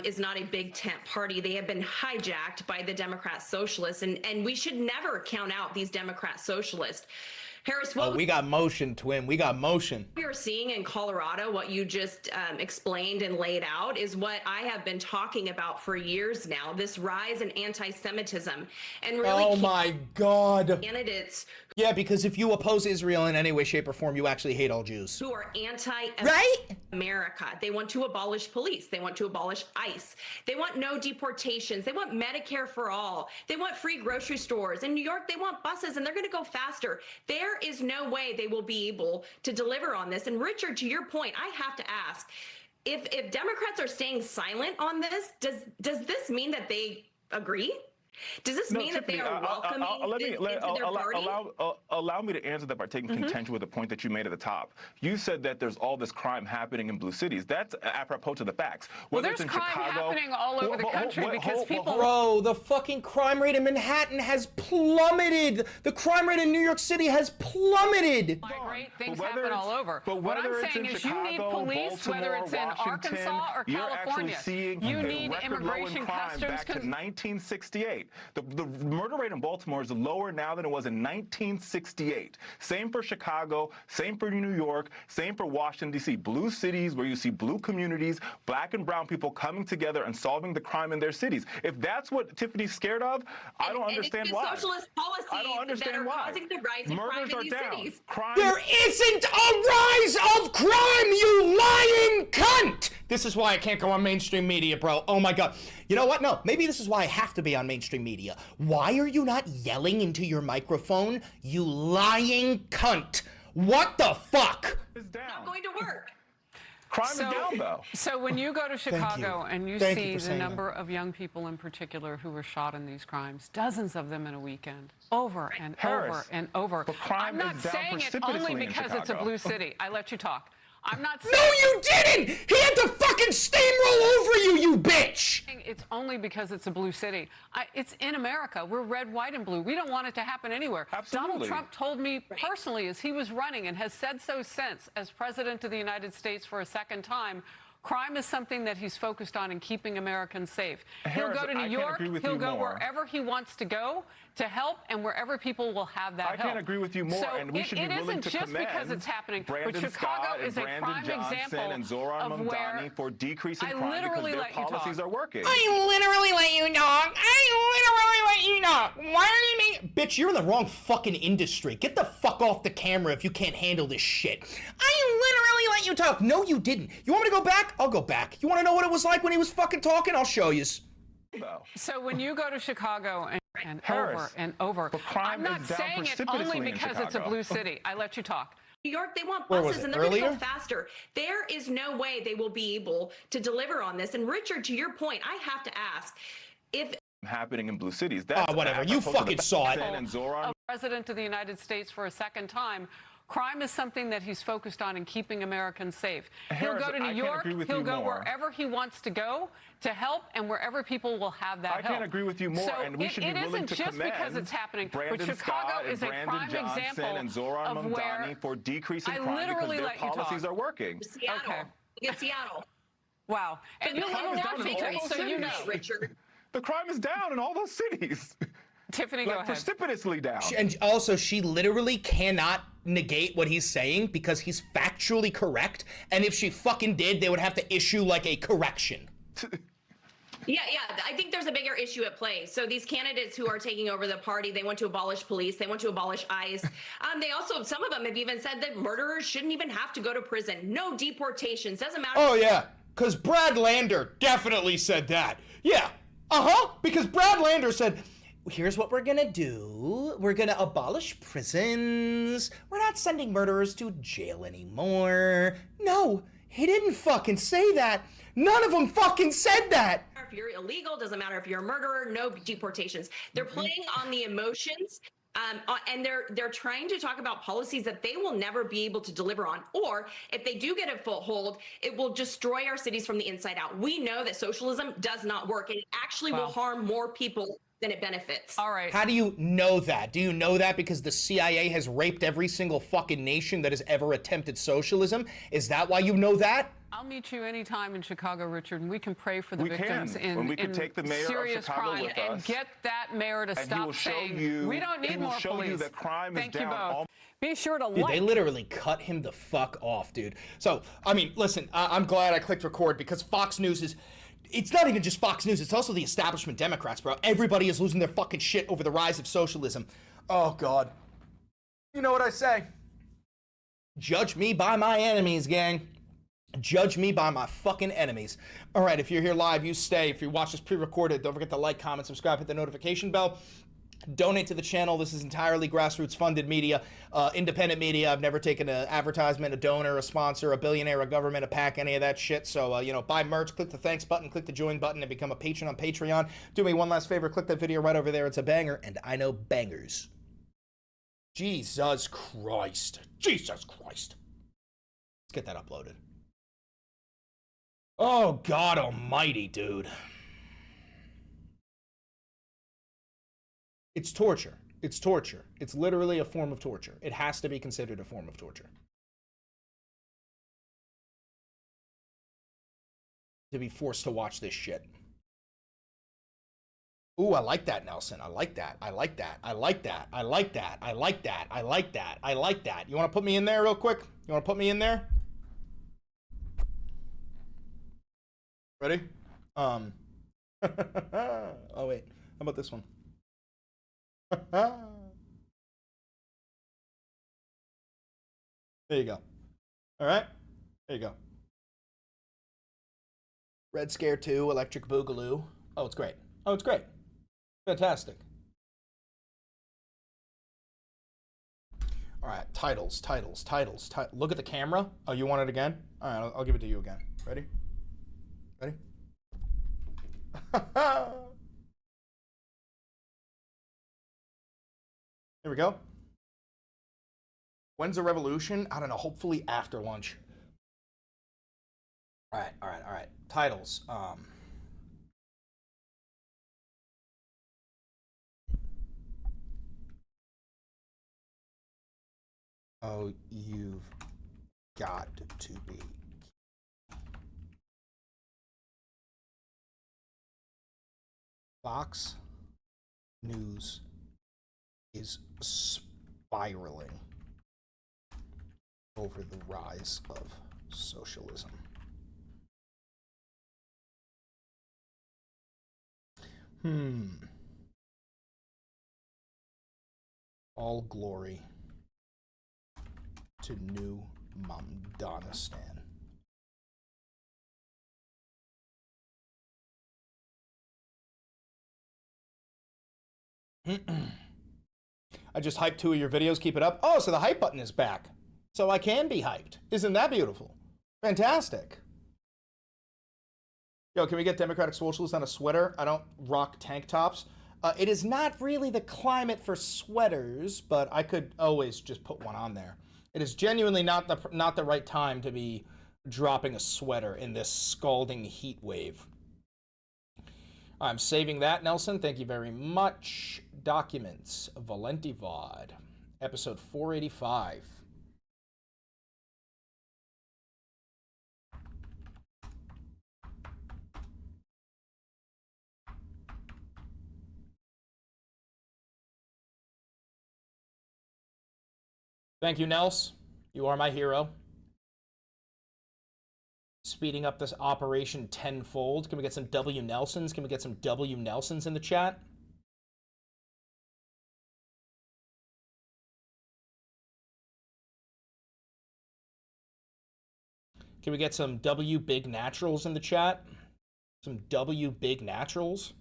is not a big tent party. They have been hijacked by the Democrat Socialists, and we should never count out these Democrat Socialists. Harris, what we got motion, twin. We got motion. we are seeing in Colorado, what you just explained and laid out, is what I have been talking about for years now, this rise in anti-Semitism. And really, Oh my God. candidates Yeah, because if you oppose Israel in any way, shape, or form, you actually hate all Jews. who are Right? America. They want to abolish police. They want to abolish ICE. They want no deportations. They want Medicare for all. They want free grocery stores. In New York, they want buses, and they're going to go faster. There is no way they will be able to deliver on this. And Richard, to your point, I have to ask, if Democrats are staying silent on this, does this mean that they agree? Does this mean that they are welcoming this into their party? Allow me to answer that by taking contention with the point that you made at the top. You said that there's all this crime happening in blue cities. That's apropos to the facts. Well, Whether there's it's in crime Chicago, happening all over the country because people... Bro, the fucking crime rate in Manhattan has plummeted. The crime rate in New York City has plummeted. Migrate, things happen all over. But What I'm whether it's saying in is you need Chicago, police, whether it's in Baltimore, Arkansas or you're California. actually seeing You a need record immigration low in crime customs. back to 1968. The murder rate in Baltimore is lower now than it was in 1968. Same for Chicago, same for New York, same for Washington, D.C. Blue cities where you see blue communities, black and brown people coming together and solving the crime in their cities. If that's what Tiffany's scared of, I don't understand why. Socialist policies I don't understand that are why. causing the rise in crime Murders in are these down. cities. Crime. There isn't a rise of crime, you lying cunt! This is why I can't go on mainstream media, bro. Oh my God. You know what? No, maybe this is why I have to be on mainstream media. Why are you not yelling into your microphone, you lying cunt? What the fuck? Not going to work. Crime is down, though. So when you go to Chicago and you Thank you see for the saying number of young people in particular who were shot in these crimes, dozens of them in a weekend, over and Harris, over and over. but crime I'm not is down saying it precipitously only in because it's a Chicago. blue city. I let you talk. I'm not saying... No, you didn't! He had to fucking steamroll over you, you bitch! It's only because it's a blue city. It's in America. We're red, white, and blue. We don't want it to happen anywhere. Absolutely. Donald Trump told me personally as he was running and has said so since as president of the United States for a second time, crime is something that he's focused on in keeping Americans safe. Harris, He'll go to I New can't York. agree with He'll you go more. wherever he wants to go to help and wherever people will have that I help. can't agree with you more, So and we should be it willing isn't to just because commend it's happening, Brandon but Chicago Scott and is a Brandon prime Johnson example and Zoran of where Mamdani for decreasing I crime because literally their let you policies talk. are working. I literally let you talk. I literally let you talk. Why are you making... Bitch, you're in the wrong fucking industry. Get the fuck off the camera if you can't handle this shit. I literally let you talk. No, you didn't. You want me to go back? I'll go back. You want to know what it was like when he was fucking talking? I'll show you. So when you go to Chicago and Harris, over and over, but crime I'm not is down saying it precipitously only in because it's a Chicago. blue city. I let you talk. New York, they want Where was buses it, and they're going to earlier? go faster. There is no way they will be able to deliver on this. And Richard, to your point, I have to ask, if Happening in blue cities. That's whatever. You apropos to fucking the saw it. Sen and Zoran. President of the United States for a second time, crime is something that he's focused on in keeping Americans safe. Harris, he'll go to I New can't York. agree with He'll you go more. wherever he wants to go to help and wherever people will have that I help. can't agree with you more, So and we should be it willing isn't to just commend because it's happening, Brandon but Chicago Scott is and a Brandon prime Johnson example and Zoran of Mamdani where for decreasing I crime because literally their let you policies talk. are working. Seattle, Okay. look at Seattle. Wow. And you live crime in is down in all Washington, those so you know. cities. Richard. The crime is down in all those cities. Tiffany, go ahead. Precipitously down. And also, she literally cannot negate what he's saying because he's factually correct. And if she fucking did, they would have to issue like a correction. Yeah, I think there's a bigger issue at play. So these candidates who are taking over the party, they want to abolish police, they want to abolish ICE. They also, some of them have even said that murderers shouldn't even have to go to prison. No deportations, doesn't matter. Oh, yeah. Because Brad Lander definitely said that. Yeah. Because Brad Lander said, here's what we're gonna do. We're gonna abolish prisons. We're not sending murderers to jail anymore. No, he didn't fucking say that. None of them fucking said that. If you're illegal, doesn't matter if you're a murderer, no deportations. They're playing on the emotions And they're trying to talk about policies that they will never be able to deliver on. Or if they do get a foothold, it will destroy our cities from the inside out. We know that socialism does not work. It actually will harm more people than it benefits. All right. How do you know that? Do you know that because the CIA has raped every single fucking nation that has ever attempted socialism? Is that why you know that? I'll meet you anytime in Chicago, Richard, and we can pray for the We victims can. in, When we can take the mayor of serious Chicago crime with and us, get that mayor to and he stop will show saying you- we don't he need will more show you police. that crime is Thank you down both. all- Be sure to Dude, like. they literally cut him the fuck off, dude. So, I mean, listen, I'm glad I clicked record because Fox News is... It's not even just Fox News, it's also the establishment Democrats, bro. Everybody is losing their fucking shit over the rise of socialism. Oh, God. You know what I say? Judge me by my enemies, gang. Judge me by my fucking enemies. All right, if you're here live, you stay. If you watch this pre-recorded, don't forget to like, comment, subscribe, hit the notification bell. Donate to the channel. This is entirely grassroots funded media, independent media. I've never taken an advertisement, a donor, a sponsor, a billionaire, a government, a PAC, any of that shit. So, you know, buy merch, click the thanks button, click the join button, and become a patron on Patreon. Do me one last favor, click that video right over there. It's a banger, and I know bangers. Jesus Christ. Jesus Christ. Let's get that uploaded. Oh, God almighty, dude. It's torture. It's torture. It's literally a form of torture. It has to be considered a form of torture. To be forced to watch this shit. Ooh, I like that, Nelson. I like that. I like that. I like that. I like that. I like that. I like that. I like that. You want to put me in there real quick? You want to put me in there? Ready? Oh, wait. How about this one? There you go. All right. There you go. Red Scare 2, Electric Boogaloo. Oh, it's great. Oh, it's great. Fantastic. All right. Titles. Look at the camera. Oh, you want it again? All right. I'll give it to you again. Ready? Ready? Here we go. When's the revolution? I don't know. Hopefully after lunch. All right. Titles. Oh, you've got to be. Fox News is spiraling over the rise of socialism. All glory to New Mamdanistan. I just hyped 2 of your videos. Keep it up. Oh, so the hype button is back. So I can be hyped. Isn't that beautiful? Fantastic. Yo, can we get Democratic Socialist on a sweater? I don't rock tank tops. It is not really the climate for sweaters, but I could always just put one on there. It is genuinely not the right time to be dropping a sweater in this scalding heat wave. I'm saving that, Nelson. Thank you very much. Documents. Valentivod. Episode 485. Thank you, Nels. You are my hero. Speeding up this operation tenfold. Can we get some W. Nelsons? Can we get some W. Nelsons in the chat? Can we get some W. Big Naturals in the chat? Some W. Big Naturals?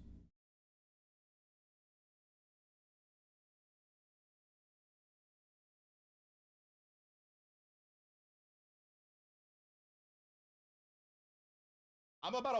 I'm about to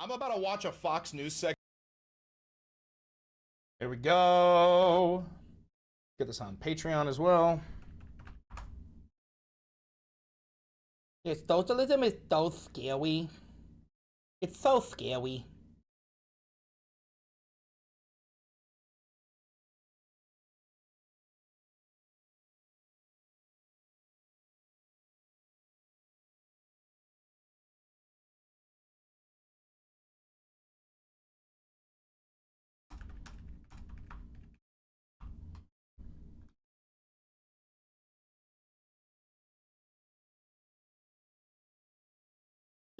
I'm about to watch a Fox News segment. Here we go. Get this on Patreon as well. Yes, socialism is so scary. It's so scary.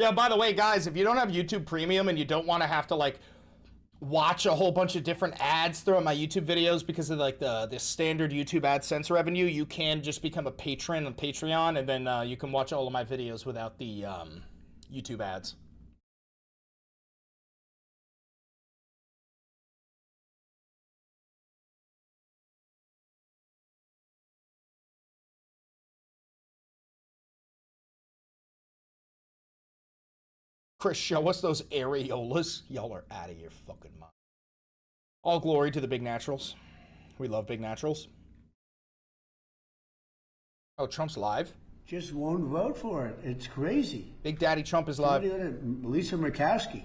Yeah, by the way, guys, if you don't have YouTube Premium and you don't want to have to, like, watch a whole bunch of different ads throughout my YouTube videos because of, like, the standard YouTube AdSense revenue, you can just become a patron on Patreon, and then you can watch all of my videos without the YouTube ads. Chris, show us those areolas. Y'all are out of your fucking mind. All glory to the big naturals. We love big naturals. Oh, Trump's live? Just won't vote for it. It's crazy. Big Daddy Trump is live. Lisa Murkowski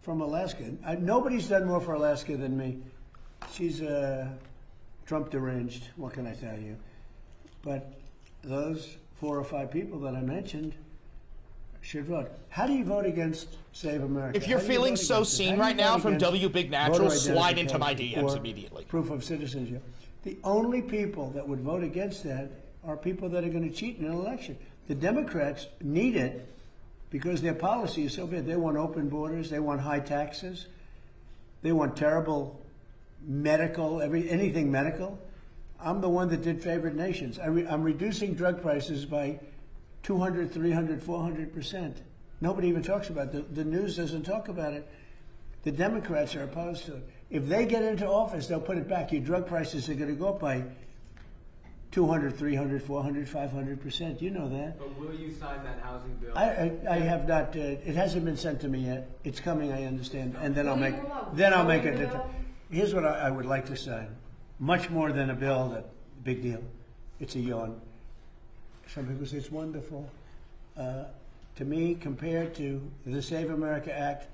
from Alaska. Nobody's done more for Alaska than me. She's Trump deranged. What can I tell you? But those 4 or 5 people that I mentioned should vote. How do you vote against Save America? If you're feeling so seen right now from W Big Natural, slide into my DMs immediately. Proof of citizenship. The only people that would vote against that are people that are going to cheat in an election. The Democrats need it because their policy is so bad. They want open borders. They want high taxes. They want terrible medical, anything medical. I'm the one that did favored nations. I'm reducing drug prices by 200, 300, 400%. Nobody even talks about it. The news doesn't talk about it. The Democrats are opposed to it. If they get into office, they'll put it back. Your drug prices are going to go up by 200, 300, 400, 500%. You know that. But will you sign that housing bill? I have not. It hasn't been sent to me yet. It's coming, I understand. And then I'll make it. Here's what I would like to sign. Much more than a bill, that big deal. It's a yawn. Some people say it's wonderful. To me, compared to the Save America Act,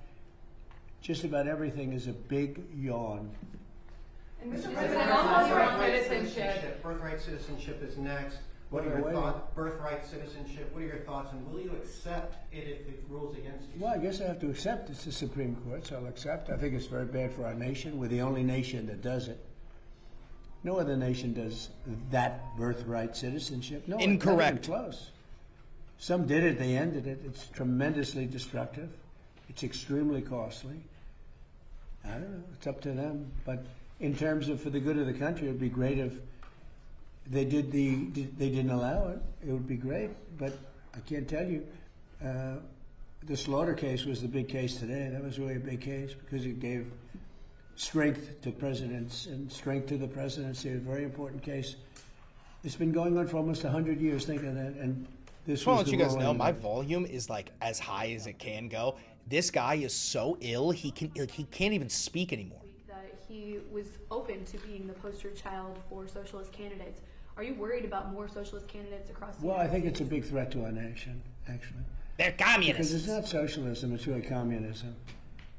just about everything is a big yawn. And Mr. President, on birthright citizenship. Birthright citizenship is next. What are your thoughts? Birthright citizenship. What are your thoughts, and will you accept it if it rules against you? Well, I guess I have to accept. It's the Supreme Court, so I'll accept. I think it's very bad for our nation. We're the only nation that does it. No other nation does that birthright citizenship. No, incorrect. Not even close. Some did it. They ended it. It's tremendously destructive. It's extremely costly. I don't know. It's up to them. But in terms of for the good of the country, it'd be great if they didn't allow it. It would be great. But I can't tell you. The Slaughter case was the big case today. That was really a big case because it gave strength to presidents and strength to the presidency. A very important case. It's been going on for almost 100 years. Think of that. And this Well, was let the you guys know, ruling. my volume is like as high as it can go. This guy is so ill, he can't even speak anymore. That he was open to being the poster child for socialist candidates. Are you worried about more socialist candidates across the Well, I United think States? it's a big threat to our nation, actually. They're communists. Because it's not socialism, it's really communism.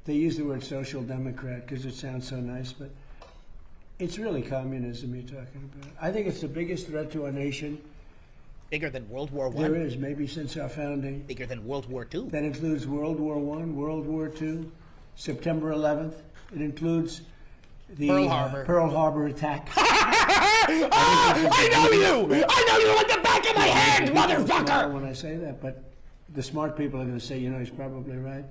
They use the word social democrat because it sounds so nice, but it's really communism you're talking about. I think it's the biggest threat to our nation. Bigger than World War I? There is, maybe since our founding. Bigger than World War II? That includes World War I, World War II, September 11th. It includes the Pearl Harbor attack. I know you! I know you like the back of my hand, motherfucker! When I say that, but the smart people are going to say, you know, he's probably right.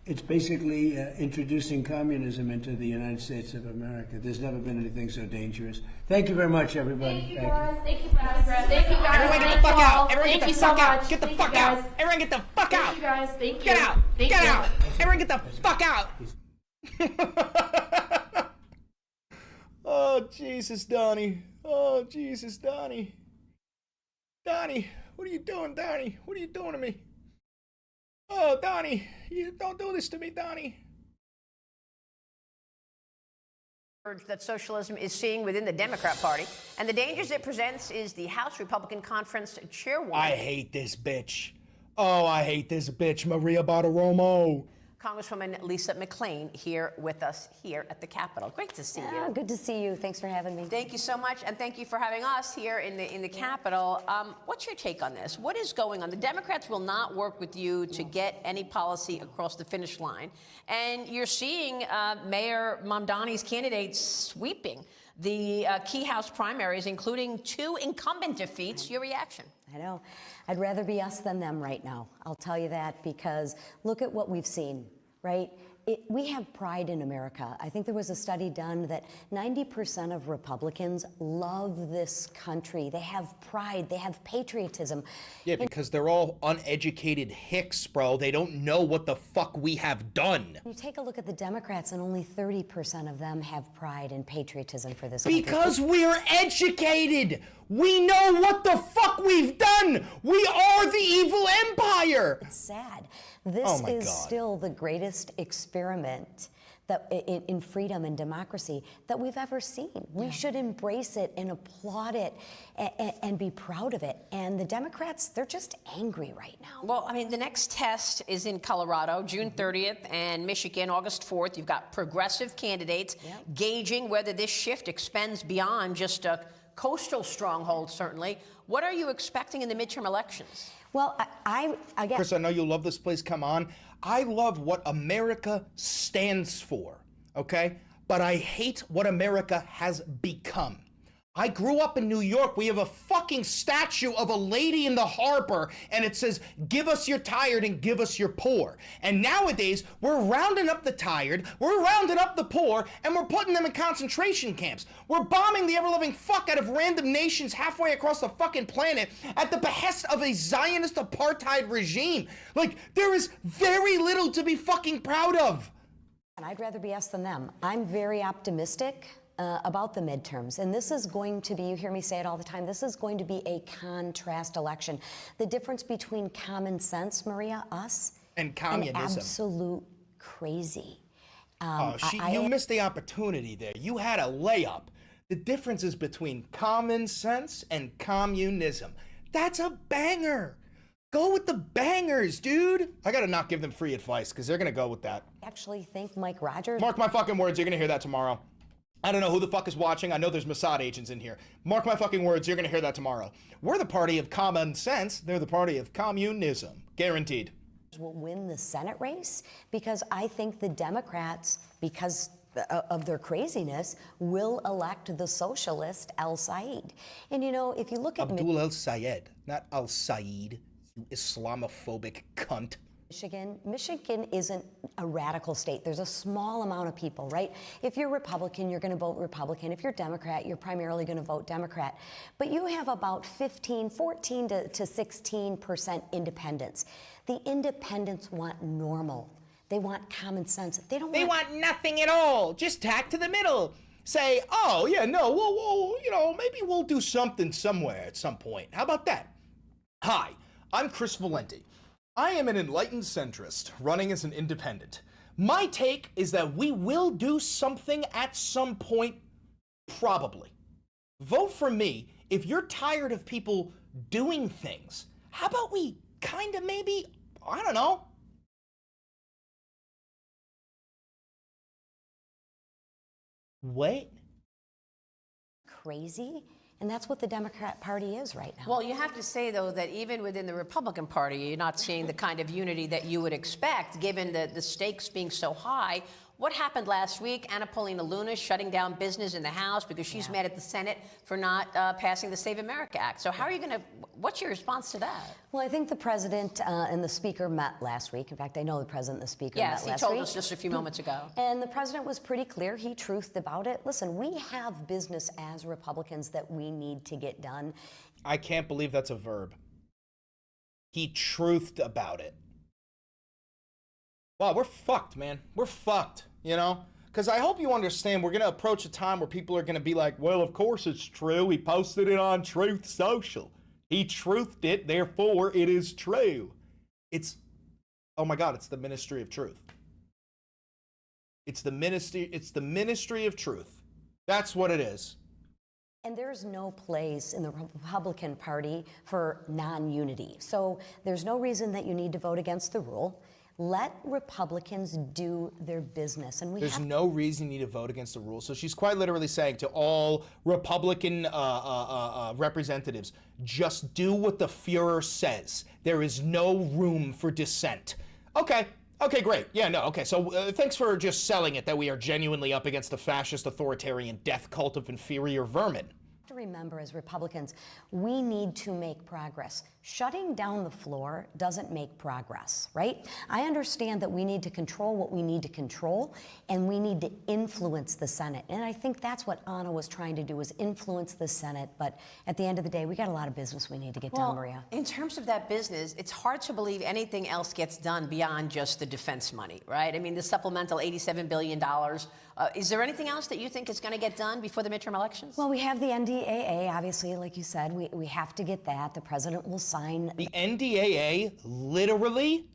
It's basically introducing communism into the United States of America. There's never been anything so dangerous. Thank you very much, everybody. Thank you, guys. Thank you, President. Thank you, guys. Everyone get the fuck out! Everyone get the fuck out! Get the fuck out! Everyone get the fuck out! Thank you, guys. Thank you. Get out! Get out! Everyone get the fuck out! Oh, Jesus, Donnie. Oh, Jesus, Donnie. Donnie, what are you doing, Donnie? What are you doing to me? Oh, Donnie, you don't do this to me, Donnie. That socialism is seeing within the Democrat Party, and the dangers it presents is the House Republican Conference chairwoman. I hate this bitch. Oh, I hate this bitch, Maria Bartiromo. Congresswoman Lisa McClain here with us here at the Capitol. Great to see you. Good to see you. Thanks for having me. Thank you so much, and thank you for having us here in the Capitol. What's your take on this? What is going on? The Democrats will not work with you to get any policy across the finish line, and you're seeing Mayor Mamdani's candidates sweeping the key House primaries, including 2 incumbent defeats. Your reaction? I know. I'd rather be us than them right now. I'll tell you that, because look at what we've seen, right? We have pride in America. I think there was a study done that 90% of Republicans love this country. They have pride. They have patriotism. Yeah, because they're all uneducated hicks, bro. They don't know what the fuck we have done. You take a look at the Democrats, and only 30% of them have pride and patriotism for this country. Because we're educated. We know what the fuck we've done. We are the evil empire. It's sad. This is still the greatest experiment that in freedom and democracy that we've ever seen. We should embrace it and applaud it and be proud of it. And the Democrats, they're just angry right now. Well, I mean, the next test is in Colorado, June 30th, and Michigan, August 4th. You've got progressive candidates gauging whether this shift extends beyond just a coastal stronghold, certainly. What are you expecting in the midterm elections? Well, I guess... Chris, I know you love this place. Come on. I love what America stands for, okay? But I hate what America has become. I grew up in New York. We have a fucking statue of a lady in the harbor, and it says, give us your tired and give us your poor. And nowadays, we're rounding up the tired, we're rounding up the poor, and we're putting them in concentration camps. We're bombing the ever-loving fuck out of random nations halfway across the fucking planet at the behest of a Zionist apartheid regime. Like, there is very little to be fucking proud of. And I'd rather be us than them. I'm very optimistic about the midterms. And this is going to be, you hear me say it all the time, this is going to be a contrast election. The difference between common sense, Maria, us, and communism. And absolute crazy. You missed the opportunity there. You had a layup. The difference is between common sense and communism. That's a banger. Go with the bangers, dude. I gotta not give them free advice because they're gonna go with that. I actually think Mike Rogers... Mark my fucking words, you're gonna hear that tomorrow. I don't know who the fuck is watching. I know there's Mossad agents in here. Mark my fucking words, you're gonna hear that tomorrow. We're the party of common sense. They're the party of communism. Guaranteed. Will win the Senate race because I think the Democrats, because of their craziness, will elect the socialist al-Said. And you know, if you look at Abdul al-Sayed, not al-Said, you Islamophobic cunt. Michigan isn't a radical state. There's a small amount of people, right? If you're Republican, you're going to vote Republican. If you're Democrat, you're primarily going to vote Democrat. But you have about 14 to 16% independents. The independents want normal. They want common sense. They want nothing at all. Just tack to the middle. Say, oh, yeah, no, well, maybe we'll do something somewhere at some point. How about that? Hi, I'm Chris Valenti. I am an enlightened centrist running as an independent. My take is that we will do something at some point, probably. Vote for me if you're tired of people doing things. How about we kind of maybe, I don't know. Wait. Crazy? And that's what the Democrat Party is right now. Well, you have to say, though, that even within the Republican Party, you're not seeing the kind of unity that you would expect, given the stakes being so high. What happened last week? Anna Paulina Luna shutting down business in the House because she's mad at the Senate for not passing the Save America Act. So how are you going to, what's your response to that? Well, I think the president and the speaker met last week. In fact, I know the president and the speaker met last week. Yes, he told us just a few moments ago. And the president was pretty clear. He truthed about it. Listen, we have business as Republicans that we need to get done. I can't believe that's a verb. He truthed about it. Wow, we're fucked, man. We're fucked. You know, because I hope you understand we're going to approach a time where people are going to be like, well, of course it's true. He posted it on Truth Social. He truthed it, therefore it is true. It's Oh my God, it's the Ministry of Truth. It's the Ministry of Truth. That's what it is. And there's no place in the Republican Party for non-unity. So there's no reason that you need to vote against the rule. Let Republicans do their business. And there's no reason you need to vote against the rule. So she's quite literally saying to all Republican representatives, just do what the Fuhrer says. There is no room for dissent. Okay, great. Yeah, no, okay. So thanks for just selling it that we are genuinely up against the fascist authoritarian death cult of inferior vermin. To remember, as Republicans, we need to make progress. Shutting down the floor doesn't make progress, right? I understand that we need to control what we need to control, and we need to influence the Senate. And I think that's what Anna was trying to do, was influence the Senate. But at the end of the day, we got a lot of business we need to get done, Maria. In terms of that business, it's hard to believe anything else gets done beyond just the defense money, right? I mean, the supplemental $87 billion. Is there anything else that you think is going to get done before the midterm elections? Well, we have the NDAA, obviously, like you said. We have to get that. The president will sign. The NDAA, literally,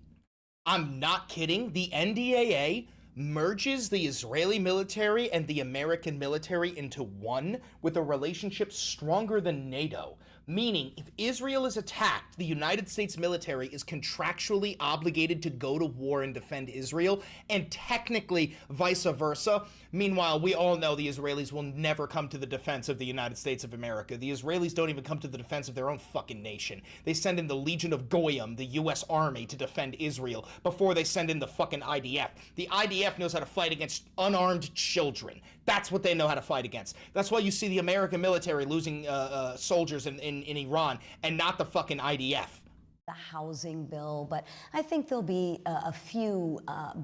I'm not kidding, the NDAA merges the Israeli military and the American military into one with a relationship stronger than NATO. Meaning, if Israel is attacked, the United States military is contractually obligated to go to war and defend Israel, and technically vice versa. Meanwhile, we all know the Israelis will never come to the defense of the United States of America. The Israelis don't even come to the defense of their own fucking nation. They send in the Legion of Goyim, the U.S. Army, to defend Israel before they send in the fucking IDF. The IDF knows how to fight against unarmed children. That's what they know how to fight against. That's why you see the American military losing soldiers in Iran and not the fucking IDF. The housing bill, but I think there'll be a few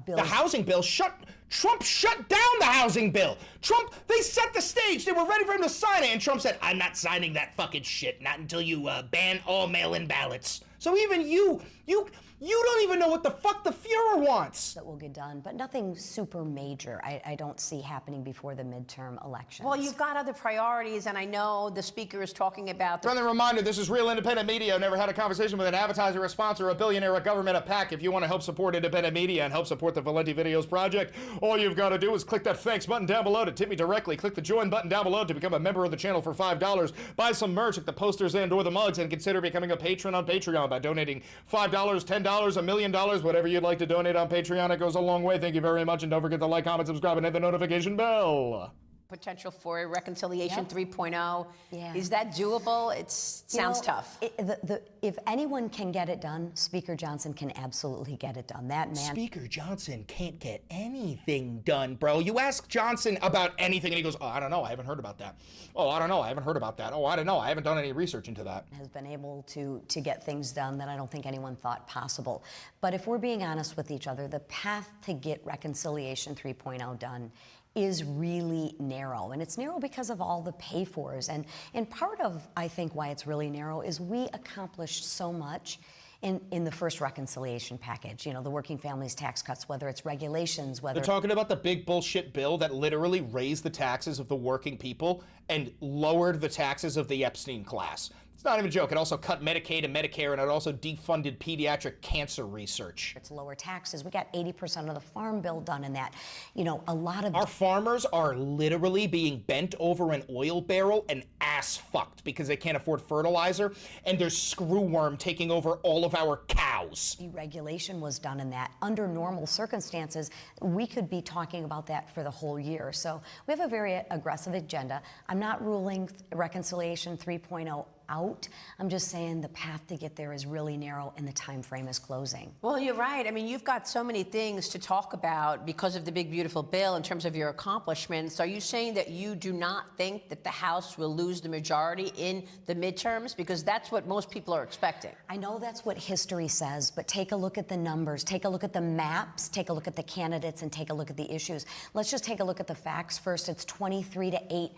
bills. The housing bill? Trump shut down the housing bill. Trump, they set the stage. They were ready for him to sign it, and Trump said, I'm not signing that fucking shit, not until you ban all mail-in ballots. So even you don't even know what the fuck the Fuhrer wants. That will get done, but nothing super major I don't see happening before the midterm elections. Well, you've got other priorities, and I know the speaker is talking about... Friendly reminder, this is real independent media. Never had a conversation with an advertiser, a sponsor, a billionaire, a government, a PAC. If you want to help support independent media and help support the Valenti Videos Project, all you've got to do is click that thanks button down below to tip me directly. Click the join button down below to become a member of the channel for $5. Buy some merch like the posters and or the mugs, and consider becoming a patron on Patreon by donating $5, $10, $1 million, whatever you'd like to donate on Patreon. It goes a long way. Thank you very much, and don't forget to like, comment, subscribe, and hit the notification bell. Potential for reconciliation 3.0. Yeah. Is that doable? It sounds tough. If anyone can get it done, Speaker Johnson can absolutely get it done. That man. Speaker Johnson can't get anything done, bro. You ask Johnson about anything, and he goes, oh, I don't know. I haven't heard about that. Oh, I don't know. I haven't heard about that. Oh, I don't know. I haven't done any research into that. Has been able to get things done that I don't think anyone thought possible. But if we're being honest with each other, the path to get reconciliation 3.0 done is really narrow. And it's narrow because of all the pay-fors. And part of, I think, why it's really narrow is we accomplished so much in the first reconciliation package. You know, the working families tax cuts, whether it's regulations, whether... They're talking about the big bullshit bill that literally raised the taxes of the working people and lowered the taxes of the Epstein class. It's not even a joke. It also cut Medicaid and Medicare, and it also defunded pediatric cancer research. It's lower taxes. We got 80% of the farm bill done in that. You know, a lot of... Our farmers are literally being bent over an oil barrel and ass fucked because they can't afford fertilizer, and there's screwworm taking over all of our cows. Deregulation was done in that. Under normal circumstances, we could be talking about that for the whole year. So we have a very aggressive agenda. I'm not ruling reconciliation 3.0 out. I'm just saying the path to get there is really narrow and the time frame is closing. Well, you're right. I mean, you've got so many things to talk about because of the big, beautiful bill in terms of your accomplishments. Are you saying that you do not think that the House will lose the majority in the midterms? Because that's what most people are expecting. I know that's what history says, but take a look at the numbers, take a look at the maps, take a look at the candidates, and take a look at the issues. Let's just take a look at the facts first. It's 23-8.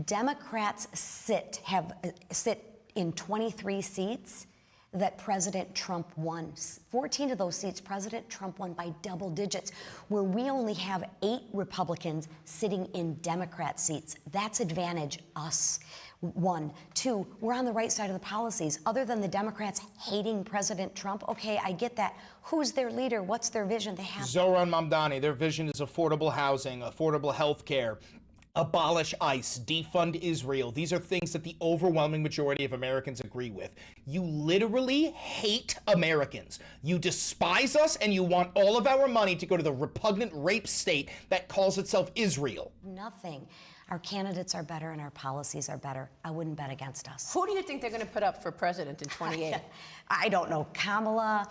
Democrats sit in 23 seats that President Trump won. 14 of those seats, President Trump won by double digits, where we only have 8 Republicans sitting in Democrat seats. That's advantage us. One. Two, we're on the right side of the policies. Other than the Democrats hating President Trump, okay, I get that. Who's their leader? What's their vision? They have Zohran Mamdani. Their vision is affordable housing, affordable health care, abolish ICE, defund Israel. These are things that the overwhelming majority of Americans agree with. You literally hate Americans. You despise us, and you want all of our money to go to the repugnant rape state that calls itself Israel. nothing. Our candidates are better and our policies are better. I wouldn't bet against us. Who do you think they're going to put up for president in 28? I don't know. Kamala,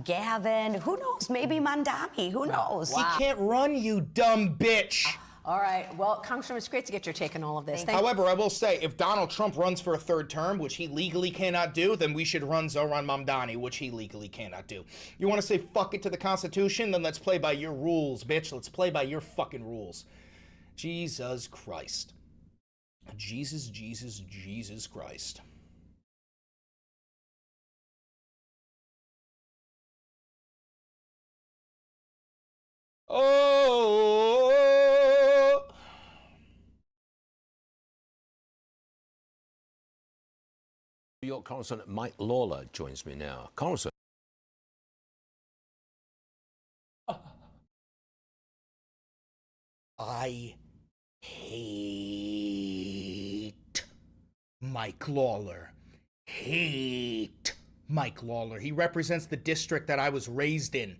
Gavin, who knows? Maybe Mamdani, who knows? He can't run, you dumb bitch. All right. Well, Congressman, it's great to get your take on all of this. However, I will say, if Donald Trump runs for a third term, which he legally cannot do, then we should run Zohran Mamdani, which he legally cannot do. You want to say fuck it to the Constitution? Then let's play by your rules, bitch. Let's play by your fucking rules. Jesus Christ. Jesus, Jesus, Jesus Christ. Oh! New York Congressman Mike Lawler joins me now. Congressman. I hate Mike Lawler. Hate Mike Lawler. He represents the district that I was raised in.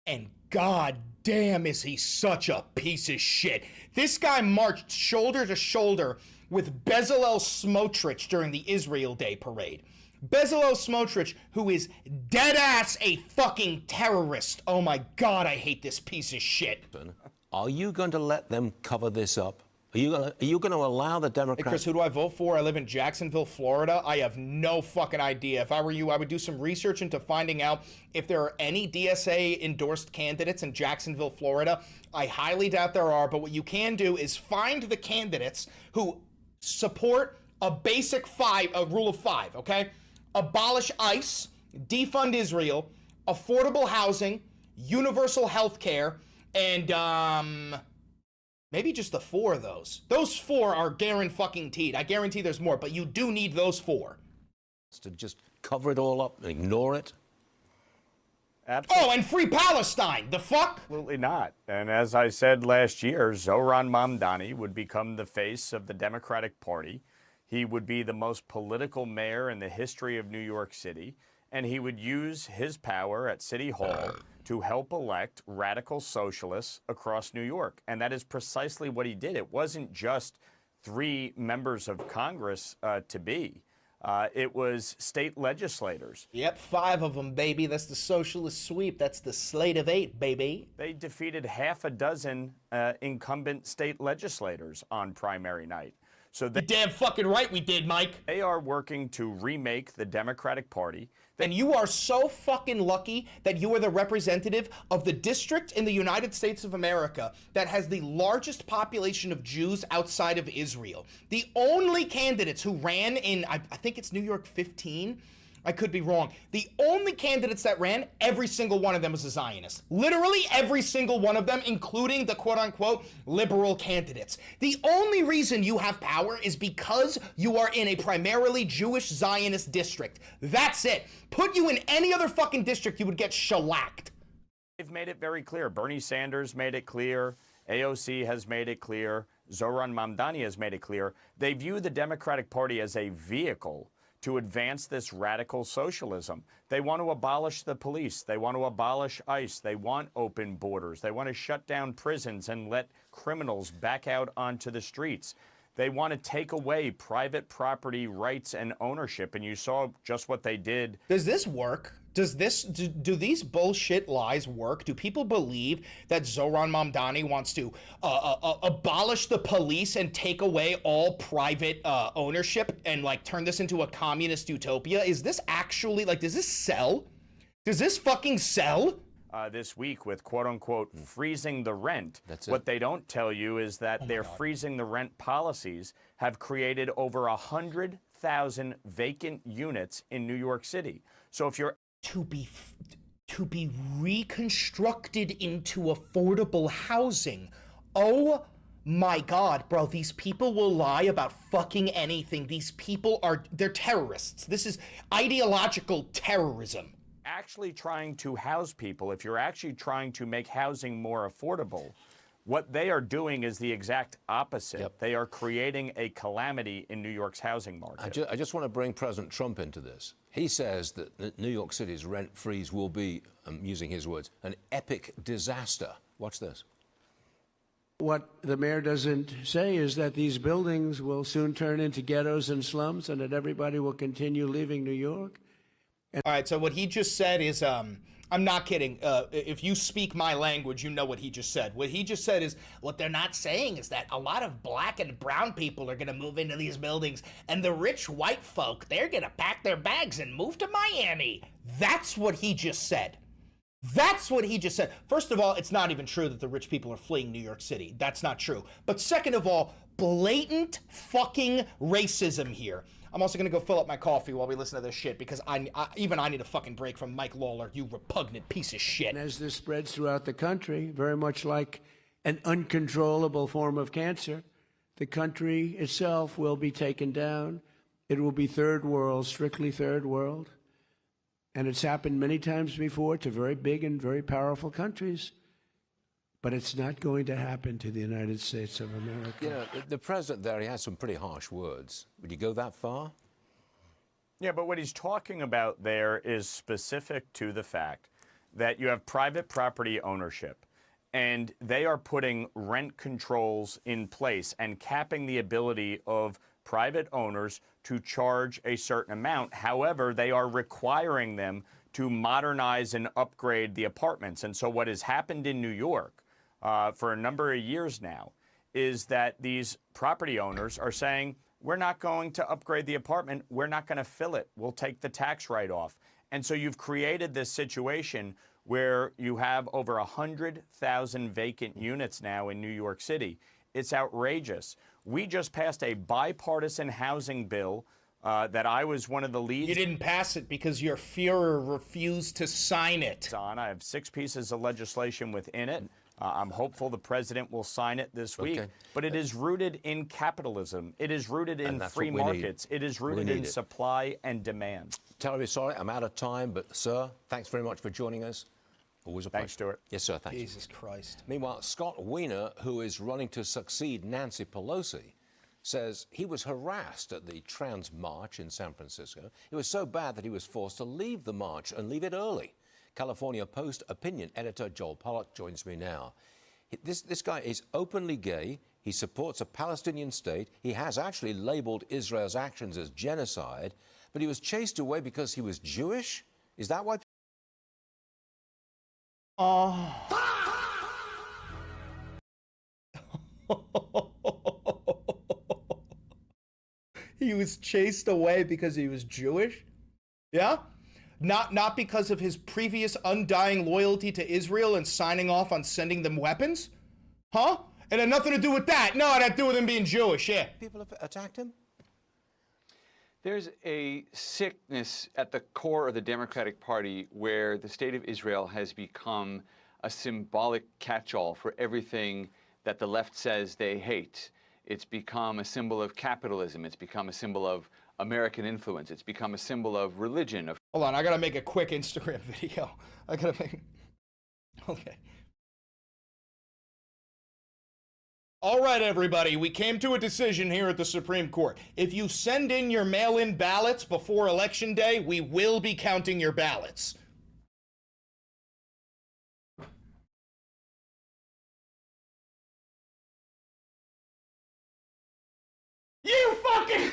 And god damn is he such a piece of shit. This guy marched shoulder to shoulder with Bezalel Smotrich during the Israel Day parade. Bezalel Smotrich, who is dead-ass a fucking terrorist. Oh my god, I hate this piece of shit. Are you going to let them cover this up? Are you going to allow the Democrats? Hey Chris, who do I vote for? I live in Jacksonville, Florida. I have no fucking idea. If I were you, I would do some research into finding out if there are any DSA-endorsed candidates in Jacksonville, Florida. I highly doubt there are, but what you can do is find the candidates who support a basic rule of five, okay? Abolish ICE, defund Israel, affordable housing, universal health care, and maybe just the four of those. Those four are guaranteed. I guarantee there's more, but you do need those four. To just cover it all up and ignore it? Absolutely. Oh, and free Palestine. The fuck? Absolutely not. And as I said last year, Zohran Mamdani would become the face of the Democratic Party. He would be the most political mayor in the history of New York City, and he would use his power at City Hall to help elect radical socialists across New York. And that is precisely what he did. It wasn't just 3 members of Congress to be. It was state legislators. Yep, 5 of them, baby. That's the socialist sweep. That's the slate of 8, baby. They defeated half a dozen incumbent state legislators on primary night. So you're damn fucking right we did, Mike. They are working to remake the Democratic Party. And you are so fucking lucky that you are the representative of the district in the United States of America that has the largest population of Jews outside of Israel. The only candidates who ran in, I think it's New York 15, I could be wrong. The only candidates that ran, every single one of them was a Zionist. Literally every single one of them, including the quote-unquote liberal candidates. The only reason you have power is because you are in a primarily Jewish Zionist district. That's it. Put you in any other fucking district, you would get shellacked. They've made it very clear. Bernie Sanders made it clear. AOC has made it clear. Zohran Mamdani has made it clear. They view the Democratic Party as a vehicle to advance this radical socialism. They want to abolish the police. They want to abolish ICE. They want open borders. They want to shut down prisons and let criminals back out onto the streets. They want to take away private property rights and ownership. And you saw just what they did. Does this work? Do these bullshit lies work? Do people believe that Zohran Mamdani wants to abolish the police and take away all private ownership and like turn this into a communist utopia? Is this actually like, does this sell? Does this fucking sell? This week with quote-unquote freezing the rent. What they don't tell you is that their freezing the rent policies have created over 100,000 vacant units in New York City. So if you're to be reconstructed into affordable housing. Oh My God, bro, these people will lie about fucking anything. These people they're terrorists. This is ideological terrorism. Actually trying to house people, if you're actually trying to make housing more affordable, what they are doing is the exact opposite. Yep. They are creating a calamity in New York's housing market. I just want to bring President Trump into this. He says that New York City's rent freeze will be, using his words, an epic disaster. Watch this. What the mayor doesn't say is that these buildings will soon turn into ghettos and slums and that everybody will continue leaving New York. All right, so what he just said is, I'm not kidding. If you speak my language, you know what he just said. What he just said is, what they're not saying is that a lot of black and brown people are going to move into these buildings, and the rich white folk, they're going to pack their bags and move to Miami. That's what he just said. That's what he just said. First of all, it's not even true that the rich people are fleeing New York City. That's not true. But second of all, blatant fucking racism here. I'm also going to go fill up my coffee while we listen to this shit because I need a fucking break from Mike Lawler, you repugnant piece of shit. And as this spreads throughout the country, very much like an uncontrollable form of cancer, the country itself will be taken down. It will be third world, strictly third world. And it's happened many times before to very big and very powerful countries. But it's not going to happen to the United States of America. You know, the president there, he has some pretty harsh words. Would you go that far? Yeah, but what he's talking about there is specific to the fact that you have private property ownership, and they are putting rent controls in place and capping the ability of private owners to charge a certain amount. However, they are requiring them to modernize and upgrade the apartments. And so what has happened in New York for a number of years now is that these property owners are saying, we're not going to upgrade the apartment. We're not going to fill it. We'll take the tax write-off. And so you've created this situation where you have over 100,000 vacant units now in New York City. It's outrageous. We just passed a bipartisan housing bill that I was one of the leads. You didn't pass it because your Führer refused to sign it. I have 6 pieces of legislation within it. I'm hopeful the president will sign it this week. But it is rooted in capitalism. It is rooted in free markets. It is rooted in supply and demand. Terribly sorry, I'm out of time, but sir, thanks very much for joining us. Always a pleasure. Thanks, Stuart. Yes, sir, thank you. Jesus Christ. Meanwhile, Scott Wiener, who is running to succeed Nancy Pelosi, says he was harassed at the Trans March in San Francisco. It was so bad that he was forced to leave the march and leave it early. California Post opinion editor Joel Pollack joins me now. This guy is openly gay. He supports a Palestinian state. He has actually labeled Israel's actions as genocide, but he was chased away because he was Jewish? Is that why? He was chased away because he was Jewish? Yeah? Not because of his previous undying loyalty to Israel and signing off on sending them weapons? Huh? It had nothing to do with that. No, it had to do with him being Jewish, yeah. People have attacked him? There's a sickness at the core of the Democratic Party where the state of Israel has become a symbolic catch-all for everything that the left says they hate. It's become a symbol of capitalism. It's become a symbol of American influence. It's become a symbol of religion. Hold on, I gotta make a quick Instagram video. Okay. All right, everybody, we came to a decision here at the Supreme Court. If you send in your mail-in ballots before Election Day, we will be counting your ballots. You fucking...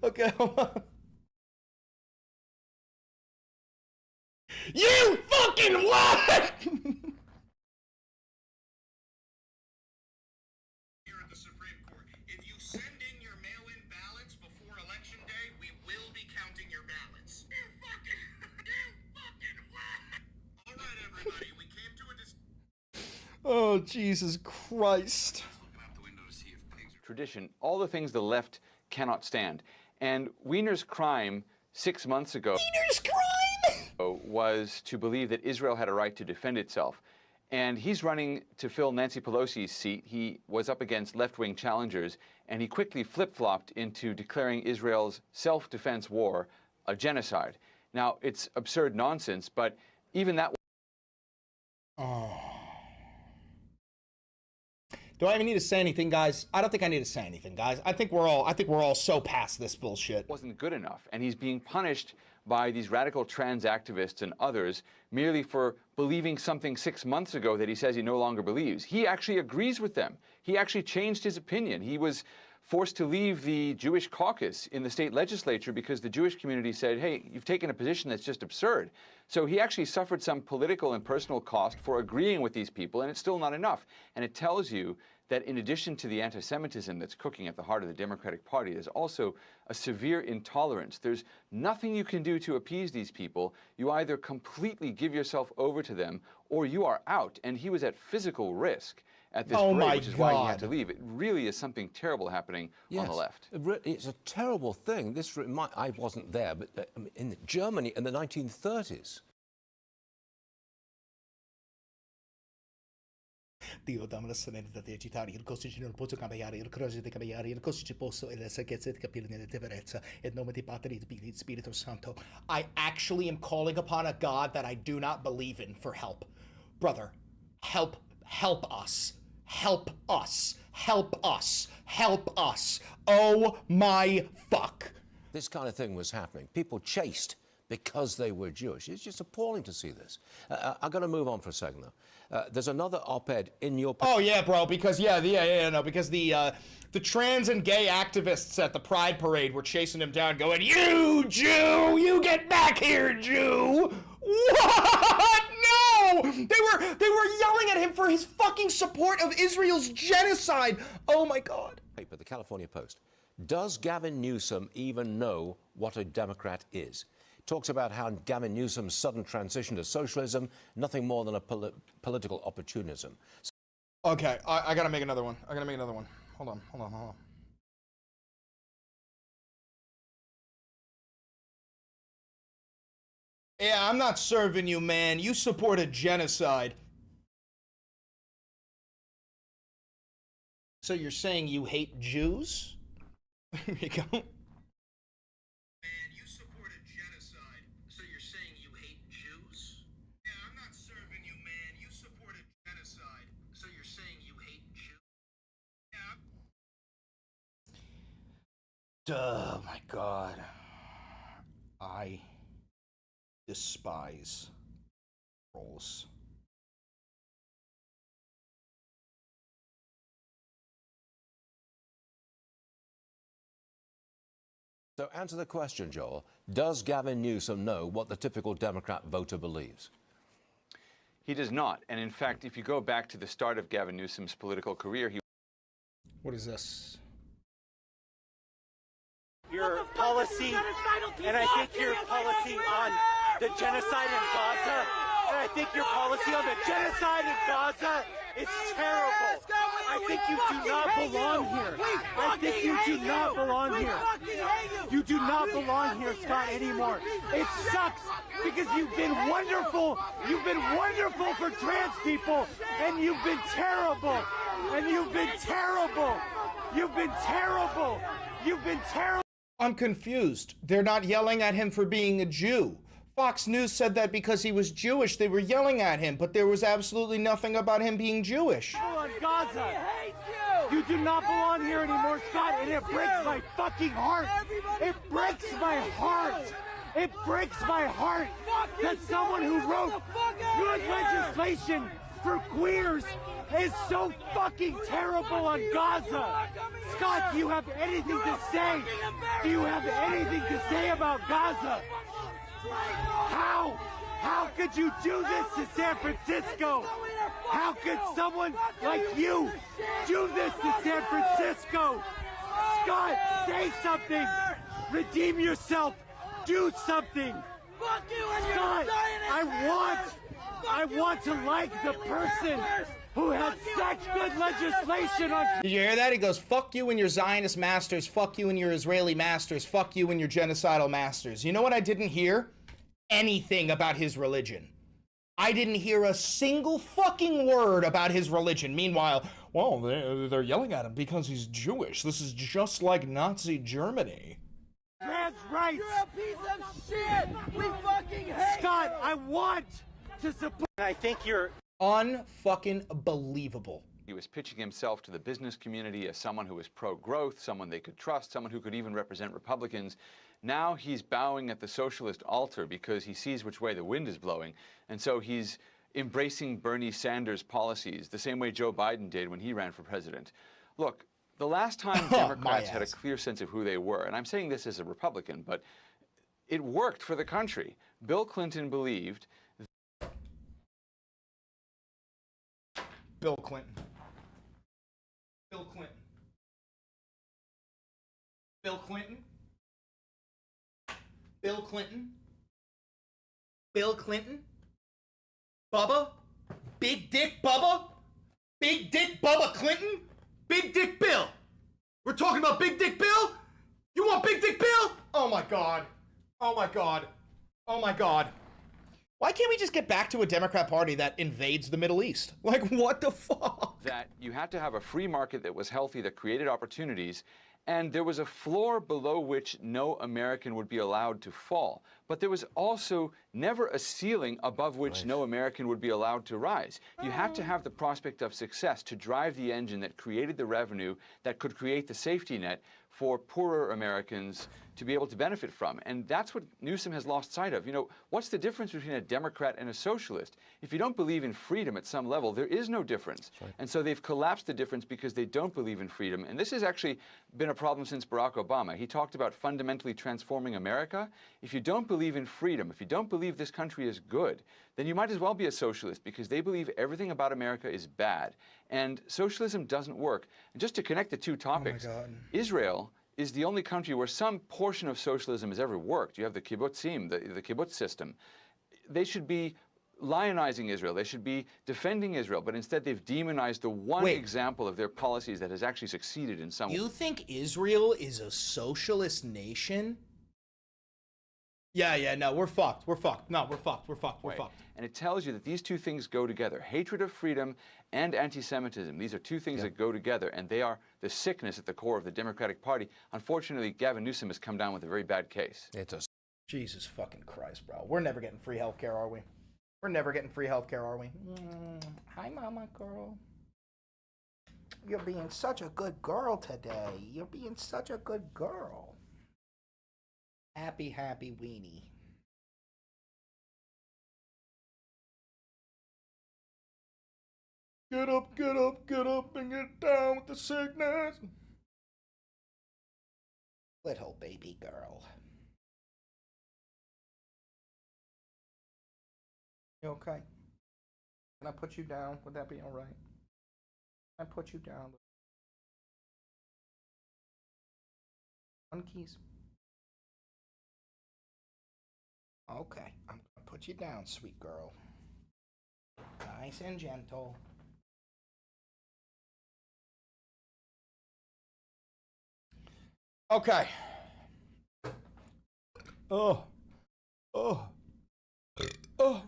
Okay, hold on. You fucking what? Here at the Supreme Court, if you send in your mail-in ballots before Election Day, we will be counting your ballots. You fucking what? All right, everybody, we came to a Oh, Jesus Christ. Tradition, all the things the left cannot stand. And Wiener's crime 6 months ago was to believe that Israel had a right to defend itself. And he's running to fill Nancy Pelosi's seat. He was up against left-wing challengers, and he quickly flip-flopped into declaring Israel's self-defense war a genocide. Now, it's absurd nonsense, but even that... Do I even need to say anything, guys? I don't think I need to say anything, guys. I think we're all so past this bullshit. Wasn't good enough, and he's being punished by these radical trans activists and others merely for believing something 6 months ago that he says he no longer believes. He actually agrees with them. He actually changed his opinion. He was forced to leave the Jewish caucus in the state legislature because the Jewish community said, hey, you've taken a position that's just absurd. So he actually suffered some political and personal cost for agreeing with these people, and it's still not enough. And it tells you that in addition to the anti-Semitism that's cooking at the heart of the Democratic Party, there's also a severe intolerance. There's nothing you can do to appease these people. You either completely give yourself over to them, or you are out. And he was at physical risk at this parade, which is why he had to leave. It really is something terrible happening on the left. It's a terrible thing. I wasn't there, but in Germany in the 1930s. Dio dammi serenità di agitare il costo non posso cambiare il coraggio di cambiare il costo posso e la saggezza di capire nella tenerezza in nome di Padre di Spirito Santo. I actually am calling upon a God that I do not believe in for help. Brother, help us. Help us. Help us. Help us. Oh my fuck. This kind of thing was happening. People chased because they were Jewish. It's just appalling to see this. I've got to move on for a second, though. There's another op-ed in your... Oh, yeah, bro, because, because the trans and gay activists at the Pride Parade were chasing him down, going, you Jew! You get back here, Jew! What? No! They were yelling at him for his fucking support of Israel's genocide! Oh, my God. Paper, the California Post. Does Gavin Newsom even know what a Democrat is? Talks about how Gavin Newsom's sudden transition to socialism, nothing more than a political opportunism. Okay, I gotta make another one. Hold on. Yeah, I'm not serving you, man. You support a genocide. So you're saying you hate Jews? Here you go. Oh my God. I despise trolls. So answer the question, Joel. Does Gavin Newsom know what the typical Democrat voter believes? He does not. And in fact, if you go back to the start of Gavin Newsom's political career, he... What is this? Your policy, and I think your policy on the genocide in Gaza, and I think your policy on the genocide in Gaza is terrible. I think you do not belong here. I think you do not belong here. You do not belong here, Scott, anymore. It sucks because you've been wonderful. You've been wonderful for trans people, and you've been terrible. And you've been terrible. You've been terrible. You've been terrible. I'm confused. They're not yelling at him for being a Jew. Fox News said that because he was Jewish, they were yelling at him, but there was absolutely nothing about him being Jewish. On Gaza. You do not belong here anymore, Scott, and it breaks my fucking heart. It breaks my heart. It breaks my heart that someone who wrote good legislation for queers is so fucking terrible on Gaza. Scott, do you have anything to say? Do you have anything to say about Gaza? How? How could you do this to San Francisco? How could someone like you do this to San Francisco? Scott, say something. Redeem yourself. Do something. Scott, I want to like the person who had such good legislation on... Did you hear that? He goes, fuck you and your Zionist masters, fuck you and your Israeli masters, fuck you and your genocidal masters. You know what I didn't hear? anything about his religion. I didn't hear a single fucking word about his religion. Meanwhile, well, they're yelling at him because he's Jewish. This is just like Nazi Germany. Trans rights! You're a piece of shit! We fucking hate Scott, you! I want to support... I think you're... Unfucking believable. He was pitching himself to the business community as someone who was pro-growth, someone they could trust, someone who could even represent Republicans. Now he's bowing at the socialist altar because he sees which way the wind is blowing, and so he's embracing Bernie Sanders' policies the same way Joe Biden did when he ran for president. Look, the last time Democrats had a clear sense of who they were, and I'm saying this as a Republican, but it worked for the country. Bill Clinton believed... Bill Clinton. Bill Clinton. Bill Clinton. Bill Clinton. Bill Clinton. Bubba. Big Dick Bubba. Big Dick Bubba Clinton. Big Dick Bill. We're talking about Big Dick Bill? You want Big Dick Bill? Oh my God. Oh my God. Oh my God. Why can't we just get back to a Democrat Party that invades the Middle East? Like, what the fuck? That you had to have a free market that was healthy, that created opportunities, and there was a floor below which no American would be allowed to fall. But there was also never a ceiling above which no American would be allowed to rise. You had to have the prospect of success to drive the engine that created the revenue that could create the safety net for poorer Americans to be able to benefit from. And that's what Newsom has lost sight of. You know, what's the difference between a Democrat and a socialist? If you don't believe in freedom at some level, there is no difference. Right. And so they've collapsed the difference because they don't believe in freedom. And this has actually been a problem since Barack Obama. He talked about fundamentally transforming America. If you don't believe in freedom, if you don't believe this country is good, then you might as well be a socialist because they believe everything about America is bad. And socialism doesn't work. And just to connect the two topics, Israel is the only country where some portion of socialism has ever worked. You have the kibbutzim, the kibbutz system. They should be lionizing Israel. They should be defending Israel, but instead they've demonized the one example of their policies that has actually succeeded in some way. You think Israel is a socialist nation? Yeah, no, we're fucked. We're fucked. No, we're fucked. We're fucked. We're fucked. And it tells you that these two things go together. Hatred of freedom and anti-Semitism. These are two things that go together, and they are the sickness at the core of the Democratic Party. Unfortunately, Gavin Newsom has come down with a very bad case. Jesus fucking Christ, bro. We're never getting free healthcare, are we? We're never getting free healthcare, are we? Hi, mama girl. You're being such a good girl today. You're being such a good girl. Happy, happy weenie. Get up, get up, get up, and get down with the sickness. Little baby girl. You okay? Can I put you down? Would that be all right? Can I put you down? One keys. Okay, I'm gonna put you down, sweet girl. Nice and gentle. Okay. Oh. Oh. Oh.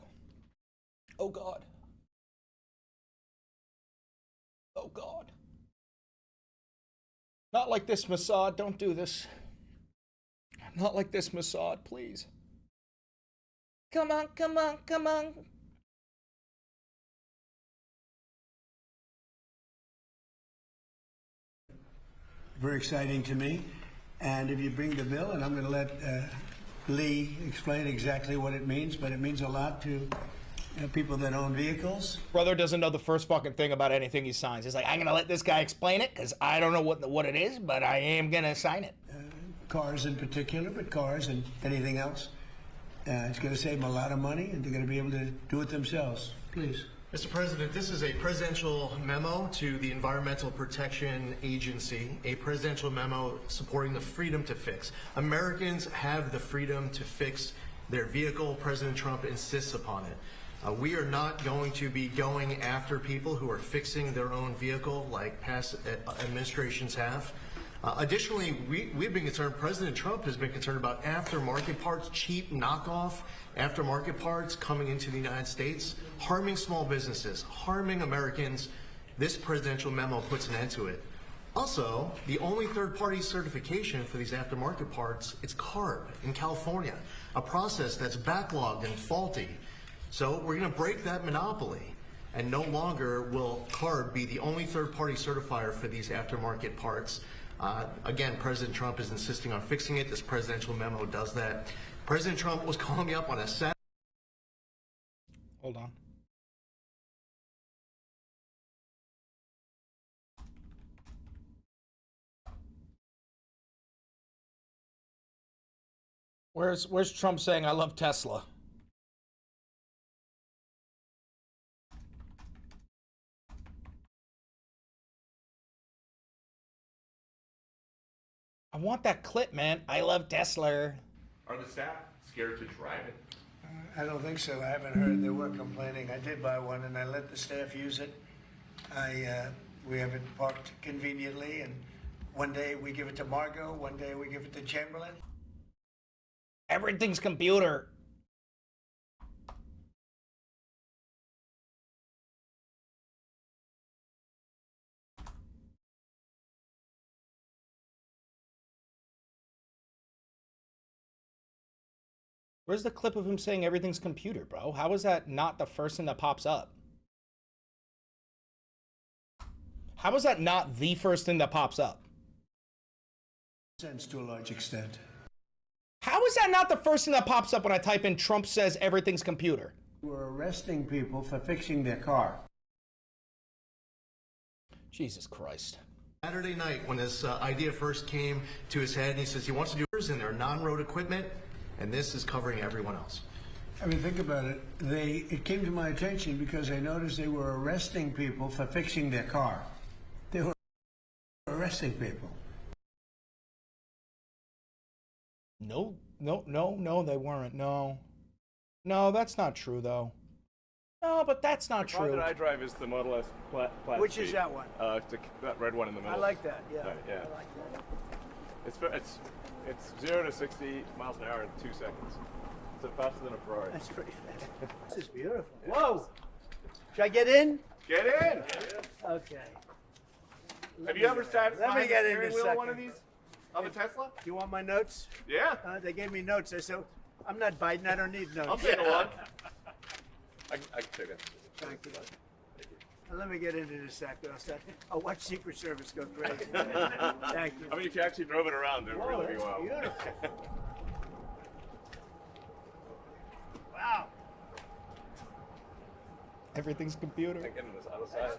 Oh, God. Oh, God. Not like this, Mossad. Don't do this. Not like this, Mossad, please. Come on, come on, come on. Very exciting to me. And if you bring the bill, and I'm going to let Lee explain exactly what it means, but it means a lot to people that own vehicles. Brother doesn't know the first fucking thing about anything he signs. He's like, I'm going to let this guy explain it because I don't know what it is, but I am going to sign it. Cars in particular, but cars and anything else. It's going to save them a lot of money, and they're going to be able to do it themselves. Please. Mr. President, this is a presidential memo to the Environmental Protection Agency, a presidential memo supporting the freedom to fix. Americans have the freedom to fix their vehicle. President Trump insists upon it. We are not going to be going after people who are fixing their own vehicle like past administrations have. Additionally, we've been concerned, President Trump has been concerned about aftermarket parts, cheap knockoff aftermarket parts coming into the United States, harming small businesses, harming Americans. This presidential memo puts an end to it. Also, the only third-party certification for these aftermarket parts, it's CARB in California, a process that's backlogged and faulty. So we're going to break that monopoly, and no longer will CARB be the only third-party certifier for these aftermarket parts. Again, President Trump is insisting on fixing it. This presidential memo does that. President Trump was calling me up on a Saturday. Hold on. Where's Trump saying I love Tesla? I want that clip, man. I love Tesla. Are the staff scared to drive it? I don't think so. I haven't heard they were complaining. I did buy one, and I let the staff use it. We have it parked conveniently, and one day we give it to Margot, one day we give it to Chamberlain. Everything's computer. Where's the clip of him saying everything's computer, bro? How is that not the first thing that pops up? How is that not the first thing that pops up? Sense to a large extent. How is that not the first thing that pops up when I type in Trump says everything's computer? We're arresting people for fixing their car. Jesus Christ. Saturday night, when this idea first came to his head, and he says he wants to do in their non-road equipment, and this is covering everyone else. I mean, think about it. It came to my attention because I noticed they were arresting people for fixing their car. They were arresting people. No, they weren't. No, that's not true, though. No, but that's not true. The car that I drive is the Model S Plaid. Which is that one? That red one in the middle. I like that, yeah. Right, yeah. I like that. It's 0 to 60 miles an hour in 2 seconds. It's faster than a Ferrari. That's pretty fast. This is beautiful. Whoa! Should I get in? Get in! Okay. Have you ever sat Let me get in steering a wheel second. of one of these? Of a Tesla? You want my notes? Yeah. They gave me notes. I said, I'm not Biden. I don't need notes. I'll take one. I can take it. Thank you. Let me get into this sector. I'll watch Secret Service go crazy. Thank you. I mean, if you actually drove it around, it would really be wild. Beautiful. Wow. Everything's computer.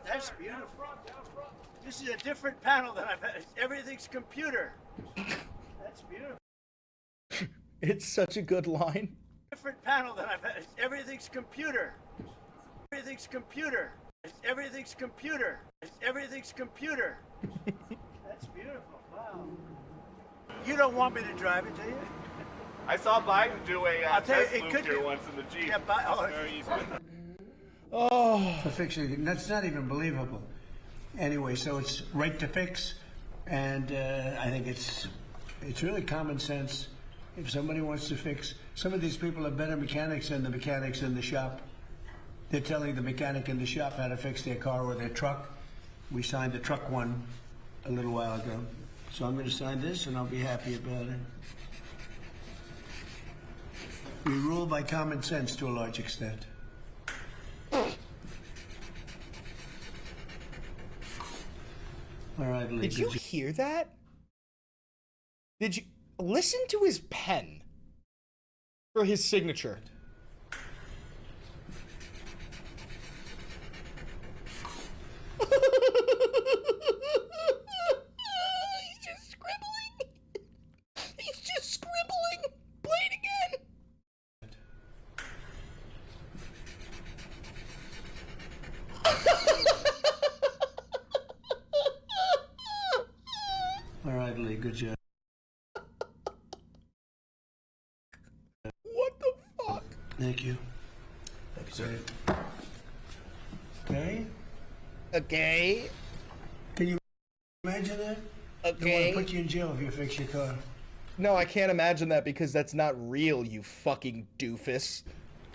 That's beautiful. This is a different panel than I've had. Everything's computer. That's beautiful. It's such a good line. Different panel than I've had. Everything's computer. Everything's computer. Everything's computer. Everything's computer. That's beautiful. Wow. You don't want me to drive it, do you? I saw Biden do a test it loop could here be. once in the Jeep. Yeah, Very easy. Oh. For fixing it. That's not even believable. Anyway, so it's right to fix, and I think it's really common sense. If somebody wants to fix, some of these people are better mechanics than the mechanics in the shop. They're telling the mechanic in the shop how to fix their car or their truck. We signed the truck one a little while ago. So I'm going to sign this, and I'll be happy about it. We rule by common sense to a large extent. All right, Lee. Did you hear that? Did you listen to his pen for his signature? He's just scribbling. He's just scribbling. Play it again. All right, Lee, good job. What the fuck? Thank you. Thank you, sir. Okay. Okay. Can you imagine that? They want to put you in jail if you fix your car. No, I can't imagine that because that's not real, you fucking doofus.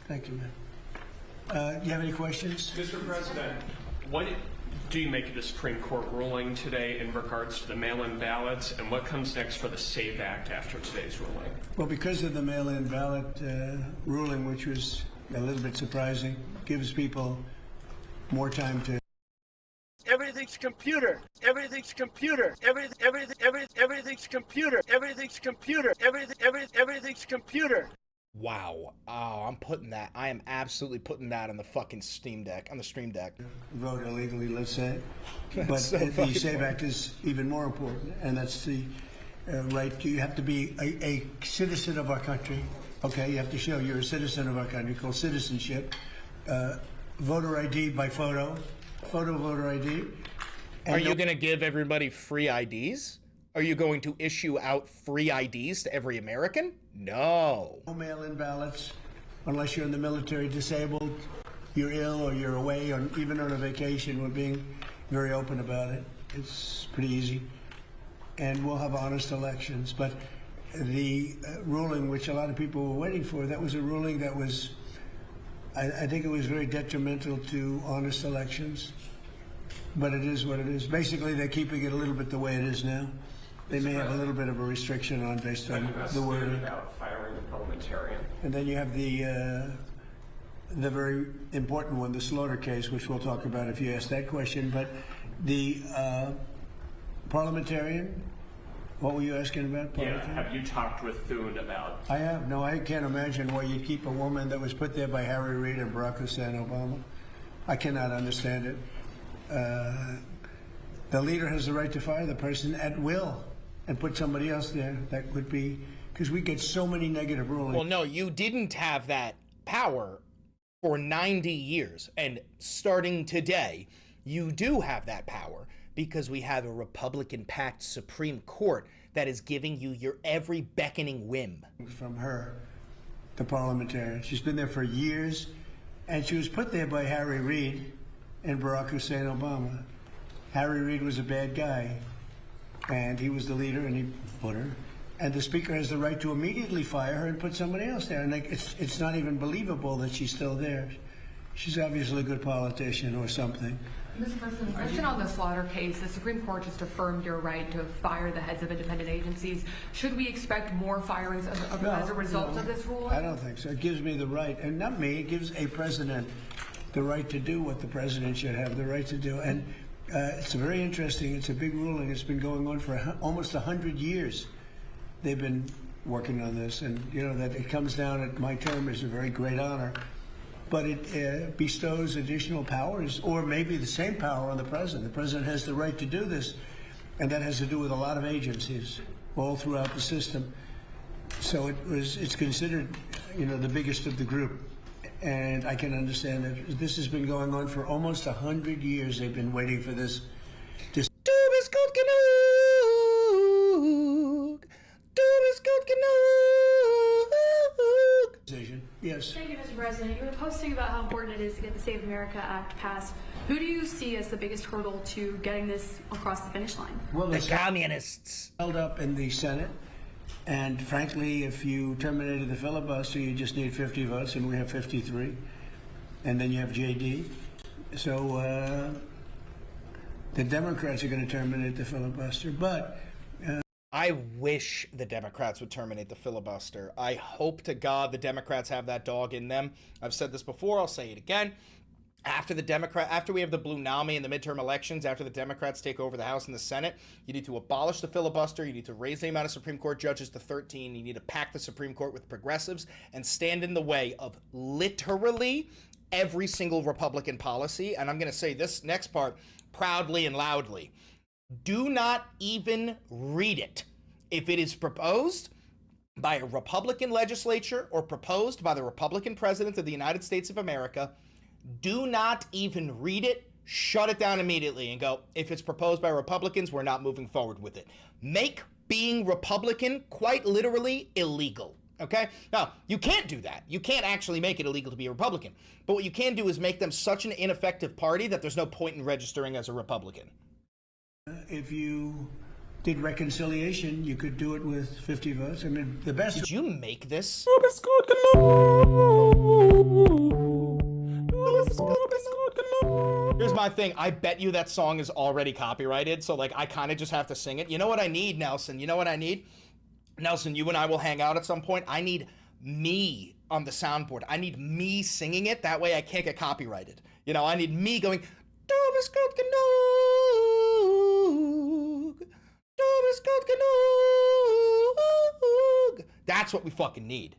Thank you, man. You have any questions? Mr. President, what do you make of the Supreme Court ruling today in regards to the mail-in ballots, and what comes next for the SAVE Act after today's ruling? Well, because of the mail-in ballot ruling, which was a little bit surprising, gives people more time to... Everything's computer. Everything's computer. Everything's computer. Everything's computer. Everything's computer. Wow. Oh, I'm putting that. I am absolutely putting that on the fucking Steam Deck, on the Stream Deck. Vote illegally, let's say. But So the fucking SAVE funny. Act is even more important, and that's the right. You have to be a citizen of our country. Okay, you have to show you're a citizen of our country, called citizenship. Voter ID by photo voter ID. Are you going to give everybody free IDs? Are you going to issue out free IDs to every American? No. No mail-in ballots unless you're in the military, disabled, you're ill, or you're away, or even on a vacation. We're being very open about it. It's pretty easy. And we'll have honest elections. But the ruling, which a lot of people were waiting for, that was a ruling that was, I think it was very detrimental to honest elections. But it is what it is. Basically, they're keeping it a little bit the way it is now. They may have a little bit of a restriction on based on the wording. About firing the parliamentarian. And then you have the very important one, the Slaughter case, which we'll talk about if you ask that question. But the parliamentarian, what were you asking about? Yeah, have you talked with Thune about? I have. No, I can't imagine why you'd keep a woman that was put there by Harry Reid and Barack Hussein Obama. I cannot understand it. The leader has the right to fire the person at will and put somebody else there. That would be, because we get so many negative rulings. Well, no, you didn't have that power for 90 years. And starting today, you do have that power because we have a Republican-packed Supreme Court that is giving you your every beckoning whim. From her, the parliamentarian. She's been there for years, and she was put there by Harry Reid and Barack Hussein Obama. Harry Reid was a bad guy, and he was the leader, and he put her. And the speaker has the right to immediately fire her and put somebody else there. And it's not even believable that she's still there. She's obviously a good politician or something. Mr. President, question on the Slaughter case. The Supreme Court just affirmed your right to fire the heads of independent agencies. Should we expect more firings as a result of this ruling? I don't think so. It gives me the right, and not me, it gives a president the right to do what the president should have the right to do. And it's very interesting. It's a big ruling. It's been going on for almost 100 years. They've been working on this, and you know that it comes down at my term is a very great honor. But it bestows additional powers, or maybe the same power on the president. The president has the right to do this, and that has to do with a lot of agencies all throughout the system. So it's considered, you know, the biggest of the group. And I can understand that this has been going on for almost 100 years. They've been waiting for this. Yes. Thank you, Mr. President. You were posting about how important it is to get the Save America Act passed. Who do you see as the biggest hurdle to getting this across the finish line? Well, the communists. Held up in the Senate. And frankly, if you terminated the filibuster, you just need 50 votes, and we have 53. And then you have JD. So the Democrats are going to terminate the filibuster. But I wish the Democrats would terminate the filibuster. I hope to God the Democrats have that dog in them. I've said this before. I'll say it again. After we have the blue NAMI in the midterm elections, after the Democrats take over the House and the Senate, you need to abolish the filibuster. You need to raise the amount of Supreme Court judges to 13. You need to pack the Supreme Court with progressives and stand in the way of literally every single Republican policy. And I'm going to say this next part proudly and loudly. Do not even read it. If it is proposed by a Republican legislature or proposed by the Republican president of the United States of America, do not even read it. Shut it down immediately and go, if it's proposed by Republicans, we're not moving forward with it. Make being Republican quite literally illegal. Okay? Now, you can't do that. You can't actually make it illegal to be a Republican. But what you can do is make them such an ineffective party that there's no point in registering as a Republican. If you did reconciliation, you could do it with 50 votes. I mean, the best. Did you make this? Here's my thing. I bet you that song is already copyrighted, so like I kind of just have to sing it. You know what I need, Nelson? You know what I need? Nelson, you and I will hang out at some point. I need me on the soundboard. I need me singing it. That way I can't get copyrighted. You know, I need me going, that's what we fucking need.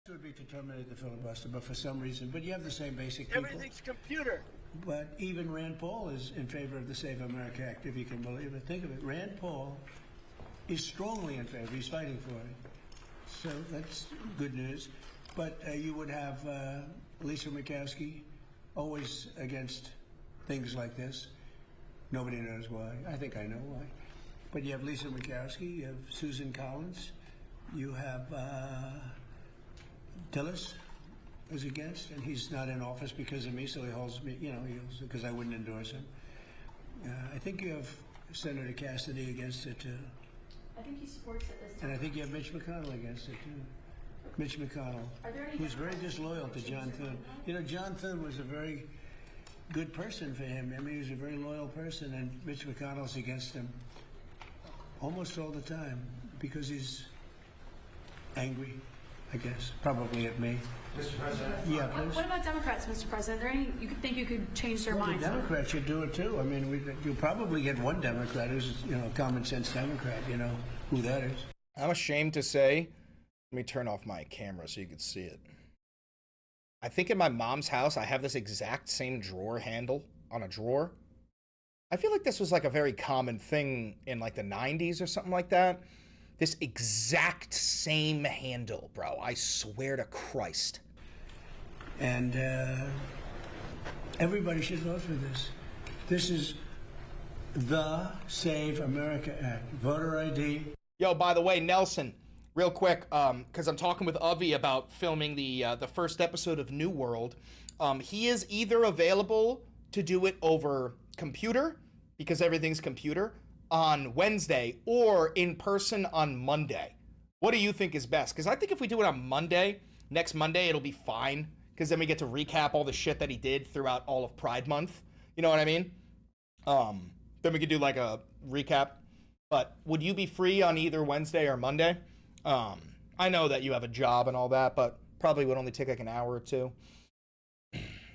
It would be to terminate the filibuster, but for some reason, but you have the same basic people. Everything's computer. But even Rand Paul is in favor of the Save America Act, if you can believe it. Think of it. Rand Paul is strongly in favor. He's fighting for it. So that's good news. But you would have Lisa Murkowski always against things like this. Nobody knows why. I think I know why. But you have Lisa Murkowski, you have Susan Collins, you have Tillis is against, and he's not in office because of me, so he holds me, you know, because I wouldn't endorse him. I think you have Senator Cassidy against it too. I think he supports it this time. And I think you have Mitch McConnell against it too. Mitch McConnell, who's very disloyal to John Thune. You know, John Thune was a very good person for him. I mean, he was a very loyal person, and Mitch McConnell's against him almost all the time because he's angry, I guess, probably at me. Mr. President? Yeah, please. What about Democrats, Mr. President? Are there any you could think you could change their Well, minds? the Democrats should do it too. I mean, you'll probably get one Democrat who's, you know, a common sense Democrat, you know, who that is. I'm ashamed to say, let me turn off my camera so you can see it. I think in my mom's house, I have this exact same drawer handle on a drawer. I feel like this was like a very common thing in like the 90s or something like that. This exact same handle, bro. I swear to Christ. And everybody should vote for this. This is the Save America Act. Voter ID. Yo, by the way, Nelson, real quick, because I'm talking with Avi about filming the first episode of New World. He is either available to do it over computer, because everything's computer, on Wednesday, or in person on Monday. What do you think is best? Because I think if we do it on Monday, next Monday, it'll be fine, because then we get to recap all the shit that he did throughout all of Pride Month. You know what I mean? Then we could do like a recap. But would you be free on either Wednesday or Monday? I know that you have a job and all that, but probably would only take like an hour or two.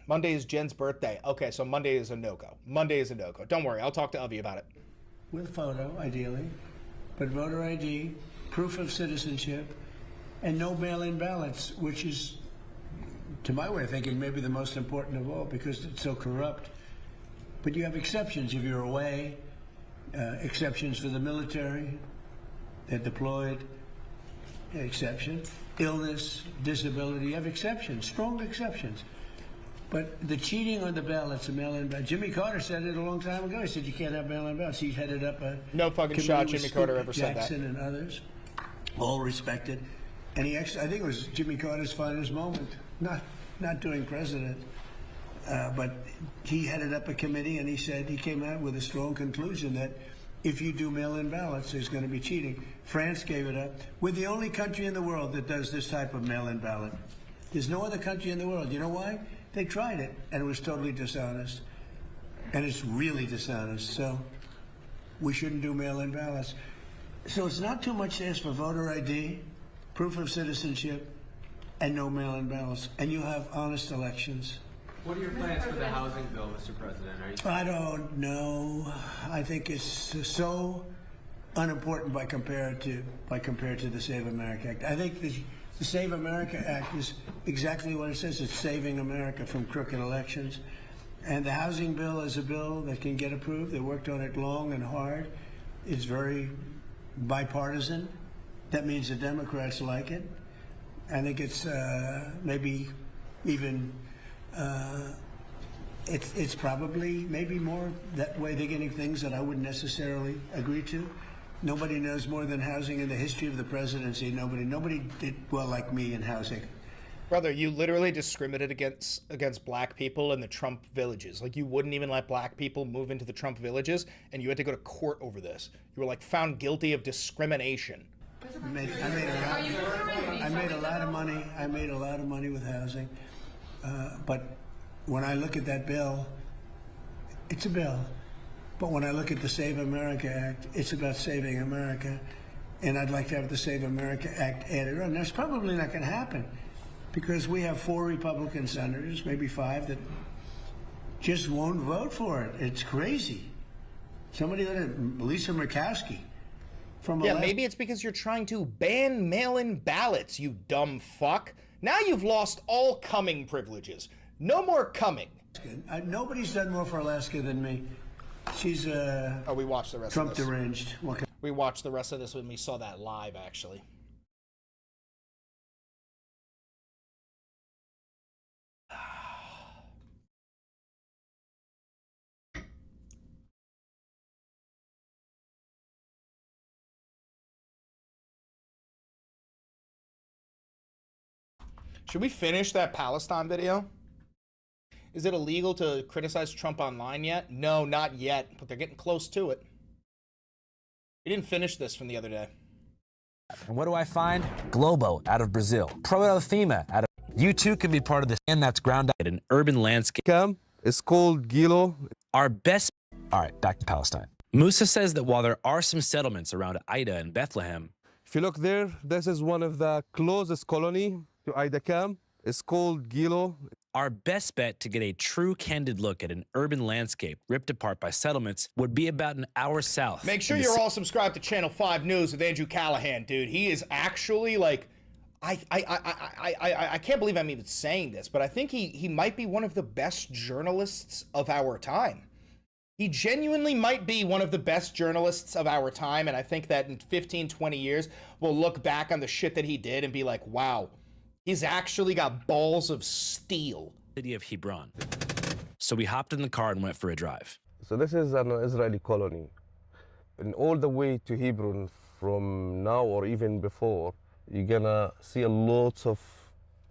Monday is Jen's birthday. Okay, so Monday is a no-go. Monday is a no-go. Don't worry, I'll talk to Avi about it. With photo, ideally, but voter ID, proof of citizenship, and no mail-in ballots, which is, to my way of thinking, maybe the most important of all because it's so corrupt. But you have exceptions if you're away, exceptions for the military, they're deployed, exception, illness, disability, you have exceptions, strong exceptions. But the cheating on the ballots, the mail-in ballots, Jimmy Carter said it a long time ago. He said you can't have mail-in ballots. He headed up a no fucking shot Jimmy Carter ever said that. Jackson and others, all respected. And he actually, I think it was Jimmy Carter's finest moment, not doing president, but he headed up a committee and he said he came out with a strong conclusion that if you do mail-in ballots, there's going to be cheating. France gave it up. We're the only country in the world that does this type of mail-in ballot. There's no other country in the world. You know why? They tried it, and it was totally dishonest. And it's really dishonest. So we shouldn't do mail-in ballots. So it's not too much to ask for voter ID, proof of citizenship, and no mail-in ballots. And you have honest elections. What are your plans for the housing bill, Mr. President? I don't know. I think it's so unimportant by compared to the Save America Act. I think the Save America Act is exactly what it says. It's saving America from crooked elections. And the housing bill is a bill that can get approved. They worked on it long and hard. It's very bipartisan. That means the Democrats like it. I think it's maybe even, it's probably maybe more that way they're getting things that I wouldn't necessarily agree to. Nobody knows more than housing in the history of the presidency. Nobody did well like me in housing. Brother, you literally discriminated against black people in the Trump villages. Like, you wouldn't even let black people move into the Trump villages, and you had to go to court over this. You were, like, found guilty of discrimination. I made a lot of money. I made a lot of money with housing. But when I look at that bill, it's a bill. But when I look at the Save America Act, it's about saving America. And I'd like to have the Save America Act added on. That's probably not going to happen because we have 4 Republican senators, maybe 5, that just won't vote for it. It's crazy. Somebody like Lisa Murkowski. Yeah, maybe it's because you're trying to ban mail-in ballots, you dumb fuck. Now you've lost all coming privileges. No more coming. Nobody's done more for Alaska than me. She's oh, we watched the rest Trump of this. deranged. We watched the rest of this when we saw that live, actually. Should we finish that Palestine video? Is it illegal to criticize Trump online yet? No, not yet, but they're getting close to it. We didn't finish this from the other day. And what do I find? Globo out of Brazil. Proelthema out of... You too can be part of this, and that's ground out in an urban landscape. It's called Gilo. Our best... All right, back to Palestine. Musa says that while there are some settlements around Ida and Bethlehem... If you look there, this is one of the closest colony to Ida camp. It's called Gilo. Our best bet to get a true candid look at an urban landscape ripped apart by settlements would be about an hour south. Make sure you're all subscribed to Channel 5 News with Andrew Callahan, dude. He is actually like, I can't believe I'm even saying this, but I think he might be one of the best journalists of our time. He genuinely might be one of the best journalists of our time, and I think that in 15, 20 years, we'll look back on the shit that he did and be like, wow, he's actually got balls of steel. City of Hebron. So we hopped in the car and went for a drive. So this is an Israeli colony. And all the way to Hebron from now or even before, you're gonna see a lot of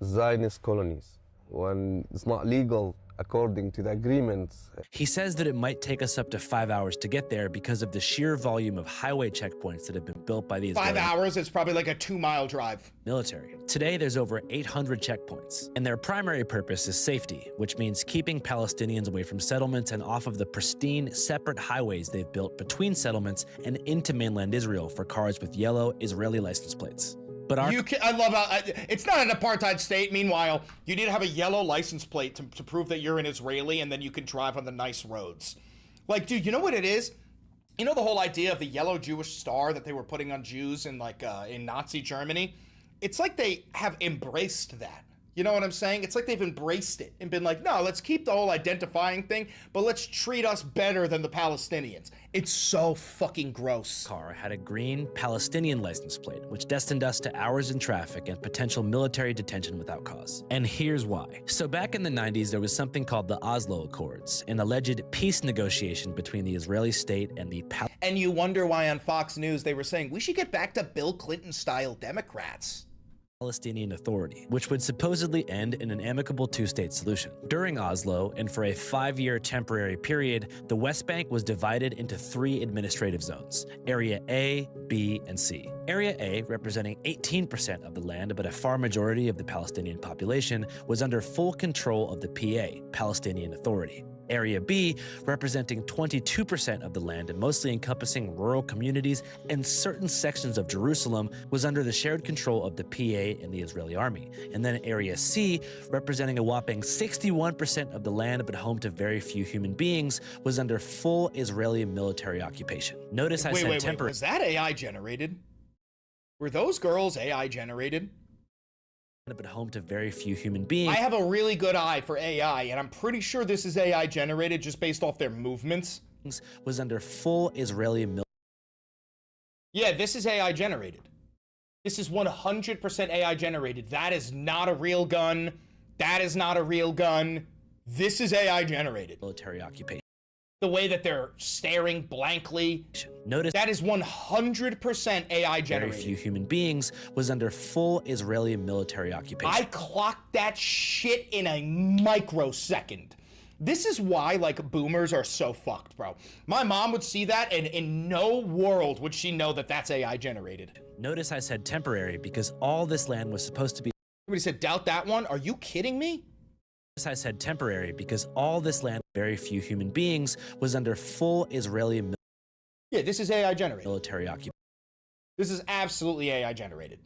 Zionist colonies. When it's not legal according to the agreements. He says that it might take us up to 5 hours to get there because of the sheer volume of highway checkpoints that have been built by the Israeli 5 hours, it's probably like a 2-mile drive. Military. Today, there's over 800 checkpoints, and their primary purpose is safety, which means keeping Palestinians away from settlements and off of the pristine, separate highways they've built between settlements and into mainland Israel for cars with yellow Israeli license plates. But I love how it's not an apartheid state. Meanwhile, you need to have a yellow license plate to prove that you're an Israeli, and then you can drive on the nice roads. Like, dude, you know what it is? You know the whole idea of the yellow Jewish star that they were putting on Jews in in Nazi Germany? It's like they have embraced that. You know what I'm saying? It's like they've embraced it and been like, no, let's keep the whole identifying thing, but let's treat us better than the Palestinians. It's so fucking gross. Car had a green Palestinian license plate, which destined us to hours in traffic and potential military detention without cause. And here's why. So back in the 90s, there was something called the Oslo Accords, an alleged peace negotiation between the Israeli state and the And you wonder why on Fox News they were saying, we should get back to Bill Clinton-style Democrats. Palestinian Authority, which would supposedly end in an amicable two-state solution. During Oslo, and for a 5-year temporary period, the West Bank was divided into 3 administrative zones, Area A, B, and C. Area A, representing 18% of the land but a far majority of the Palestinian population, was under full control of the PA, Palestinian Authority. Area B, representing 22% of the land and mostly encompassing rural communities and certain sections of Jerusalem, was under the shared control of the PA and the Israeli army. And then Area C, representing a whopping 61% of the land but home to very few human beings, was under full Israeli military occupation. Notice I said temporary. Was that AI generated? Were those girls AI generated? But home to very few human beings. I have a really good eye for AI, and I'm pretty sure this is AI generated just based off their movements. Was under full Israeli military. Yeah, this is AI generated. This is 100% AI generated. That is not a real gun. That is not a real gun. This is AI generated. Military occupation. The way that they're staring blankly. Notice that is 100% AI generated. Very few human beings was under full Israeli military occupation. I clocked that shit in a microsecond. This is why, like, boomers are so fucked, bro. My mom would see that, and in no world would she know that that's AI generated. Notice I said temporary because all this land was supposed to be... Everybody said, doubt that one? Are you kidding me? I said temporary because all this land, very few human beings, was under full Israeli this is AI generated. Military occupation. This is absolutely AI generated.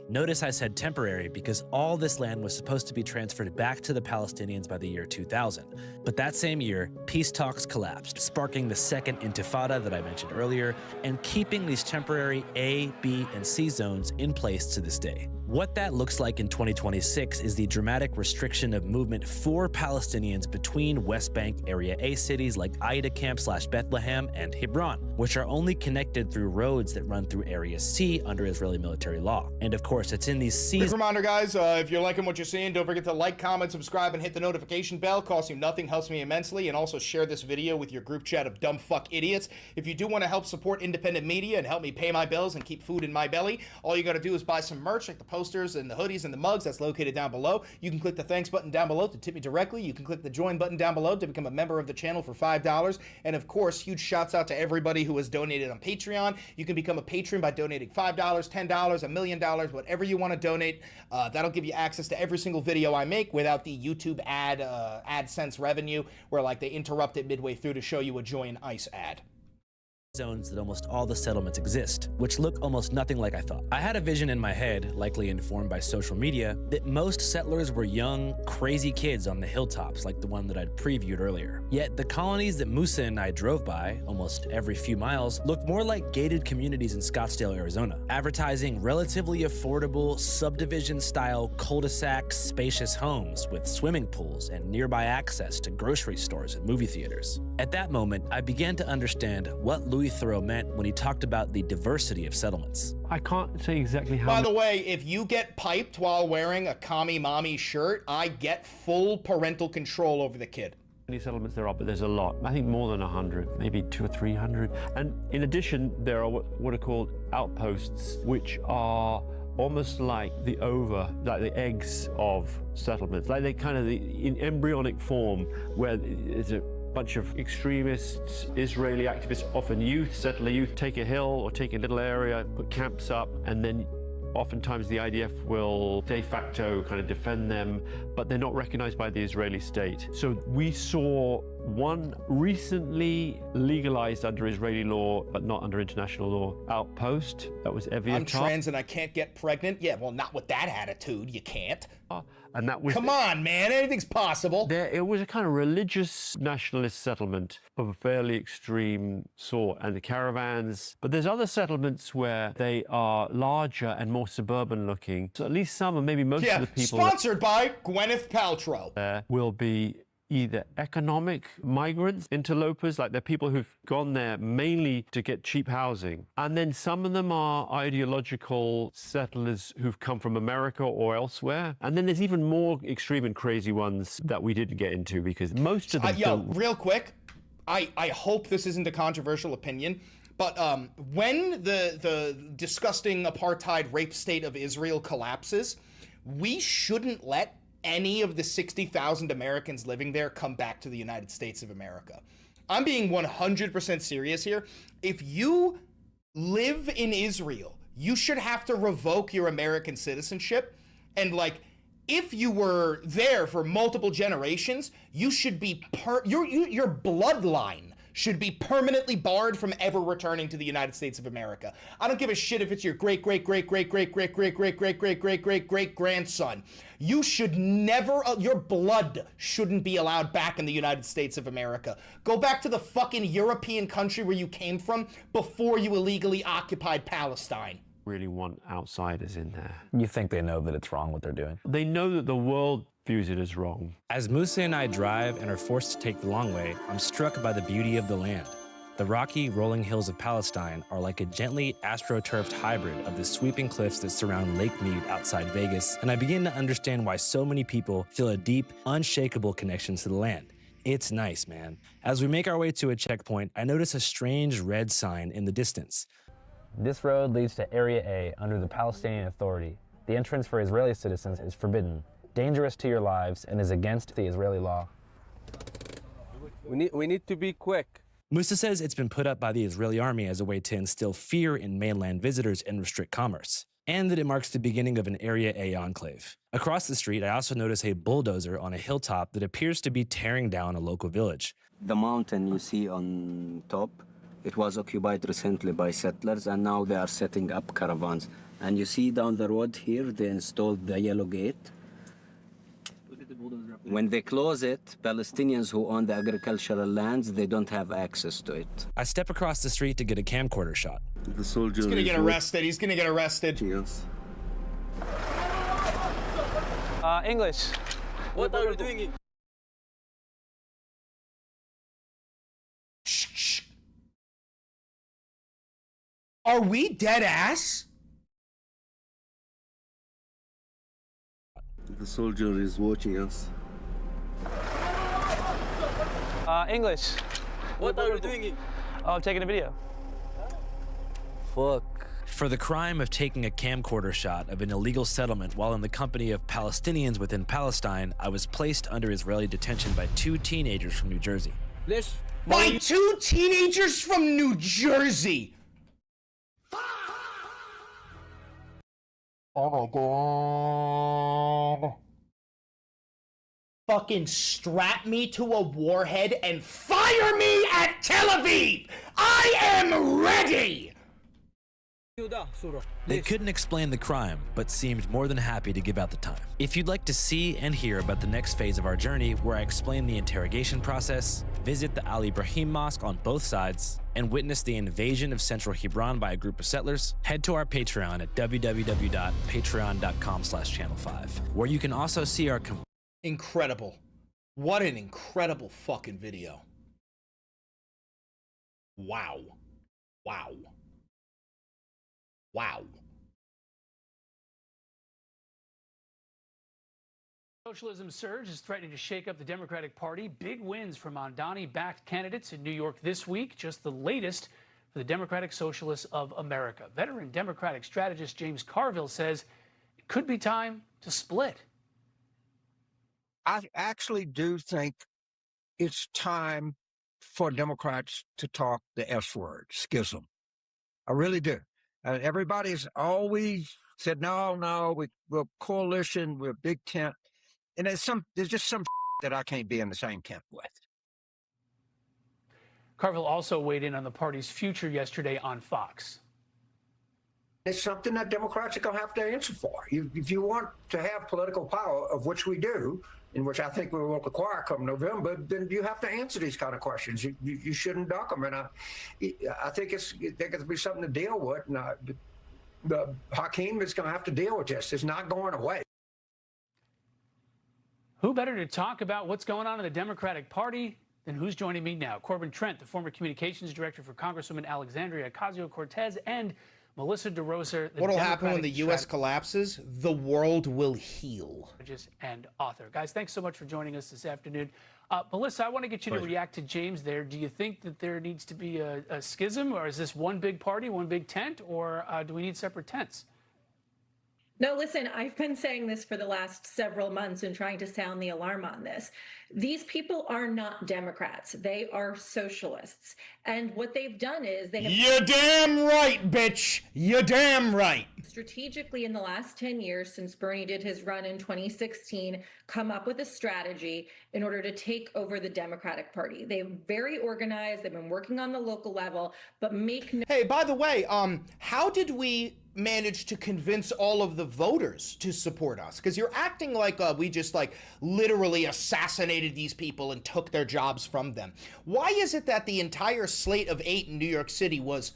Notice I said temporary because all this land was supposed to be transferred back to the Palestinians by the year 2000. But that same year, peace talks collapsed, sparking the second intifada that I mentioned earlier, and keeping these temporary A, B, and C zones in place to this day. What that looks like in 2026 is the dramatic restriction of movement for Palestinians between West Bank Area A cities like Aida Camp / Bethlehem and Hebron, which are only connected through roads that run through Area C under Israeli military law. And of course, it's in these C's. Quick reminder, guys, if you're liking what you're seeing, don't forget to like, comment, subscribe, and hit the notification bell. Costs you nothing, helps me immensely, and also share this video with your group chat of dumb fuck idiots. If you do want to help support independent media and help me pay my bills and keep food in my belly, all you got to do is buy some merch like the posters and the hoodies and the mugs. That's located down below. You can click the thanks button down below to tip me directly. You can click the join button down below to become a member of the channel for $5. And of course, huge shouts out to everybody who has donated on Patreon. You can become a patron by donating $5, $10, $1 million, whatever you want to donate. That'll give you access to every single video I make without the YouTube AdSense revenue, where like they interrupt it midway through to show you a Join ICE ad. Zones that almost all the settlements exist, which look almost nothing like I thought. I had a vision in my head, likely informed by social media, that most settlers were young, crazy kids on the hilltops like the one that I'd previewed earlier. Yet the colonies that Musa and I drove by, almost every few miles, looked more like gated communities in Scottsdale, Arizona, advertising relatively affordable, subdivision-style, cul-de-sac, spacious homes with swimming pools and nearby access to grocery stores and movie theaters. At that moment, I began to understand what Louis Theroux meant when he talked about the diversity of settlements. I can't say exactly how. By the way, if you get piped while wearing a commie mommy shirt, I get full parental control over the kid. Many settlements there are, but there's a lot. I think more than 100, maybe 200 or 300. And in addition, there are what are called outposts, which are almost like the eggs of settlements, like they kind of in embryonic form, where there's a bunch of extremists, Israeli activists, often youth, settler youth, take a hill or take a little area, put camps up, and then oftentimes the IDF will de facto kind of defend them, but they're not recognized by the Israeli state. So we saw one recently legalized under Israeli law, but not under international law, outpost. That was Eviatar. I'm trans and I can't get pregnant? Yeah, well, not with that attitude. You can't. And that was... Come on, man. Anything's possible. It was a kind of religious nationalist settlement of a fairly extreme sort, and the caravans. But there's other settlements where they are larger and more suburban looking. So at least some, and maybe most of the people... Sponsored by Gwyneth Paltrow. There will be either economic migrants, interlopers, like they're people who've gone there mainly to get cheap housing. And then some of them are ideological settlers who've come from America or elsewhere. And then there's even more extreme and crazy ones that we didn't get into because most of them real quick, I hope this isn't a controversial opinion, but when the disgusting apartheid rape state of Israel collapses, we shouldn't let any of the 60,000 Americans living there come back to the United States of America. I'm being 100% serious here. If you live in Israel, you should have to revoke your American citizenship. And like, if you were there for multiple generations, you should be your bloodline should be permanently barred from ever returning to the United States of America. I don't give a shit if it's your great-great-great-great-great-great-great-great-great-great-great-grandson. You should never, your blood shouldn't be allowed back in the United States of America. Go back to the fucking European country where you came from before you illegally occupied Palestine. Really want outsiders in there. You think they know that it's wrong what they're doing? They know that the world views it as wrong. As Musa and I drive and are forced to take the long way, I'm struck by the beauty of the land. The rocky, rolling hills of Palestine are like a gently astroturfed hybrid of the sweeping cliffs that surround Lake Mead outside Vegas, and I begin to understand why so many people feel a deep, unshakable connection to the land. It's nice, man. As we make our way to a checkpoint, I notice a strange red sign in the distance. This road leads to Area A under the Palestinian Authority. The entrance for Israeli citizens is forbidden, dangerous to your lives, and is against the Israeli law. We need to be quick. Musa says it's been put up by the Israeli army as a way to instill fear in mainland visitors and restrict commerce, and that it marks the beginning of an Area A enclave. Across the street, I also notice a bulldozer on a hilltop that appears to be tearing down a local village. The mountain you see on top, it was occupied recently by settlers, and now they are setting up caravans. And you see down the road here, they installed the yellow gate. When they close it, Palestinians who own the agricultural lands, they don't have access to it. I step across the street to get a camcorder shot. The soldier He's gonna get arrested. He's gonna get arrested. Yes. English. What are you doing? Shh. Are we dead ass? The soldier is watching us. English. What are you doing? Oh, I'm taking a video. Fuck. For the crime of taking a camcorder shot of an illegal settlement while in the company of Palestinians within Palestine, I was placed under Israeli detention by 2 teenagers from New Jersey. By 2 teenagers from New Jersey! Oh my god. Fucking strap me to a warhead and fire me at Tel Aviv! I am ready! They couldn't explain the crime, but seemed more than happy to give out the time. If you'd like to see and hear about the next phase of our journey, where I explain the interrogation process, visit the Al Ibrahim Mosque on both sides, and witness the invasion of central Hebron by a group of settlers, head to our Patreon at www.patreon.com/channel5, where you can also see our incredible. What an incredible fucking video. Wow. Wow. Wow. Socialism surge is threatening to shake up the Democratic Party. Big wins for Mamdani-backed candidates in New York this week, just the latest for the Democratic Socialists of America. Veteran Democratic strategist James Carville says it could be time to split. I actually do think it's time for Democrats to talk the S word, schism. I really do. Everybody's always said, no, we're coalition, we're big tent. And there's just some that I can't be in the same tent with. Carville also weighed in on the party's future yesterday on Fox. It's something that Democrats are going to have to answer for. If you want to have political power, of which we do, in which I think we will acquire come November, then you have to answer these kind of questions. You shouldn't duck them. And I think there's going to be something to deal with. And the Hakeem is going to have to deal with this. It's not going away. Who better to talk about what's going on in the Democratic Party than who's joining me now? Corbin Trent, the former communications director for Congresswoman Alexandria Ocasio-Cortez, and Melissa DeRosa, the What'll happen when the U.S. collapses? The world will heal. And author. Guys, thanks so much for joining us this afternoon. Melissa, I want to get you to react to James there. Do you think that there needs to be a schism, or is this one big party, one big tent, or do we need separate tents? No, listen, I've been saying this for the last several months and trying to sound the alarm on this. These people are not Democrats. They are socialists. And what they've done is they have— You're damn right, bitch. You're damn right. Strategically, in the last 10 years, since Bernie did his run in 2016, come up with a strategy in order to take over the Democratic Party. They're very organized. They've been working on the local level, but make no— Hey, by the way, how did we manage to convince all of the voters to support us? Because you're acting like we just literally assassinated these people and took their jobs from them. Why is it that the entire slate of 8 in New York City was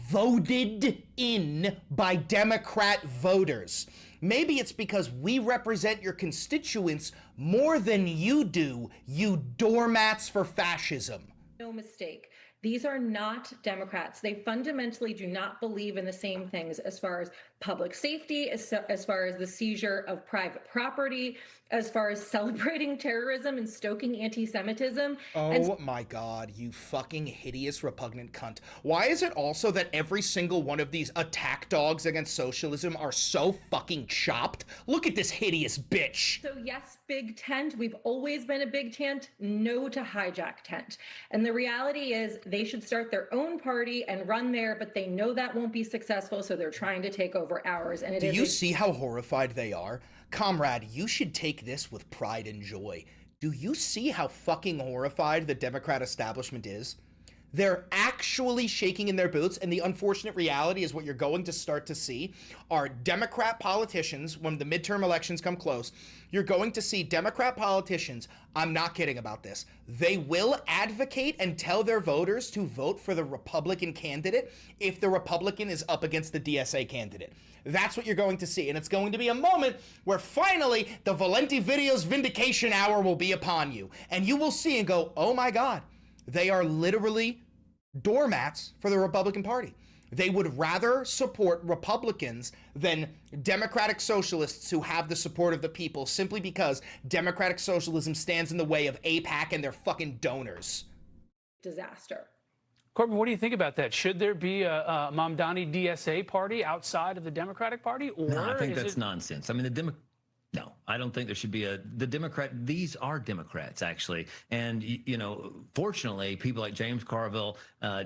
voted in by Democrat voters? Maybe it's because we represent your constituents more than you do, you doormats for fascism. No mistake. These are not Democrats. They fundamentally do not believe in the same things as far as public safety, as far as the seizure of private property, as far as celebrating terrorism and stoking anti-Semitism. Oh my God, you fucking hideous, repugnant cunt. Why is it also that every single one of these attack dogs against socialism are so fucking chopped? Look at this hideous bitch. So yes, big tent. We've always been a big tent. No to hijack tent. And the reality is they should start their own party and run there, but they know that won't be successful, so they're trying to take over ours. And do you see how horrified they are? Comrade, you should take this with pride and joy. Do you see how fucking horrified the Democrat establishment is? They're actually shaking in their boots, and the unfortunate reality is what you're going to start to see are Democrat politicians, when the midterm elections come close, you're going to see Democrat politicians, I'm not kidding about this, they will advocate and tell their voters to vote for the Republican candidate if the Republican is up against the DSA candidate. That's what you're going to see, and it's going to be a moment where finally the Valenti Videos vindication hour will be upon you, and you will see and go, oh my God, they are literally doormats for the Republican Party. They would rather support Republicans than democratic socialists who have the support of the people simply because democratic socialism stands in the way of AIPAC and their fucking donors. Disaster. Corbin, what do you think about that? Should there be a Mamdani DSA party outside of the Democratic Party? Or no, I think that's nonsense. I mean, no, I don't think there should be these are Democrats, actually. And, you know, fortunately, people like James Carville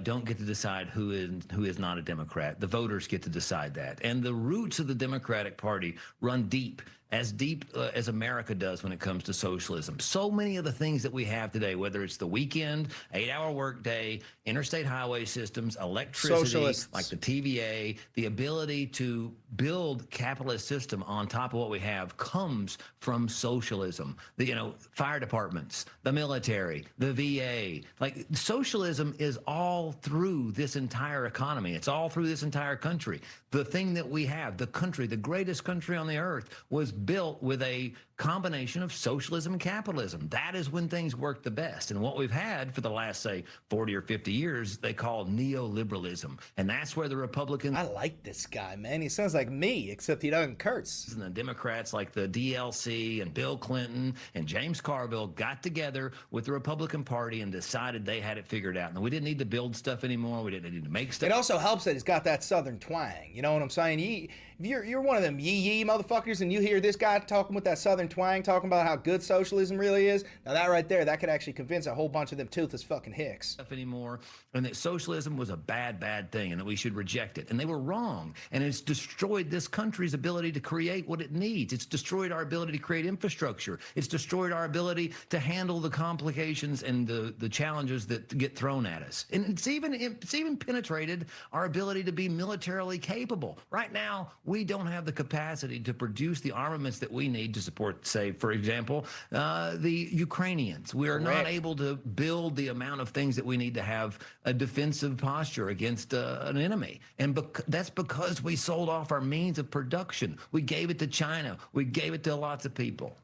don't get to decide who is not a Democrat. The voters get to decide that. And the roots of the Democratic Party run deep as America does when it comes to socialism. So many of the things that we have today, whether it's the weekend, 8-hour workday, interstate highway systems, electricity, Socialists. like the TVA, the ability to build capitalist system on top of what we have comes from socialism. The, fire departments, the military, the VA, like socialism is all through this entire economy. It's all through this entire country. The thing that we have, the country, the greatest country on the earth, was built with a combination of socialism and capitalism. That is when things work the best. And what we've had for the last, say, 40 or 50 years, they call neoliberalism. And that's where the Republicans... I like this guy, man. He sounds like me, except he doesn't curse. And the Democrats like the DLC and Bill Clinton and James Carville got together with the Republican Party and decided they had it figured out. And we didn't need to build stuff anymore. We didn't need to make stuff. It also helps that he's got that Southern twang. You know what I'm saying? If you're one of them yee motherfuckers and you hear this guy talking with that Southern twang, talking about how good socialism really is, now that right there, that could actually convince a whole bunch of them toothless fucking hicks. Anymore, and that socialism was a bad thing and that we should reject it. And they were wrong. And it's destroyed this country's ability to create what it needs. It's destroyed our ability to create infrastructure. It's destroyed our ability to handle the complications and the challenges that get thrown at us. And it's even penetrated our ability to be militarily capable. Right now, we don't have the capacity to produce the armaments that we need to support, say, for example, the Ukrainians. We are not able to build the amount of things that we need to have a defensive posture against an enemy. And that's because we sold off our means of production. We gave it to China. We gave it to lots of people.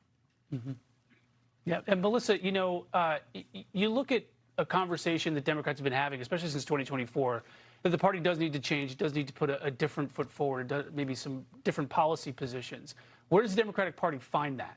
Mm-hmm. Yeah, and Melissa, you look at a conversation that Democrats have been having, especially since 2024, that the party does need to change. It does need to put a different foot forward, maybe some different policy positions. Where does the Democratic Party find that?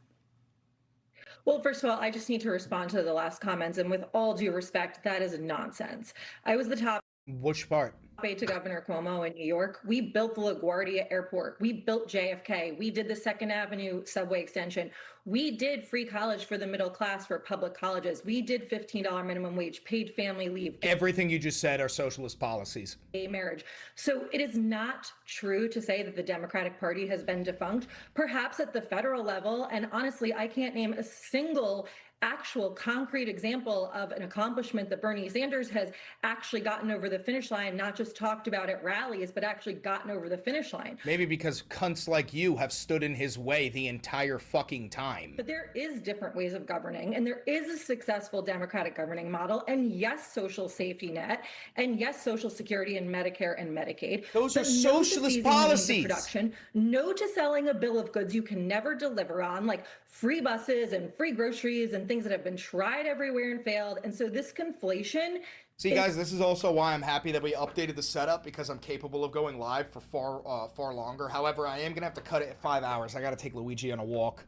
Well, first of all, I just need to respond to the last comments. And with all due respect, that is nonsense. I was the top Which part? aide to Governor Cuomo in New York. We built the LaGuardia Airport. We built JFK. We did the 2nd Avenue subway extension. We did free college for the middle class for public colleges. We did $15 minimum wage, paid family leave. Everything you just said are socialist policies. Gay marriage. So it is not true to say that the Democratic Party has been defunct, perhaps at the federal level. And honestly, I can't name a single actual concrete example of an accomplishment that Bernie Sanders has actually gotten over the finish line, not just talked about at rallies, but actually gotten over the finish line. Maybe because cunts like you have stood in his way the entire fucking time. But there is different ways of governing, and there is a successful Democratic governing model, and yes, social safety net, and yes, Social Security and Medicare and Medicaid. Those are socialist policies. Production, no to selling a bill of goods you can never deliver on, like free buses and free groceries and things that have been tried everywhere and failed. And so this conflation See, guys, this is also why I'm happy that we updated the setup, because I'm capable of going live for far longer. However, I am going to have to cut it at 5 hours. I got to take Luigi on a walk.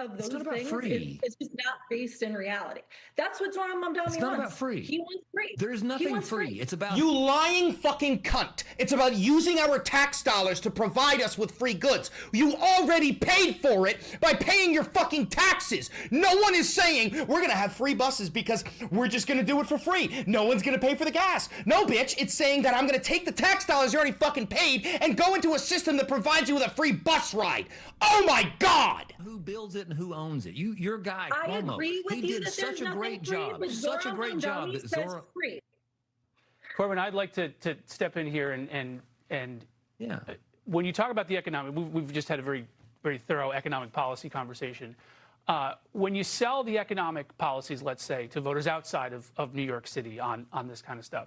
Of those It's not about things, free. it's just not based in reality. That's what Zoran Mamdani wants. It's not about free. He wants free. There's He nothing wants free. It's about You lying fucking cunt. It's about using our tax dollars to provide us with free goods. You already paid for it by paying your fucking taxes. No one is saying we're gonna have free buses because we're just gonna do it for free. No one's gonna pay for the gas. No, bitch, it's saying that I'm gonna take the tax dollars you already fucking paid and go into a system that provides you with a free bus ride. Oh my God! who builds it and who owns it. Your guy, I Cuomo, agree with he you did that such there's a nothing great free, job. but Such a Zoran great job Mamdani that says Zora. free. Corbin, I'd like to step in here and yeah. When you talk about the economic, we've just had a very thorough economic policy conversation. When you sell the economic policies, let's say, to voters outside of New York City on this kind of stuff,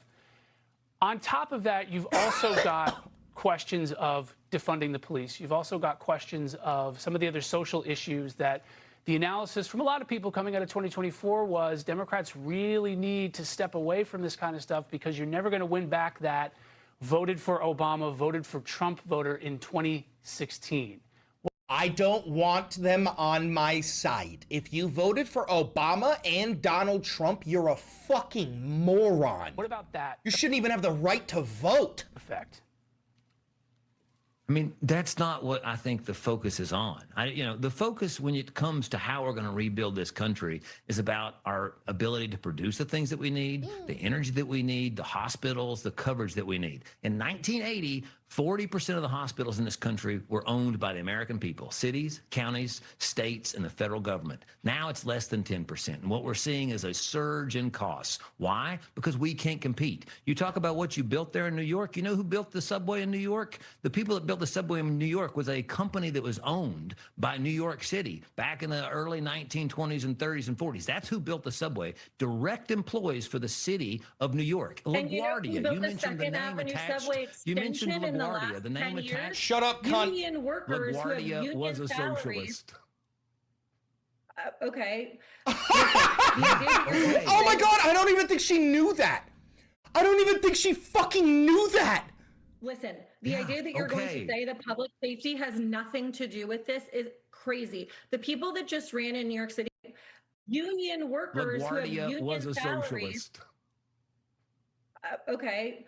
on top of that, you've also got questions of defunding the police. You've also got questions of some of the other social issues that the analysis from a lot of people coming out of 2024 was Democrats really need to step away from this kind of stuff because you're never going to win back that voted for Obama, voted for Trump voter in 2016. I don't want them on my side. If you voted for Obama and Donald Trump, you're a fucking moron. What about that? You shouldn't even have the right to vote. Effect. I mean, that's not what I think the focus is on. The focus when it comes to how we're going to rebuild this country is about our ability to produce the things that we need, the energy that we need, the hospitals, the coverage that we need. In 1980, 40% of the hospitals in this country were owned by the American people, cities, counties, states, and the federal government. Now it's less than 10%. And what we're seeing is a surge in costs. Why? Because we can't compete. You talk about what you built there in New York. You know who built the subway in New York? The people that built the subway in New York was a company that was owned by New York City back in the early 1920s and 30s and 40s. That's who built the subway. Direct employees for the city of New York. And LaGuardia, you mentioned the name attached. You mentioned LaGuardia, the name attached. Shut up, cunt. Union workers LaGuardia was a socialist. Okay. Oh my God, I don't even think she knew that. I don't even think she fucking knew that. Listen, the idea that you're going to say that public safety has nothing to do with this is crazy. The people that just ran in New York City, union workers who have union was a salaries. socialist. Okay.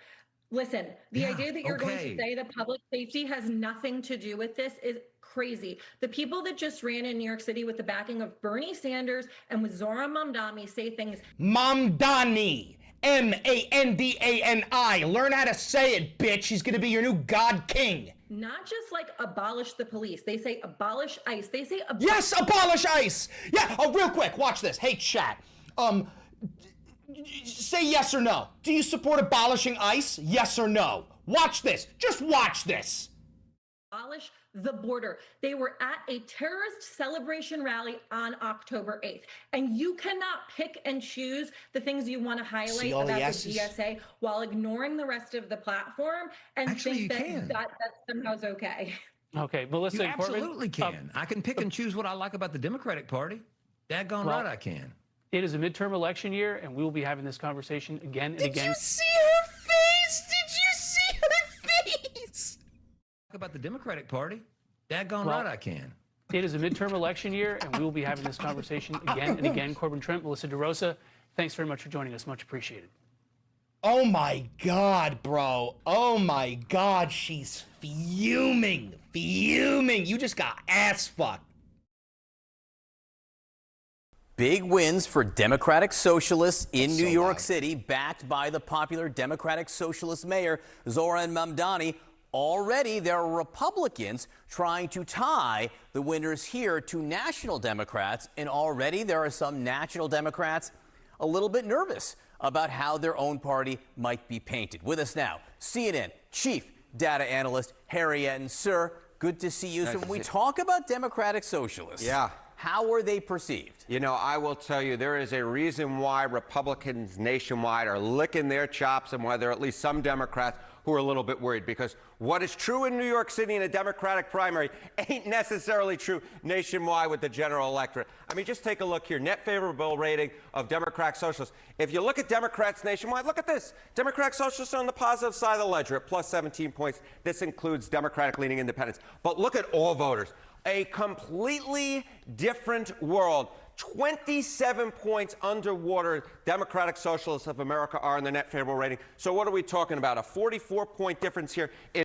Listen, the idea that you're going to say that public safety has nothing to do with this is crazy. The people that just ran in New York City with the backing of Bernie Sanders and with Zoran Mamdani say things. Mamdani. M-A-N-D-A-N-I. Learn how to say it, bitch. He's going to be your new God King. Not just like abolish the police. They say abolish ICE. They say yes, abolish ICE. Yeah. Oh, real quick. Watch this. Hey, chat. Say yes or no. Do you support abolishing ICE? Yes or no? Watch this. Just watch this. Abolish the border. They were at a terrorist celebration rally on October 8th. And you cannot pick and choose the things you want to highlight about the GSA while ignoring the rest of the platform and think that somehow is okay. Okay, Melissa, you absolutely can. I can pick and choose what I like about the Democratic Party. Daggone right I can. It is a midterm election year, and we will be having this conversation again and again. Did you see her face? Did you see her face? Talk about the Democratic Party. Daggone right I can. It is a midterm election year, and we will be having this conversation again and again. Corbin Trent, Melissa DeRosa, thanks very much for joining us. Much appreciated. Oh my God, bro. Oh my God, she's fuming. Fuming. You just got ass fucked. Big wins for Democratic Socialists in New York City, backed by the popular Democratic Socialist mayor, Zoran Mamdani. Already, there are Republicans trying to tie the winners here to National Democrats, and already there are some National Democrats a little bit nervous about how their own party might be painted. With us now, CNN Chief Data Analyst Harry Etten. Sir, good to see you. So when we talk about Democratic Socialists, how are they perceived? You know, I will tell you, there is a reason why Republicans nationwide are licking their chops and why there are at least some Democrats who are a little bit worried, because what is true in New York City in a Democratic primary ain't necessarily true nationwide with the general electorate. I mean, just take a look here. Net favorable rating of Democratic Socialists. If you look at Democrats nationwide, look at this. Democratic Socialists are on the positive side of the ledger at plus 17 points. This includes Democratic-leaning independents. But look at all voters. A completely different world. 27 points underwater Democratic Socialists of America are in the net favorable rating. So what are we talking about? A 44-point difference here. I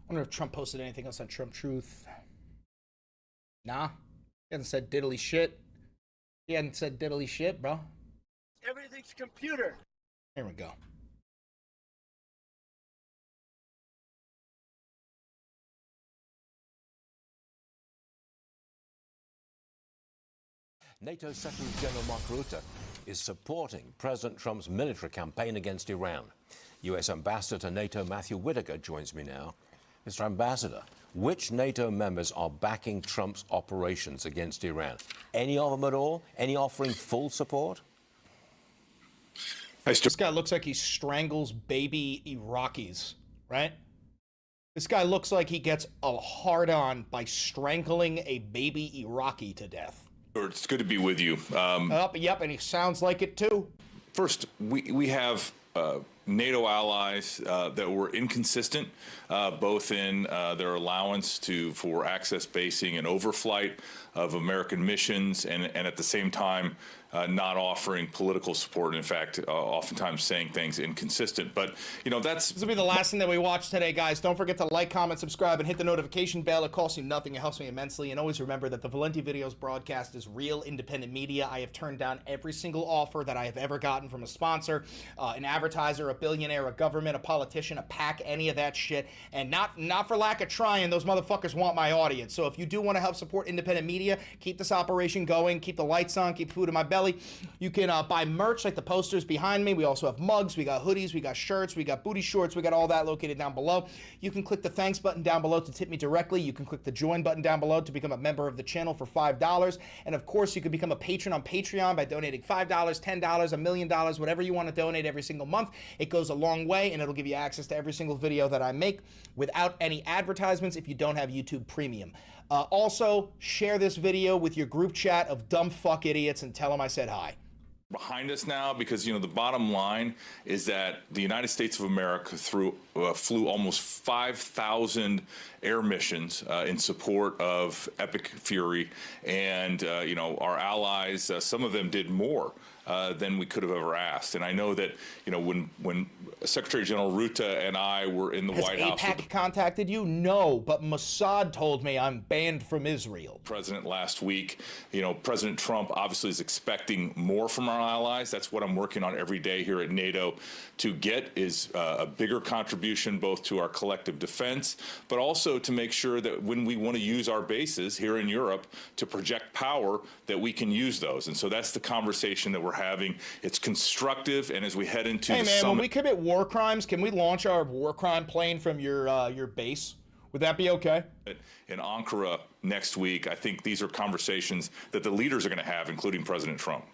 wonder if Trump posted anything else on Trump Truth. Nah. He hasn't said diddly shit. He hadn't said diddly shit, bro. Everything's computer. Here we go. NATO Secretary General Mark Rutte is supporting President Trump's military campaign against Iran. U.S. Ambassador to NATO Matthew Whitaker joins me now. Mr. Ambassador, which NATO members are backing Trump's operations against Iran? Any of them at all? Any offering full support? This guy looks like he strangles baby Iraqis, right? This guy looks like he gets a hard-on by strangling a baby Iraqi to death. It's good to be with you. Yep, and he sounds like it too. First, we have NATO allies that were inconsistent, both in their allowance for access basing and overflight of American missions, and at the same time not offering political support, and in fact, oftentimes saying things inconsistent. But, you know, this will be the last thing that we watch today, guys. Don't forget to like, comment, subscribe, and hit the notification bell. It costs you nothing. It helps me immensely. And always remember that the Valenti Videos broadcast is real independent media. I have turned down every single offer that I have ever gotten from a sponsor, an advertiser, a billionaire, a government, a politician, a PAC, any of that shit. And not for lack of trying, those motherfuckers want my audience. So if you do want to help support independent media, keep this operation going, keep the lights on, keep food in my belly. You can buy merch like the posters behind me. We also have mugs, we got hoodies, we got shirts, we got booty shorts, we got all that located down below. You can click the thanks button down below to tip me directly. You can click the join button down below to become a member of the channel for $5. And of course, you can become a patron on Patreon by donating $5, $10, $1 million, whatever you want to donate every single month. It goes a long way, and it'll give you access to every single video that I make without any advertisements if you don't have YouTube Premium. Also, share this video with your group chat of dumb fuck idiots and tell them I said hi. Behind us now, because, you know, the bottom line is that the United States of America flew almost 5,000 air missions in support of Epic Fury, and you know, our allies, some of them did more than we could have ever asked. And I know that, you know, when Secretary General Rutte and I were in the White House. Has AIPAC contacted you? No, but Mossad told me I'm banned from Israel. President last week, you know, President Trump obviously is expecting more from our allies. That's what I'm working on every day here at NATO to get is a bigger contribution both to our collective defense, but also to make sure that when we want to use our bases here in Europe to project power, that we can use those. And so that's the conversation that we're having. It's constructive, and as we head into the summit, when we commit war crimes, can we launch our war crime plane from your base? Would that be okay? In Ankara next week, I think these are conversations that the leaders are going to have, including President Trump.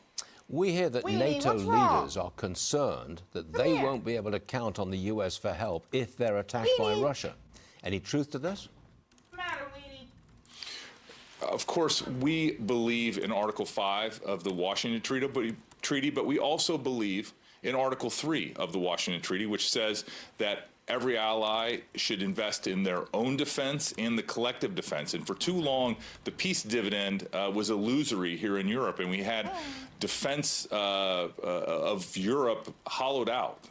We hear that NATO leaders are concerned that they won't be able to count on the U.S. for help if they're attacked by Russia. Any truth to this? Of course, we believe in Article 5 of the Washington Treaty, but we also believe in Article 3 of the Washington Treaty, which says that every ally should invest in their own defense and the collective defense. And for too long, the peace dividend was illusory here in Europe, and we had defense of Europe hollowed out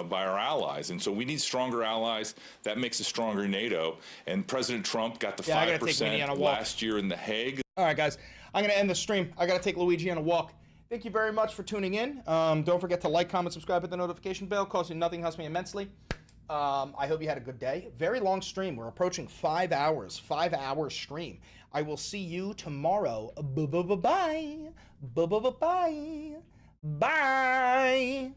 by our allies. And so we need stronger allies. That makes a stronger NATO. And President Trump got the 5% last year in The Hague. All right, guys, I'm going to end the stream. I got to take Luigi on a walk. Thank you very much for tuning in. Don't forget to like, comment, subscribe, hit the notification bell. Costs you nothing, helps me immensely. I hope you had a good day. Very long stream. We're approaching 5 hours. 5-hour stream. I will see you tomorrow. Bye. Bye. Bye.